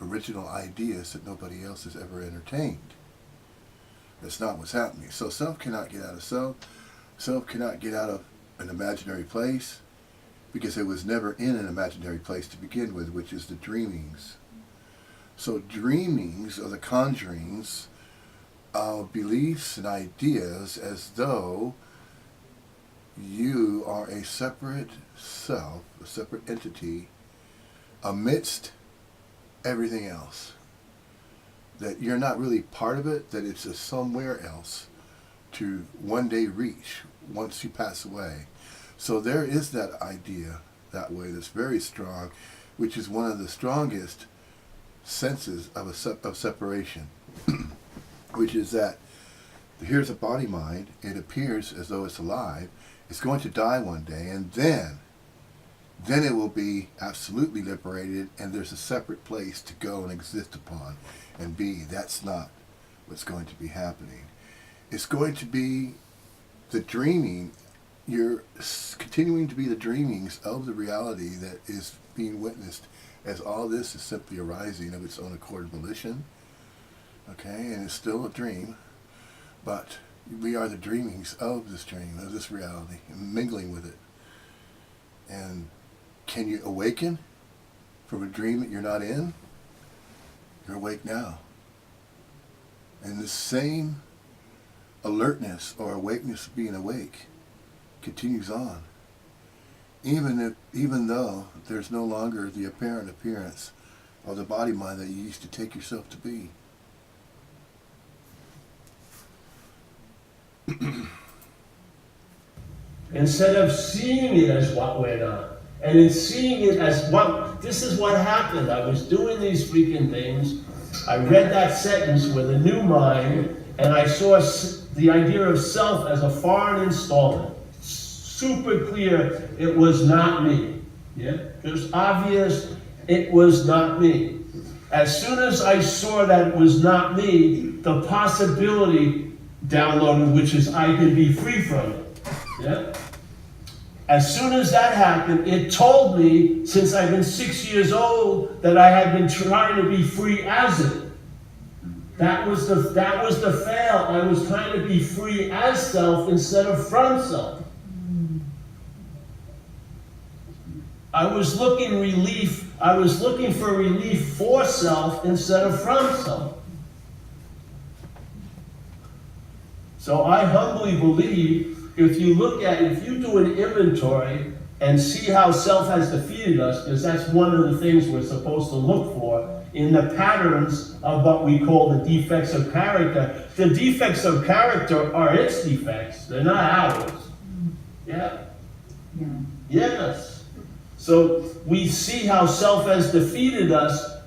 original ideas that nobody else has ever entertained. That's not what's happening. So self cannot get out of self. Self cannot get out of an imaginary place because it was never in an imaginary place to begin with, which is the dreamings. So dreamings are the conjurings of beliefs and ideas as though you are a separate self, a separate entity amidst everything else. That you're not really part of it, that it's a somewhere else to one day reach once you pass away. So there is that idea that way that's very strong, which is one of the strongest senses of of separation, which is that here's a body-mind, it appears as though it's alive, it's going to die one day, and then it will be absolutely liberated, and there's a separate place to go and exist upon and be. That's not what's going to be happening. It's going to be the dreaming. You're continuing to be the dreamings of the reality that is being witnessed, as all this is simply arising of its own accord and volition. Okay, and it's still a dream, but we are the dreamings of this dream, of this reality, and mingling with it. And can you awaken from a dream that you're not in? You're awake now. And the same alertness or awakeness of being awake continues on. Even though there's no longer the apparent appearance of the body mind that you used to take yourself to be. Instead of seeing it as what went on, and in seeing it as what, this is what happened. I was doing these freaking things. I read that sentence with a new mind, and I saw the idea of self as a foreign installment. Super clear, it was not me. Yeah, it was obvious, it was not me. As soon as I saw that it was not me, the possibility downloaded, which is I can be free from it. Yeah. As soon as that happened, it told me, since I've been 6 years old, that I had been trying to be free as it. That was the fail. I was trying to be free as self instead of from self. I was looking for relief for self instead of from self. So I humbly believe, if you do an inventory and see how self has defeated us, because that's one of the things we're supposed to look for in the patterns of what we call the defects of character. The defects of character are its defects, they're not ours. Yeah? Yeah. Yes. So we see how self has defeated us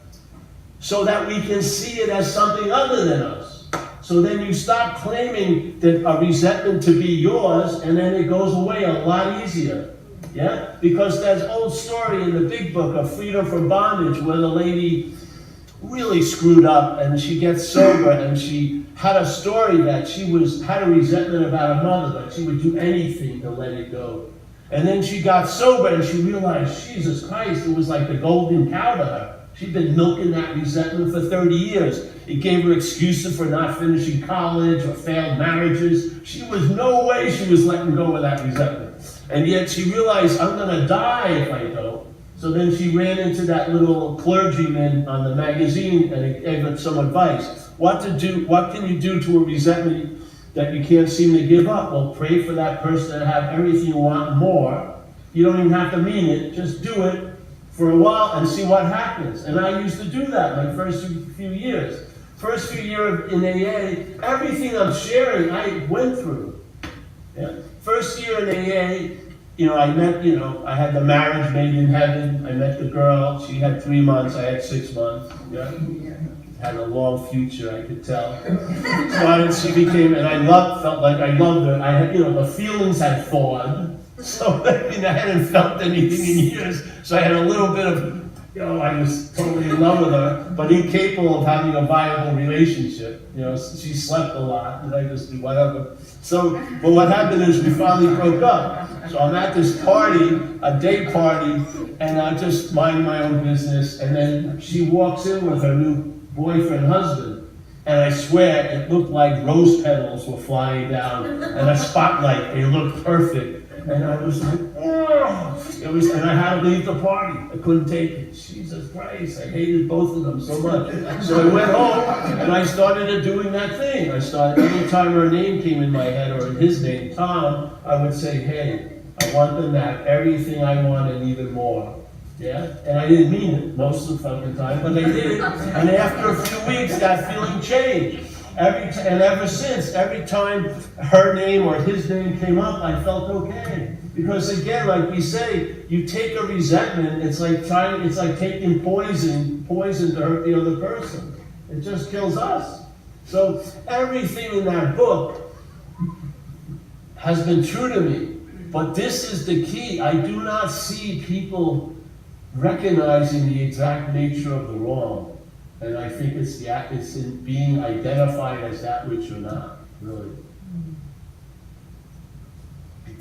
so that we can see it as something other than us. So then you stop claiming that a resentment to be yours, and then it goes away a lot easier. Yeah? Because there's an old story in the big book of Freedom from Bondage where the lady really screwed up and she gets sober, and she had a story that she had a resentment about her mother, that she would do anything to let it go. And then she got sober and she realized, Jesus Christ, it was like the golden cow to her. She'd been milking that resentment for 30 years. It gave her excuses for not finishing college or failed marriages. She was no way she was letting go of that resentment. And yet she realized, I'm going to die if I don't. So then she ran into that little clergyman on the magazine and he gave her some advice. What can you do to a resentment that you can't seem to give up? Well, pray for that person to have everything you want and more. You don't even have to mean it. Just do it for a while and see what happens. And I used to do that my first few years. First few years in AA, everything I'm sharing, I went through. Yeah. First year in AA, I had the marriage made in heaven. I met the girl. She had 3 months. I had 6 months. Yeah. Had a long future, I could tell. So she became, and felt like I loved her. I had, the feelings had thawed. So I hadn't felt anything in years. So I had a little bit of, I was totally in love with her, but incapable of having a viable relationship. She slept a lot, and I just do whatever. So, but what happened is we finally broke up. So I'm at this party, a day party, and I just mind my own business. And then she walks in with her new boyfriend, husband. and I swear it looked like rose petals were flying down, and a spotlight, they looked perfect. And I was like, oh, and I had to leave the party. I couldn't take it. Jesus Christ, I hated both of them so much. So I went home, and I started doing that thing. Every time her name came in my head, or his name, Tom, I would say, hey, I want them to have everything I want and even more. Yeah, and I didn't mean it most of the fucking time, but I did. And after a few weeks, that feeling changed. And ever since, every time her name or his name came up, I felt okay. Because again, like we say, you take a resentment, it's like taking poison to hurt the other person. It just kills us. So everything in that book has been true to me. But this is the key. I do not see people recognizing the exact nature of the wrong. And I think it's in being identified as that which you're not, really.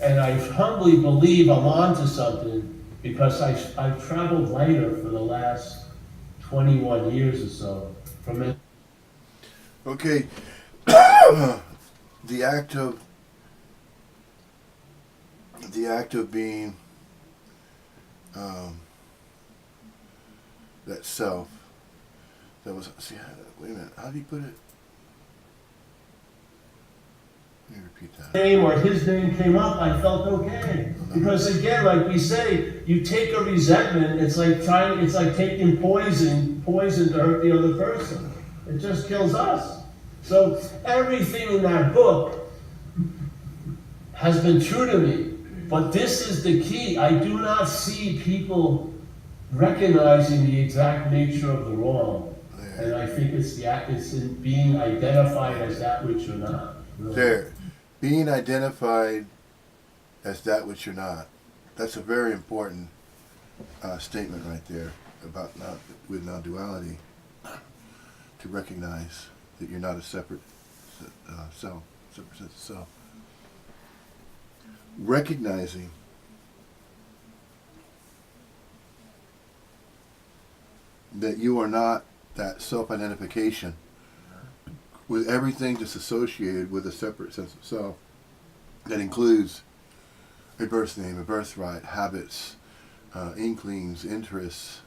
And I humbly believe I'm onto something, because I've traveled lighter for the last 21 years or so. Okay, the act of being that self. That was, wait a minute, how do you put it? Let me repeat that. Name or his name came up, I felt okay. Because again, like we say, you take a resentment, it's like taking poison to hurt the other person. It just kills us. So everything in that book has been true to me. But this is the key. I do not see people recognizing the exact nature of the wrong. And I think it's in being identified as that which you're not. Really. There. Being identified as that which you're not. That's a very important statement right there about with non-duality. To recognize that you're not a separate self, separate sense of self. Recognizing that you are not that self-identification with everything that's associated with a separate sense of self. That includes a birth name, a birthright, habits, inklings, interests,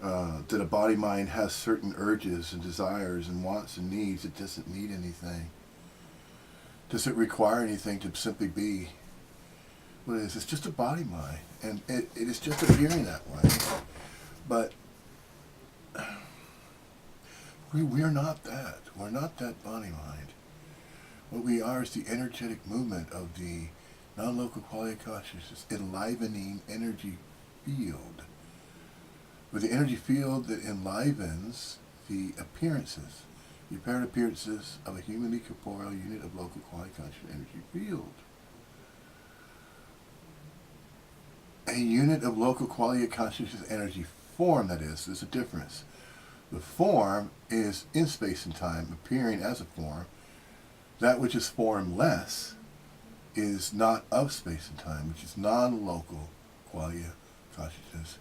that a body-mind has certain urges and desires and wants and needs. It doesn't need anything. Doesn't require anything to simply be what it is. It's just a body-mind, and it is just appearing that way. But we are not that. We're not that body-mind. What we are is the energetic movement of the non-local quality of consciousness, enlivening energy field. With the energy field that enlivens the appearances, the apparent appearances of a humanly corporeal unit of local quality conscious energy field. A unit of local quality of consciousness energy form, that is, there's a difference. The form is in space and time, appearing as a form. That which is formless is not of space and time, which is non-local quality of consciousness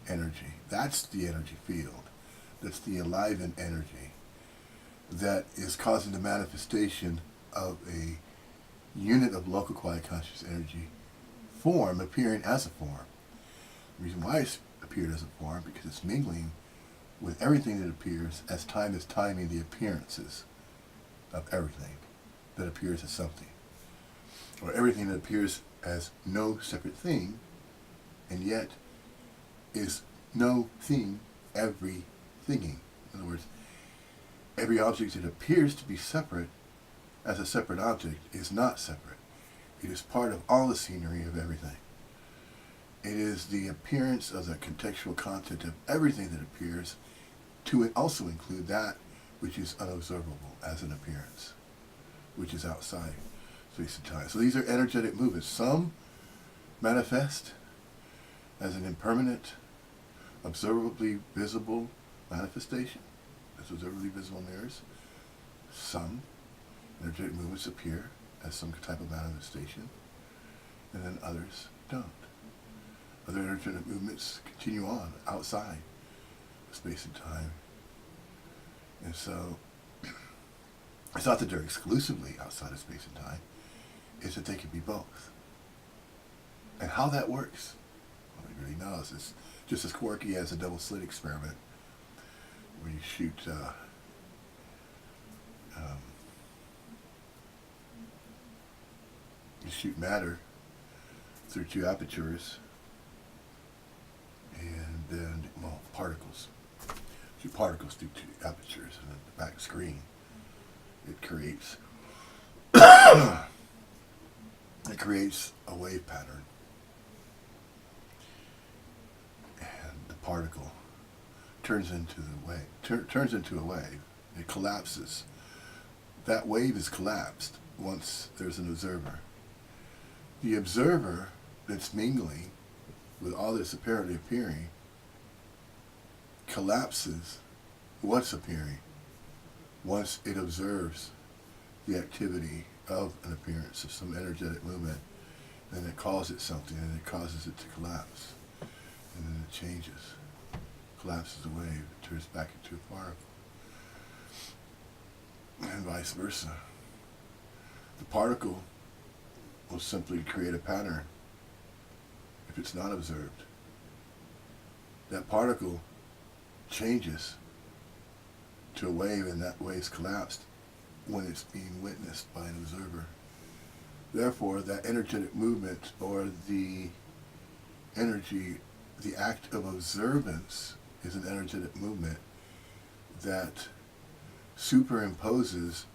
energy. That's the energy field. That's the enlivened energy that is causing the manifestation of a unit of local quality conscious energy form appearing as a form. The reason why it's appeared as a form, because it's mingling with everything that appears as time is timing the appearances of everything that appears as something. Or everything that appears as no separate thing, and yet is no thing every thinking. In other words, every object that appears to be separate as a separate object is not separate. It is part of all the scenery of everything. It is the appearance of the contextual content of everything that appears to also include that which is unobservable as an appearance, which is outside space and time. So these are energetic movements. Some manifest as an impermanent, observably visible manifestation, as observably visible mirrors. Some energetic movements appear as some type of manifestation, and then others don't. Other energetic movements continue on outside of space and time. And so It's not that they're exclusively outside of space and time. It's that they can be both. And how that works, nobody really knows. It's just as quirky as a double slit experiment where you shoot matter through two apertures, and then, well, particles. Shoot particles through two apertures, and then the back screen. It creates it creates a wave pattern, and the particle turns into a wave. It collapses. That wave is collapsed once there's an observer. The observer that's mingling with all that's apparently appearing collapses what's appearing once it observes the activity of an appearance of some energetic movement. Then it calls it something, and it causes it to collapse, and then it changes, collapses away, it turns back into a particle, and vice versa. The particle will simply create a pattern if it's not observed. That particle changes to a wave, and that wave's collapsed when it's being witnessed by an observer. Therefore, that energetic movement, or the act of observance, is an energetic movement that superimposes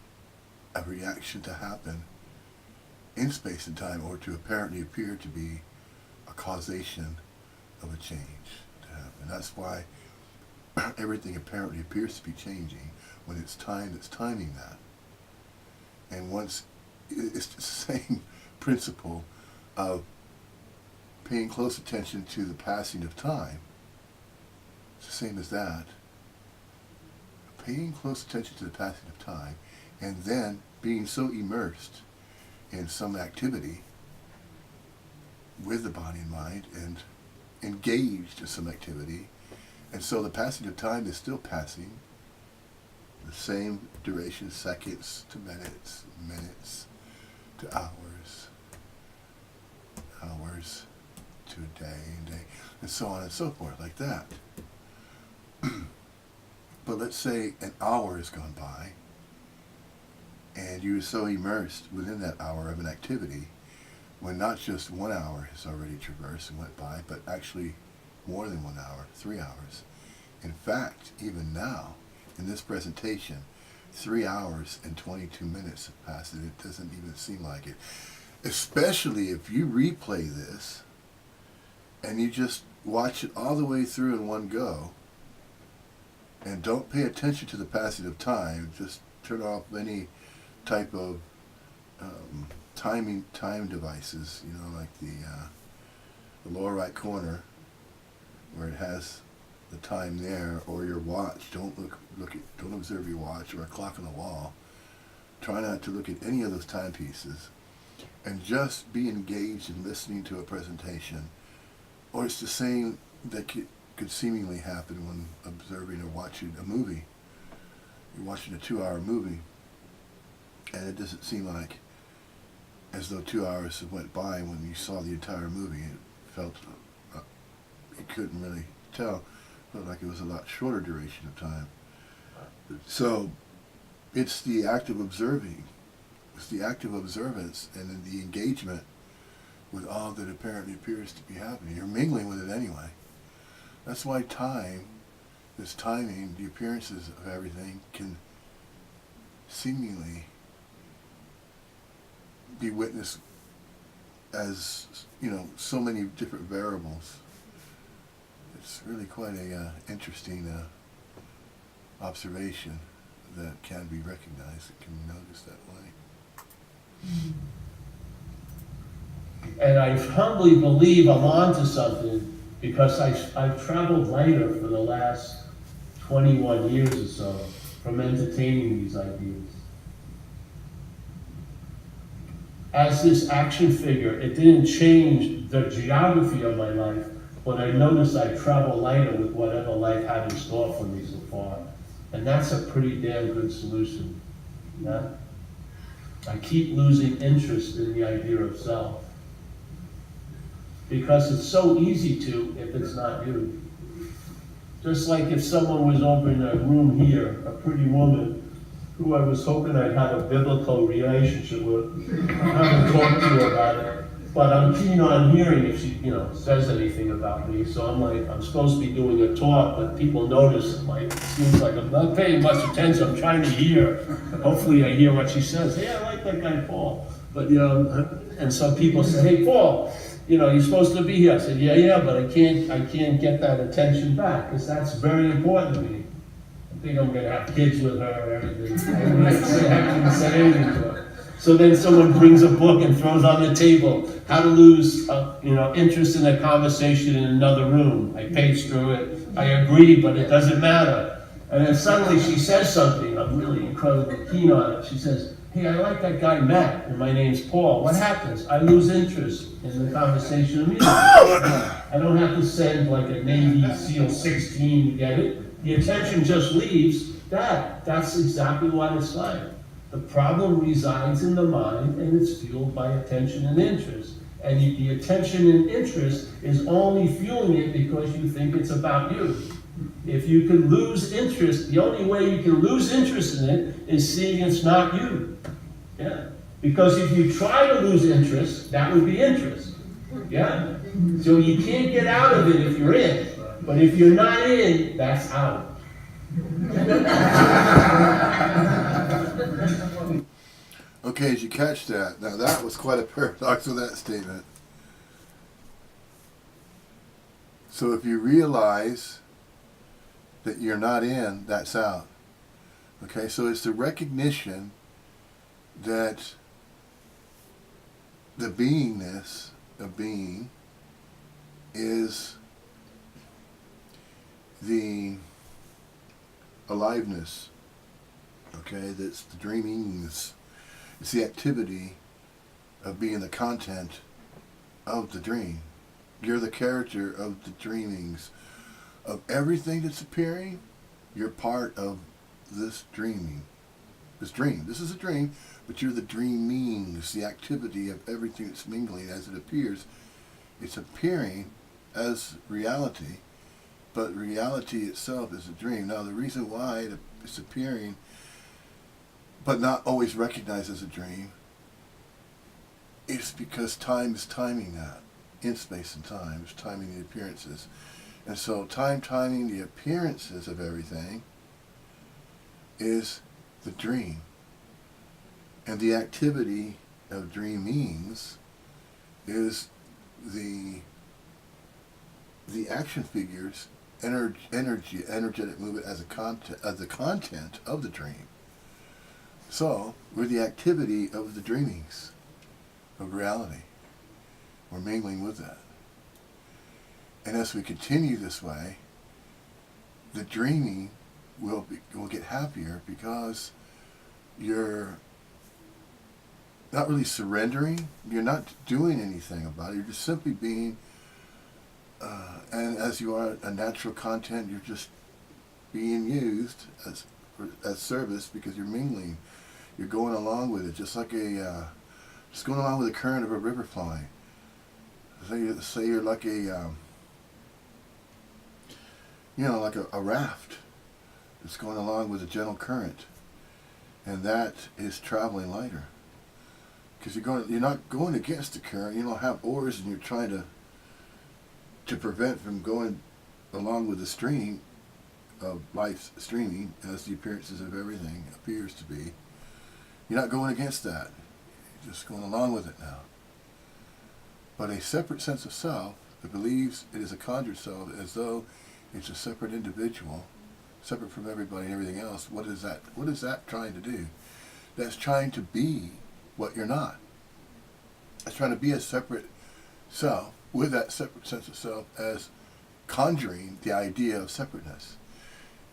a reaction to happen in space and time, or to apparently appear to be a causation of a change to happen. That's why everything apparently appears to be changing when it's time that's timing that. And once it's the same principle of paying close attention to the passing of time. It's the same as that. Paying close attention to the passing of time, and then being so immersed in some activity with the body and mind, and engaged in some activity, and so the passing of time is still passing, the same duration, seconds to minutes, minutes to hours, hours to a day, and so on and so forth, like that. But let's say an hour has gone by, and you're so immersed within that hour of an activity, when not just 1 hour has already traversed and went by, but actually more than 1 hour, 3 hours. In fact, even now, in this presentation, 3 hours and 22 minutes have passed, and it doesn't even seem like it. Especially if you replay this, and you just watch it all the way through in one go, and don't pay attention to the passing of time, just turn off any type of time devices, like the lower right corner where it has the time there, or your watch. Don't observe your watch, or a clock on the wall. Try not to look at any of those timepieces, and just be engaged in listening to a presentation. Or it's the same that could seemingly happen when observing or watching a movie. You're watching a 2-hour movie, and it doesn't seem like as though 2 hours have went by when you saw the entire movie. It felt, you couldn't really tell. It felt like it was a lot shorter duration of time. So it's the act of observing. It's the act of observance and then the engagement with all that apparently appears to be happening. You're mingling with it anyway. That's why time, this timing, the appearances of everything can seemingly be witnessed as, so many different variables. It's really quite a interesting observation that can be recognized, it can be noticed that way. And I humbly believe I'm onto something, because I've traveled lighter for the last 21 years or so from entertaining these ideas. As this action figure, it didn't change the geography of my life, but I noticed I travel lighter with whatever life had in store for me so far. And that's a pretty damn good solution. Yeah? I keep losing interest in the idea of self. Because it's so easy to if it's not you. Just like if someone was over in a room here, a pretty woman, who I was hoping I'd have a biblical relationship with. I haven't talked to her about it, but I'm keen on hearing if she, says anything about me. So I'm like, I'm supposed to be doing a talk, but people notice, it seems like I'm not paying much attention. I'm trying to hear. Hopefully I hear what she says. Hey, I like that guy Paul. But, and some people say, hey, Paul, you're supposed to be here. I said, yeah, but I can't get that attention back, because that's very important to me. I think I'm gonna have kids with her and everything. I haven't said anything to her. So then someone brings a book and throws on the table, how to lose, interest in a conversation in another room. I page through it. I agree, but it doesn't matter. And then suddenly she says something. I'm really incredibly keen on it. She says, hey, I like that guy Matt, and my name's Paul. What happens? I lose interest in the conversation immediately. I don't have to send like a Navy SEAL 16 to get it. The attention just leaves. That's exactly what it's like. The problem resides in the mind, and it's fueled by attention and interest. And the attention and interest is only fueling it because you think it's about you. If you can lose interest, the only way you can lose interest in it is seeing it's not you. Yeah. Because if you try to lose interest, that would be interest. Yeah. So you can't get out of it if you're in. But if you're not in, that's out. Okay, did you catch that? Now that was quite a paradox with that statement. So if you realize that you're not in, that's out. Okay, so it's the recognition that the beingness of being is the aliveness, okay, that's the dreamings. It's the activity of being the content of the dream. You're the character of the dreamings. Of everything that's appearing, you're part of this dreaming. This dream. This is a dream, but you're the dreamings, the activity of everything that's mingling as it appears. It's appearing as reality, but reality itself is a dream. Now, the reason why it's appearing, but not always recognized as a dream, is because time is timing that. In space and time, it's timing the appearances. And so time timing the appearances of everything is the dream. And the activity of dreamings is the action figures, energetic movement as the content of the dream. So we're the activity of the dreamings of reality. We're mingling with that. And as we continue this way, the dreaming will get happier because you're not really surrendering. You're not doing anything about it. You're just simply being, and as you are a natural content, you're just being used as service because you're mingling. You're going along with it, just like just going along with the current of a river flowing. Say you're like like a raft that's going along with a gentle current, and that is traveling lighter. Because you're not going against the current. You don't have oars, and you're trying to prevent from going along with the stream of life's streaming, as the appearances of everything appears to be. You're not going against that. You're just going along with it now. But a separate sense of self that believes it is a conjured self, as though it's a separate individual, separate from everybody and everything else. What is that? What is that trying to do? That's trying to be what you're not. It's trying to be a separate self with that separate sense of self as conjuring the idea of separateness.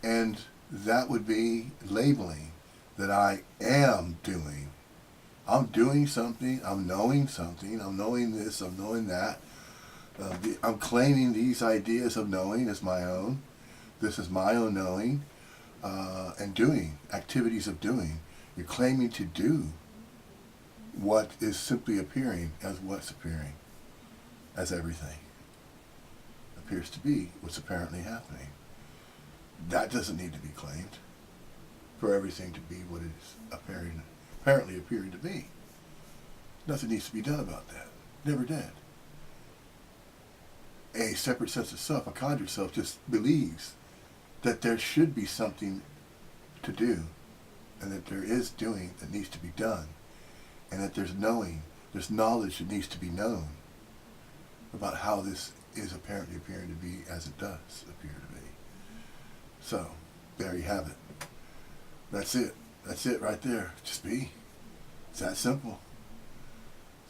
And that would be labeling that I am doing. I'm doing something, I'm knowing this, I'm knowing that. I'm claiming these ideas of knowing as my own. This is my own knowing and doing, activities of doing. You're claiming to do what is simply appearing as what's appearing, as everything appears to be what's apparently happening. That doesn't need to be claimed for everything to be what it's apparently appearing to be. Nothing needs to be done about that. Never did. A separate sense of self, a conjured self, just believes that there should be something to do, and that there is doing that needs to be done, and that there's knowing, there's knowledge that needs to be known about how this is apparently appearing to be as it does appear to be. So, there you have it. That's it. That's it right there. Just be. It's that simple.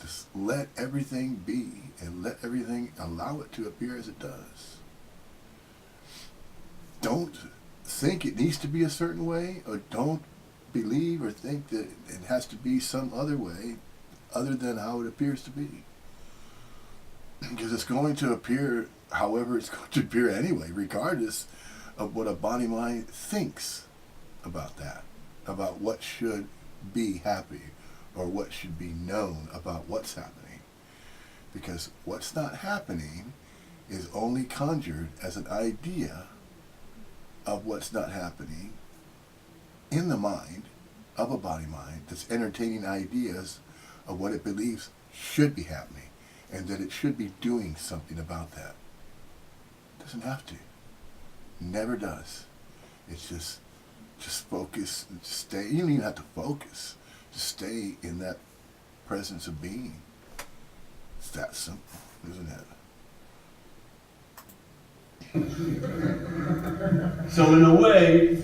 Just let everything be, and let everything, allow it to appear as it does. Don't think it needs to be a certain way, or don't believe or think that it has to be some other way other than how it appears to be. Because it's going to appear however it's going to appear anyway, regardless of what a body mind thinks about that, about what should be happy, or what should be known about what's happening. Because what's not happening is only conjured as an idea of what's not happening in the mind of a body mind that's entertaining ideas of what it believes should be happening, and that it should be doing something about that. It doesn't have to. Never does. It's just focus, stay. You don't even have to focus. Just stay in that presence of being. It's that simple, isn't it? So in a way,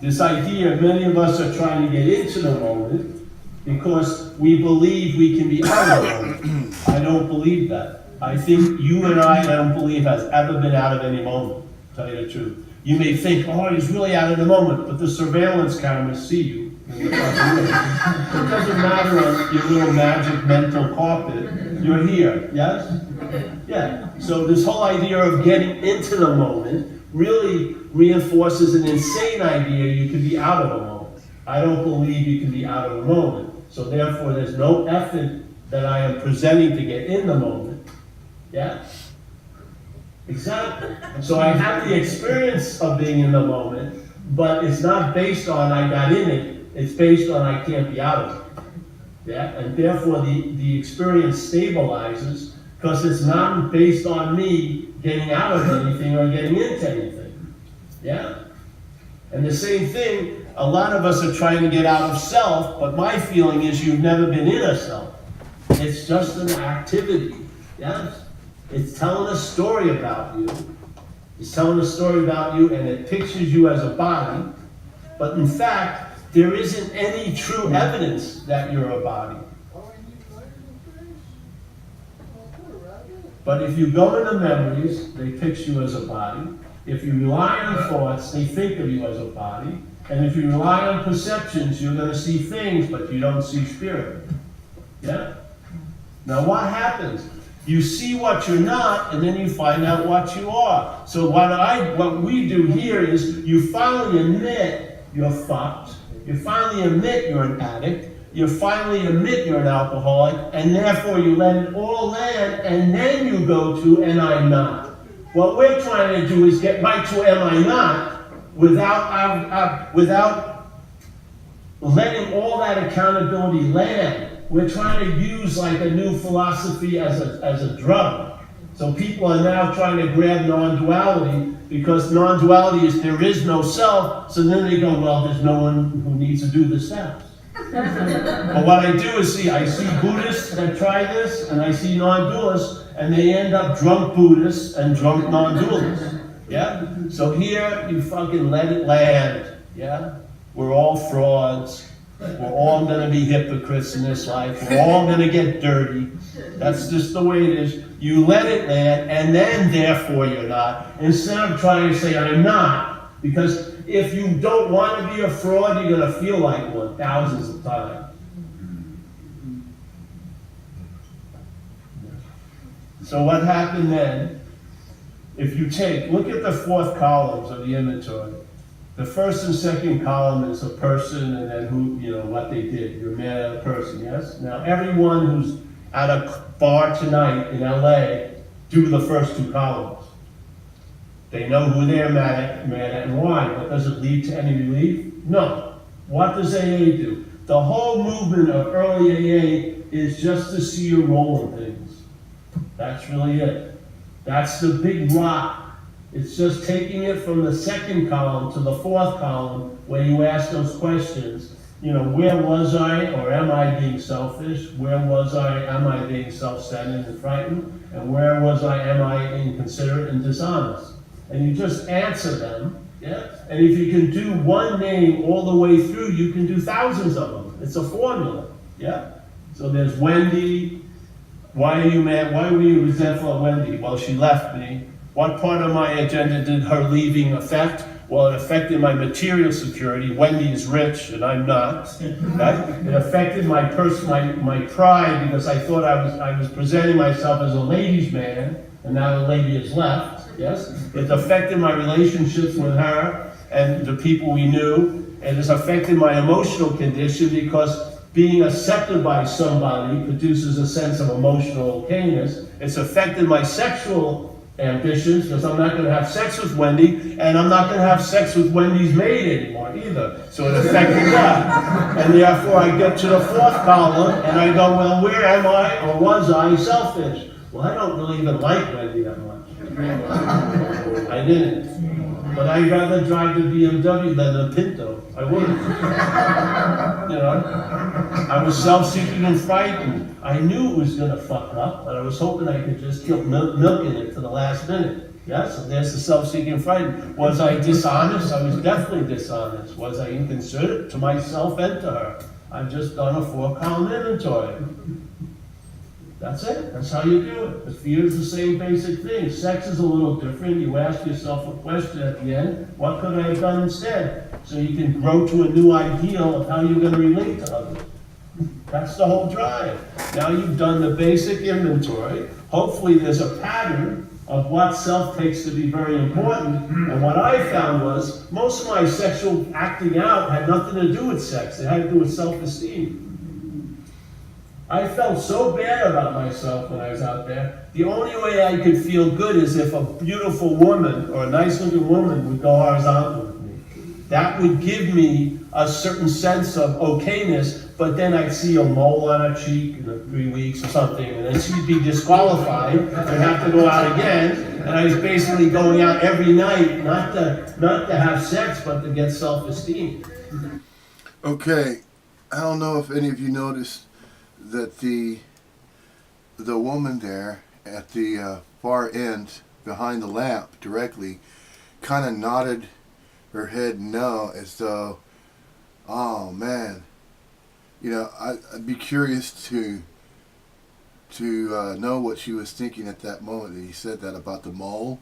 this idea, many of us are trying to get into the moment because we believe we can be out of the moment. I don't believe that. I think you and I don't believe has ever been out of any moment, to tell you the truth. You may think, oh, he's really out of the moment, but the surveillance cameras see you. It doesn't matter on your little magic mental carpet. You're here, yes? Yeah. So this whole idea of getting into the moment really reinforces an insane idea you can be out of a moment. I don't believe you can be out of a moment. So therefore, there's no effort that I am presenting to get in the moment. Yeah? Exactly. So I have the experience of being in the moment, but it's not based on I got in it. It's based on I can't be out of it. Yeah? And therefore the experience stabilizes because it's not based on me getting out of anything or getting into anything. Yeah? And the same thing, a lot of us are trying to get out of self, but my feeling is you've never been in a self. It's just an activity. Yes? It's telling a story about you. It's telling a story about you, and it pictures you as a body. But in fact, there isn't any true evidence that you're a body. But if you go into memories, they picture you as a body. If you rely on thoughts, they think of you as a body. And if you rely on perceptions, you're going to see things, but you don't see spirit. Yeah? Now what happens? You see what you're not, and then you find out what you are. So what we do here is you finally admit you're fucked. You finally admit you're an addict. You finally admit you're an alcoholic, and therefore you let it all land, and then you go to, and I'm not. What we're trying to do is get right to am I not without letting all that accountability land. We're trying to use like a new philosophy as a drug. So people are now trying to grab non-duality because non-duality is there is no self. So then they go, well, there's no one who needs to do the steps. But what I do is I see Buddhists that try this, and I see non-dualists, and they end up drunk Buddhists and drunk non-dualists. Yeah? So here you fucking let it land. Yeah? We're all frauds. We're all going to be hypocrites in this life. We're all going to get dirty. That's just the way it is. You let it land, and then therefore you're not. Instead of trying to say, I'm not. Because if you don't want to be a fraud, you're going to feel like one thousands of times. So what happened then? If you look at the fourth columns of the inventory. The first and second column is a person and then who, what they did. You're mad at a person, yes? Now, everyone who's at a bar tonight in LA do the first two columns. They know who they're mad at and why, but does it lead to any relief? No. What does AA do? The whole movement of early AA is just to see you rolling things. That's really it. That's the big rock. It's just taking it from the second column to the fourth column where you ask those questions. Where was I, or am I being selfish? Where was I, am I being self-centered and frightened? And where was I, am I inconsiderate and dishonest? And you just answer them, yeah? And if you can do one name all the way through, you can do thousands of them. It's a formula, yeah? So there's Wendy. Why are you mad? Why were you resentful of Wendy? Well, she left me. What part of my agenda did her leaving affect? Well, it affected my material security. Wendy is rich and I'm not. Right? It affected my pride because I thought I was presenting myself as a ladies' man, and now the lady has left. Yes, it affected my relationships with her and the people we knew. It has affected my emotional condition because being accepted by somebody produces a sense of emotional okayness. It's affected my sexual ambitions because I'm not going to have sex with Wendy, and I'm not going to have sex with Wendy's maid anymore either. So it affected that. And therefore I get to the fourth column and I go, well, where am I, or was I selfish? Well, I don't really even like Wendy that much. I didn't. But I'd rather drive the BMW than the Pinto. I wouldn't. I was self-seeking and frightened. I knew it was going to fuck up, but I was hoping I could just keep milking it to the last minute. Yes, and there's the self-seeking and frightened. Was I dishonest? I was definitely dishonest. Was I inconsiderate to myself and to her? I've just done a 4-column inventory. That's it. That's how you do it. The fear is the same basic thing. Sex is a little different. You ask yourself a question at the end, what could I have done instead? So you can grow to a new ideal of how you're going to relate to others. That's the whole drive. Now you've done the basic inventory. Hopefully there's a pattern of what self takes to be very important. And what I found was most of my sexual acting out had nothing to do with sex. It had to do with self-esteem. I felt so bad about myself when I was out there. The only way I could feel good is if a beautiful woman or a nice-looking woman would go horizontal with me. That would give me a certain sense of okayness, but then I'd see a mole on her cheek in 3 weeks or something, and then she'd be disqualified and have to go out again. And I was basically going out every night, not to have sex, but to get self-esteem. Okay, I don't know if any of you noticed that the woman there at the far end behind the lamp directly kind of nodded her head no, as though, oh man, I'd be curious to know what she was thinking at that moment that he said that about the mole.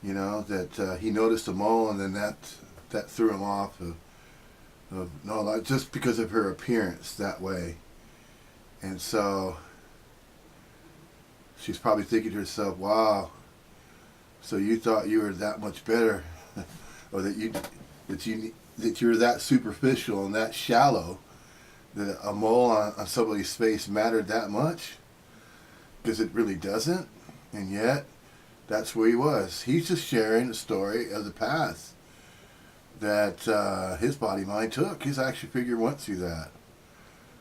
That he noticed a mole and then that threw him off no, just because of her appearance that way. And so she's probably thinking to herself, wow, so you thought you were that much better or that you were that superficial and that shallow that a mole on somebody's face mattered that much? Because it really doesn't. And yet that's where he was. He's just sharing the story of the path that his body mind took. His action figure went through that.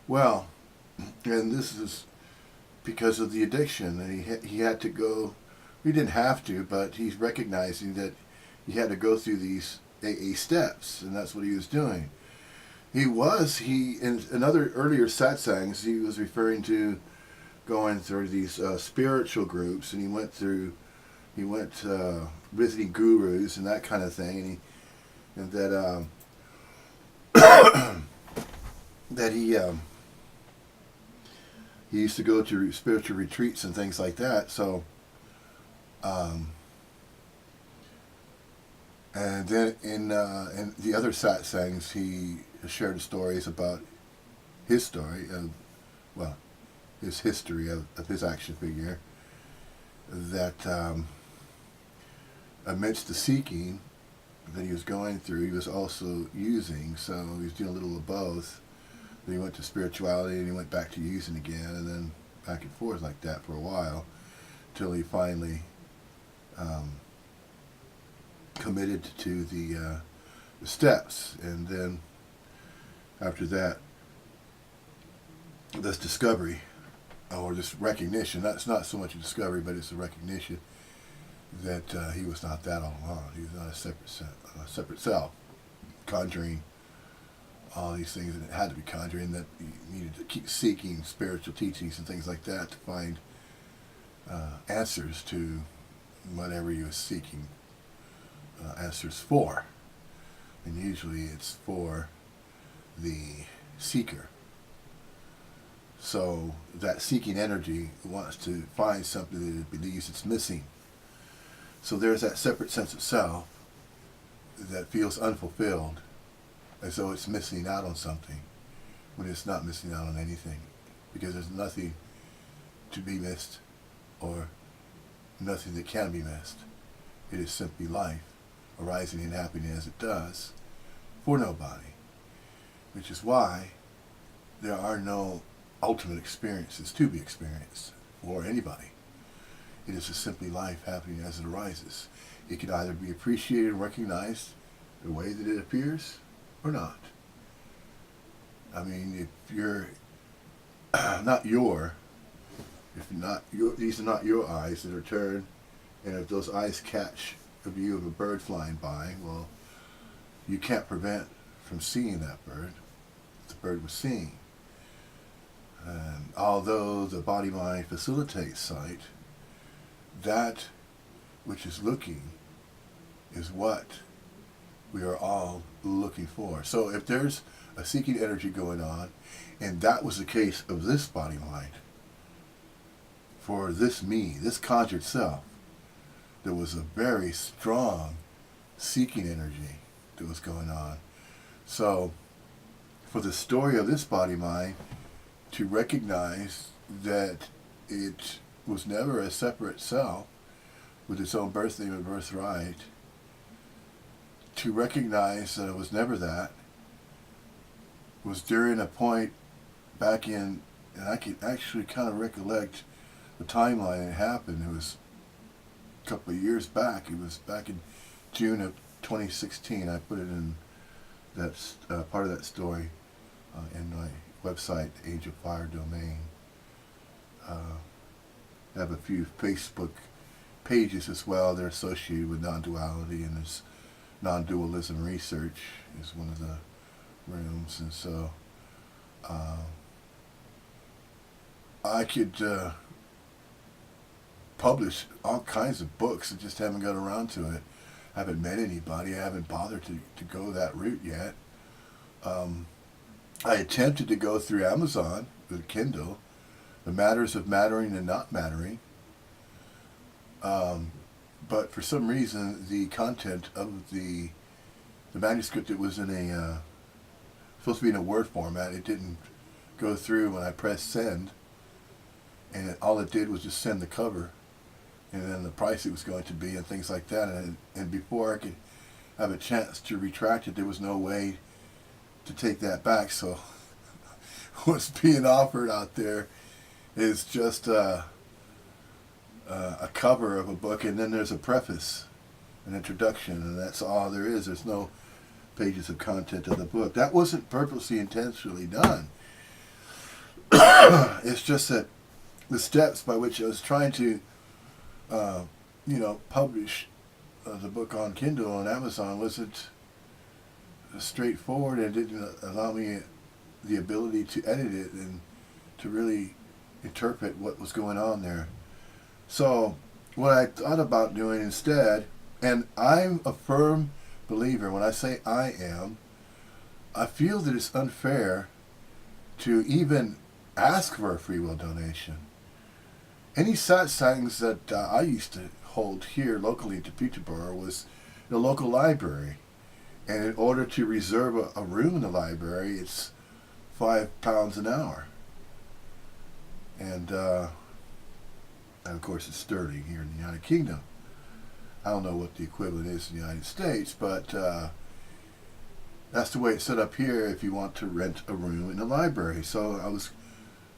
Well, and this is because of the addiction, and he had to go. He didn't have to, but he's recognizing that he had to go through these AA steps, and that's what he was doing. He in another earlier satsangs, he was referring to going through these spiritual groups, and he went visiting gurus and that kind of thing, and that he used to go to spiritual retreats and things like that. So, and then in the other satsangs, he shared stories about his story of, his history of his action figure. That amidst the seeking, that he was going through, he was also using. So he was doing a little of both. Then he went to spirituality, and he went back to using again, and then back and forth like that for a while, till he finally committed to the steps. And then after that, this discovery, or this recognition, that's not so much a discovery, but it's a recognition that he was not that all along. He was not a separate self, conjuring all these things, and it had to be conjuring, that he needed to keep seeking spiritual teachings and things like that to find answers to whatever he was seeking answers for. And usually it's for the seeker. So that seeking energy wants to find something that it believes it's missing. So there's that separate sense of self that feels unfulfilled, as though it's missing out on something, when it's not missing out on anything, because there's nothing to be missed, or nothing that can be missed. It is simply life arising and happening as it does for nobody, which is why there are no ultimate experiences to be experienced for anybody. It is just simply life happening as it arises. It can either be appreciated and recognized the way that it appears, or not. I mean, if you're these are not your eyes that are turned, and if those eyes catch a view of a bird flying by, well, you can't prevent from seeing that bird. The bird was seeing. And although the body-mind facilitates sight, that which is looking is what we are all looking for. So if there's a seeking energy going on, and that was the case of this body-mind, for this me, this conjured self, there was a very strong seeking energy that was going on. So for the story of this body-mind to recognize that it was never a separate self with its own birth name and birthright, to recognize that it was never that, was during a point back in, and I can actually kind of recollect the timeline it happened. It was a couple of years back. It was back in June of 2016. I put it in that part of that story in my website, Age of Fire domain. I have a few Facebook pages as well. They're associated with non-duality, and there's non-dualism research is one of the rooms. And so I could publish all kinds of books. I just haven't got around to it. I haven't met anybody. I haven't bothered to go that route yet. I attempted to go through Amazon with Kindle, The Matters of Mattering and Not Mattering. But for some reason, the content of the manuscript, it was in a supposed to be in a Word format. It didn't go through when I pressed send, and all it did was just send the cover, and then the price it was going to be, and things like that. And before I could have a chance to retract it, there was no way to take that back. So what's being offered out there is just a cover of a book, and then there's a preface, an introduction, and that's all there is. There's no pages of content of the book. That wasn't purposely intentionally done. It's just that the steps by which I was trying to publish the book on Kindle and Amazon wasn't straightforward, and didn't allow me the ability to edit it and to really interpret what was going on there. So what I thought about doing instead, and I'm a firm believer, when I say I feel that it's unfair to even ask for a free will donation. Any satsangs that I used to hold here locally to Peterborough was in a local library. And in order to reserve a room in the library, it's £5 an hour. And of course it's sterling here in the United Kingdom. I don't know what the equivalent is in the United States, but that's the way it's set up here if you want to rent a room in the library. So I was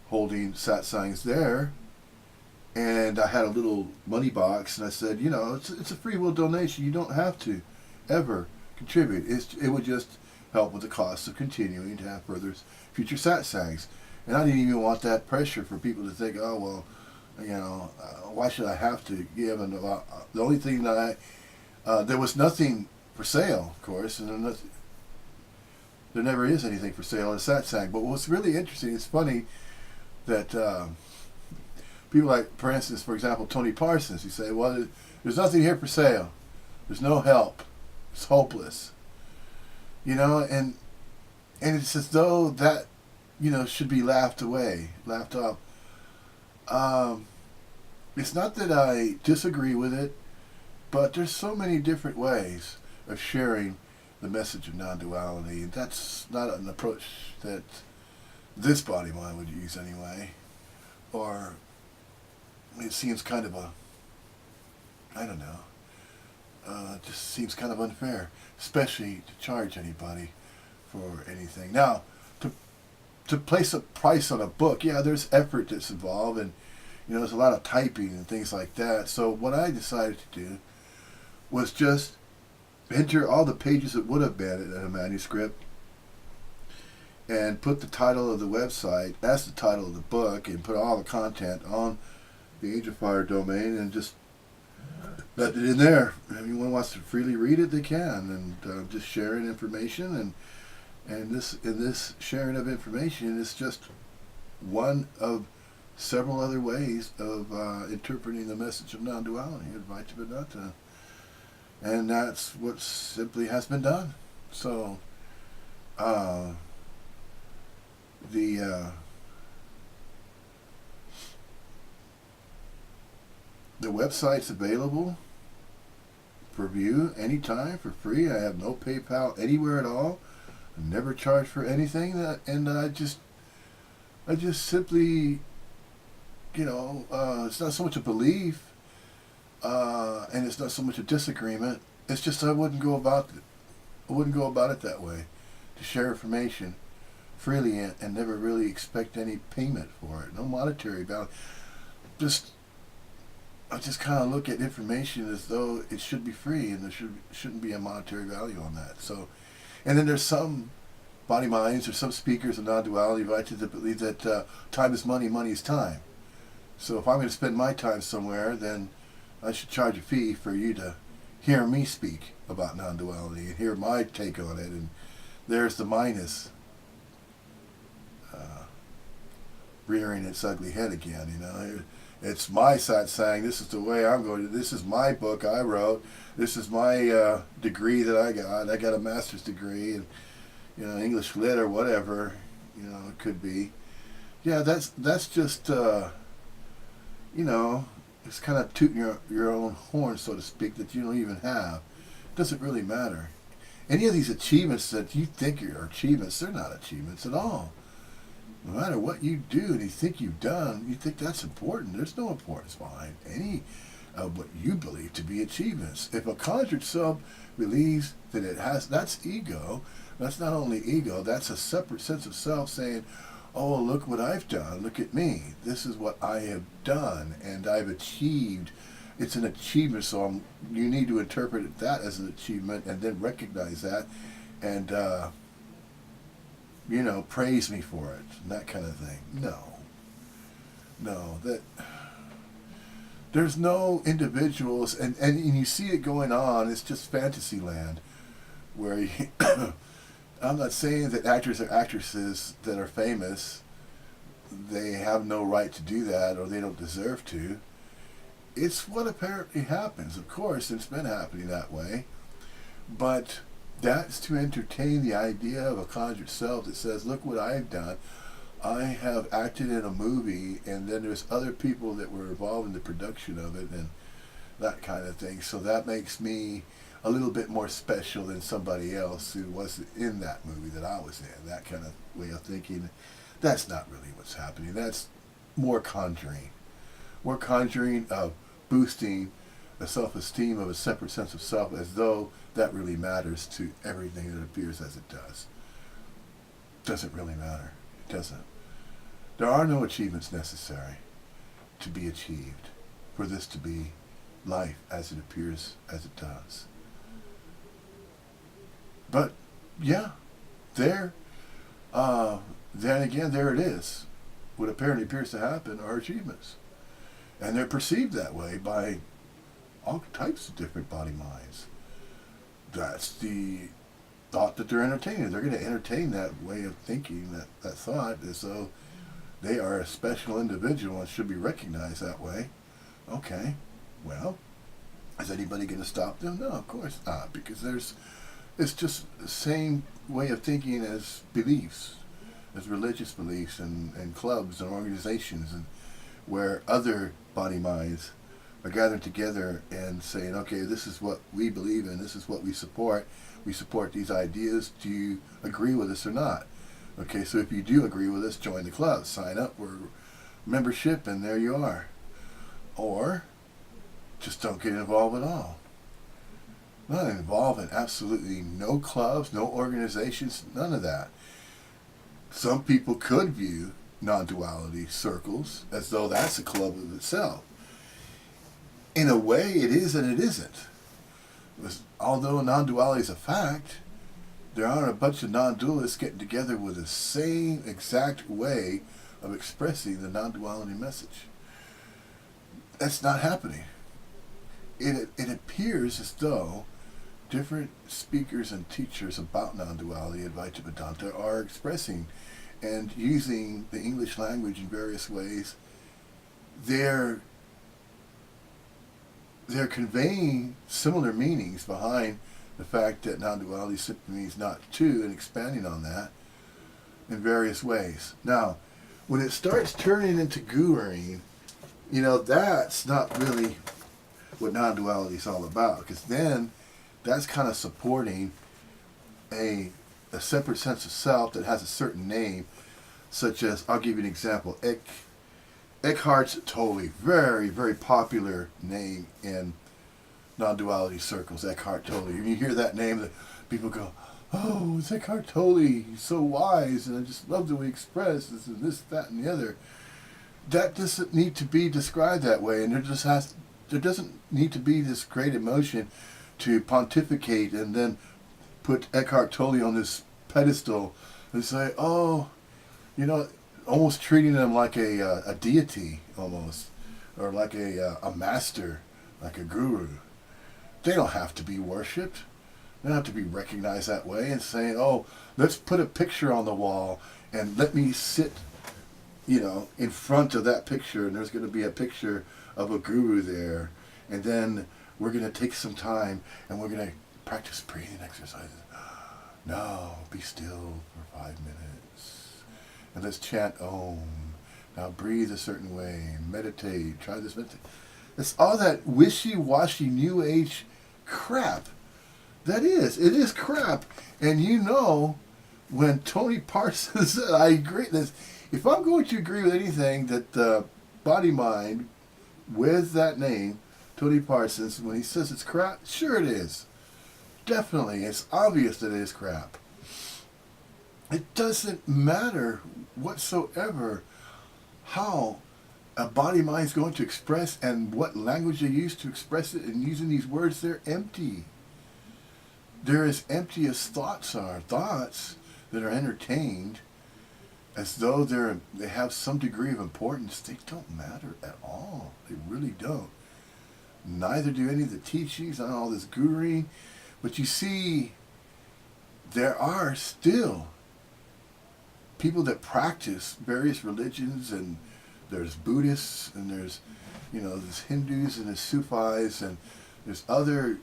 holding satsangs there, and I had a little money box, and I said, you know, it's a free will donation. You don't have to ever contribute. It would just help with the cost of continuing to have further future satsangs. And I didn't even want that pressure for people to think, oh, well, you know, why should I have to give? And the only thing that there was nothing for sale, of course, and there never is anything for sale in satsang. But what's really interesting, it's funny that people like, for instance, for example, Tony Parsons, you say, well, there's nothing here for sale. There's no help. It's hopeless. You know, and it's as though that, you know, should be laughed off. It's not that I disagree with it, but there's so many different ways of sharing the message of non-duality. That's not an approach that this body mind would use anyway. Or it seems kind of I don't know, it just seems kind of unfair, especially to charge anybody for anything. Now, to place a price on a book, yeah, there's effort that's involved, and you know, there's a lot of typing and things like that. So what I decided to do was just enter all the pages that would have been in a manuscript and put the title of the website as the title of the book and put all the content on the Age of Fire domain and just let it in there. If anyone wants to freely read it, they can, and just sharing information, and this sharing of information is just one of several other ways of interpreting the message of non-duality, Advaita, and that's what simply has been done. So the website's available for view anytime for free. I have no PayPal anywhere at all. I never charge for anything. And I just simply, you know, it's not so much a belief, and it's not so much a disagreement. It's just I wouldn't go about it that way, to share information freely and never really expect any payment for it. No monetary value. I just kind of look at information as though it should be free, and there shouldn't be a monetary value on that. So, and then there's some body minds or some speakers of non-duality that believe that time is money, money is time. So if I'm going to spend my time somewhere, then I should charge a fee for you to hear me speak about non-duality and hear my take on it. And there's the minus rearing its ugly head again, you know. It's my satsang. This is the way I'm going to. This is my book I wrote. This is my degree that I got. I got a master's degree, and you know, English lit or whatever, you know, it could be. Yeah, that's just you know, it's kind of tooting your own horn, so to speak, that you don't even have. It doesn't really matter. Any of these achievements that you think are achievements, they're not achievements at all. No matter what you do and you think you've done, you think that's important. There's no importance behind any of what you believe to be achievements. If a conjured self believes that it has, that's ego. That's not only ego, that's a separate sense of self saying, oh, look what I've done. Look at me. This is what I have done and I've achieved. It's an achievement, so you need to interpret that as an achievement and then recognize that and you know, praise me for it, and that kind of thing. No, that there's no individuals, and you see it going on. It's just fantasy land, where you, I'm not saying that actors or actresses that are famous, they have no right to do that, or they don't deserve to. It's what apparently happens, of course. It's been happening that way, but that's to entertain the idea of a conjured self that says, look what I've done. I have acted in a movie, and then there's other people that were involved in the production of it and that kind of thing. So that makes me a little bit more special than somebody else who was in that movie that I was in. That kind of way of thinking. That's not really what's happening. That's more conjuring. More conjuring of boosting a self-esteem of a separate sense of self, as though that really matters to everything that appears as it does. Doesn't really matter. It doesn't. There are no achievements necessary to be achieved for this to be life as it appears as it does. But yeah, then again, there it is. What apparently appears to happen are achievements. And they're perceived that way by all types of different body minds. That's the thought that they're entertaining. They're going to entertain that way of thinking, that thought, as though they are a special individual and should be recognized that way. Okay, well, is anybody going to stop them? No, of course not, because it's just the same way of thinking as beliefs, as religious beliefs and clubs and organizations, and where other body minds are gathered together and saying, okay, this is what we believe in, this is what we support these ideas, do you agree with us or not? Okay, so if you do agree with us, join the club, sign up for membership, and there you are. Or just don't get involved at all. Not involved in absolutely no clubs, no organizations, none of that. Some people could view non-duality circles as though that's a club of itself. In a way, it is and it isn't. Although non-duality is a fact, there aren't a bunch of non-dualists getting together with the same exact way of expressing the non-duality message. That's not happening. It appears as though different speakers and teachers about non-duality, Advaita Vedanta, are expressing and using the English language in various ways. They're conveying similar meanings behind the fact that non-duality simply means not two, and expanding on that in various ways. Now, when it starts turning into guruing, that's not really what non-duality is all about, because then that's kind of supporting a separate sense of self that has a certain name, such as, I'll give you an example, Eckhart Tolle, very, very popular name in non-duality circles, Eckhart Tolle. When you hear that name, people go, oh, it's Eckhart Tolle, he's so wise, and I just love the way he expresses this, that, and the other. That doesn't need to be described that way, and there doesn't need to be this great emotion to pontificate and then put Eckhart Tolle on this pedestal and say, oh, almost treating him like a deity, almost, or like a master, like a guru. They don't have to be worshipped. They don't have to be recognized that way and saying, oh, let's put a picture on the wall and let me sit, in front of that picture, and there's going to be a picture of a guru there, and then we're going to take some time and we're going to practice breathing exercises. No, be still for 5 minutes. And let's chant Om. Now breathe a certain way. Meditate. Try this. Meditate. It's all that wishy-washy New Age crap. It is crap. And when Tony Parsons said, I agree this, if I'm going to agree with anything that the body mind with that name, Tony Parsons, when he says it's crap, sure it is. Definitely. It's obvious that it is crap. It doesn't matter whatsoever how a body mind is going to express and what language they use to express it, and using these words, they're empty. They're as empty as thoughts are. Thoughts that are entertained as though they have some degree of importance, they don't matter at all. They really don't. Neither do any of the teachings on all this guruing. But you see, there are still people that practice various religions, and there's Buddhists, and there's Hindus, and there's Sufis, and there's other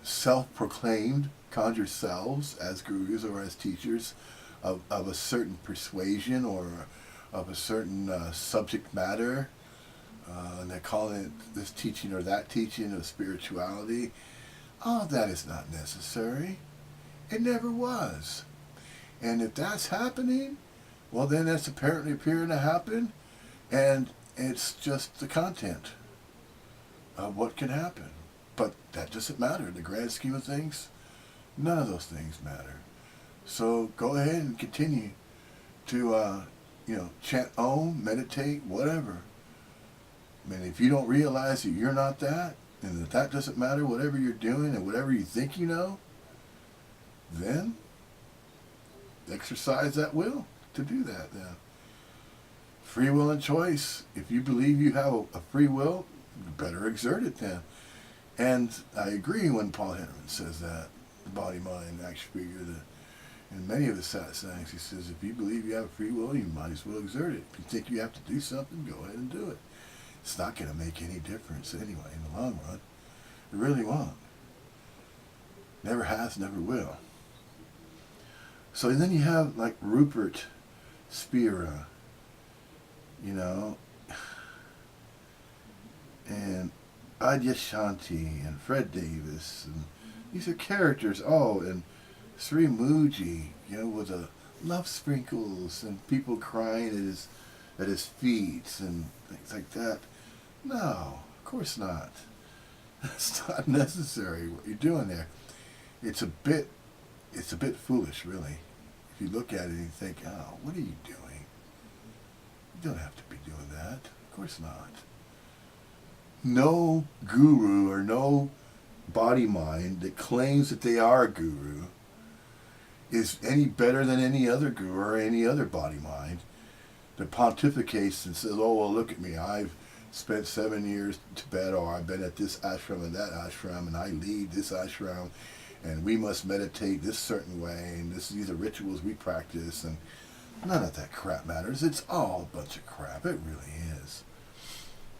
self-proclaimed conjured selves as gurus or as teachers of a certain persuasion or of a certain subject matter, and they're calling it this teaching or that teaching of spirituality. All of that is not necessary. It never was. And if that's happening, well, then that's apparently appearing to happen, and it's just the content of what can happen. But that doesn't matter. In the grand scheme of things, none of those things matter. So go ahead and continue to, chant Om, meditate, whatever. I mean, if you don't realize that you're not that, and that doesn't matter, whatever you're doing and whatever you think you know, then exercise that will to do that then. Free will and choice. If you believe you have a free will, you better exert it then. And I agree when Paul Henneman says that, the body, mind, action figure, in many of the sayings, he says, if you believe you have free will, you might as well exert it. If you think you have to do something, go ahead and do it. It's not going to make any difference anyway in the long run. It really won't. Never has, never will. So then you have like Rupert Spira, and Adyashanti and Fred Davis, and these are characters. Oh, and Sri Muji, with the love sprinkles and people crying at his feet and things like that. No, of course not. That's not necessary. What you're doing there, it's a bit foolish, really. If you look at it and you think, oh, what are you doing? You don't have to be doing that. Of course not. No guru or no body mind that claims that they are a guru is any better than any other guru or any other body mind that pontificates and says, oh, well, look at me. I've spent 7 years in Tibet, or I've been at this ashram and that ashram, and I lead this ashram, and we must meditate this certain way, and these are rituals we practice, and none of that crap matters. It's all a bunch of crap. It really is.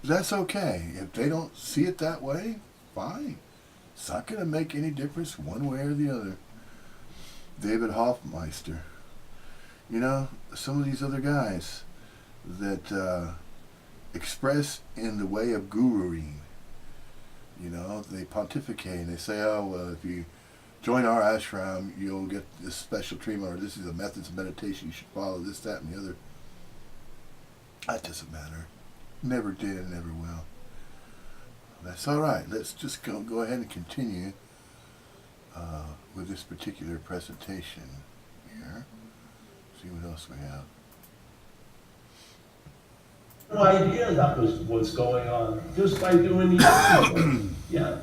That's okay. If they don't see it that way, fine. It's not going to make any difference one way or the other. David Hoffmeister. Some of these other guys that express in the way of guruing. They pontificate and they say, oh, well, if you join our ashram, you'll get this special treatment, or this is the methods of meditation, you should follow this, that, and the other. That doesn't matter. Never did and never will. That's all right. Let's just go ahead and continue with this particular presentation here. See what else we have. No idea that was what's going on, just by doing the inventory. Yeah,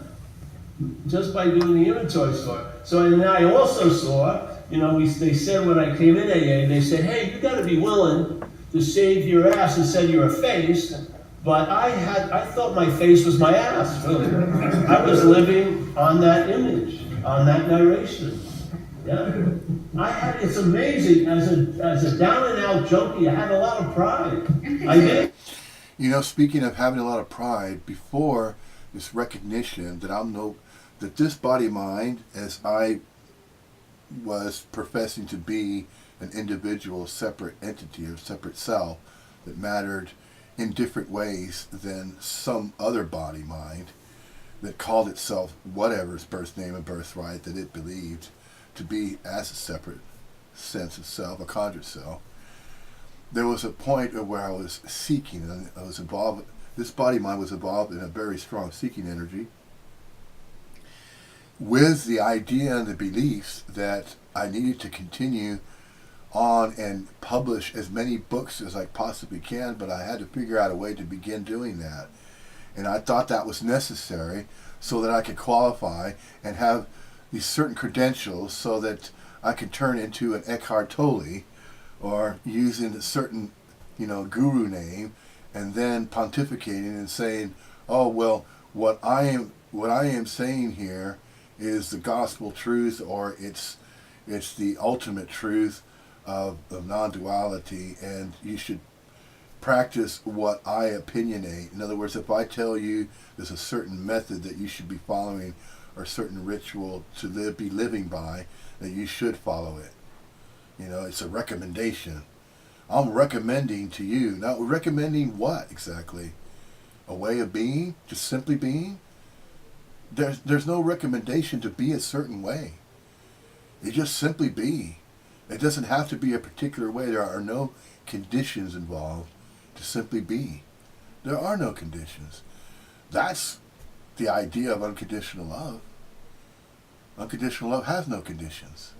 just by doing the inventory store. So, and I also saw, they said when I came in AA, they said, hey, you got to be willing to save your ass instead of your face. But I thought my face was my ass. Really. I was living on that image, on that narration. Yeah, it's amazing. As a down and out junkie, I had a lot of pride. I did. Speaking of having a lot of pride, before this recognition that this body mind, as I was professing to be an individual, separate entity or separate self that mattered in different ways than some other body mind that called itself whatever its birth name and birthright that it believed to be as a separate sense of self, a conjured self. There was a point where I was seeking, and I was involved. This body mind was involved in a very strong seeking energy, with the idea and the beliefs that I needed to continue on and publish as many books as I possibly can, but I had to figure out a way to begin doing that. And I thought that was necessary so that I could qualify and have these certain credentials so that I could turn into an Eckhart Tolle, or using a certain, guru name, and then pontificating and saying, oh, well, what I am saying here is the gospel truth, or it's the ultimate truth of non-duality, and you should practice what I opinionate. In other words, if I tell you there's a certain method that you should be following, or a certain ritual to be living by, that you should follow it. It's a recommendation. I'm recommending to you. Now, recommending what exactly? A way of being? Just simply being? There's no recommendation to be a certain way. You just simply be. It doesn't have to be a particular way. There are no conditions involved to simply be. There are no conditions. That's the idea of unconditional love. Unconditional love has no conditions.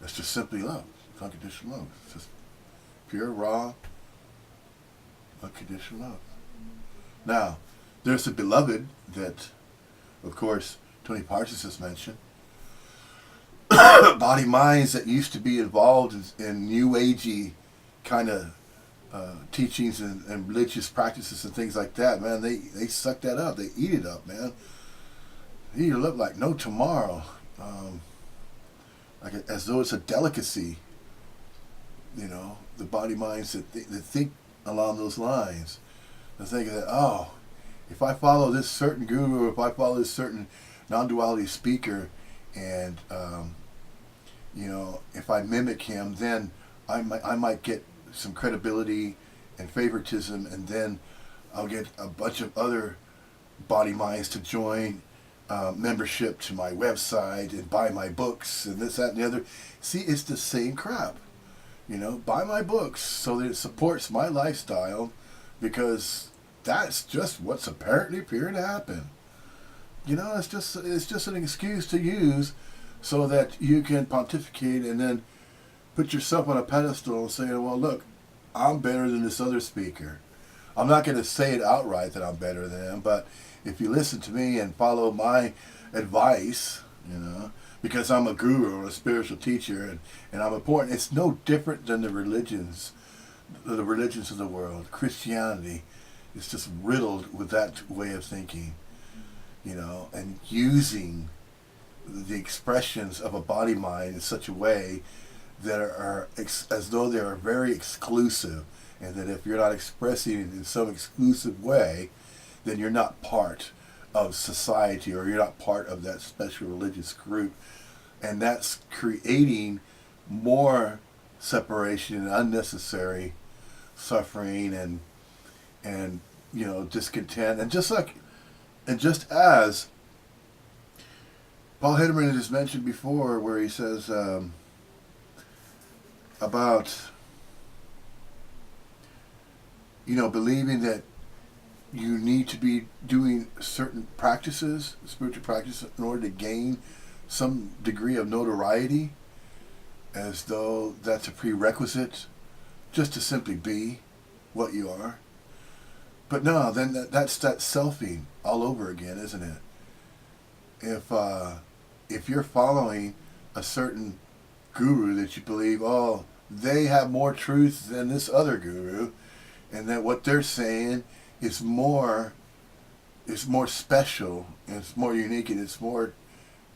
It's just simply love. It's unconditional love. It's just pure, raw, unconditional love. Now, there's the beloved that, of course, Tony Parsons has mentioned. Body minds that used to be involved in new agey kind of teachings and religious practices and things like that, man, they suck that up. They eat it up, man. They eat it up like no tomorrow. Like as though it's a delicacy. You know, the body minds that think along those lines. They think that, oh, if I follow this certain guru, if I follow this certain non-duality speaker, and you know, if I mimic him, then I might get some credibility and favoritism, and then I'll get a bunch of other body minds to join membership to my website and buy my books and this, that, and the other. See, it's the same crap. You know, buy my books so that it supports my lifestyle, because that's just what's apparently appearing to happen. You know, it's just an excuse to use so that you can pontificate and then put yourself on a pedestal and say, well, look, I'm better than this other speaker. I'm not going to say it outright that I'm better than him, but if you listen to me and follow my advice, you know, because I'm a guru or a spiritual teacher and I'm important, it's no different than the religions of the world. Christianity is just riddled with that way of thinking, you know, and using the expressions of a body mind in such a way that are as though they are very exclusive, and that if you're not expressing it in some exclusive way, then you're not part of society, or you're not part of that special religious group. And that's creating more separation and unnecessary suffering and you know, discontent. And just as Paul Hederman has mentioned before, where he says about, you know, believing that you need to be doing certain practices, spiritual practices, in order to gain some degree of notoriety, as though that's a prerequisite just to simply be what you are. But no, then that's that selfing all over again, isn't it? If you're following a certain guru that you believe, oh, they have more truth than this other guru, and that what they're saying is more special, and it's more unique, and it's more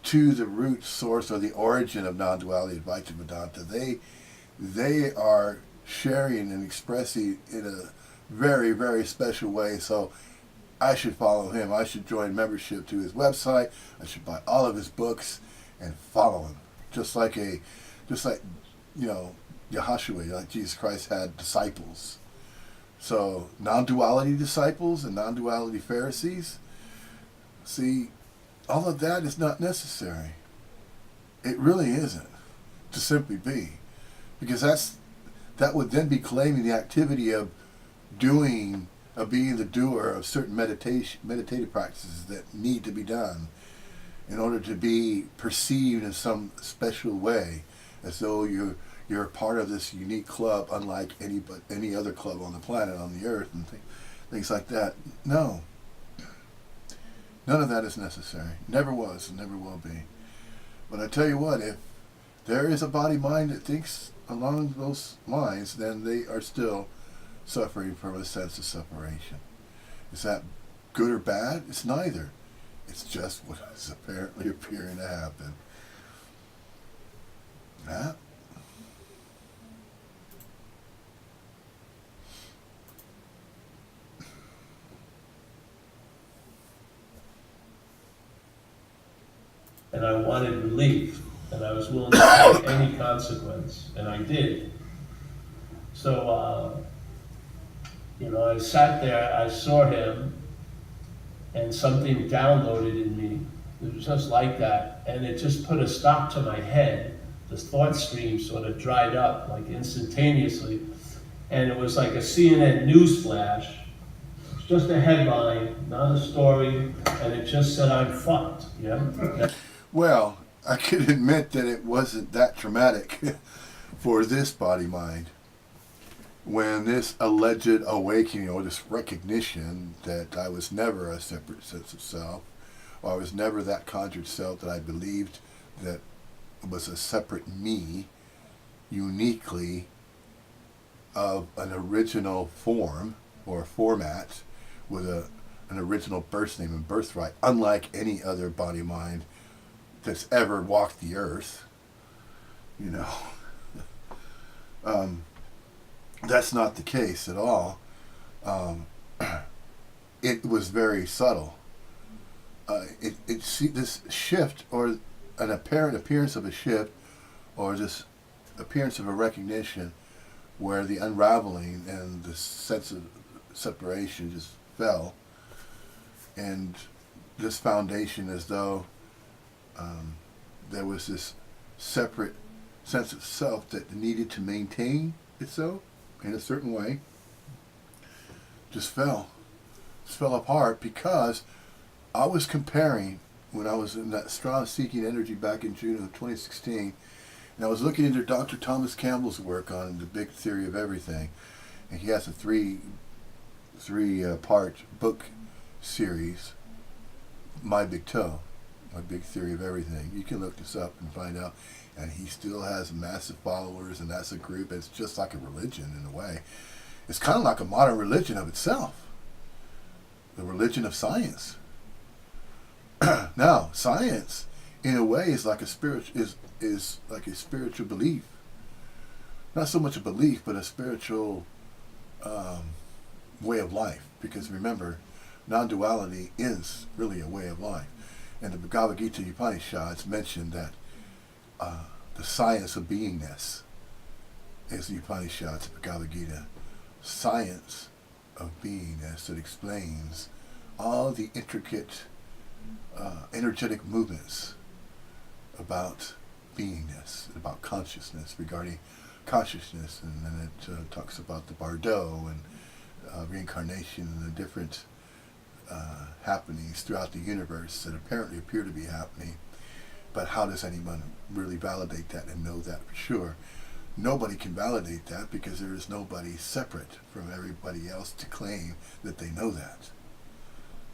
to the root source or the origin of non-duality, Advaita Vedanta. They are sharing and expressing in a very, very special way. So I should follow him. I should join membership to his website. I should buy all of his books and follow him. Just like you know, Yahshua, like Jesus Christ had disciples. So non-duality disciples and non-duality Pharisees, see, all of that is not necessary. It really isn't, to simply be. Because that would then be claiming the activity of being the doer of certain meditative practices that need to be done in order to be perceived in some special way, as though you're a part of this unique club, unlike any other club on the planet, on the earth, and things like that. No. None of that is necessary. Never was and never will be. But I tell you what, if there is a body mind that thinks along those lines, then they are still suffering from a sense of separation. Is that good or bad? It's neither. It's just what is apparently appearing to happen. Yeah. And I wanted relief, and I was willing to take any consequence, and I did. So, you know, I sat there, I saw him, and something downloaded in me. It was just like that, and it just put a stop to my head. The thought stream sort of dried up, like instantaneously, and it was like a CNN news flash. just a headline, not a story, and it just said I'm fucked. Yeah. Well, I can admit that it wasn't that traumatic for this body mind. When this alleged awakening or this recognition that I was never a separate sense of self, or I was never that conjured self that I believed that was a separate me, uniquely of an original form or format with an original birth name and birthright, unlike any other body mind that's ever walked the earth, you know. That's not the case at all. It was very subtle. This shift, or an apparent appearance of a shift, or this appearance of a recognition, where the unraveling and the sense of separation just fell, and this foundation, as though there was this separate sense of self that needed to maintain itself in a certain way, just fell apart, because I was comparing, when I was in that strong seeking energy back in June of 2016, and I was looking into Dr. Thomas Campbell's work on the big theory of everything, and he has a three part book series, My Big Toe, My Big Theory of Everything. You can look this up and find out. And he still has massive followers, and that's a group. It's just like a religion in a way. It's kind of like a modern religion of itself, the religion of science. Now, science, in a way, is like a is like a spiritual belief. Not so much a belief, but a spiritual way of life. Because remember, non-duality is really a way of life. And the Bhagavad Gita Upanishads mentioned that the science of beingness is the Upanishads, Bhagavad Gita. Science of beingness that explains all the intricate energetic movements about beingness, about consciousness, regarding consciousness, and then it talks about the Bardo and reincarnation and the different happenings throughout the universe that apparently appear to be happening. But how does anyone really validate that and know that for sure? Nobody can validate that, because there is nobody separate from everybody else to claim that they know that.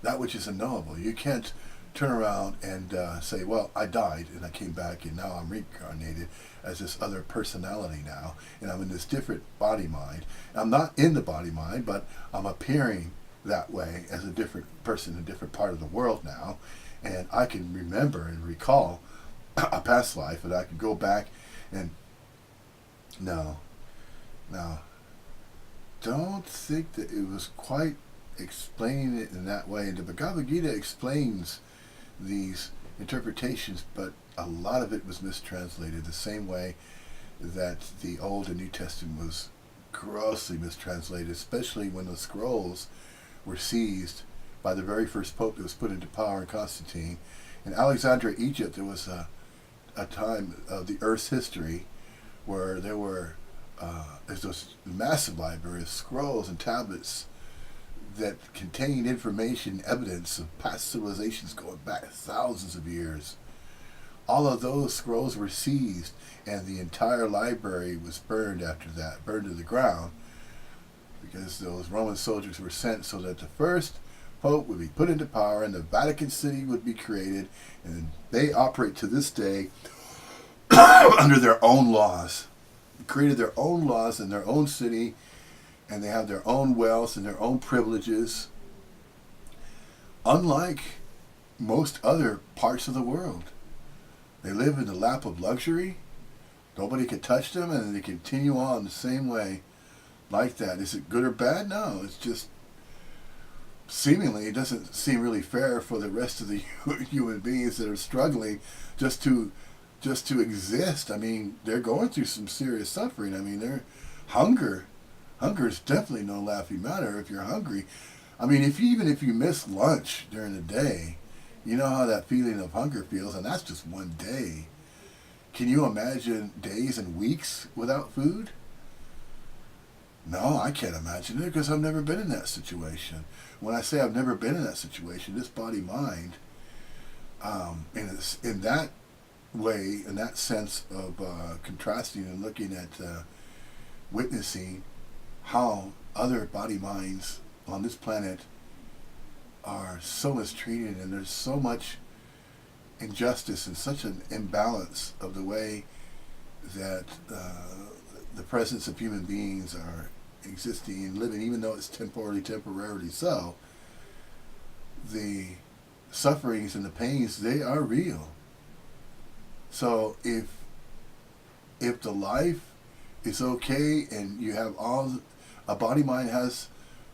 That which is unknowable. You can't turn around and say, well, I died and I came back and now I'm reincarnated as this other personality now, and I'm in this different body mind. I'm not in the body mind, but I'm appearing that way as a different person in a different part of the world now, and I can remember and recall a past life, and I can go back and no, don't think that it was quite explaining it in that way. And the Bhagavad Gita explains these interpretations, but a lot of it was mistranslated, the same way that the Old and New Testament was grossly mistranslated, especially when the scrolls were seized by the very first pope that was put into power in Constantine. In Alexandria, Egypt, there was a time of the Earth's history where there were there's those massive libraries of scrolls and tablets that contained information, evidence of past civilizations going back thousands of years. All of those scrolls were seized, and the entire library was burned after that, burned to the ground, because those Roman soldiers were sent so that the first Pope would be put into power and the Vatican City would be created, and they operate to this day under their own laws. They created their own laws in their own city, and they have their own wealth and their own privileges, unlike most other parts of the world. They live in the lap of luxury. Nobody can touch them, and they continue on the same way like that. Is it good or bad? No, it's just seemingly it doesn't seem really fair for the rest of the human beings that are struggling just to exist. I mean, they're going through some serious suffering. I mean, hunger is definitely no laughing matter. If you're hungry, I mean, even if you miss lunch during the day, you know how that feeling of hunger feels, and that's just one day. Can you imagine days and weeks without food? No, I can't imagine it because I've never been in that situation. When I say I've never been in that situation, this body mind, in that way, in that sense of contrasting and looking at witnessing how other body minds on this planet are so mistreated, and there's so much injustice and such an imbalance of the way that the presence of human beings are existing and living, even though it's temporarily so. The sufferings and the pains, they are real. So if the life is okay and you have a body mind has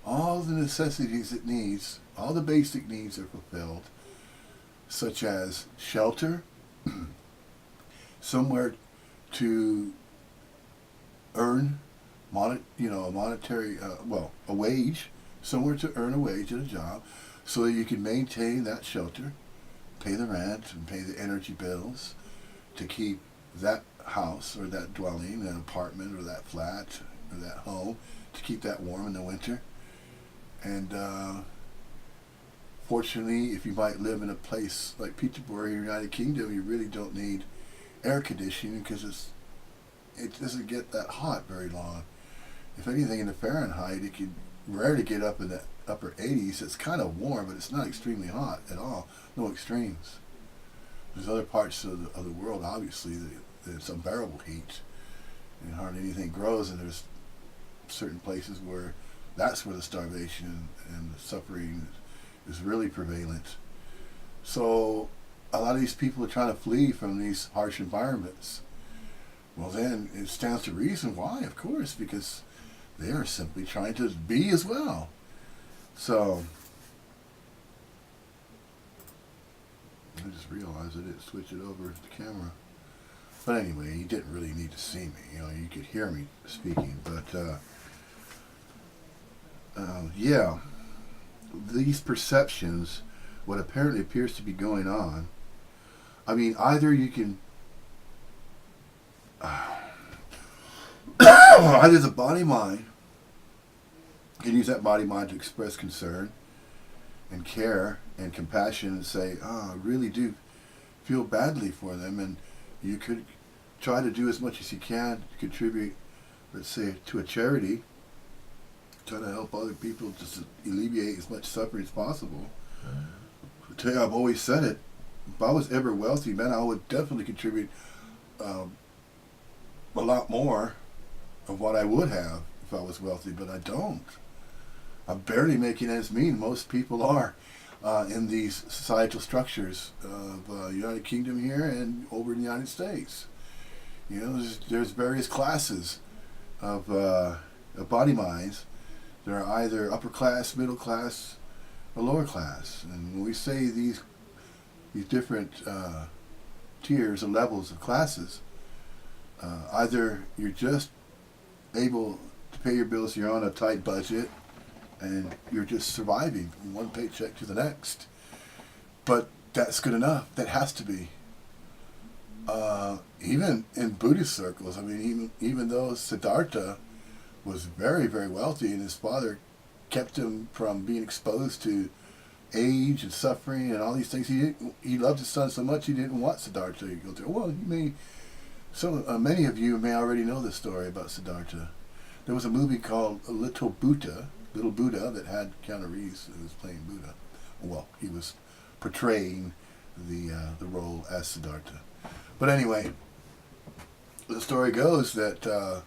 all the necessities it needs, all the basic needs are fulfilled, such as shelter, somewhere to earn a monetary, a wage, somewhere to earn a wage at a job, so that you can maintain that shelter, pay the rent and pay the energy bills to keep that house or that dwelling, that apartment or that flat or that home, to keep that warm in the winter. And fortunately, if you might live in a place like Peterborough, United Kingdom, you really don't need air conditioning because it doesn't get that hot very long. If anything, in the Fahrenheit, it can rarely get up in the upper 80s. It's kind of warm, but it's not extremely hot at all. No extremes. There's other parts of the world, obviously, that it's unbearable heat, and hardly anything grows, and there's certain places where that's where the starvation and the suffering is really prevalent. So a lot of these people are trying to flee from these harsh environments. Well, then it stands to reason why, of course, because they are simply trying to be as well. So I just realized I didn't switch it over to the camera. But anyway, you didn't really need to see me. You could hear me speaking. But yeah, these perceptions, what apparently appears to be going on, I mean, either you can either the body mind can use that body mind to express concern and care and compassion and say, I really do feel badly for them, and you could try to do as much as you can to contribute, let's say, to a charity, try to help other people just alleviate as much suffering as possible. I tell you, I've always said it, if I was ever wealthy, man, I would definitely contribute a lot more of what I would have if I was wealthy, but I don't. I'm barely making ends meet. Most people are in these societal structures of United Kingdom here and over in the United States. There's various classes of body minds. There are either upper class, middle class, or lower class. And when we say these different tiers or levels of classes, either you're just able to pay your bills, you're on a tight budget, and you're just surviving from one paycheck to the next. But that's good enough. That has to be. Even in Buddhist circles, I mean, even though Siddhartha was very, very wealthy, and his father kept him from being exposed to age and suffering and all these things, he loved his son so much he didn't want Siddhartha to go through. Well, many of you may already know this story about Siddhartha. There was a movie called Little Buddha, that had Keanu Reeves, who was playing Buddha. Well, he was portraying the role as Siddhartha. But anyway, the story goes that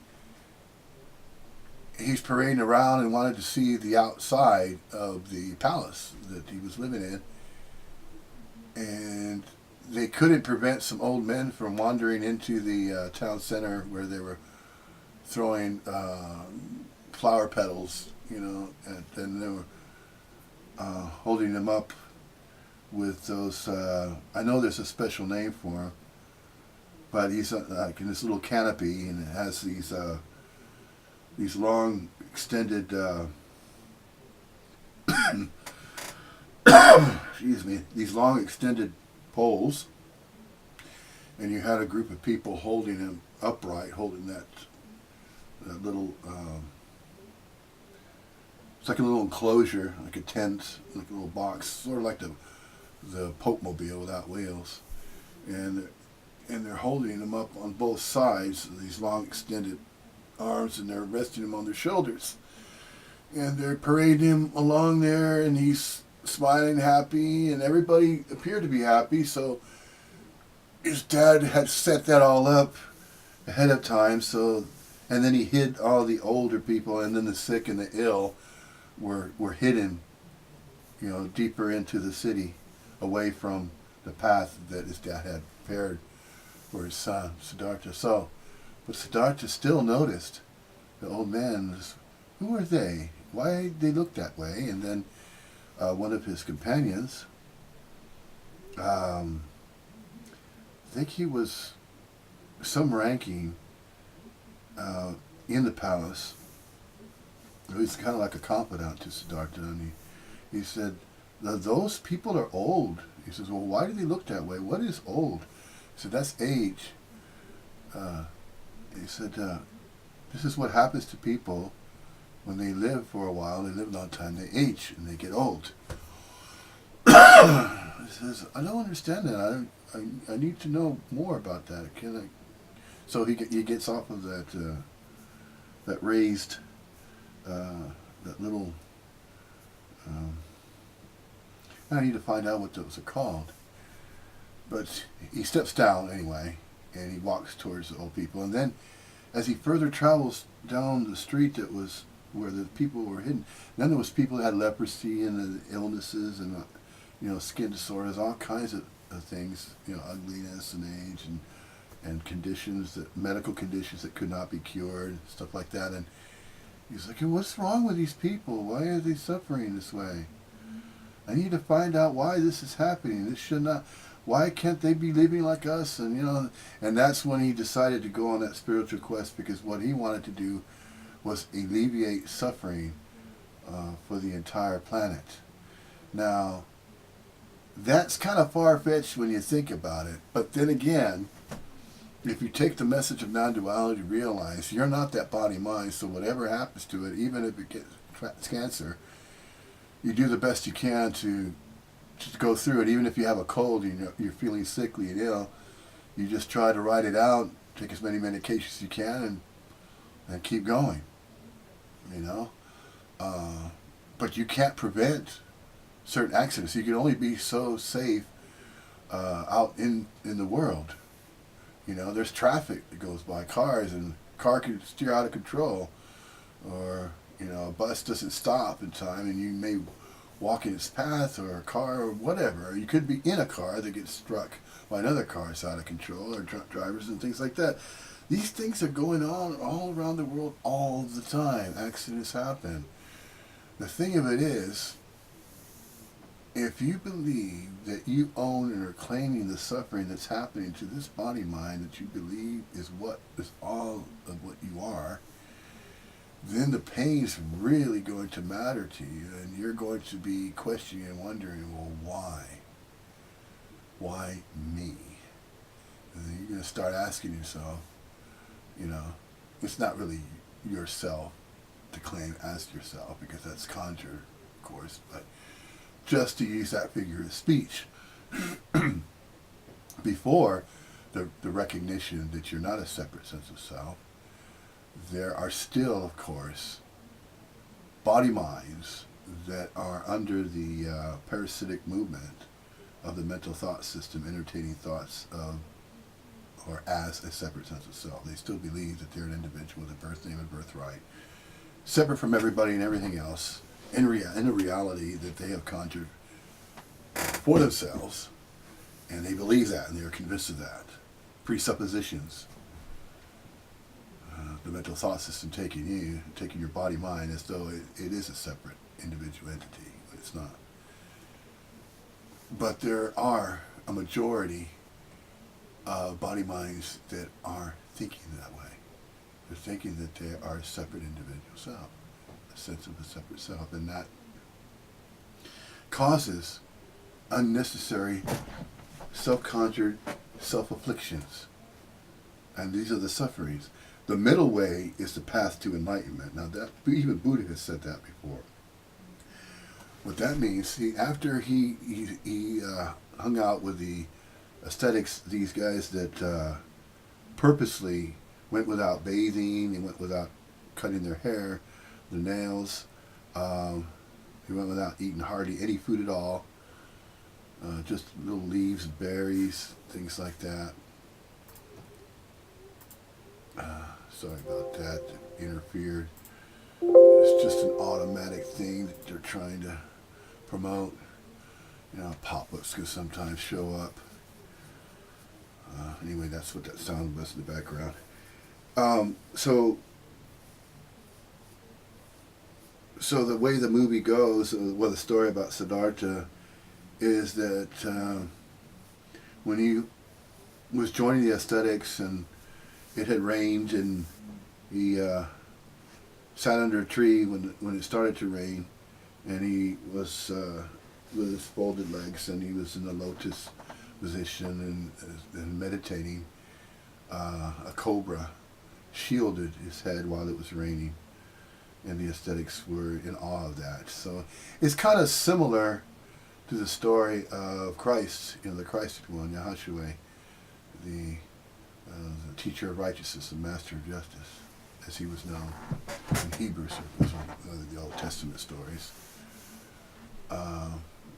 he's parading around and wanted to see the outside of the palace that he was living in, and they couldn't prevent some old men from wandering into the town center where they were throwing flower petals, and then they were holding them up with those, I know there's a special name for him, but he's like in this little canopy, and it has these long extended excuse me, these long extended poles, and you had a group of people holding him upright, holding that little it's like a little enclosure, like a tent, like a little box, sort of like the Pope Mobile without wheels, and they're holding him up on both sides, these long extended arms, and they're resting him on their shoulders, and they're parading him along there, and he's smiling, happy, and everybody appeared to be happy. So his dad had set that all up ahead of time. So, and then he hid all the older people, and then the sick and the ill were hidden, deeper into the city, away from the path that his dad had prepared for his son, Siddhartha. So, but Siddhartha still noticed the old man. Who are they? Why they look that way? And then one of his companions, I think he was some ranking in the palace. He was kind of like a confidant to Siddhartha, and he said, those people are old. He says, well, why do they look that way? What is old? He said, that's age. He said, this is what happens to people when they live for a while, they live a long time, they age and they get old. He says, I don't understand that. I need to know more about that. Can I? So he gets off of that raised, that little. I need to find out what those are called. But he steps down anyway, and he walks towards the old people. And then, as he further travels down the street that was where the people were hidden, then there was people that had leprosy and illnesses and skin disorders, all kinds of things, ugliness and age and conditions, medical conditions that could not be cured, stuff like that. And he's like, what's wrong with these people? Why are they suffering this way? I need to find out why this is happening. This should not. Why can't they be living like us? And and that's when he decided to go on that spiritual quest, because what he wanted to do was alleviate suffering for the entire planet. Now, that's kind of far-fetched when you think about it. But then again, if you take the message of non-duality, realize you're not that body-mind, so whatever happens to it, even if it gets cancer, you do the best you can to go through it. Even if you have a cold, you're feeling sickly and ill, you just try to ride it out, take as many medications as you can, and keep going. But you can't prevent certain accidents. You can only be so safe out in the world. There's traffic that goes by, cars, and a car can steer out of control, or a bus doesn't stop in time, and you may walk in its path, or a car, or whatever. You could be in a car that gets struck by another car that's out of control, or truck drivers and things like that. These things are going on all around the world all the time. Accidents happen. The thing of it is, if you believe that you own and are claiming the suffering that's happening to this body mind that you believe is what is all of what you are, then the pain's really going to matter to you, and you're going to be questioning and wondering, well, why? Why me? And then you're going to start asking yourself, it's not really yourself to claim as yourself, because that's conjured, of course, but just to use that figure of speech. Before the recognition that you're not a separate sense of self, there are still, of course, body minds that are under the parasitic movement of the mental thought system, entertaining thoughts of or as a separate sense of self. They still believe that they're an individual with a birth name and birthright, separate from everybody and everything else, in a reality that they have conjured for themselves, and they believe that, and they are convinced of that. Presuppositions. The mental thought system taking your body mind as though it is a separate individual entity, but it's not. But there are a majority of body minds that are thinking that way. They're thinking that they are a separate individual self, a sense of a separate self, and that causes unnecessary self-conjured self-afflictions. And these are the sufferings. The middle way is the path to enlightenment. Now, that even Buddha has said that before. what that means, after he hung out with the aesthetics, these guys that purposely went without bathing, they went without cutting their hair, their nails, they went without eating hardly any food at all, just little leaves, berries, things like that. Sorry about that, interfered. It's just an automatic thing that they're trying to promote. You know, pop-ups can sometimes show up. Anyway, that's what that sound was in the background. So the way the movie goes, well, the story about Siddhartha is that when he was joining the ascetics and it had rained and he sat under a tree when it started to rain, and he was with his folded legs and he was in a lotus position and meditating. A cobra shielded his head while it was raining, and the ascetics were in awe of that. So it's kind of similar to the story of Christ, the Christed one, Yahshua, the teacher of righteousness, the master of justice, as he was known in Hebrew circles, the Old Testament stories,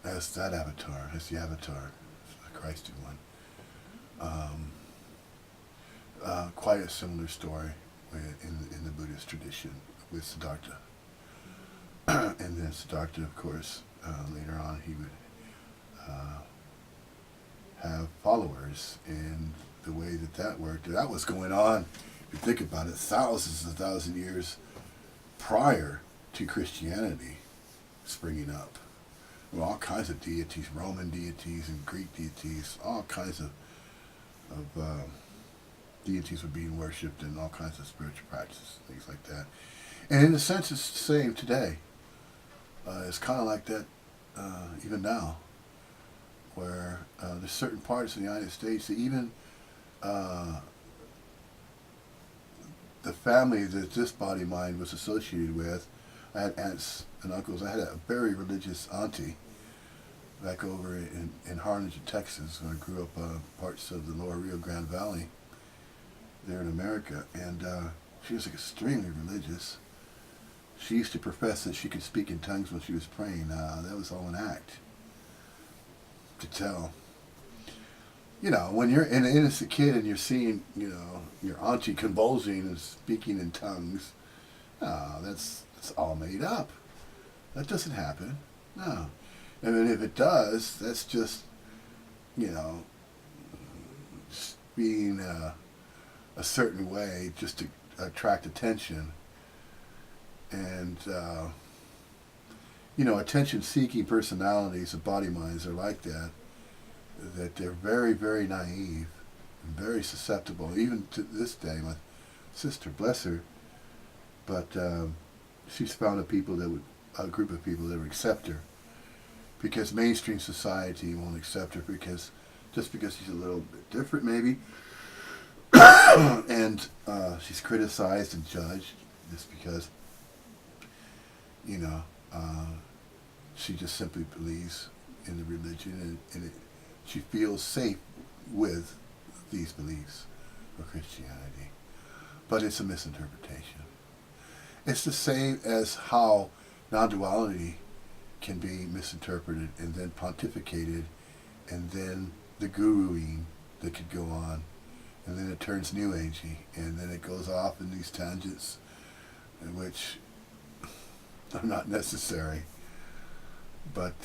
as that avatar, as the avatar, the Christed one. Quite a similar story in the Buddhist tradition with Siddhartha. And then Siddhartha, of course, later on he would have followers, and the way that worked, that was going on, if you think about it, thousands and thousands of years prior to Christianity springing up. There were all kinds of deities, Roman deities and Greek deities, all kinds of deities were being worshipped, and all kinds of spiritual practices, things like that. And in a sense, it's the same today. It's kind of like that even now, where there's certain parts of the United States that even the family that this body mind was associated with, I had aunts and uncles. I had a very religious auntie back over in Harlingen, Texas, when I grew up parts of the lower Rio Grande Valley there in America, and she was extremely religious. She used to profess that she could speak in tongues when she was praying. That was all an act to tell. You know, when you're an innocent kid and you're seeing, your auntie convulsing and speaking in tongues, that's all made up. That doesn't happen. No. I mean, if it does, that's just, just being a certain way just to attract attention. And, attention-seeking personalities of body minds are like that they're very, very naive and very susceptible, even to this day. My sister, bless her, but she's found a group of people that would accept her, because mainstream society won't accept her because she's a little bit different, maybe. And she's criticized and judged just because, she just simply believes in the religion, and she feels safe with these beliefs of Christianity. But it's a misinterpretation. It's the same as how non-duality can be misinterpreted and then pontificated, and then the guruing that could go on, and then it turns new agey, and then it goes off in these tangents in which are not necessary. But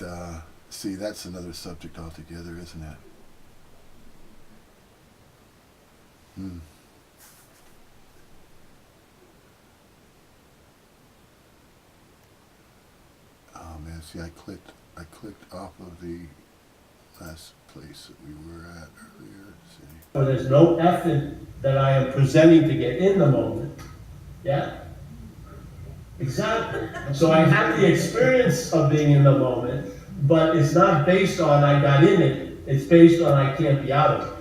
see, that's another subject altogether, isn't it? Oh man, see, I clicked off of the last place that we were at earlier. Let's see. So there's no effort that I am presenting to get in the moment. Yeah? Exactly. So I have the experience of being in the moment, but it's not based on I got in it. It's based on I can't be out of it.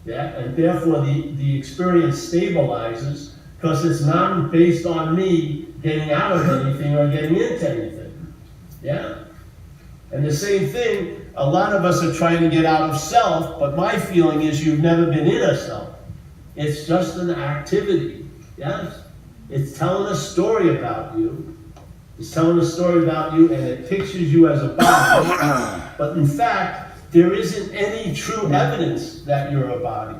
Yeah? And therefore the experience stabilizes, because it's not based on me getting out of anything or getting into anything. Yeah? And the same thing, a lot of us are trying to get out of self, but my feeling is you've never been in a self. It's just an activity, yes? It's telling a story about you. It's telling a story about you, and it pictures you as a body. But in fact, there isn't any true evidence that you're a body.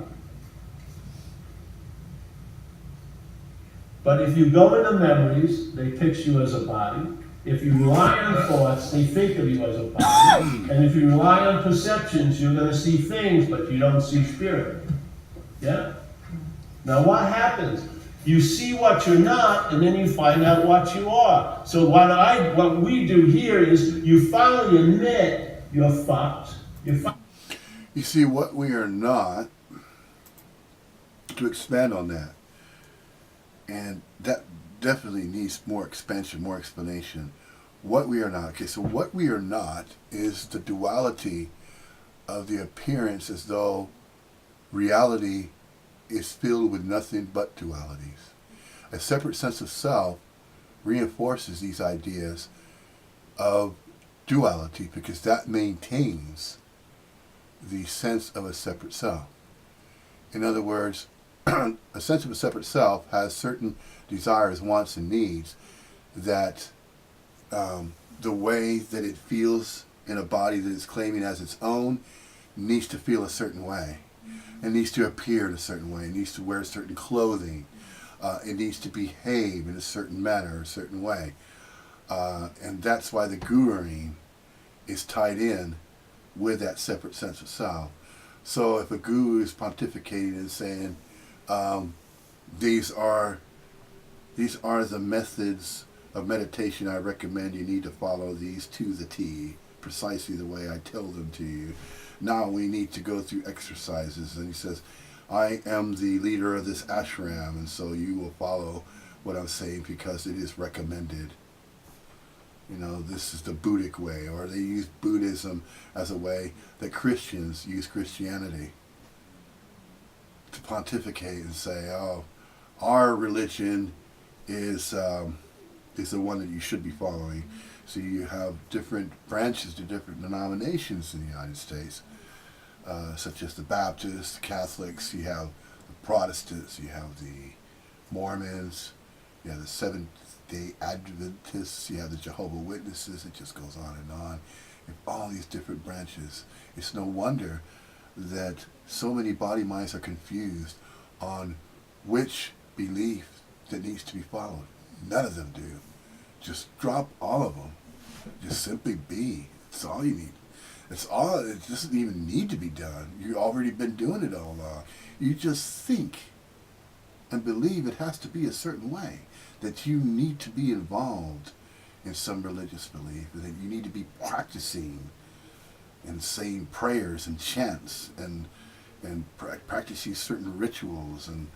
But if you go into memories, they picture you as a body. If you rely on thoughts, they think of you as a body. And if you rely on perceptions, you're going to see things, but you don't see spirit. Yeah? Now what happens? You see what you're not, and then you find out what you are. So what we do here is you finally admit you're fucked. You see, what we are not, to expand on that, and that definitely needs more expansion, more explanation. What we are not. Okay, so what we are not is the duality of the appearance as though reality is filled with nothing but dualities. A separate sense of self reinforces these ideas of duality because that maintains the sense of a separate self. In other words, a sense of a separate self has certain desires, wants, and needs that the way that it feels in a body that it's claiming as its own needs to feel a certain way. It needs to appear in a certain way. It needs to wear certain clothing. It needs to behave in a certain manner, a certain way. And that's why the guruing is tied in with that separate sense of self. So if a guru is pontificating and saying, these are the methods of meditation I recommend you need to follow these to the T, precisely the way I tell them to you. Now we need to go through exercises. And he says, I am the leader of this ashram, and so you will follow what I'm saying because it is recommended. You know, this is the Buddhic way, or they use Buddhism as a way that Christians use Christianity to pontificate and say, oh, our religion is the one that you should be following. So you have different branches to different denominations in the United States, such as the Baptists, the Catholics, you have the Protestants, you have the Mormons, you have the Seventh-day Adventists, you have the Jehovah's Witnesses. It just goes on and on. You have all these different branches. It's no wonder that so many body minds are confused on which belief that needs to be followed. None of them do. Just drop all of them. Just simply be. That's all you need. It's all. It doesn't even need to be done. You've already been doing it all along. You just think and believe it has to be a certain way. That you need to be involved in some religious belief. That you need to be practicing and saying prayers and chants and practicing certain rituals and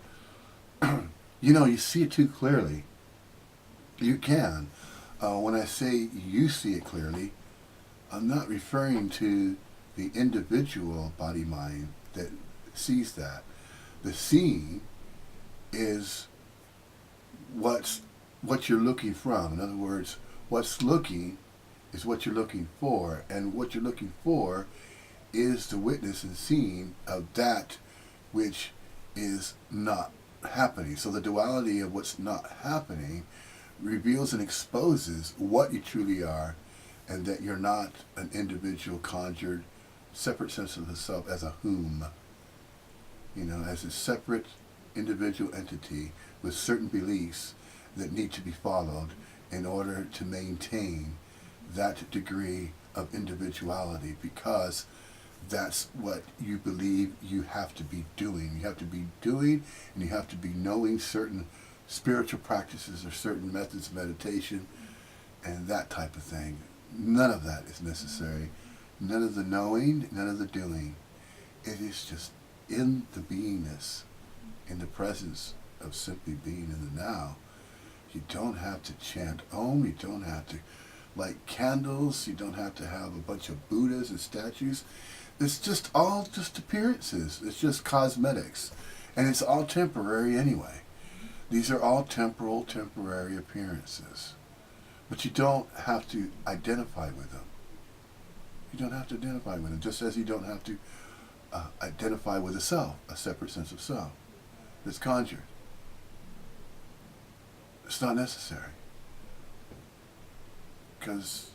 you see it too clearly. You can. When I say you see it clearly, I'm not referring to the individual body-mind that sees that. The seeing is what you're looking from. In other words, what's looking is what you're looking for, and what you're looking for is the witness and seeing of that which is not happening. So the duality of what's not happening reveals and exposes what you truly are, and that you're not an individual conjured separate sense of the self as a whom, as a separate individual entity with certain beliefs that need to be followed in order to maintain that degree of individuality, because that's what you believe you have to be doing. You have to be doing, and you have to be knowing certain spiritual practices or certain methods of meditation and that type of thing. None of that is necessary. None of the knowing, none of the doing. It is just in the beingness, in the presence of simply being in the now. You don't have to chant Om, you don't have to light candles, you don't have to have a bunch of Buddhas and statues. It's just all just appearances. It's just cosmetics. And it's all temporary anyway. These are all temporary appearances. But you don't have to identify with them. You don't have to identify with them, just as you don't have to identify with a self, a separate sense of self that's conjured. It's not necessary. Because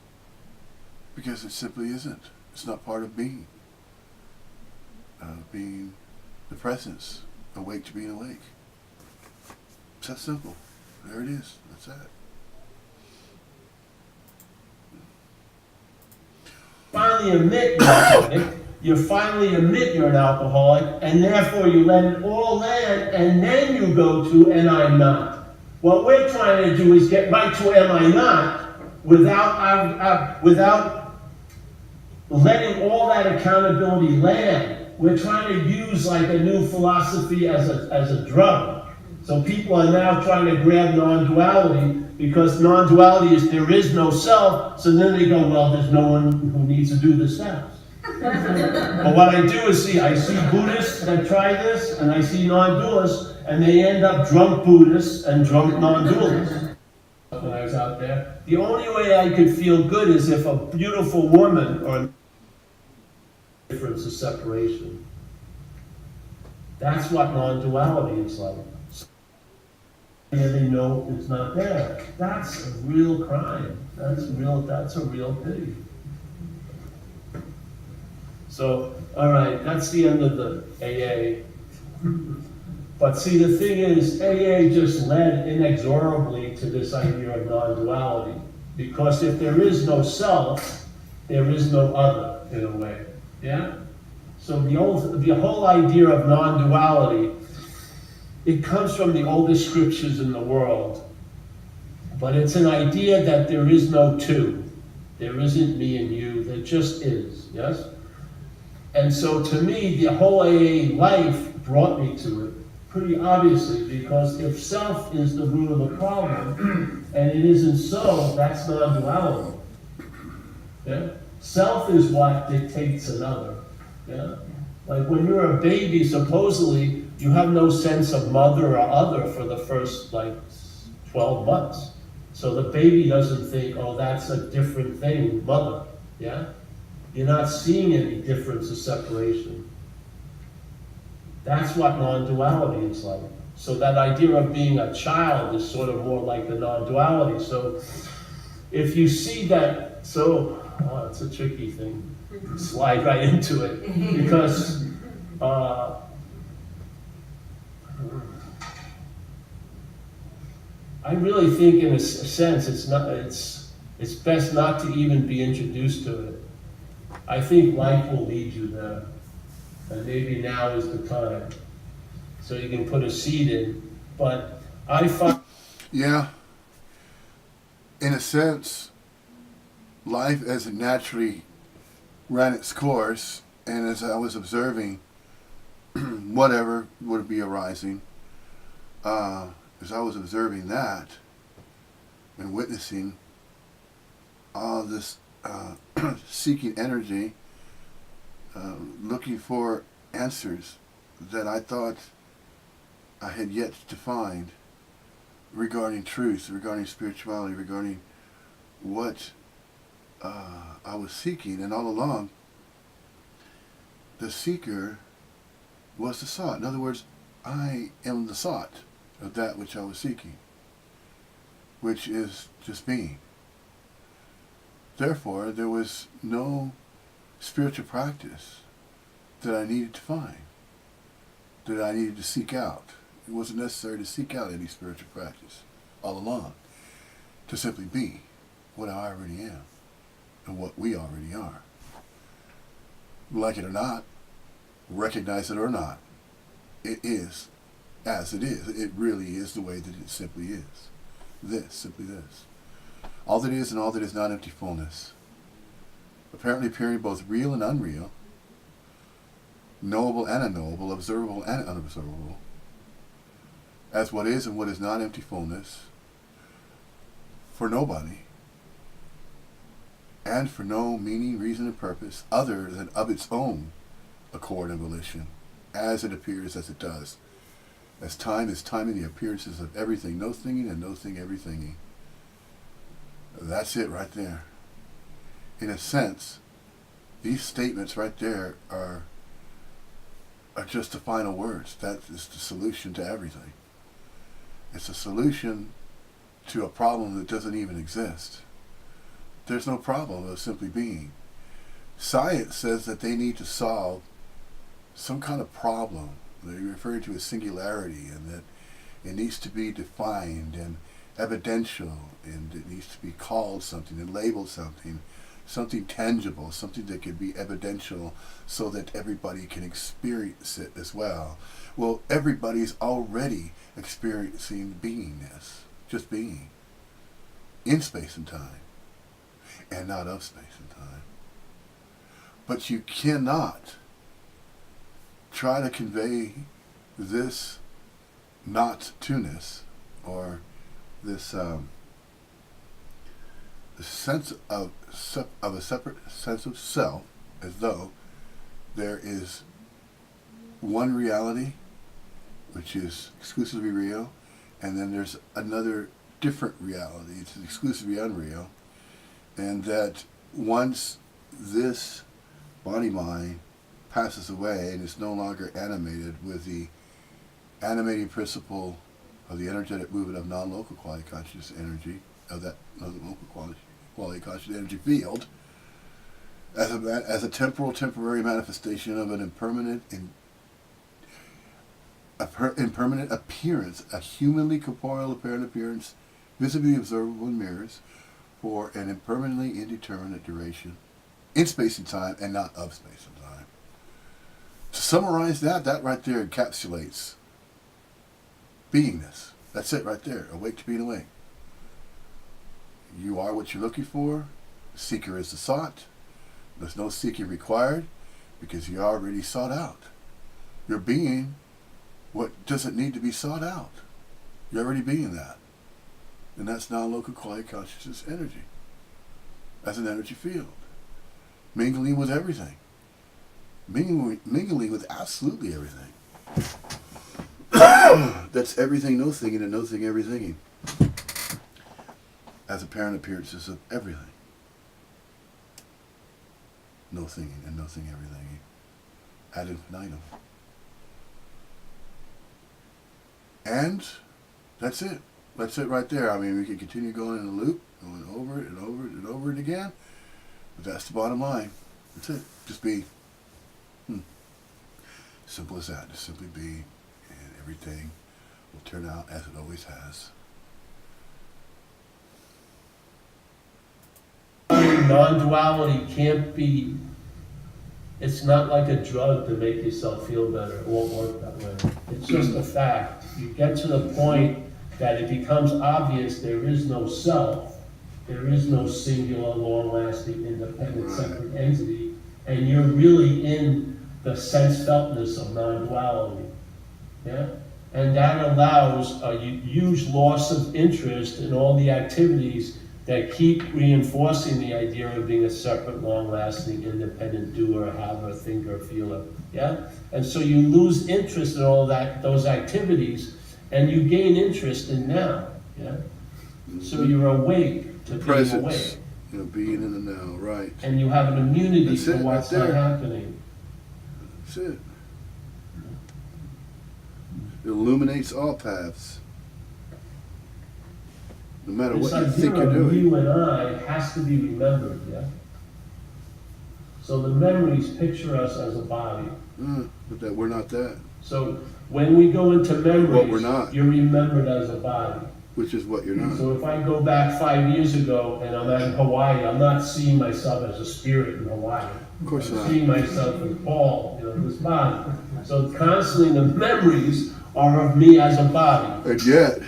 it simply isn't. It's not part of being. Being the presence, awake to being awake. It's that simple. There it is. That's that. Finally admit you're alcoholic, you finally admit you're an alcoholic, and therefore you let it all land, and then you go to, and I'm not. What we're trying to do is get right to am I not, without letting all that accountability land. We're trying to use like a new philosophy as a drug. So people are now trying to grab non-duality, because non-duality is there is no self, so then they go, well, there's no one who needs to do the steps. But what I do is I see Buddhists that try this, and I see non-dualists, and they end up drunk Buddhists and drunk non-dualists. When I was out there, the only way I could feel good is if a beautiful woman or a difference of separation. That's what non-duality is like. And they know it's not there. That's a real crime. That's a real pity. So, all right, that's the end of the AA. But see, the thing is, AA just led inexorably to this idea of non-duality. Because if there is no self, there is no other, in a way. Yeah? So the whole idea of non-duality, it comes from the oldest scriptures in the world. But it's an idea that there is no two. There isn't me and you, there just is, yes? And so to me, the whole AA life brought me to it, pretty obviously, because if self is the root of the problem, and it isn't so, that's non-duality. Yeah? Self is what dictates another. Yeah? Like when you're a baby, supposedly, you have no sense of mother or other for the first, 12 months. So the baby doesn't think, oh, that's a different thing, mother. Yeah? You're not seeing any difference of separation. That's what non-duality is like. So that idea of being a child is sort of more like the non-duality. So if you see that, it's a tricky thing. Slide right into it. Because I really think in a sense it's best not to even be introduced to it. I think life will lead you there. And maybe now is the time. So you can put a seed in. But I find... Yeah. In a sense, life as it naturally ran its course, and as I was observing whatever would be arising, as I was observing that and witnessing all this seeking energy, looking for answers that I thought I had yet to find regarding truth, regarding spirituality, regarding what I was seeking. And all along, the seeker was the sought. In other words, I am the sought of that which I was seeking, which is just being. Therefore, there was no spiritual practice that I needed to find, that I needed to seek out. It wasn't necessary to seek out any spiritual practice all along, to simply be what I already am and what we already are. Like it or not, recognize it or not, it is as it is. It really is the way that it simply is. Simply this. All that is and all that is not empty fullness, apparently appearing both real and unreal, knowable and unknowable, observable and unobservable, as what is and what is not empty fullness, for nobody, and for no meaning, reason, and purpose other than of its own accord and volition, as it appears as it does, as time is timing the appearances of everything, no thinging and no thing everythinging. That's it right there. In a sense, These statements right there are just the final words. That is the solution to everything. It's a solution to a problem that doesn't even exist. There's no problem of simply being. Science says that they need to solve some kind of problem. They refer to a singularity, and that it needs to be defined and evidential, and it needs to be called something and labeled something tangible, something that could be evidential so that everybody can experience it as well. Well, everybody's already experiencing beingness, just being, in space and time, and not of space and time. But you cannot try to convey this not-to-ness, or this sense of a separate sense of self, as though there is one reality which is exclusively real, and then there's another different reality, it's exclusively unreal, and that once this body-mind passes away and is no longer animated with the animating principle of the energetic movement of non-local quality conscious energy, of that local quality conscious energy field, as a temporary manifestation of an impermanent appearance, a humanly corporeal apparent appearance, visibly observable in mirrors, for an impermanently indeterminate duration, in space and time, and not of space and time. To summarize that right there encapsulates beingness. That's it right there. Awake to being awake. You are what you're looking for. The seeker is the sought. There's no seeking required because you already sought out. You're being what doesn't need to be sought out. You're already being that. And that's non-local quality consciousness energy as an energy field. Mingling with everything. Mingling with absolutely everything. That's everything no thinking and no thing everything. As apparent appearances of everything. No thinking and no thing everything. Ad infinitum. And that's it. That's it right there. I mean, we can continue going in a loop, going over it and over it and over it again. But that's the bottom line. That's it. Just be. Simple as that. Just simply be, and everything will turn out as it always has. Non-duality can't be, it's not like a drug to make yourself feel better. It won't work that way. It's just a fact. You get to the point that it becomes obvious there is no self, there is no singular, long-lasting, independent, separate entity, and you're really in the sense-feltness of non-duality. Yeah? And that allows a huge loss of interest in all the activities that keep reinforcing the idea of being a separate, long-lasting, independent doer, haver, thinker, feeler. Yeah? And so you lose interest in all that, those activities, and you gain interest in now. Yeah? So you're awake to being awake. You know, being in the now, right. And you have an immunity to what's not happening. That's it. It illuminates all paths. No matter what you think you're doing. You and I has to be remembered, yeah? So the memories picture us as a body. But that we're not that. So when we go into memories, what we're not. You're remembered as a body. Which is what you're not. So if I go back 5 years ago and I'm in Hawaii, I'm not seeing myself as a spirit in Hawaii. Of course not. I'm seeing myself as Paul, this body. So constantly the memories are of me as a body. And yet,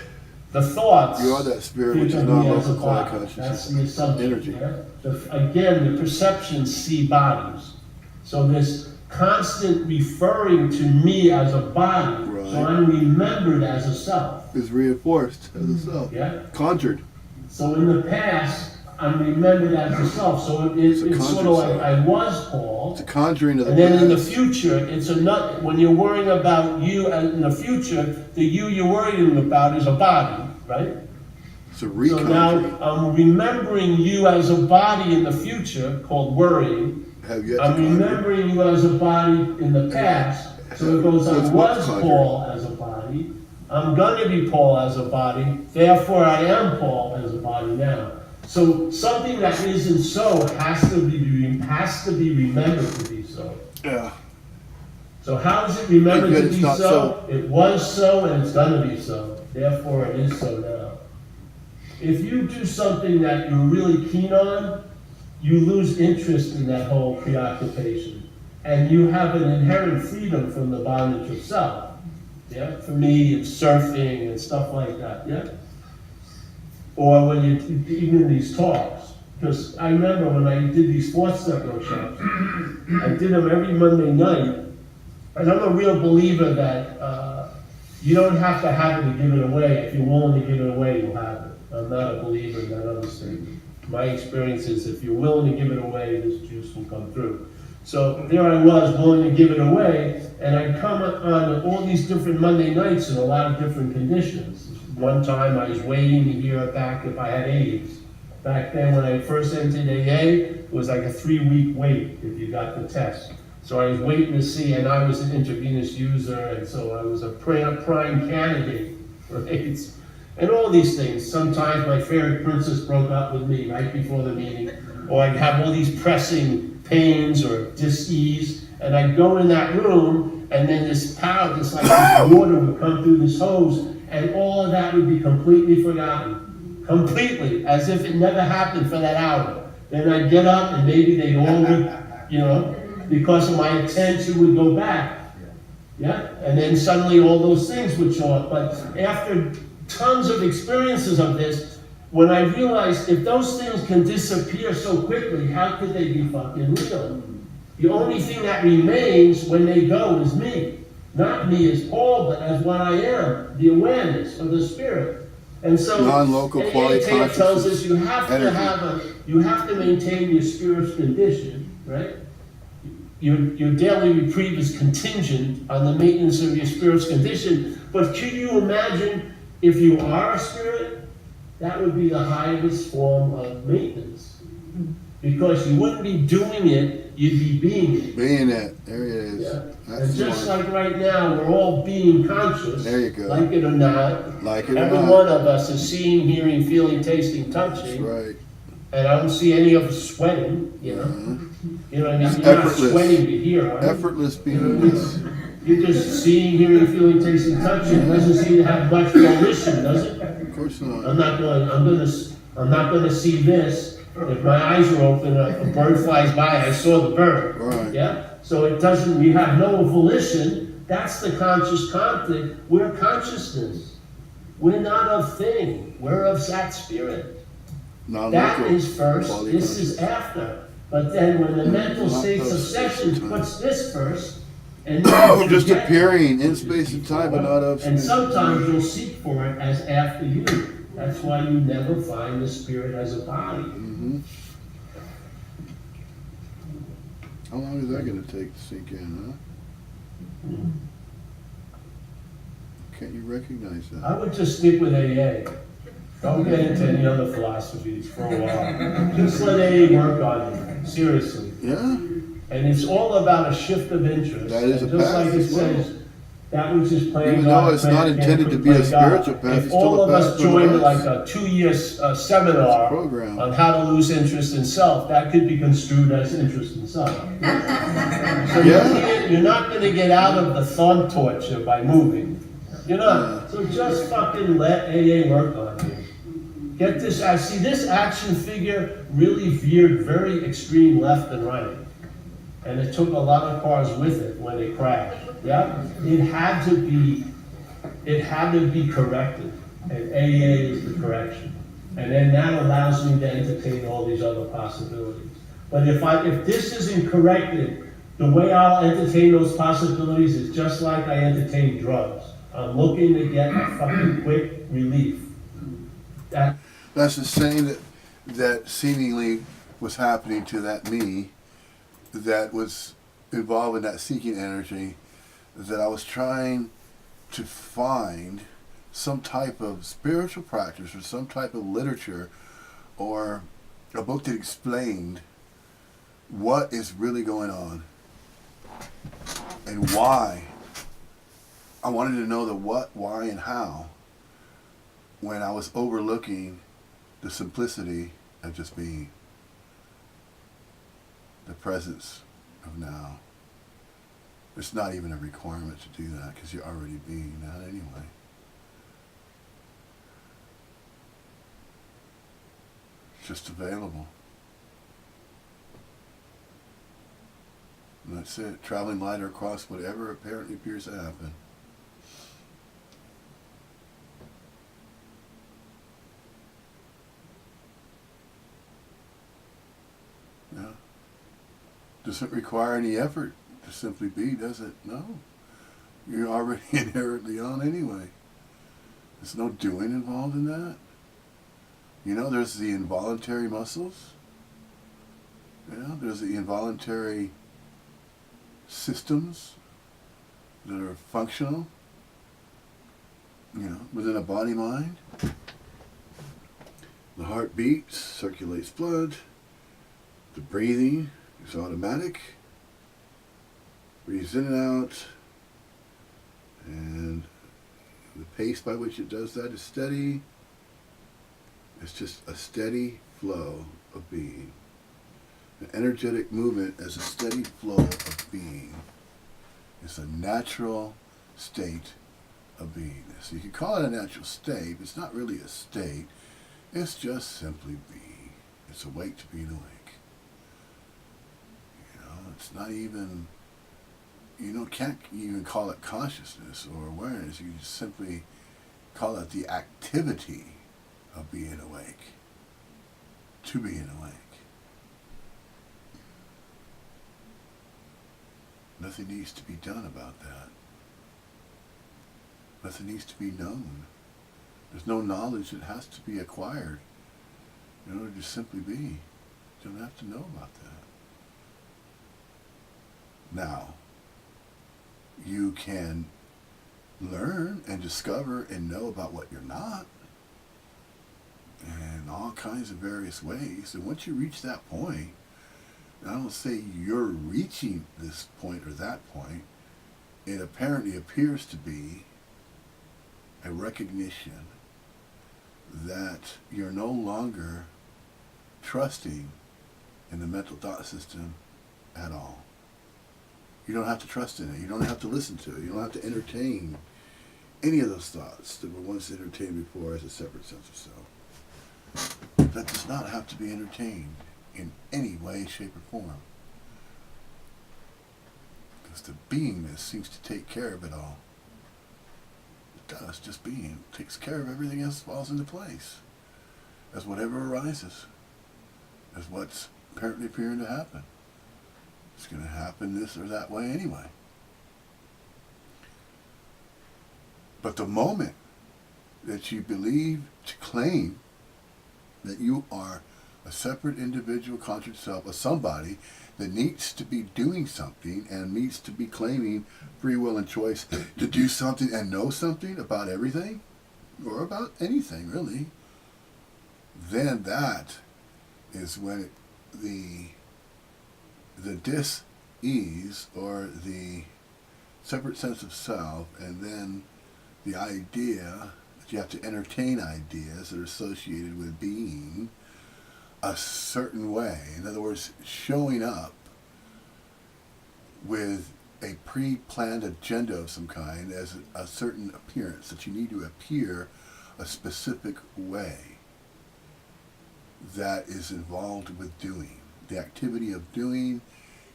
the thoughts, you are that spirit which is non-local quality consciousness. consciousness. That's the assumption. Energy. Yeah? Again, the perceptions see bodies. So this constant referring to me as a body, so I'm remembered as a self. Is reinforced as a self. Yeah. Conjured. So in the past, I'm remembered as a self. So it's sort of like I was Paul. It's a conjuring of the And then in the past. future, it's another. When you're worrying about you in the future, the you you're worrying about is a body, right? It's a reconjuring. So now I'm remembering you as a body in the future, called worrying, have yet to I'm conjure. remembering you as a body in the past, so it goes, I What's was conjured? Paul as a body, I'm gonna be Paul as a body, therefore I am Paul as a body now. So something that isn't so has to be remembered to be so. Yeah. So how is it remembered But to it's be not so? It was so and it's gonna be so, therefore it is so now. If you do something that you're really keen on, you lose interest in that whole preoccupation. And you have an inherent freedom from the bondage of self. Yeah? For me, it's surfing and stuff like that, yeah? Or when you, even these talks. Because I remember when I did these fourth-step workshops, I did them every Monday night. And I'm a real believer that you don't have to have it to give it away. If you're willing to give it away, you'll have it. I'm not a believer in that other statement. My experience is if you're willing to give it away, this juice will come through. So there I was, willing to give it away, and I'd come on all these different Monday nights in a lot of different conditions. One time I was waiting to hear back if I had AIDS. Back then when I first entered AA, it was like a 3-week wait if you got the test. So I was waiting to see, and I was an intravenous user, and so I was a prime candidate for AIDS. And all these things. Sometimes my fairy princess broke up with me right before the meeting, or I'd have all these pressing pains or dis-ease, and I'd go in that room, and then this power, this water would come through this hose, and all of that would be completely forgotten. Completely, as if it never happened for that hour. Then I'd get up, and maybe they'd all, because of my attention would go back. Yeah? And then suddenly all those things would show up. But after tons of experiences of this, when I realized if those things can disappear so quickly, how could they be fucking real? The only thing that remains when they go is me. Not me as Paul, but as what I am, the awareness of the spirit. And so non-local quality AA tells us you have energy. you have to maintain your spirit's condition, right? Your daily reprieve is contingent on the maintenance of your spirit's condition. But could you imagine if you are a spirit? That would be the highest form of maintenance. Because you wouldn't be doing it, you'd be being it. Being it. There it is. Yeah. That's And just smart. like right now, we're all being conscious. There you go. Like it or not. Like it or Every not. one of us is seeing, hearing, feeling, tasting, touching. That's right. And I don't see any of us sweating, You know what I mean? You're not Effortless. sweating to hear, are you? Effortless beingness. You're just seeing, hearing, feeling, tasting, touching. It doesn't seem to have much volition, does it? Of course not. I'm not gonna see this. If my eyes are open, a bird flies by, I saw the bird. Right. Yeah? So it doesn't, we have no volition. That's the conscious conflict. We're consciousness. We're not a thing. We're of that spirit. That Non-local is first, quality this is after. But then when the mental Not states of those session space and time. puts this first, and then you just forget- appearing in space and time, but not of And space. sometimes you'll seek for it as after you. That's why you never find the spirit as a body. Mm-hmm. How long is that going to take to sink in, huh? Can't you recognize that? I would just stick with AA. Don't get into any other philosophies for a while. Just let AA work on you, seriously. Yeah? And it's all about a shift of interest. That is And a just path like it as well. says, that which is playing Even God, though it's playing not again, intended to be play a God. spiritual path, If it's still all a of path us for joined the like lives. a 2-year seminar Program. on how to lose interest in self, that could be construed as interest in self. So you're not going to get out of the thought torture by moving. You're not. So just fucking let AA work on you. Get this, I see this action figure really veered very extreme left and right. And it took a lot of cars with it when it crashed. Yeah? It had to be corrected. And AA is the correction. And then that allows me to entertain all these other possibilities. But if this isn't corrected, the way I'll entertain those possibilities is just like I entertain drugs. I'm looking to get a fucking quick relief. That's the same that seemingly was happening to that me that was involved in that seeking energy, that I was trying to find some type of spiritual practice or some type of literature or a book that explained what is really going on and why. I wanted to know the what, why, and how when I was overlooking the simplicity of just being, the presence of now. It's not even a requirement to do that because you're already being that anyway. It's just available. And that's it. Traveling lighter across whatever apparently appears to happen. Yeah. Doesn't require any effort to simply be, does it? No. You're already inherently on anyway. There's no doing involved in that. You know, there's the involuntary muscles. Yeah, there's the involuntary systems that are functional, you know, within a body-mind. The heart beats, circulates blood. The breathing is automatic. Breathes in and out. And the pace by which it does that is steady. It's just a steady flow of being. An energetic movement as a steady flow of being. It's a natural state of being. So you can call it a natural state, but it's not really a state. It's just simply being. It's awake to being awake. You know, it's not even, can't even call it consciousness or awareness. You just simply call it the activity of being awake. To being awake. Nothing needs to be done about that. Nothing needs to be known. There's no knowledge that has to be acquired in order to simply be. You don't have to know about that. Now, you can learn and discover and know about what you're not in all kinds of various ways. And once you reach that point, I don't say you're reaching this point or that point, it apparently appears to be a recognition that you're no longer trusting in the mental thought system at all. You don't have to trust in it. You don't have to listen to it. You don't have to entertain any of those thoughts that were once entertained before as a separate sense of self. That does not have to be entertained in any way, shape, or form. Because the beingness seems to take care of it all. It does, just being. It takes care of everything else, falls into place. As whatever arises. As what's apparently appearing to happen. It's going to happen this or that way anyway. But the moment that you believe to claim that you are a separate individual conscious self, a somebody that needs to be doing something and needs to be claiming free will and choice to do something and know something about everything, or about anything really, then that is when the dis-ease or the separate sense of self, and then the idea that you have to entertain ideas that are associated with being a certain way. In other words, showing up with a pre-planned agenda of some kind as a certain appearance, that you need to appear a specific way that is involved with doing. The activity of doing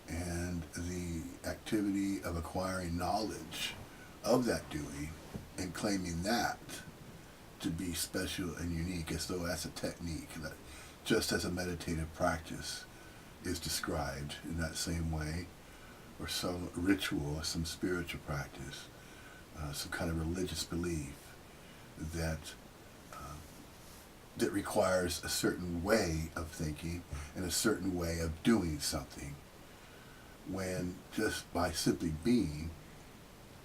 and the activity of acquiring knowledge of that doing and claiming that to be special and unique, as though that's a technique, that just as a meditative practice is described in that same way, or some ritual or some spiritual practice, some kind of religious belief that that requires a certain way of thinking and a certain way of doing something, when just by simply being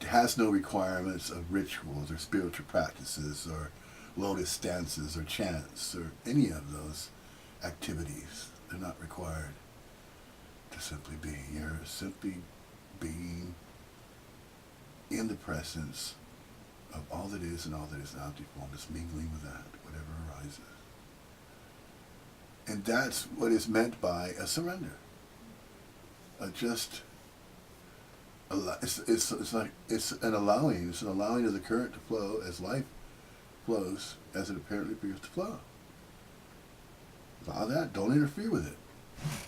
it has no requirements of rituals or spiritual practices or lotus stances or chants or any of those activities. They're not required. to simply be. You're simply being in the presence of all that is and all that is not deformed, just mingling with that, whatever arises. And that's what is meant by a surrender. It's an allowing of the current to flow as life flows, as it apparently appears to flow. Allow that. Don't interfere with it.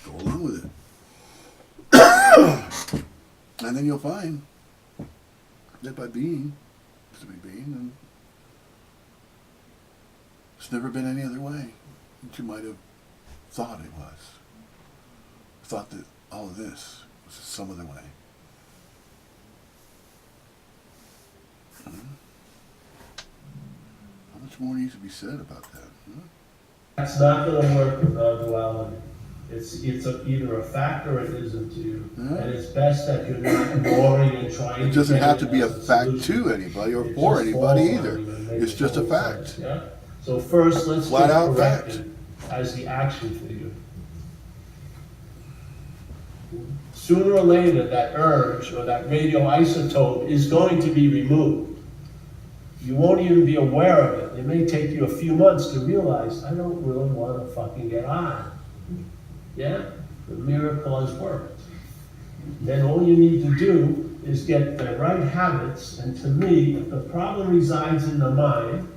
Go along with it. And then you'll find that by being, and it's never been any other way that you might have thought it was. Thought that all of this was some other way. How much more needs to be said about that? That's not going to work with non-duality. It's either a fact or it isn't to you. Yeah. And it's best that you're not ignoring and trying to. It doesn't get have it to be a as fact solution. to anybody or It for just anybody falls on either. you and makes It's just a total fact. sense, yeah? So first, let's Flat get out corrected fact. as the action figure. Sooner or later, that urge or that radioisotope is going to be removed. You won't even be aware of it. It may take you a few months to realize, I don't really want to fucking get high. Yeah? The miracle has worked. Then all you need to do is get the right habits, and to me, the problem resides in the mind,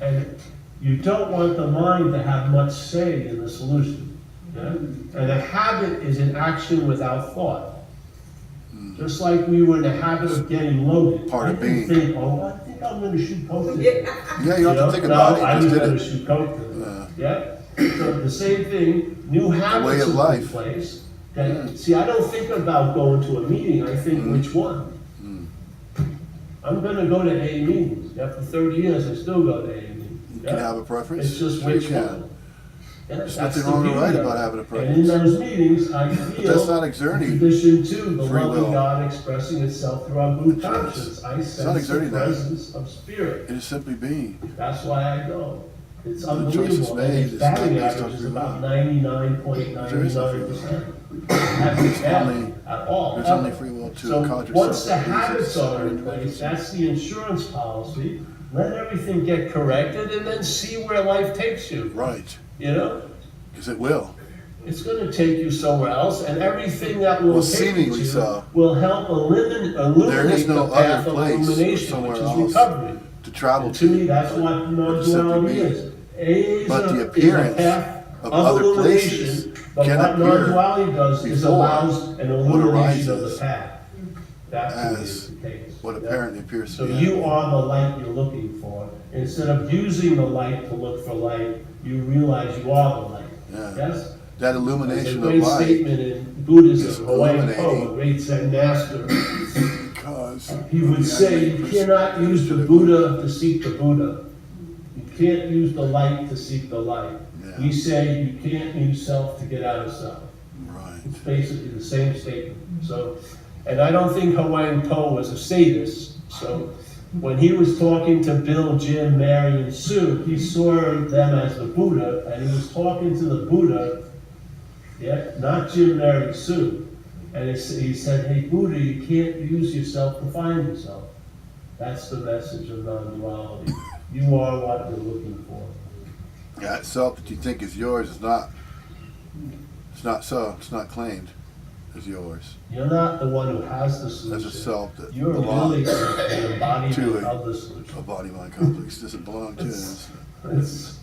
and you don't want the mind to have much say in the solution. Yeah? And a habit is an action without thought. Just like we were in the habit of getting loaded. Part of I didn't being. think, I think I'm going to shoot coke today. Yeah, you don't have to think about it. I You was just going to did it. shoot coke today. Yeah? So the same thing, new habits way of have life. been placed. That, see, I don't think about going to a meeting, I think which one. I'm going to go to AA meetings. After 30 years, I still go to AA meetings. You can have a preference. It's just Sure which you can. one. Yeah, There's that's nothing the wrong or beauty right of about it. having a And preference. in those meetings, I But that's not feel, exerting in addition to the free love will. of God expressing itself through our blue conscience, I not sense the exerting that. presence of spirit. It is simply being. That's why I go. It's The choice is unbelievable. made. And its It's not batting based on average is free about will. 99.99%. At all. There's ever. only free will to So conjure once the something. habits are in place, that's the insurance policy. Let everything get corrected and then see where life takes you. Right. You know? Because it will. It's going to take you somewhere else, and everything that will Well, take you seemingly to so. will help illuminate There is no the path other of place or illumination, somewhere which is else recovery. to travel And to me, that's what But to non-duality simply is. AA But the is a appearance path of of other illumination, places but can what appear non-duality does is before allows an illumination of the arises path. That to me as is the case. what Yeah. apparently appears So to be. you are the light you're looking for. Instead of using the light to look for light, you realize you are the light. Yeah. Yes? That There's a illumination great of light. statement in Buddhism, is Hawaiian Po, a illuminating. great Zen master. Because He would say, you cannot use the Buddha to seek the Buddha. You can't use the light to seek the light. Yeah. We say you can't use self to get out of self. Right. It's basically the same statement. So, and I don't think Hawaiian Po was a sadist. So when he was talking to Bill, Jim, Mary, and Sue, he saw them as the Buddha, and he was talking to the Buddha, yeah, not Jim, Mary, Sue. And he said, hey, Buddha, you can't use yourself to find yourself. That's the message of non-duality. You are what you're looking for. That self that you think is yours is not. It's not so. It's not claimed as yours. You're not the one who has the As solution. a self that You're really belongs an embodiment to of the solution. a body-mind complex. It doesn't belong to us. It's,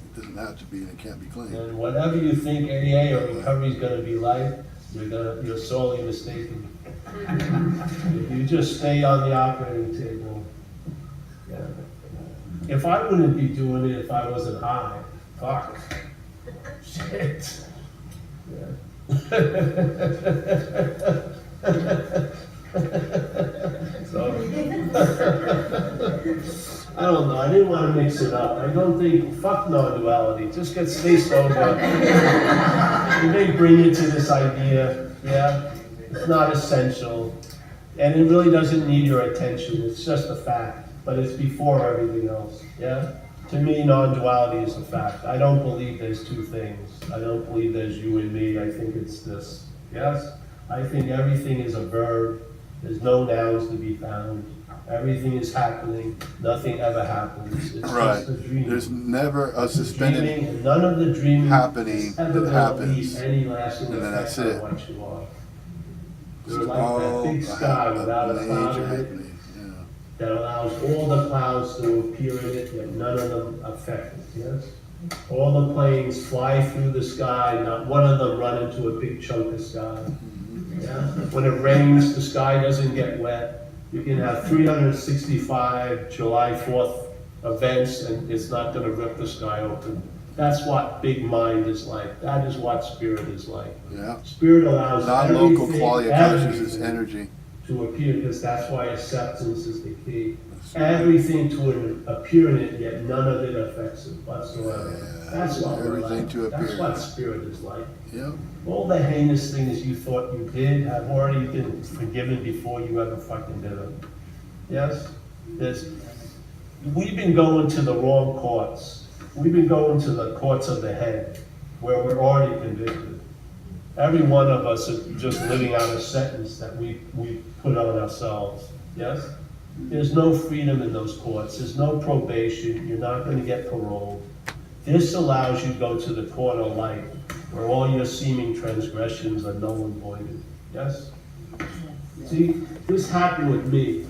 It doesn't have to be, and it can't be claimed. and whatever you think AA or recovery is going to be like, you're sorely mistaken. If you just stay on the operating table, yeah. If I wouldn't be doing it if I wasn't high, fuck. Shit. Yeah. So, I don't know, I didn't want to mix it up. I don't think, fuck non-duality, just stay sober. You may bring you to this idea, yeah, it's not essential. And it really doesn't need your attention, it's just a fact, but it's before everything else, yeah? To me, non-duality is a fact. I don't believe there's two things. I don't believe there's you and me. I think it's this. Yes? I think everything is a verb. There's no nouns to be found. Everything is happening. Nothing ever happens. It's Right. just a dream. There's never a It's a suspended dreaming, and none of the dreaming happening is ever that going to happens, leave any lasting and then effect that's on it. what you are. It's You're like that big sky without a cloud in it, happening. Yeah. that allows all the clouds to appear in it, yet none of them affect it, yes? All the planes fly through the sky, not one of them run into a big chunk of sky. Yeah? When it rains, the sky doesn't get wet. You can have 365 July 4th events and it's not gonna rip the sky open. That's what big mind is like. That is what spirit is like. Yeah. Spirit allows Non-local everything, quality of consciousness everything energy. to appear, because that's why acceptance is the key. Everything to appear in it, yet none of it affects it whatsoever. Yeah, That's what we're everything like. to That's appear. what spirit is like. Yep. All the heinous things you thought you did have already been forgiven before you ever fucking did them. Yes? We've been going to the wrong courts. We've been going to the courts of the head, where we're already convicted. Every one of us is just living out a sentence that we put on ourselves. Yes? There's no freedom in those courts. There's no probation. You're not going to get paroled. This allows you to go to the court of light, where all your seeming transgressions are null and voided. Yes? See, this happened with me.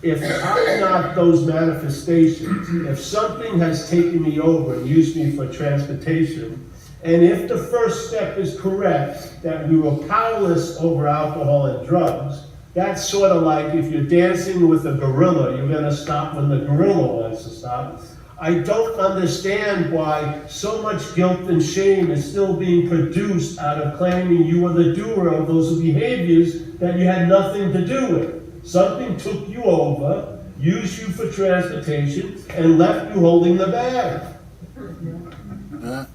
If I'm not those manifestations, if something has taken me over and used me for transportation, and if the first step is correct, that we were powerless over alcohol and drugs, that's sort of like if you're dancing with a gorilla, you're going to stop when the gorilla wants to stop. I don't understand why so much guilt and shame is still being produced out of claiming you were the doer of those behaviors that you had nothing to do with. Something took you over, used you for transportation, and left you holding the bag. Yeah.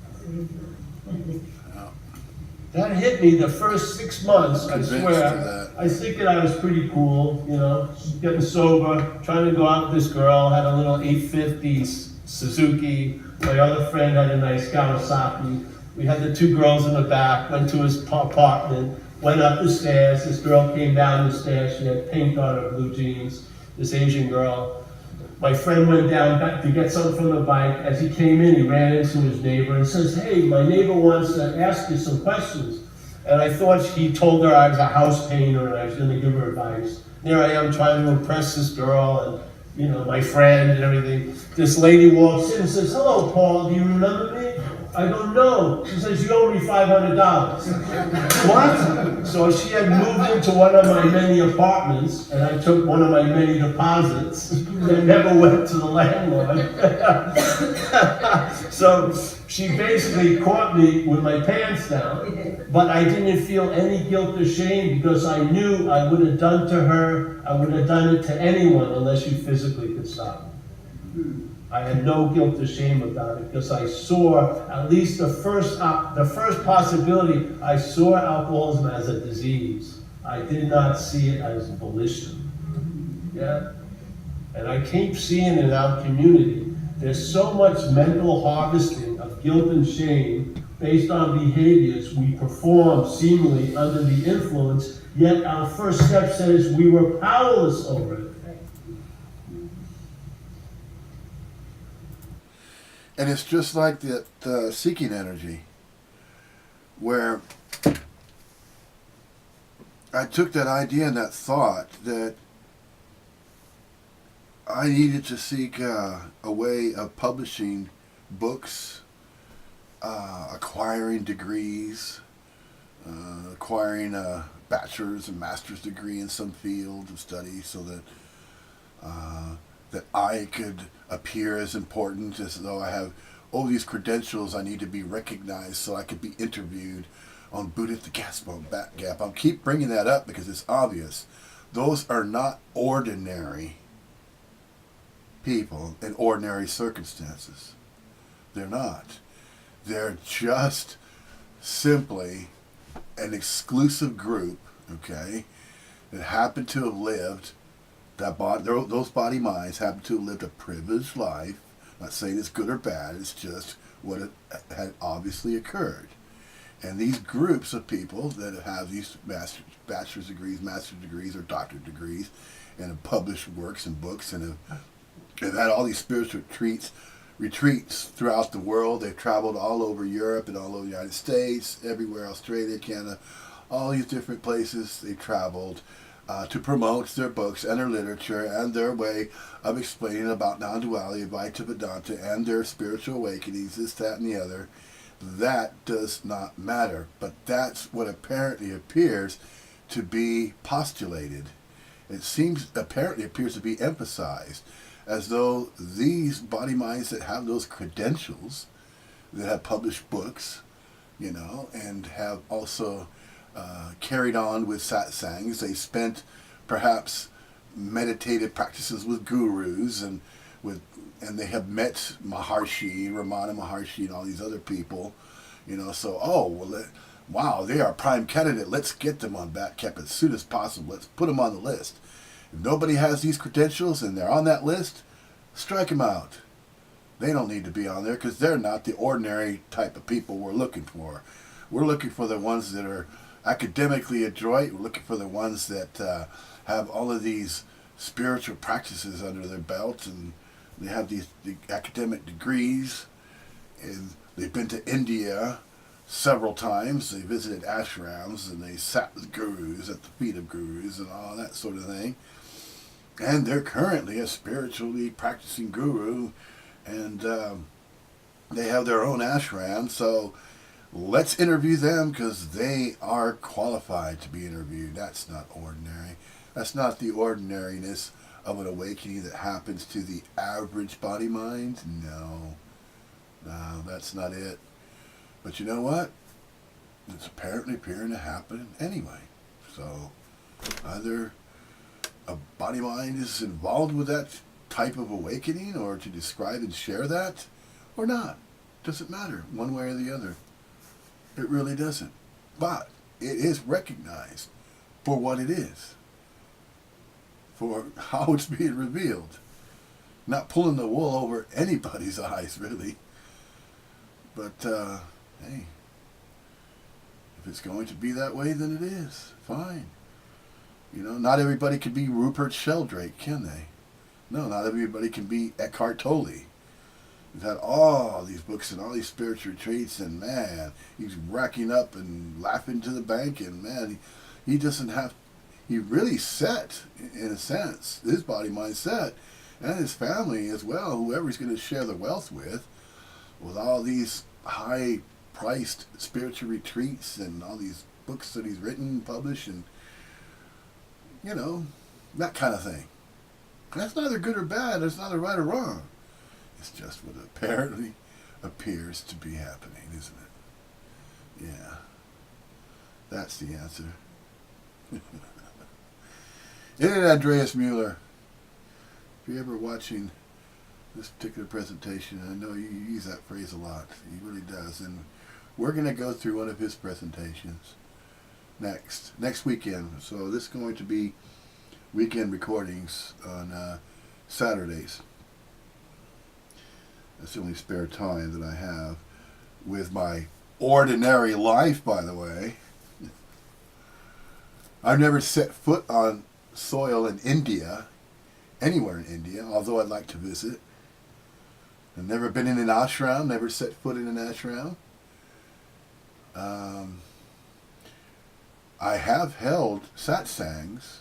That hit me the first 6 months, I Convinced swear. of that. I was thinking I was pretty cool, you know, getting sober, trying to go out with this girl, had a little 850 Suzuki. My other friend had a nice Kawasaki. We had the two girls in the back, went to his apartment, went up the stairs. This girl came down the stairs. She had pink on her blue jeans, this Asian girl. My friend went down back to get something from the bike. As he came in, he ran into his neighbor and says, "Hey, my neighbor wants to ask you some questions." And I thought he told her I was a house painter and I was going to give her advice. There I am trying to impress this girl and, you know, my friend and everything. This lady walks in and says, "Hello, Paul, do you remember me?" I don't know. She says, "You owe me $500. What? So she had moved into one of my many apartments, and I took one of my many deposits that never went to the landlord. So she basically caught me with my pants down, but I didn't feel any guilt or shame because I knew I would have done to her, I would have done it to anyone unless you physically could stop me. I had no guilt or shame about it because I saw at least the first possibility. I saw alcoholism as a disease. I did not see it as volition. Yeah, and I keep seeing in our community, there's so much mental harvesting of guilt and shame based on behaviors we perform seemingly under the influence. Yet our first step says we were powerless over it. And it's just like the seeking energy, where I took that idea and that thought that I needed to seek a way of publishing books, acquiring degrees, acquiring a bachelor's and master's degree in some field of study so that that I could appear as important, as though I have all these credentials. I need to be recognized so I could be interviewed on Boot at the Gas Pump Back Gap. I keep bringing that up because it's obvious. Those are not ordinary people in ordinary circumstances. They're not. They're just simply an exclusive group, okay, that happen to have lived those body minds happen to have lived a privileged life, I'm not saying it's good or bad, it's just what had obviously occurred. And these groups of people that have these bachelor's degrees, master's degrees, or doctorate degrees, and have published works and books, and have had all these spiritual retreats throughout the world. They've traveled all over Europe and all over the United States, everywhere, Australia, Canada, all these different places they traveled to promote their books and their literature and their way of explaining about non-duality, Advaita Vedanta, and their spiritual awakenings, this, that, and the other. That does not matter, but that's what apparently appears to be postulated. It apparently appears to be emphasized, as though these body minds that have those credentials, that have published books, and have also carried on with satsangs. They spent perhaps meditative practices with gurus, and they have met Maharshi, Ramana Maharshi, and all these other people. So wow, they are a prime candidate. Let's get them on back cap as soon as possible. Let's put them on the list. If nobody has these credentials and they're on that list, strike them out. They don't need to be on there because they're not the ordinary type of people we're looking for. We're looking for the ones that are academically adroit. We're looking for the ones that have all of these spiritual practices under their belt, and they have the academic degrees, and they've been to India several times. They visited ashrams, and they sat with gurus at the feet of gurus and all that sort of thing. And they're currently a spiritually practicing guru, and they have their own ashram. So let's interview them because they are qualified to be interviewed. That's not ordinary. That's not the ordinariness of an awakening that happens to the average body mind. No, that's not it. But you know what? It's apparently appearing to happen anyway. So either a body mind is involved with that type of awakening, or to describe and share that, or not. Doesn't matter one way or the other. It really doesn't. But it is recognized for what it is, for how it's being revealed. Not pulling the wool over anybody's eyes, really. But, hey, if it's going to be that way, then it is. Fine. Not everybody can be Rupert Sheldrake, can they? No, not everybody can be Eckhart Tolle. He's had all these books and all these spiritual retreats, and man, he's racking up and laughing to the bank, and man, he doesn't have, he really set, in a sense, his body mind set, and his family as well, whoever he's going to share the wealth with all these high-priced spiritual retreats and all these books that he's written and published, and that kind of thing. That's neither good or bad. That's neither right or wrong. It's just what apparently appears to be happening, isn't it? Yeah. That's the answer. Isn't it, Andreas Mueller? If you're ever watching this particular presentation, I know you use that phrase a lot. He really does. And we're going to go through one of his presentations next weekend. So this is going to be weekend recordings on Saturdays. That's the only spare time that I have with my ordinary life, by the way. I've never set foot on soil in India, anywhere in India, although I'd like to visit. I've never been in an ashram, never set foot in an ashram. I have held satsangs,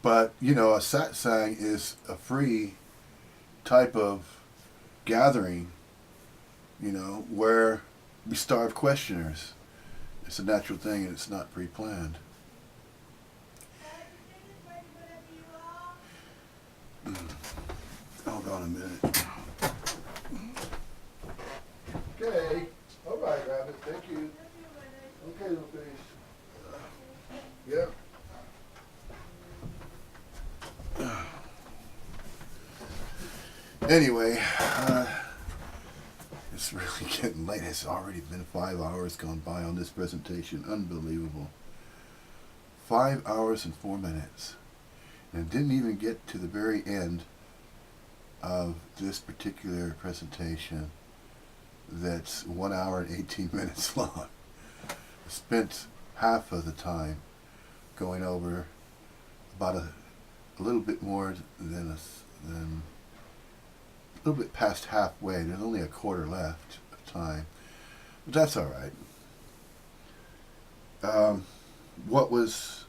but, a satsang is a free type of gathering, where we starve questioners. It's a natural thing, and it's not pre-planned. Hold on a minute. Okay. All right, Rabbit. Thank you. Okay, little face. Yep. Anyway, it's really getting late. It's already been 5 hours gone by on this presentation. Unbelievable. 5 hours and 4 minutes. And didn't even get to the very end of this particular presentation that's 1 hour and 18 minutes long. I spent half of the time going over about a little bit more than a little bit past halfway. There's only a quarter left of time, but that's all right. What was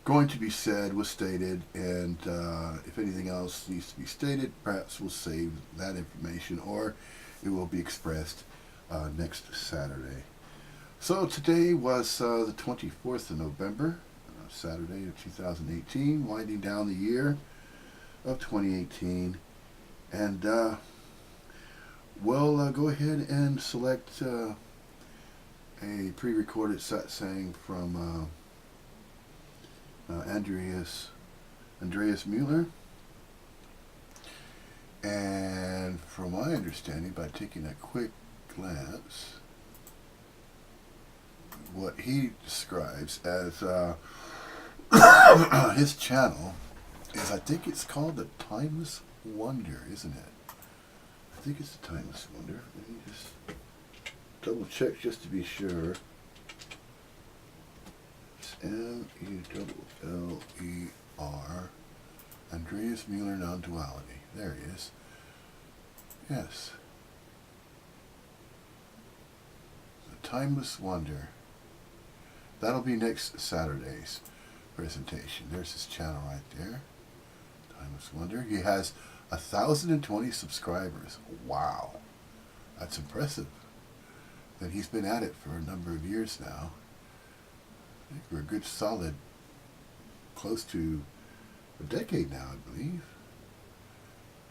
going to be said was stated, and if anything else needs to be stated, perhaps we'll save that information, or it will be expressed next Saturday. So today was the 24th of November, Saturday of 2018, winding down the year of 2018, and we'll go ahead and select a pre-recorded satsang from Andreas Mueller. And from my understanding, by taking a quick glance, what he describes as his channel is, I think it's called the Timeless Wonder, isn't it? I think it's the Timeless Wonder. Let me just double check just to be sure. It's Mueller, Andreas Mueller Non-Duality. There he is. Yes. The Timeless Wonder. That'll be next Saturday's presentation. There's his channel right there. Timeless Wonder. He has 1,020 subscribers. Wow. That's impressive. And he's been at it for a number of years now. I think we're a good solid, close to a decade now, I believe.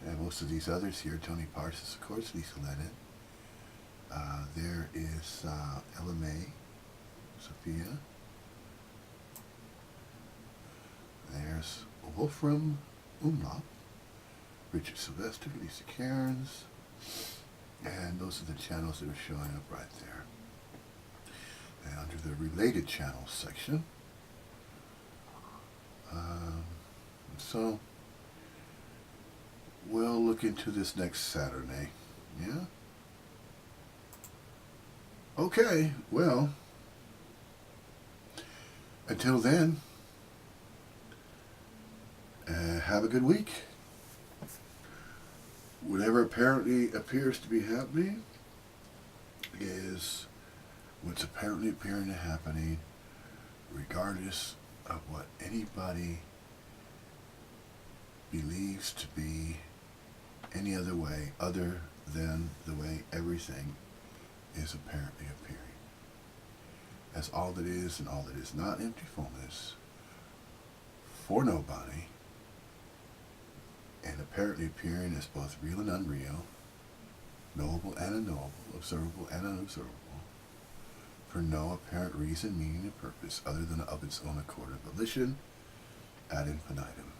And most of these others here, Tony Parsons, of course, Lisa Lennon. There is Ella May, Sophia. There's Wolfram Umlauf, Richard Sylvester, Lisa Cairns. And those are the channels that are showing up right there. And under the related channels section. So we'll look into this next Saturday. Yeah? Okay, well, until then, have a good week. Whatever apparently appears to be happening is what's apparently appearing to happening, regardless of what anybody believes to be any other way other than the way everything is apparently appearing. As all that is and all that is not empty fullness for nobody, and apparently appearing as both real and unreal, knowable and unknowable, observable and unobservable, for no apparent reason, meaning, or purpose other than of its own accord and volition, ad infinitum.